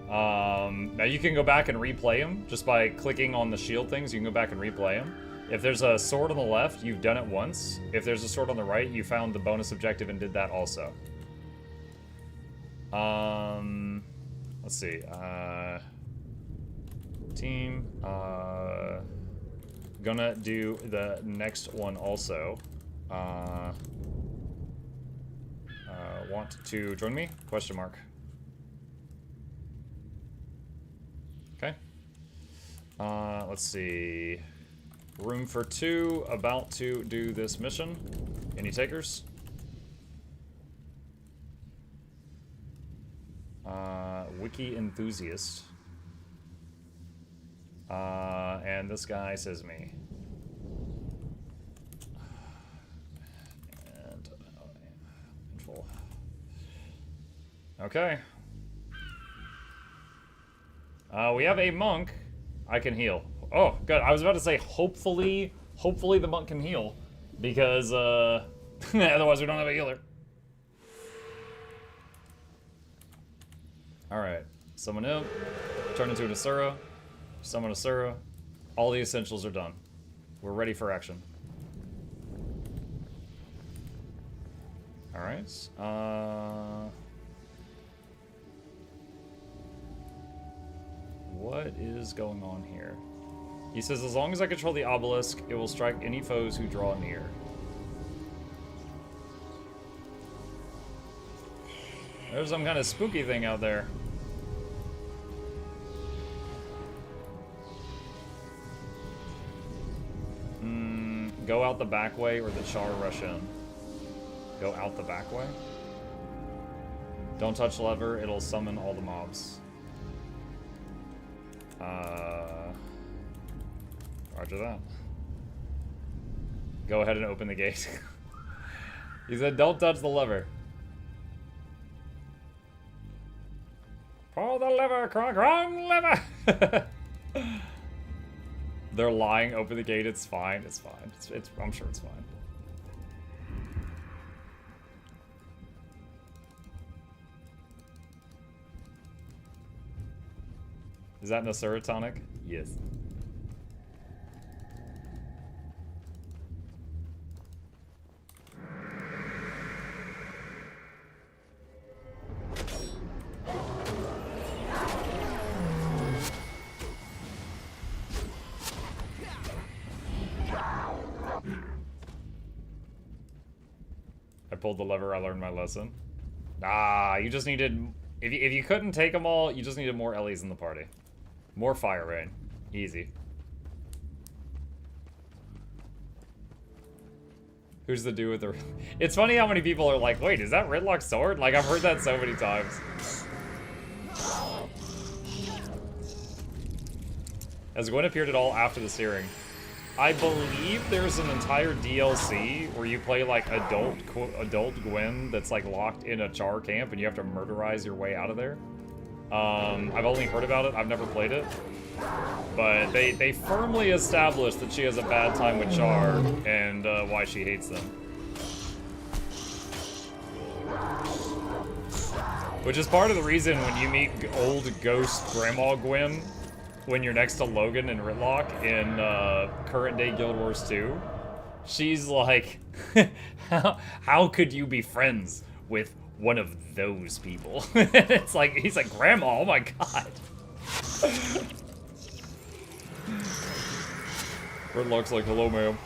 Now you can go back and replay them just by clicking on the shield things. You can go back and replay them. If there's a sword on the left, you've done it once. If there's a sword on the right, you found the bonus objective and did that also. Let's see, team, gonna do the next one also. Want to join me? Question mark. Okay. Let's see, room for 2, about to do this mission. Any takers? Wiki enthusiast. And this guy says me. And info. Okay. We have a monk. I can heal. Oh, good. I was about to say hopefully the monk can heal, because otherwise we don't have a healer. Alright, summon him, turn into an Asura, summon Asura. All the essentials are done. We're ready for action. Alright, what is going on here? He says, as long as I control the obelisk, it will strike any foes who draw near. There's some kind of spooky thing out there. go out the back way or the Char rush in? Go out the back way? Don't touch lever, it'll summon all the mobs. Roger that. Go ahead and open the gate. He said, don't touch the lever. Pull the lever, wrong lever! They're lying, open the gate, it's fine, it's fine. I'm sure it's fine. Is that Nasura tonic? Yes. I pulled the lever, I learned my lesson. Ah, you just needed... If you couldn't take them all, you just needed more Ellies in the party. More Fire Rain. Easy. Who's the dude with the... It's funny how many people are like, wait, is that Ridlock's sword? Like, I've heard that so many times. Has Gwen appeared at all after the searing? I believe there's an entire DLC where you play like adult Gwen that's like locked in a Char camp and you have to murderize your way out of there. I've only heard about it, I've never played it. But they firmly established that she has a bad time with Char and why she hates them. Which is part of the reason when you meet old ghost Grandma Gwen when you're next to Logan and Ridlock in current day Guild Wars 2, she's like, how could you be friends with one of those people? It's like, he's like, Grandma, oh my god. Ridlock's like, hello ma'am.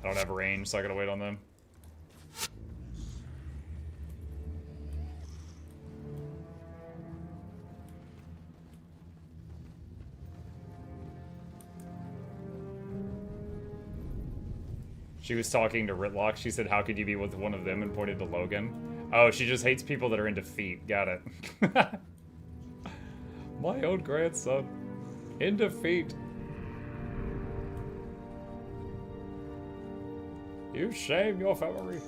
I don't have a range, so I gotta wait on them. She was talking to Ridlock. She said, how could you be with one of them, and pointed to Logan. Oh, she just hates people that are in defeat. Got it. My own grandson. In defeat. You shame your family.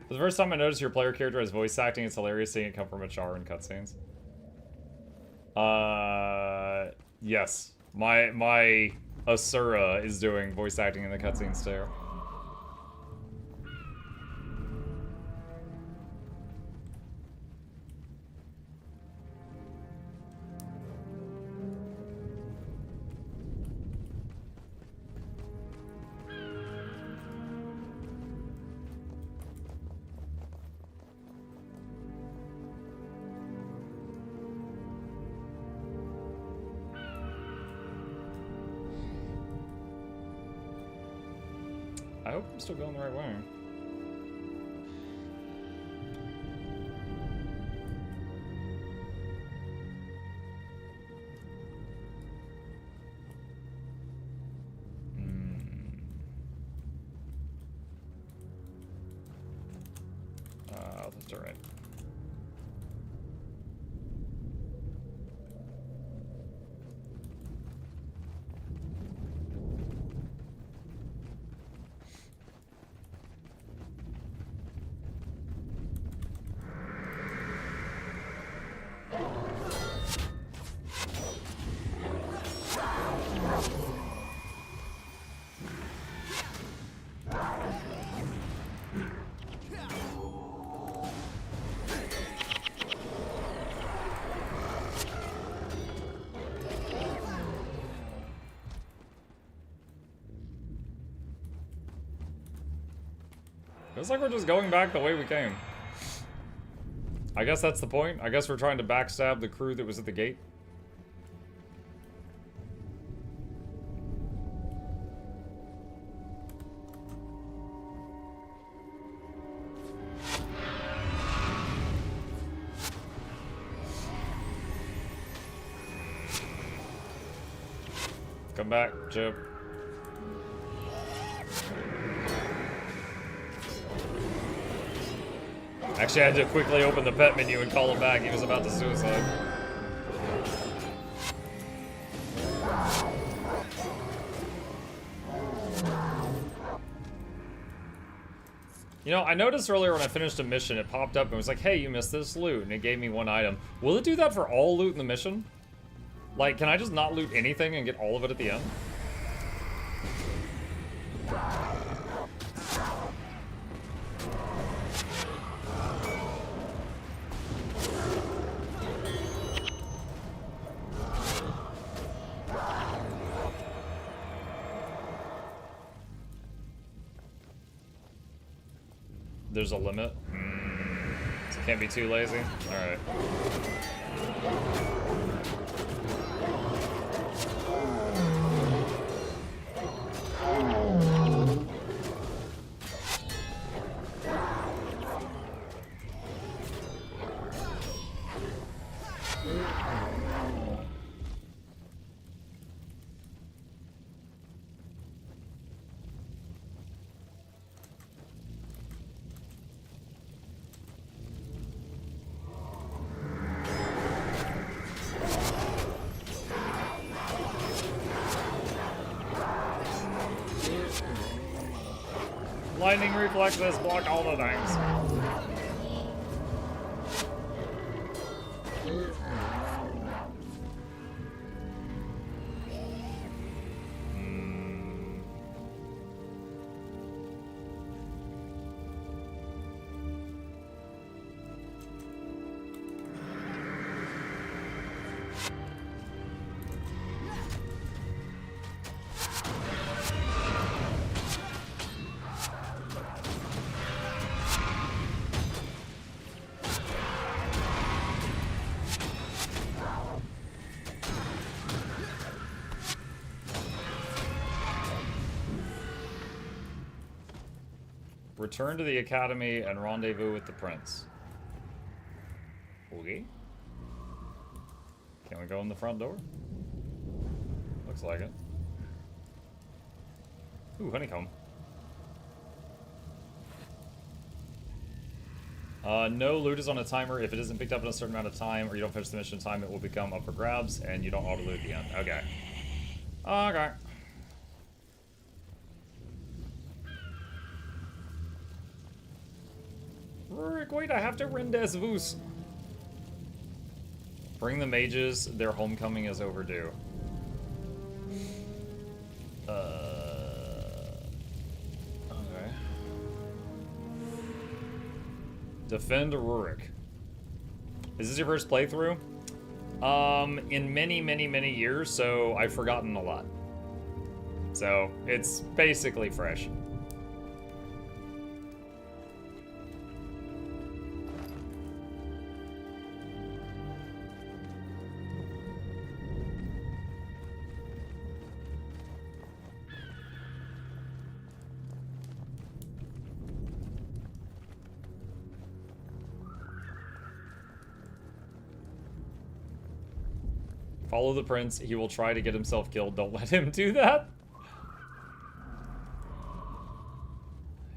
For the first time I noticed your player character has voice acting. It's hilarious seeing it come from a Char in cutscenes. Yes. My Asura is doing voice acting in the cutscenes too. I hope I'm still going the right way. That's alright. Feels like we're just going back the way we came. I guess that's the point. I guess we're trying to backstab the crew that was at the gate. Come back, Chip. Actually, I had to quickly open the pet menu and call him back. He was about to suicide. You know, I noticed earlier when I finished a mission, it popped up and was like, hey, you missed this loot, and it gave me one item. Will it do that for all loot in the mission? Like, can I just not loot anything and get all of it at the end? There's a limit. So can't be too lazy. Alright. Lightning reflexes block all the things. Return to the academy and rendezvous with the prince. Okay. Can we go in the front door? Looks like it. Ooh, honeycomb. No, loot is on a timer. If it isn't picked up in a certain amount of time or you don't finish the mission in time, it will become up for grabs and you don't auto-loot at the end. Okay. Okay. Wait, I have to rendezvous. Bring the mages. Their homecoming is overdue. Okay. Defend Rurik. Is this your first playthrough? In many, many, many years, so I've forgotten a lot. So, it's basically fresh. Follow the prince. He will try to get himself killed. Don't let him do that.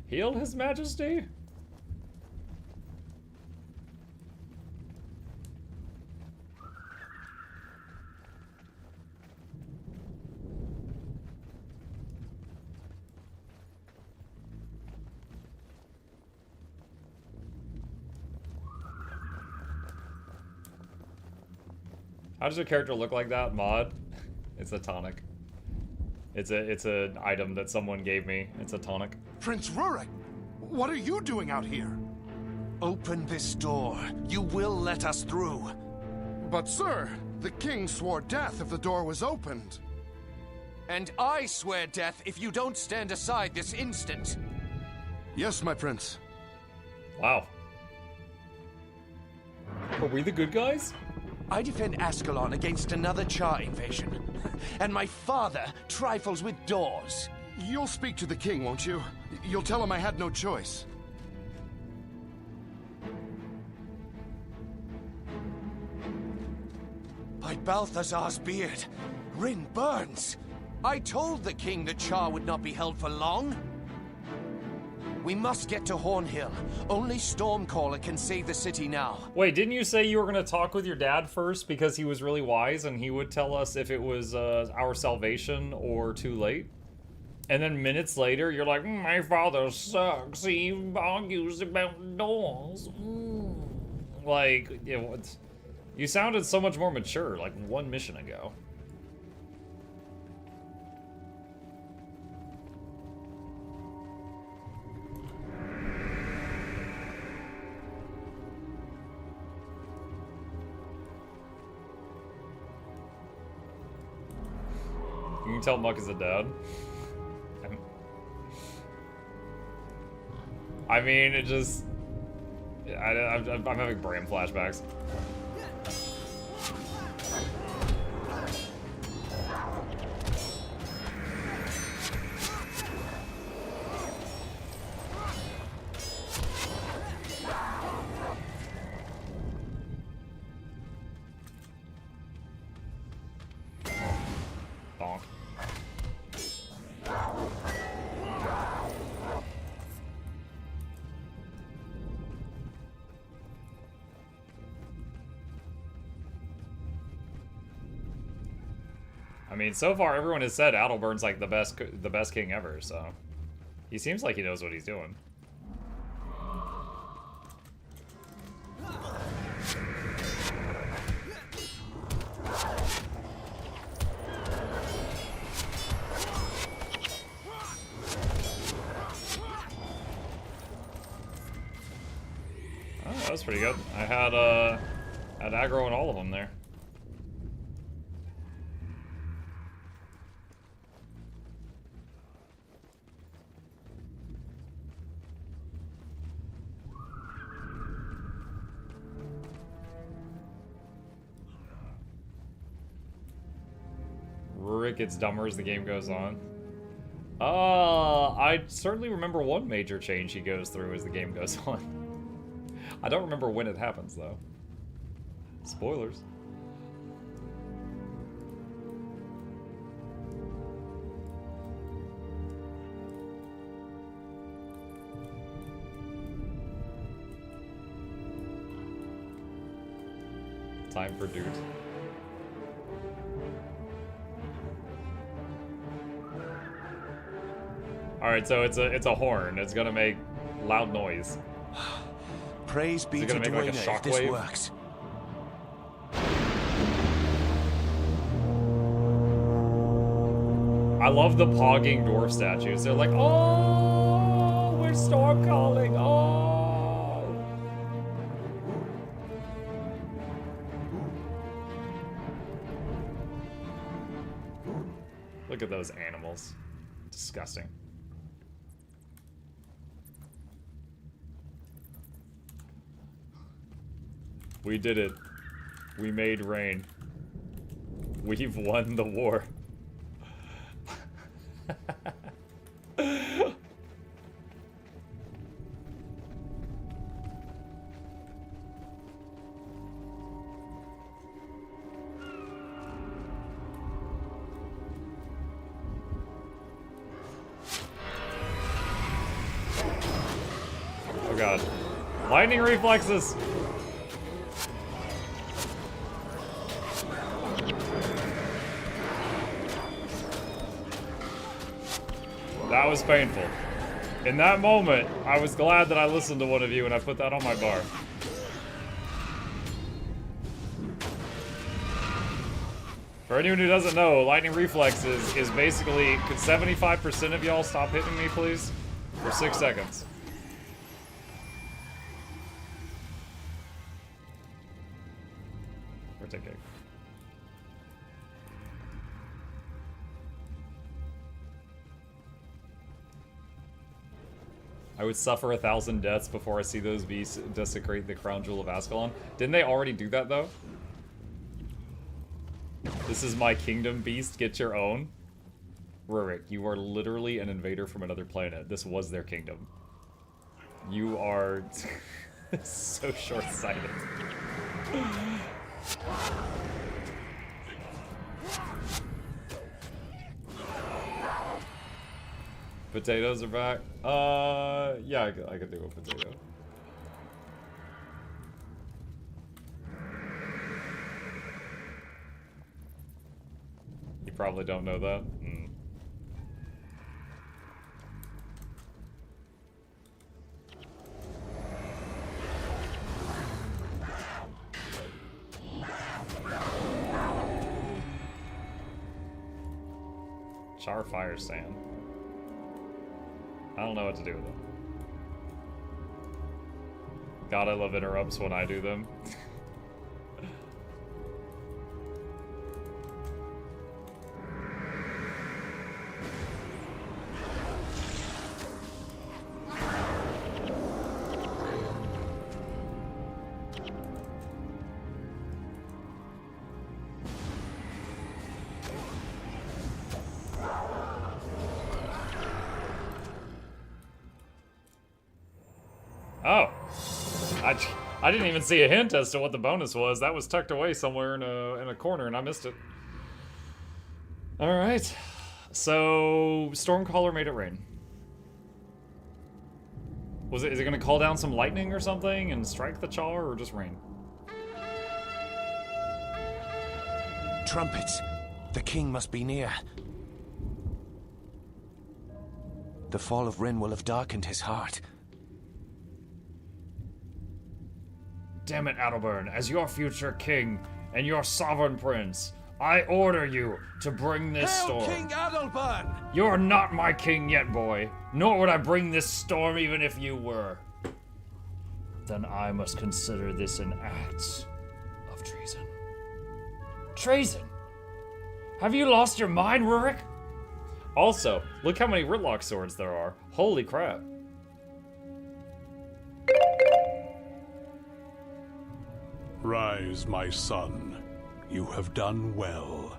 Heal his majesty. How does your character look like that? Mod? It's a tonic. It's an item that someone gave me. It's a tonic. Prince Rurik, what are you doing out here? Open this door. You will let us through. But sir, the king swore death if the door was opened. And I swear death if you don't stand aside this instant. Yes, my prince. Wow. Are we the good guys? I defend Ascalon against another Char invasion. And my father trifles with doors. You'll speak to the king, won't you? You'll tell him I had no choice. By Balthazar's beard, Rin burns. I told the king that Char would not be held for long. We must get to Hornhill. Only Stormcaller can save the city now. Wait, didn't you say you were going to talk with your dad first because he was really wise and he would tell us if it was our salvation or too late? And then minutes later, you're like, my father sucks. He argues about doors. Like, you sounded so much more mature like one mission ago. You can tell Muck is a dad. I mean, it just... I'm having brain flashbacks. Bonk. I mean, so far everyone has said Adalbern's like the best king ever, so he seems like he knows what he's doing. Oh, that was pretty good. I had aggro on all of them there. Rurik gets dumber as the game goes on. I certainly remember one major change he goes through as the game goes on. I don't remember when it happens, though. Spoilers. Time for dude. Alright, so it's a horn. It's gonna make loud noise. Praise be to Dwayne if this works. I love the pogging dwarf statues. They're like, oh, we're storm calling. Oh. Look at those animals. Disgusting. We did it. We made rain. We've won the war. Oh god. Lightning reflexes! That was painful. In that moment, I was glad that I listened to one of you and I put that on my bar. For anyone who doesn't know, lightning reflexes is basically, could 75% of y'all stop hitting me, please? For 6 seconds. Birthday cake. I would suffer 1,000 deaths before I see those beasts desecrate the crown jewel of Ascalon. Didn't they already do that, though? This is my kingdom, beast. Get your own. Rurik, you are literally an invader from another planet. This was their kingdom. You are so short-sighted. Potatoes are back. Yeah, I could do a potato. You probably don't know that. Char fire sand. I don't know what to do with them. God, I love interrupts when I do them. Oh, I didn't even see a hint as to what the bonus was. That was tucked away somewhere in a corner, and I missed it. All right, so Stormcaller made it rain. Is it gonna call down some lightning or something and strike the Char, or just rain? Trumpets. The king must be near. The fall of Rin will have darkened his heart. Damn it, Adalbern, as your future king and your sovereign prince, I order you to bring this storm. King Adalbern! You're not my king yet, boy. Nor would I bring this storm even if you were. Then I must consider this an act of treason. Treason? Have you lost your mind, Rurik? Also, look how many Ritlock swords there are. Holy crap. Rise, my son. You have done well.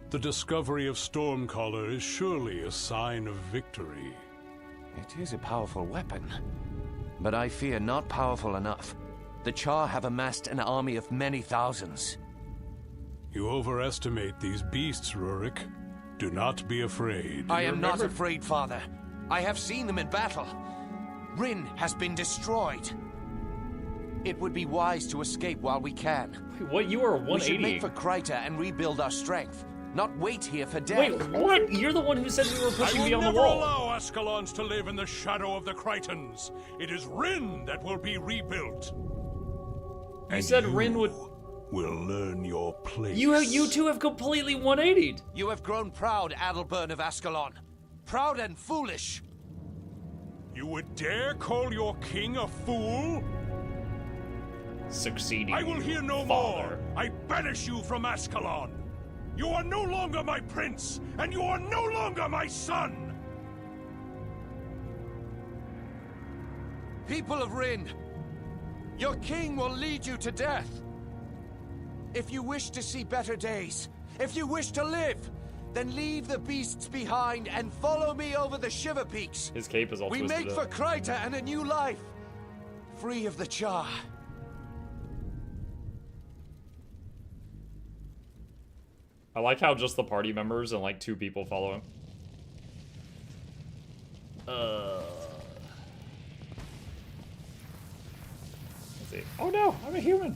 The discovery of Stormcaller is surely a sign of victory. It is a powerful weapon, but I fear not powerful enough. The Char have amassed an army of many thousands. You overestimate these beasts, Rurik. Do not be afraid. I am not afraid, Father. I have seen them in battle. Rin has been destroyed. It would be wise to escape while we can. Wait, what? You are 180. We should make for Kryta and rebuild our strength, not wait here for death. Wait, what? You're the one who said we were pushing beyond the wall. I will wall. never allow Ascalons to live in the shadow of the Krytans. It is Rin that will be rebuilt. You said Rin would... will learn your place. You two have completely 180'd. You have grown proud, Adalbern of Ascalon. Proud and foolish. You would dare call your king a fool? Succeeding. I will hear no more. I banish you from Ascalon. You are no longer my prince, and you are no longer my son. People of Rin, your king will lead you to death. If you wish to see better days, if you wish to live, then leave the beasts behind and follow me over the Shiver Peaks. His cape is all We twisted make up. for Kryta and a new life, free of the Char. I like how just the party members and like 2 people follow him. Let's see. Oh no, I'm a human.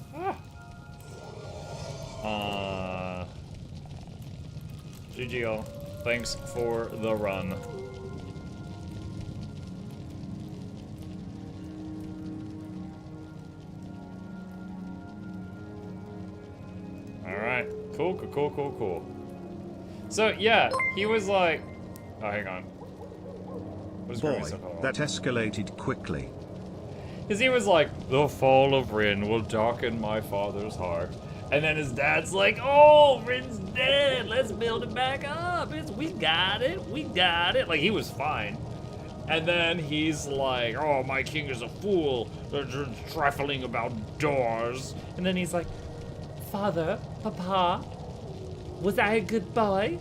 GGO. Thanks for the run. Alright. Alright, cool. So, yeah, he was like... Oh, hang on. What is Boy, that escalated quickly. Because he was like, the fall of Rin will darken my father's heart. And then his dad's like, oh, Rin's dead. Let's build it back up. We got it. Like, he was fine. And then he's like, oh, my king is a fool. They're just trifling about doors. And then he's like, Father, Papa, was I a good boy?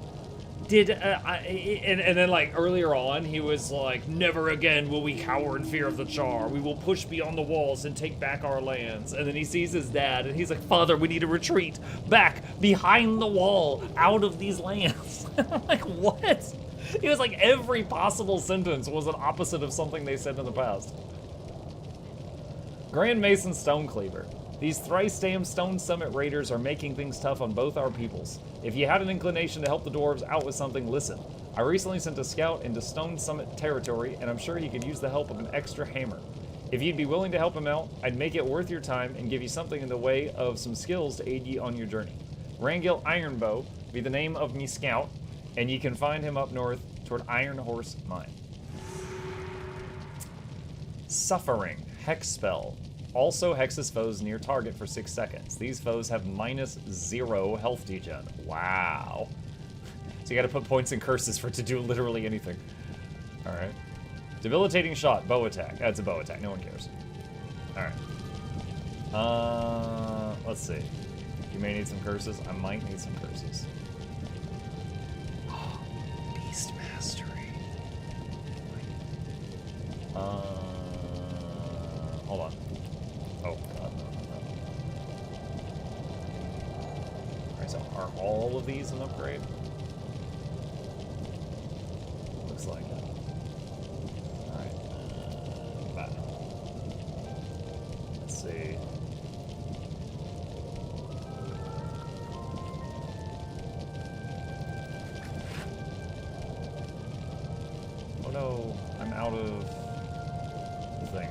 And then like earlier on, he was like, never again will we cower in fear of the Char. We will push beyond the walls and take back our lands. And then he sees his dad and he's like, Father, we need to retreat back behind the wall out of these lands. I'm like, what? He was like, every possible sentence was an opposite of something they said in the past. Grand Mason Stonecleaver. These thrice-damned Stone Summit raiders are making things tough on both our peoples. If you had an inclination to help the dwarves out with something, listen. I recently sent a scout into Stone Summit territory, and I'm sure he could use the help of an extra hammer. If you'd be willing to help him out, I'd make it worth your time and give you something in the way of some skills to aid ye on your journey. Rangil Ironbow be the name of me scout, and ye can find him up north toward Iron Horse Mine. Suffering. Hex spell. Also hexes foes near target for 6 seconds. These foes have -0 health degen. Wow. So you gotta put points in curses for it to do literally anything. Alright. Debilitating shot, bow attack. That's a bow attack, no one cares. Alright. Let's see. You may need some curses. I might need some curses. Beast Mastery. Hold on. Oh, God, no. Alright, so are all of these an upgrade? Looks like it. Alright. Back. Let's see. Oh no, I'm out of the thing.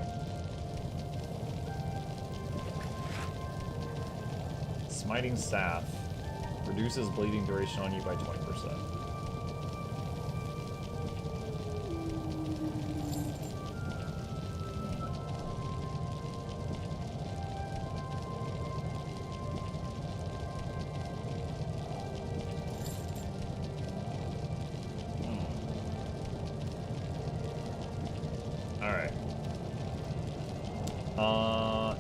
Smiting Staff reduces bleeding duration on you by 20%. Alright.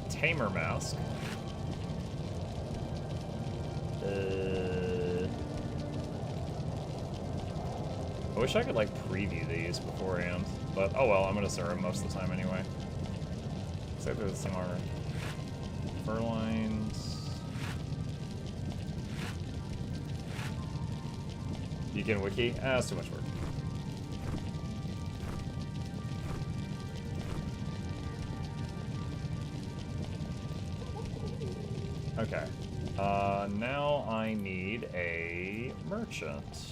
Tamer Mask. I wish I could, like, preview these beforehand, but oh well, I'm gonna serve them most of the time anyway. Except there's some are fur lines. You can wiki? Ah, that's too much work. Okay. Now I need a merchant.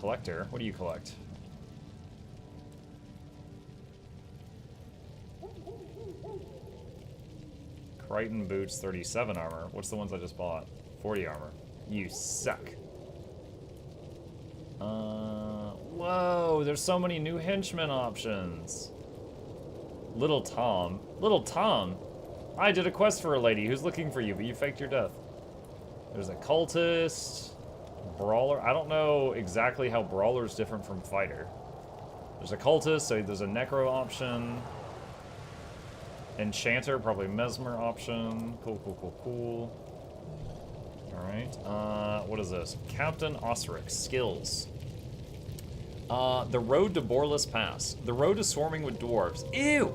Collector. What do you collect? Crichton boots, 37 armor. What's the ones I just bought? 40 armor. You suck. Whoa, there's so many new henchmen options. Little Tom. Little Tom? I did a quest for a lady who's looking for you, but you faked your death. There's a cultist. Brawler. I don't know exactly how Brawler is different from Fighter. There's a cultist, so there's a Necro option. Enchanter, probably Mesmer option. Cool. Alright. What is this? Captain Osric. Skills. The road to Borless Pass. The road is swarming with dwarves. Ew!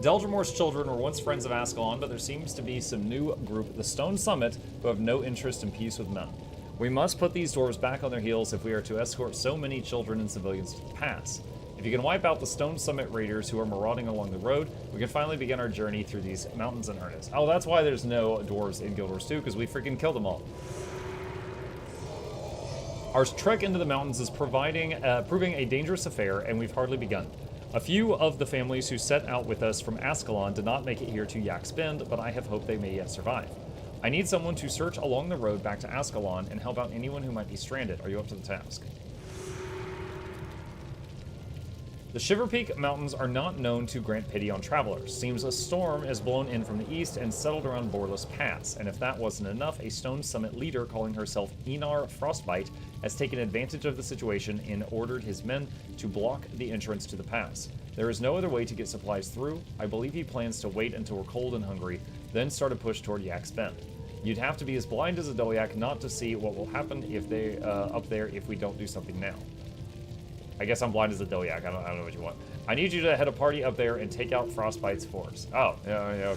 Deldremore's children were once friends of Ascalon, but there seems to be some new group, the Stone Summit, who have no interest in peace with men. We must put these dwarves back on their heels if we are to escort so many children and civilians to the pass. If you can wipe out the Stone Summit raiders who are marauding along the road, we can finally begin our journey through these mountains in earnest. Oh, that's why there's no dwarves in Guild Wars 2, because we freaking killed them all. Our trek into the mountains is proving a dangerous affair, and we've hardly begun. A few of the families who set out with us from Ascalon did not make it here to Yak's Bend, but I have hope they may yet survive. I need someone to search along the road back to Ascalon and help out anyone who might be stranded. Are you up to the task? The Shiver Peak Mountains are not known to grant pity on travelers. Seems a storm is blown in from the east and settled around Boreless Pass, and if that wasn't enough, a Stone Summit leader calling herself Enar Frostbite has taken advantage of the situation and ordered his men to block the entrance to the pass. There is no other way to get supplies through. I believe he plans to wait until we're cold and hungry, then start a push toward Yak's Bend. You'd have to be as blind as a Dolyak not to see what will happen if they up there if we don't do something now. I guess I'm blind as a Dolyak. I don't know what you want. I need you to head a party up there and take out Frostbite's force. Oh, yeah,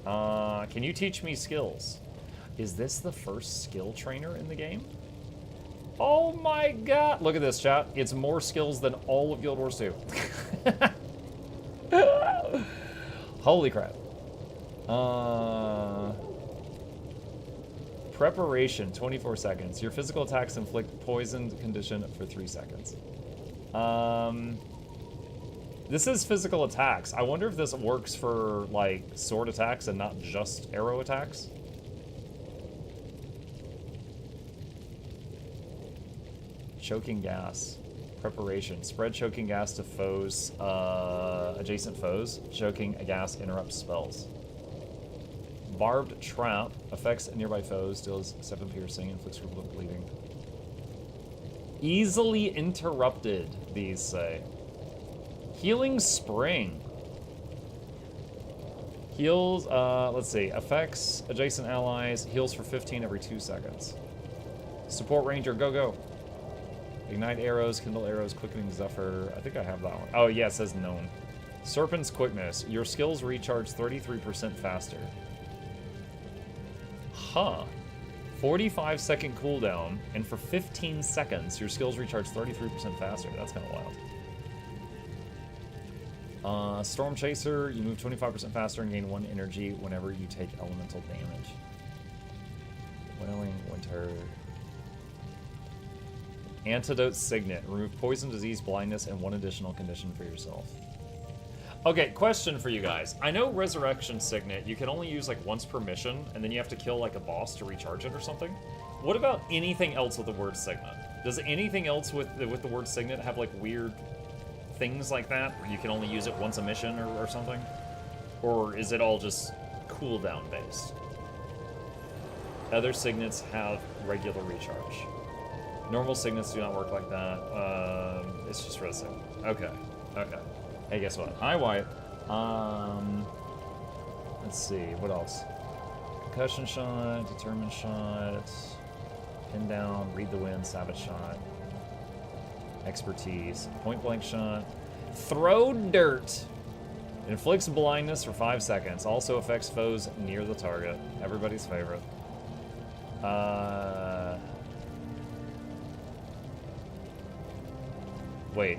okay. Can you teach me skills? Is this the first skill trainer in the game? Oh my god! Look at this, chat. It's more skills than all of Guild Wars 2. Holy crap. Preparation, 24 seconds. Your physical attacks inflict poisoned condition for 3 seconds. This is physical attacks. I wonder if this works for, like, sword attacks and not just arrow attacks. Choking gas. Preparation. Spread choking gas to foes, adjacent foes. Choking gas interrupts spells. Barbed Trap affects nearby foes, deals 7 piercing, inflicts equivalent bleeding. Easily interrupted, these say. Healing Spring. Heals, let's see, affects adjacent allies, heals for 15 every 2 seconds. Support Ranger, go, go. Ignite arrows, kindle arrows, quickening Zephyr. I think I have that one. Oh, yeah, it says known. Serpent's Quickness. Your skills recharge 33% faster. Huh. 45-second cooldown, and for 15 seconds, your skills recharge 33% faster. That's kind of wild. Storm Chaser, you move 25% faster and gain 1 energy whenever you take elemental damage. Wailing Winter. Antidote Signet. Remove poison, disease, blindness, and 1 additional condition for yourself. Okay, question for you guys. I know Resurrection Signet, you can only use like once per mission, and then you have to kill like a boss to recharge it or something. What about anything else with the word Signet? Does anything else with the word Signet have like weird things like that, where you can only use it once a mission or something? Or is it all just cooldown based? Other Signets have regular recharge. Normal Signets do not work like that. It's just Res Signet. Okay, okay. Hey, guess what? Hi, Wyatt. Let's see, what else? Concussion shot, determined shot, pin down, read the wind, savage shot, expertise, point blank shot, throw dirt. Inflicts blindness for 5 seconds. Also affects foes near the target. Everybody's favorite. Wait.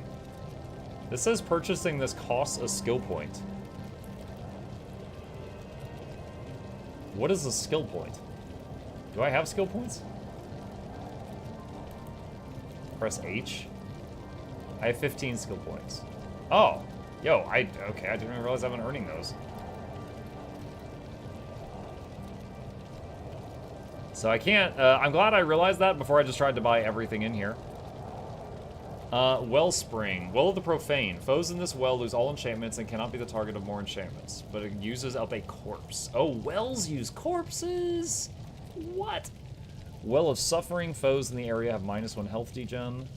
This says purchasing this costs a skill point. What is a skill point? Do I have skill points? Press H. I have 15 skill points. Oh, yo, okay, I didn't even realize I've been earning those. So I can't, I'm glad I realized that before I just tried to buy everything in here. Wellspring. Well of the Profane. Foes in this well lose all enchantments and cannot be the target of more enchantments, but it uses up a corpse. Oh, wells use corpses? What? Well of Suffering. Foes in the area have -1 health degen.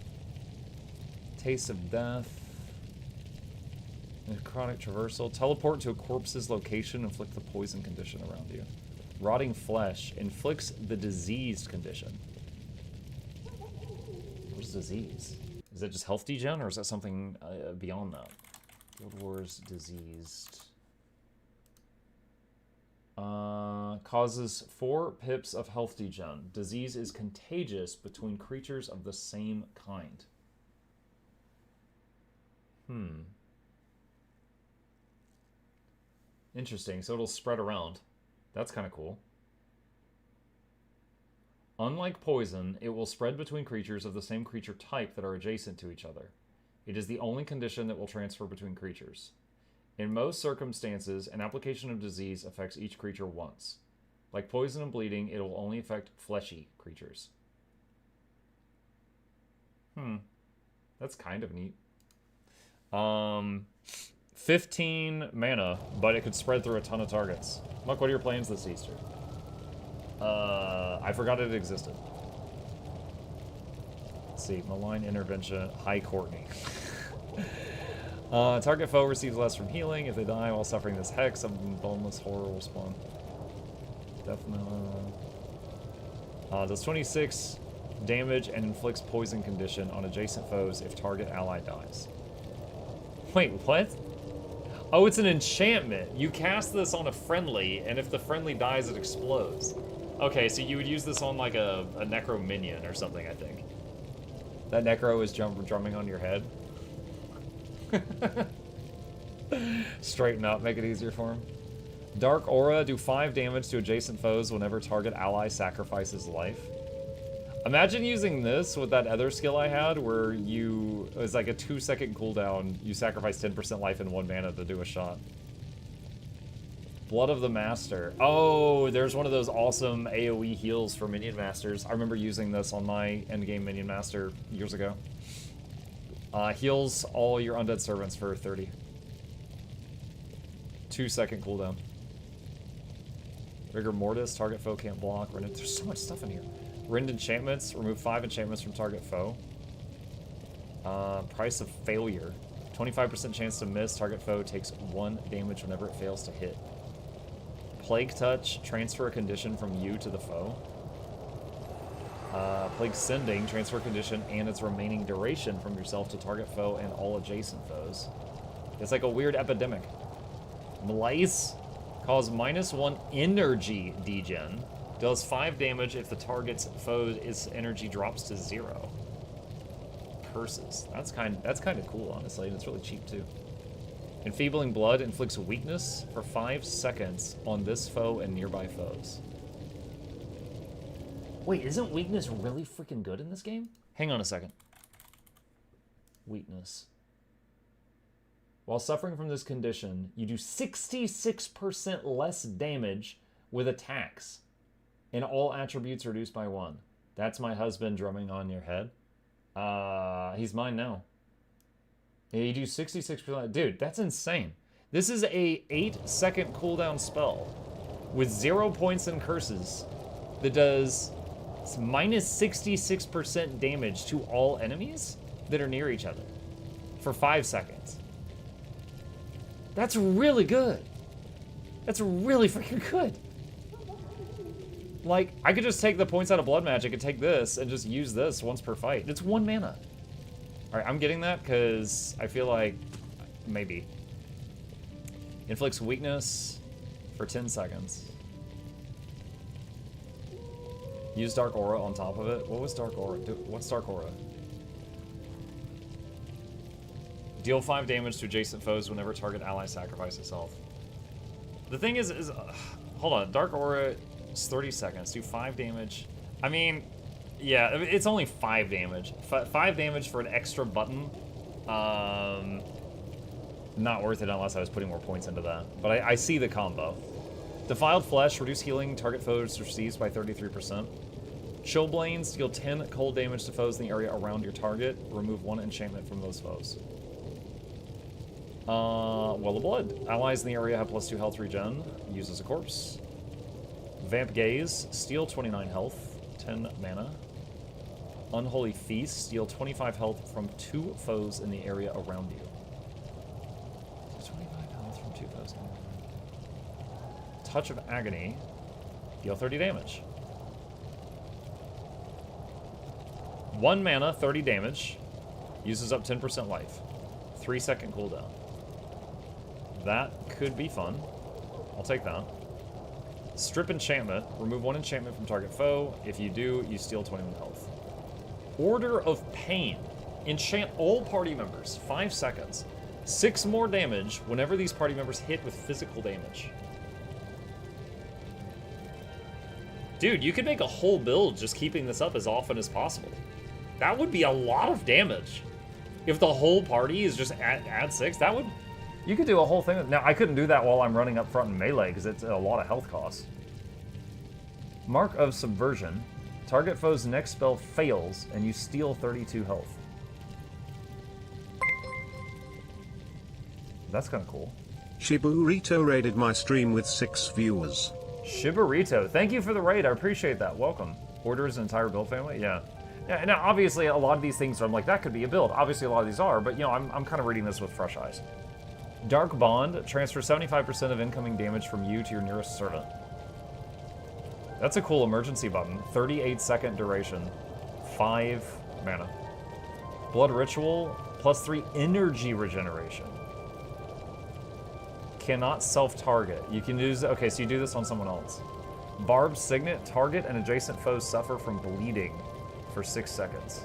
Taste of Death. Necrotic Traversal. Teleport to a corpse's location, inflict the poison condition around you. Rotting Flesh. Inflicts the diseased condition. What's disease? Is that just health degen, or is that something beyond that? Guild Wars Diseased. Causes 4 pips of health degen. Disease is contagious between creatures of the same kind. Interesting, so it'll spread around. That's kind of cool. Unlike poison, it will spread between creatures of the same creature type that are adjacent to each other. It is the only condition that will transfer between creatures. In most circumstances, an application of disease affects each creature once. Like poison and bleeding, it will only affect fleshy creatures. That's kind of neat. 15 mana, but it could spread through a ton of targets. Muck, what are your plans this Easter? I forgot it existed. Let's see. Malign Intervention. Hi, Courtney. Target foe receives less from healing. If they die while suffering this hex, a boneless horror will spawn. Definitely. Does 26 damage and inflicts poison condition on adjacent foes if target ally dies. Wait, what? Oh, it's an enchantment. You cast this on a friendly, and if the friendly dies, it explodes. Okay, so you would use this on like a necro minion or something, I think. That necro is drumming on your head. Straighten up, make it easier for him. Dark Aura, do 5 damage to adjacent foes whenever target ally sacrifices life. Imagine using this with that other skill I had where it was like a 2-second cooldown, you sacrifice 10% life in 1 mana to do a shot. Blood of the Master. Oh, there's one of those awesome AoE heals for Minion Masters. I remember using this on my endgame Minion Master years ago. Heals all your undead servants for 30. 2-second cooldown. Rigor Mortis, target foe can't block. There's so much stuff in here. Rend enchantments, remove 5 enchantments from target foe. Price of failure. 25% chance to miss, target foe takes 1 damage whenever it fails to hit. Plague Touch, transfer a condition from you to the foe. Plague Sending, transfer condition and its remaining duration from yourself to target foe and all adjacent foes. It's like a weird epidemic. Malaise, cause -1 energy degen. Does 5 damage if the target's foe's energy drops to 0. Curses. That's kind of cool, honestly, and it's really cheap too. Enfeebling Blood inflicts weakness for 5 seconds on this foe and nearby foes. Wait, isn't weakness really freaking good in this game? Hang on a second. Weakness. While suffering from this condition, you do 66% less damage with attacks. And all attributes reduced by 1. That's my husband drumming on your head. He's mine now. Yeah, you do 66%. Dude, that's insane. This is a 8-second cooldown spell with 0 points and curses that does -66% damage to all enemies that are near each other for 5 seconds. That's really good. That's really freaking good. Like, I could just take the points out of Blood Magic and take this and just use this once per fight. It's 1 mana. Alright, I'm getting that because I feel like maybe. Inflicts weakness for 10 seconds. Use Dark Aura on top of it. What was Dark Aura? What's Dark Aura? Deal 5 damage to adjacent foes whenever target ally sacrifices health. The thing is hold on. Dark Aura is 30 seconds. Do 5 damage. I mean, yeah, it's only 5 damage. 5 damage for an extra button. Not worth it unless I was putting more points into that. But I see the combo. Defiled Flesh, reduce healing target foes receives by 33%. Chillblains, deal 10 cold damage to foes in the area around your target. Remove 1 enchantment from those foes. Well of Blood. Allies in the area have +2 health regen. Use as a corpse. Vamp Gaze, steal 29 health, 10 mana. Unholy Feast, steal 25 health from 2 foes in the area around you. 25 health from 2 foes in the area. Touch of Agony, deal 30 damage. 1 mana, 30 damage. Uses up 10% life. 3-second cooldown. That could be fun. I'll take that. Strip Enchantment. Remove 1 enchantment from target foe. If you do, you steal 21 health. Order of Pain. Enchant all party members. 5 seconds. 6 more damage whenever these party members hit with physical damage. Dude, you could make a whole build just keeping this up as often as possible. That would be a lot of damage. If the whole party is just add 6, that You could do a whole thing. Now, I couldn't do that while I'm running up front in melee, because it's a lot of health costs. Mark of Subversion. Target foe's next spell fails, and you steal 32 health. That's kind of cool. Shiburito raided my stream with 6 viewers. Shiburito, thank you for the raid. I appreciate that. Welcome. Orders an entire build family? Yeah. Yeah. Now, obviously, a lot of these things I'm like, that could be a build. Obviously, a lot of these are, but, you know, I'm kind of reading this with fresh eyes. Dark Bond. Transfer 75% of incoming damage from you to your nearest servant. That's a cool emergency button. 38-second duration. 5 mana. Blood Ritual. +3 energy regeneration. Cannot self-target. You can use... Okay, so you do this on someone else. Barbed Signet. Target and adjacent foes suffer from bleeding for 6 seconds.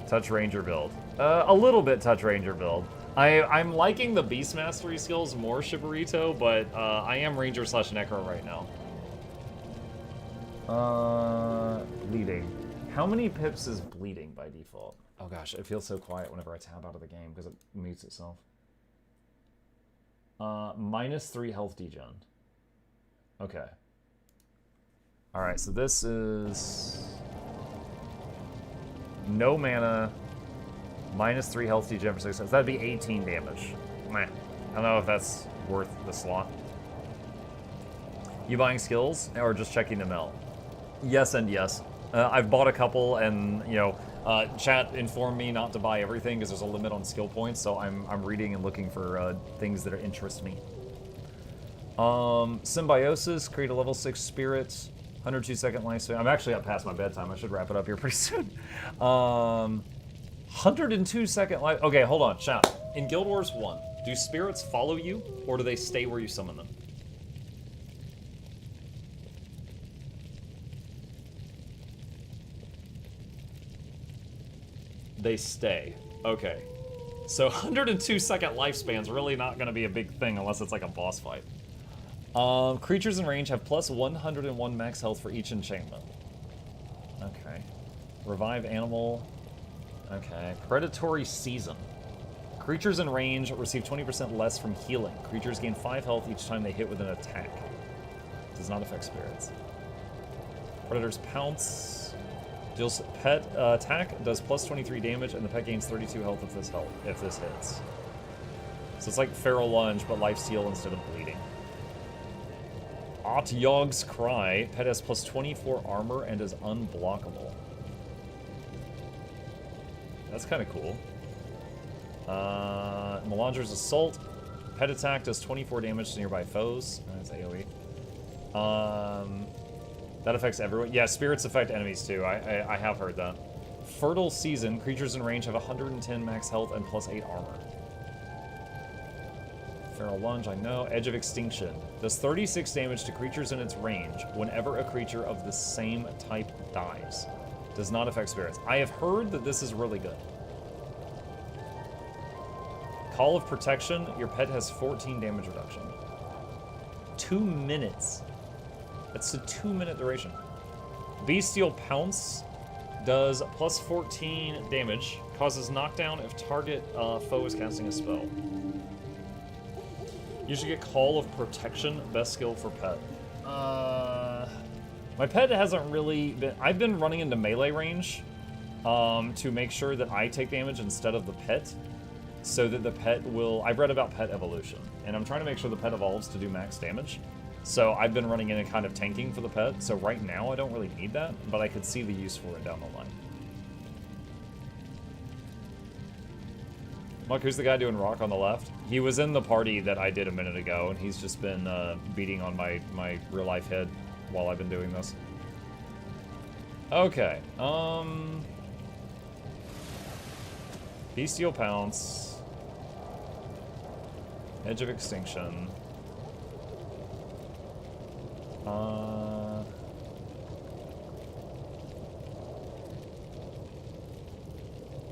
Touch Ranger build. A little bit Touch Ranger build. I'm liking the Beast Mastery skills more, Shiburito, but I am Ranger/Necro right now. Bleeding. How many pips is bleeding by default? Oh gosh, it feels so quiet whenever I tab out of the game because it mutes itself. -3 health degen. Okay. Alright, so this is... No mana, -3 health degen for 6 seconds. That'd be 18 damage. Meh. I don't know if that's worth the slot. You buying skills or just checking them out? Yes and yes. I've bought a couple, and you know, chat informed me not to buy everything because there's a limit on skill points. So I'm reading and looking for things that interest me. Symbiosis, create a level 6 spirit, 102-second lifespan. I'm actually up past my bedtime. I should wrap it up here pretty soon. 102-second life. Okay, hold on, chat. In Guild Wars 1, do spirits follow you, or do they stay where you summon them? They stay. Okay. So 102-second lifespan's really not going to be a big thing unless it's like a boss fight. Creatures in range have plus 101 max health for each enchantment. Okay. Revive animal. Okay. Predatory Season. Creatures in range receive 20% less from healing. Creatures gain 5 health each time they hit with an attack. Does not affect spirits. Predator's Pounce. Deals pet attack, does plus 23 damage, and the pet gains 32 health if this hits. So it's like Feral Lunge, but lifesteal instead of bleeding. Otyog's Cry. Pet has plus 24 armor and is unblockable. That's kind of cool. Melanger's Assault. Pet attack does 24 damage to nearby foes. That's AoE. That affects everyone. Yeah, spirits affect enemies too. I have heard that. Fertile Season. Creatures in range have 110 max health and plus 8 armor. Feral Lunge, I know. Edge of Extinction. Does 36 damage to creatures in its range whenever a creature of the same type dies. Does not affect spirits. I have heard that this is really good. Call of Protection. Your pet has 14 damage reduction. 2 minutes. That's a 2-minute duration. Bestial Pounce does plus 14 damage. Causes knockdown if target foe is casting a spell. You should get Call of Protection. Best skill for pet. My pet hasn't really been... I've been running into melee range to make sure that I take damage instead of the pet. So that the pet will... I've read about pet evolution. And I'm trying to make sure the pet evolves to do max damage. So I've been running in and kind of tanking for the pet. So right now I don't really need that, but I could see the use for it down the line. Look, who's the guy doing rock on the left? He was in the party that I did a minute ago, and he's just been beating on my real life head while I've been doing this. Okay, Bestial Pounce. Edge of Extinction.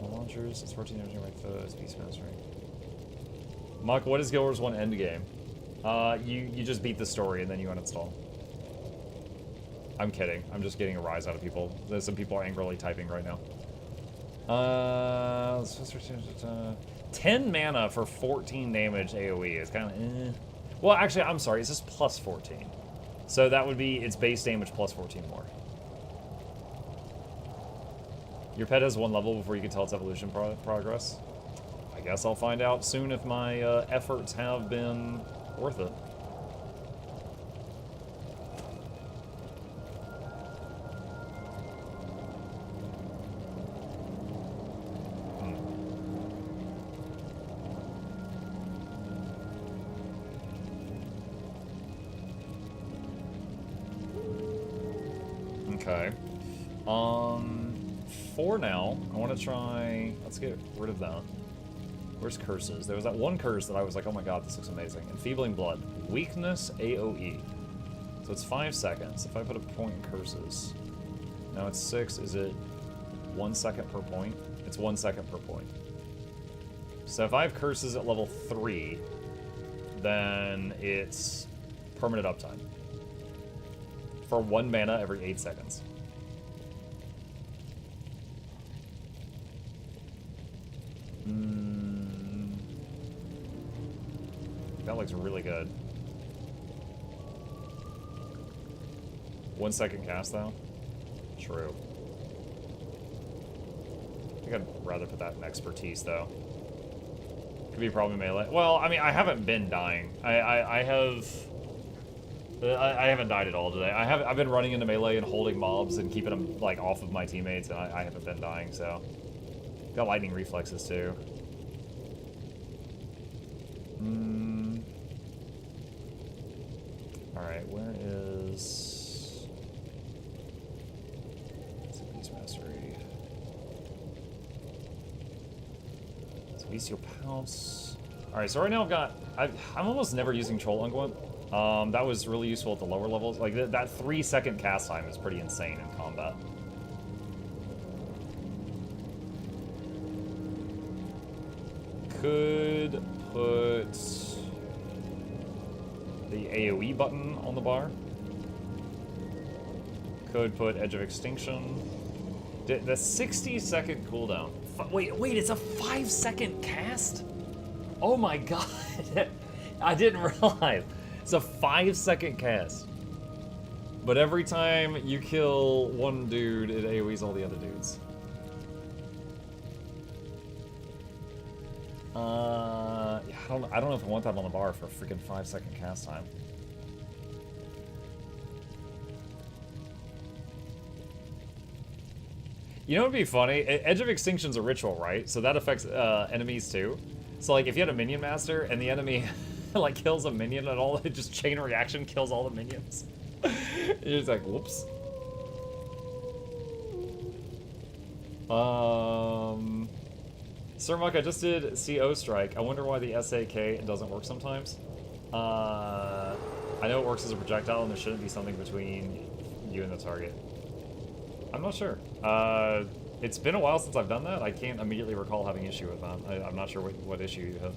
Launchers, it's 14 damage right foes, Beast Mastery. Muck, what is Guild Wars 1 endgame? You just beat the story and then you uninstall. I'm kidding. I'm just getting a rise out of people. Some people are angrily typing right now. 10 mana for 14 damage AoE is kind of eh. Well, actually, I'm sorry. It's just plus 14. So that would be its base damage plus 14 more. Your pet has 1 level before you can tell its evolution progress. I guess I'll find out soon if my efforts have been worth it. Okay. For now, I want to try... Let's get rid of that. Where's curses? There was that one curse that I was like, oh my god, this looks amazing. Enfeebling Blood. Weakness AoE. So it's 5 seconds. If I put a point in curses... Now it's 6. Is it 1 second per point? It's 1 second per point. So if I have curses at level 3, then it's permanent uptime. For 1 mana every 8 seconds. That looks really good. 1 second cast, though? True. I think I'd rather put that in expertise, though. Could be probably melee. Well, I mean, I haven't been dying. I haven't died at all today. I've been running into melee and holding mobs and keeping them, like, off of my teammates, and I haven't been dying, so... Got lightning reflexes, too. Alright, where is... Beast Mastery. It's Bestial Pounce. Alright, so right now I've got... I'm almost never using Troll Unguent. That was really useful at the lower levels. Like, that 3 second cast time is pretty insane in combat. Could put the AoE button on the bar. Could put Edge of Extinction. The 60-second cooldown. Wait, it's a 5-second cast? Oh my god. I didn't realize. It's a 5-second cast. But every time you kill one dude, it AoEs all the other dudes. Yeah, I don't know if I want that on the bar for a freaking 5-second cast time. You know what would be funny? Edge of Extinction's a ritual, right? So that affects enemies too. So like if you had a minion master and the enemy like kills a minion at all, it just chain reaction kills all the minions. You're just like, whoops. Sir Muck, I just did CO Strike. I wonder why the SAK doesn't work sometimes. I know it works as a projectile and there shouldn't be something between you and the target. I'm not sure. It's been a while since I've done that. I can't immediately recall having issue with that. I'm not sure what issue you have.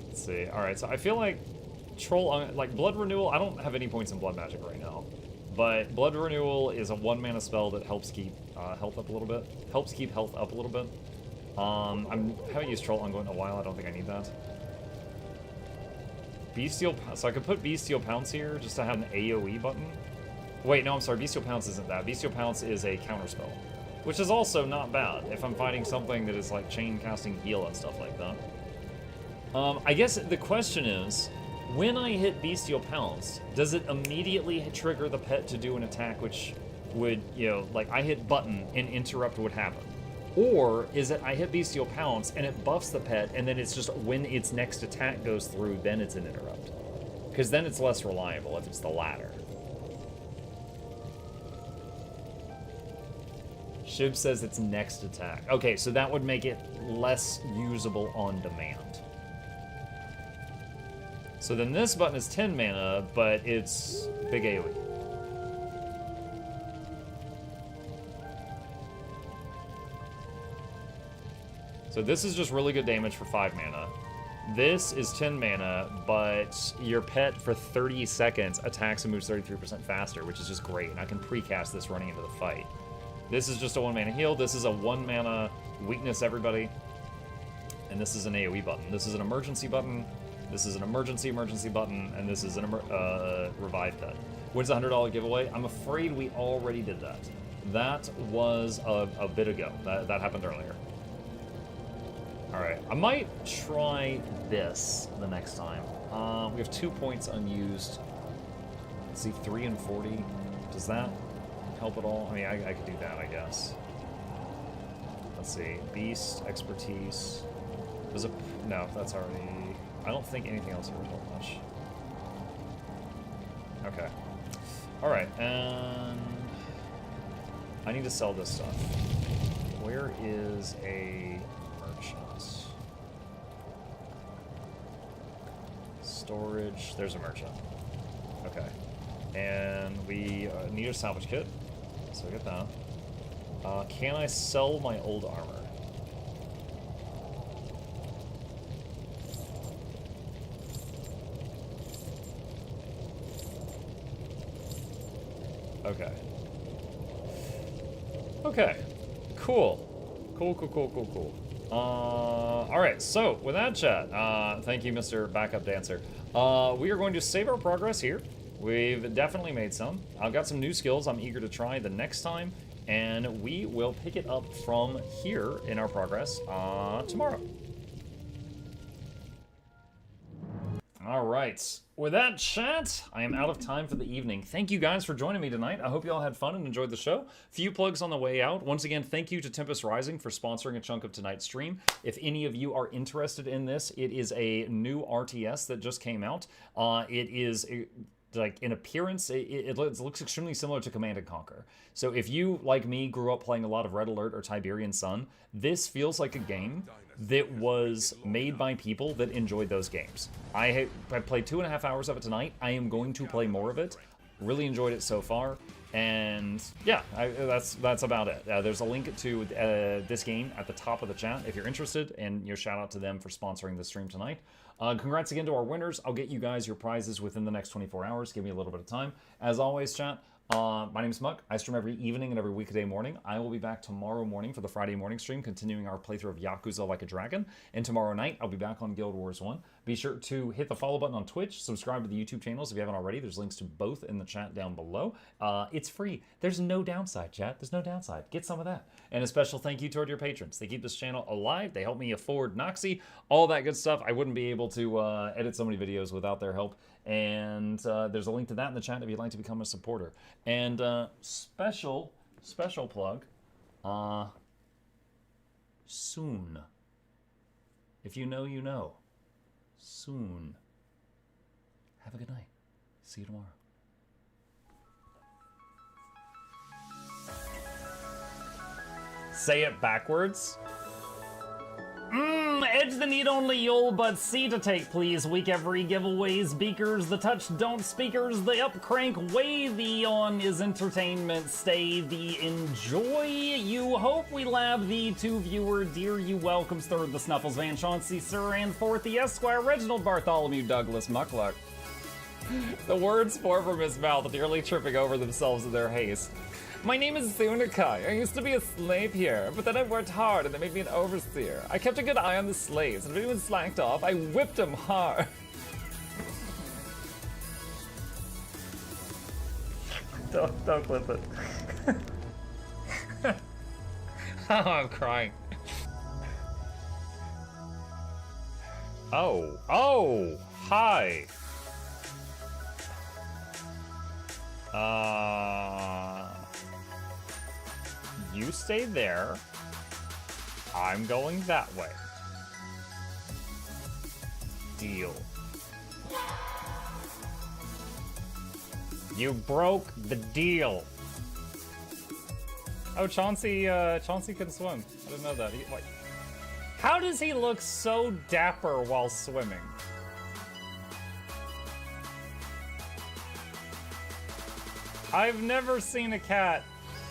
Let's see. Alright, so I feel like like Blood Renewal, I don't have any points in Blood Magic right now. But Blood Renewal is a 1 mana spell that helps keep health up a little bit. Helps keep health up a little bit. I haven't used Troll Unguent in a while. I don't think I need that. Bestial, so I could put Bestial Pounce here just to have an AoE button. Wait, no, I'm sorry. Bestial Pounce isn't that. Bestial Pounce is a counter spell, which is also not bad if I'm fighting something that is like chain casting heal and stuff like that. I guess the question is, when I hit Bestial Pounce, does it immediately trigger the pet to do an attack which would, you know, like I hit button and interrupt would happen? Or is it I hit Bestial Pounce and it buffs the pet and then it's just when its next attack goes through, then it's an interrupt? Because then it's less reliable if it's the latter. Shib says it's next attack. Okay, so that would make it less usable on demand. So then this button is 10 mana, but it's big AoE. So this is just really good damage for 5 mana. This is 10 mana, but your pet for 30 seconds attacks and moves 33% faster, which is just great, and I can precast this running into the fight. This is just a 1 mana heal. This is a 1 mana weakness everybody. And this is an AoE button. This is an emergency button. This is an emergency button, and this is an revive pet. Wins a $100 giveaway. I'm afraid we already did that. That was a bit ago. That happened earlier. All right, I might try this the next time. We have 2 points unused. Let's see, 3 and 40. Does that help at all? I mean, I could do that, I guess. Let's see, Beast, Expertise. Does it? No, that's already. I don't think anything else would help much. Okay. All right, and I need to sell this stuff. Where is a merchant? Storage. There's a merchant. Okay. And we need a salvage kit, so get that. Can I sell my old armor? Okay. Okay. Cool. Cool. Alright, so with that chat, thank you, Mr. Backup Dancer. We are going to save our progress here. We've definitely made some. I've got some new skills I'm eager to try the next time, and we will pick it up from here in our progress tomorrow. Alright, with that chat, I am out of time for the evening. Thank you guys for joining me tonight. I hope you all had fun and enjoyed the show. Few plugs on the way out. Once again, thank you to Tempest Rising for sponsoring a chunk of tonight's stream. If any of you are interested in this, it is a new RTS that just came out. It is... like in appearance, it looks extremely similar to Command & Conquer. So if you, like me, grew up playing a lot of Red Alert or Tiberian Sun, this feels like a game that was made by people that enjoyed those games. I played 2.5 hours of it tonight. I am going to play more of it. Really enjoyed it so far. And yeah, that's about it. There's a link to this game at the top of the chat if you're interested, and shout out to them for sponsoring the stream tonight. Congrats again to our winners. I'll get you guys your prizes within the next 24 hours. Give me a little bit of time. As always, chat, my name is Muck. I stream every evening and every weekday morning. I will be back tomorrow morning for the Friday morning stream, continuing our playthrough of Yakuza Like a Dragon. And tomorrow night, I'll be back on Guild Wars 1. Be sure to hit the follow button on Twitch, subscribe to the YouTube channels if you haven't already. There's links to both in the chat down below. It's free. There's no downside, chat. There's no downside. Get some of that. And a special thank you toward your patrons. They keep this channel alive. They help me afford Noxxi, all that good stuff. I woun't be able to edit so many videos without their help. And there's a link to that in the chat if you'd like to become a supporter. And special plug, soon. If you know, you know. Soon. Have a good night. See you tomorrow. Say it backwards. Edge the need only you'll but see to take, please. Week every giveaways, beakers, the touch don't speakers, the up crank way, the on is entertainment, stay the enjoy. You hope we lab the two viewer, dear you welcomes third the Snuffles Van Chauncey, Sir, and fourth the Esquire, Reginald Bartholomew Douglas Mukluk. The words pour from his mouth, nearly tripping over themselves in their haste. My name is Zunikai. I used to be a slave here, but then I worked hard and they made me an overseer. I kept a good eye on the slaves, and if anyone slacked off, I whipped them hard. Don't clip it. Oh, I'm crying. Oh, hi. You stay there. I'm going that way. Deal. You broke the deal. Oh, Chauncey can swim. I didn't know that. How does he look so dapper while swimming? I've never seen a cat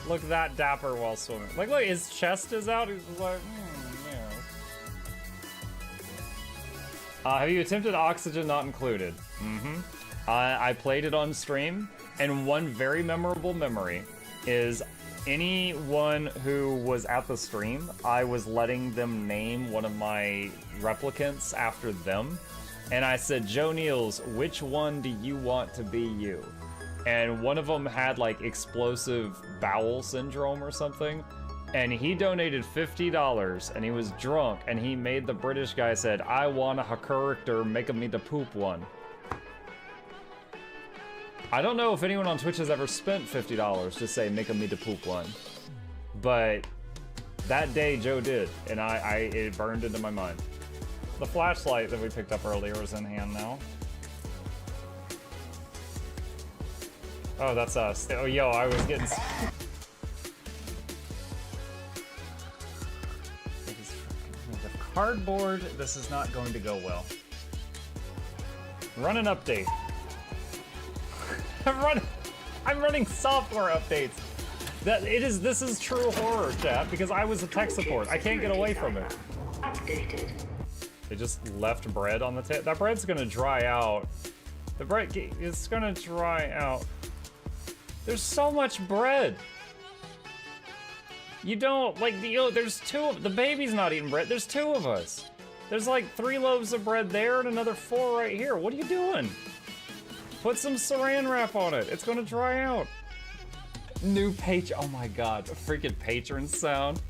look that dapper while swimming. Like, look, his chest is out. He's just like, yeah. Have you attempted Oxygen Not Included? Mm-hmm. I played it on stream, and one very memorable memory is anyone who was at the stream, I was letting them name one of my replicants after them. And I said, Joe Niels, which one do you want to be you? And one of them had like explosive bowel syndrome or something. And he donated $50 and he was drunk and he made the British guy said, I want a character, make me the poop one. I don't know if anyone on Twitch has ever spent $50 to say, make me the poop one. But that day Joe did, and it burned into my mind. The flashlight that we picked up earlier is in hand now. Oh, that's us. Oh, yo, I was getting... Cardboard, this is not going to go well. Run an update. I'm running software updates. This is true horror, chat, because I was a tech support. I can't get away from it. Updated. They just left bread on the table. That bread's gonna dry out. The bread is gonna dry out. There's so much bread. You don't, like, there's the baby's not eating bread. There's 2 of us. There's like 3 loaves of bread there and another 4 right here. What are you doing? Put some saran wrap on it. It's gonna dry out. New patron, oh my God, a freaking patron sound.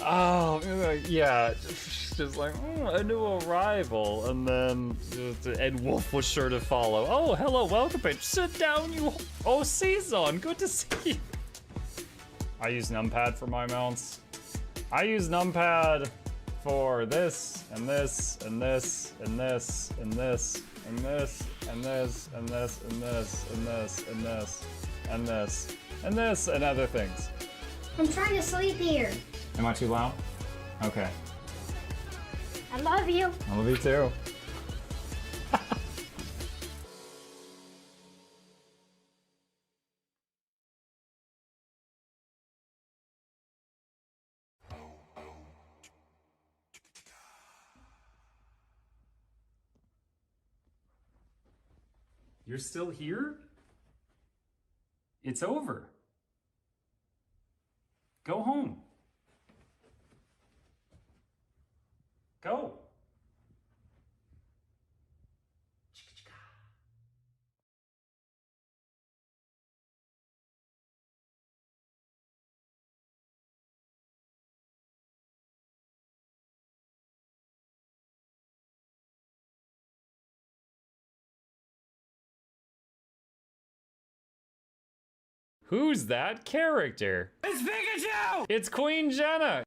Oh, yeah, just like, a new arrival. And then Ed Wolf was sure to follow. Oh, hello, welcome, patron. Sit down, you, oh, Season, good to see you. I use numpad for my mounts. I use numpad for this, and this, and this, and this, and this, and this, and this, and this, and this, and this, and this, and this, and this, and other things. I'm trying to sleep here. Am I too loud? Okay. I love you. I love you too. You're still here? It's over. Go home. Go. Who's that character? It's Pikachu! It's Queen Jenna!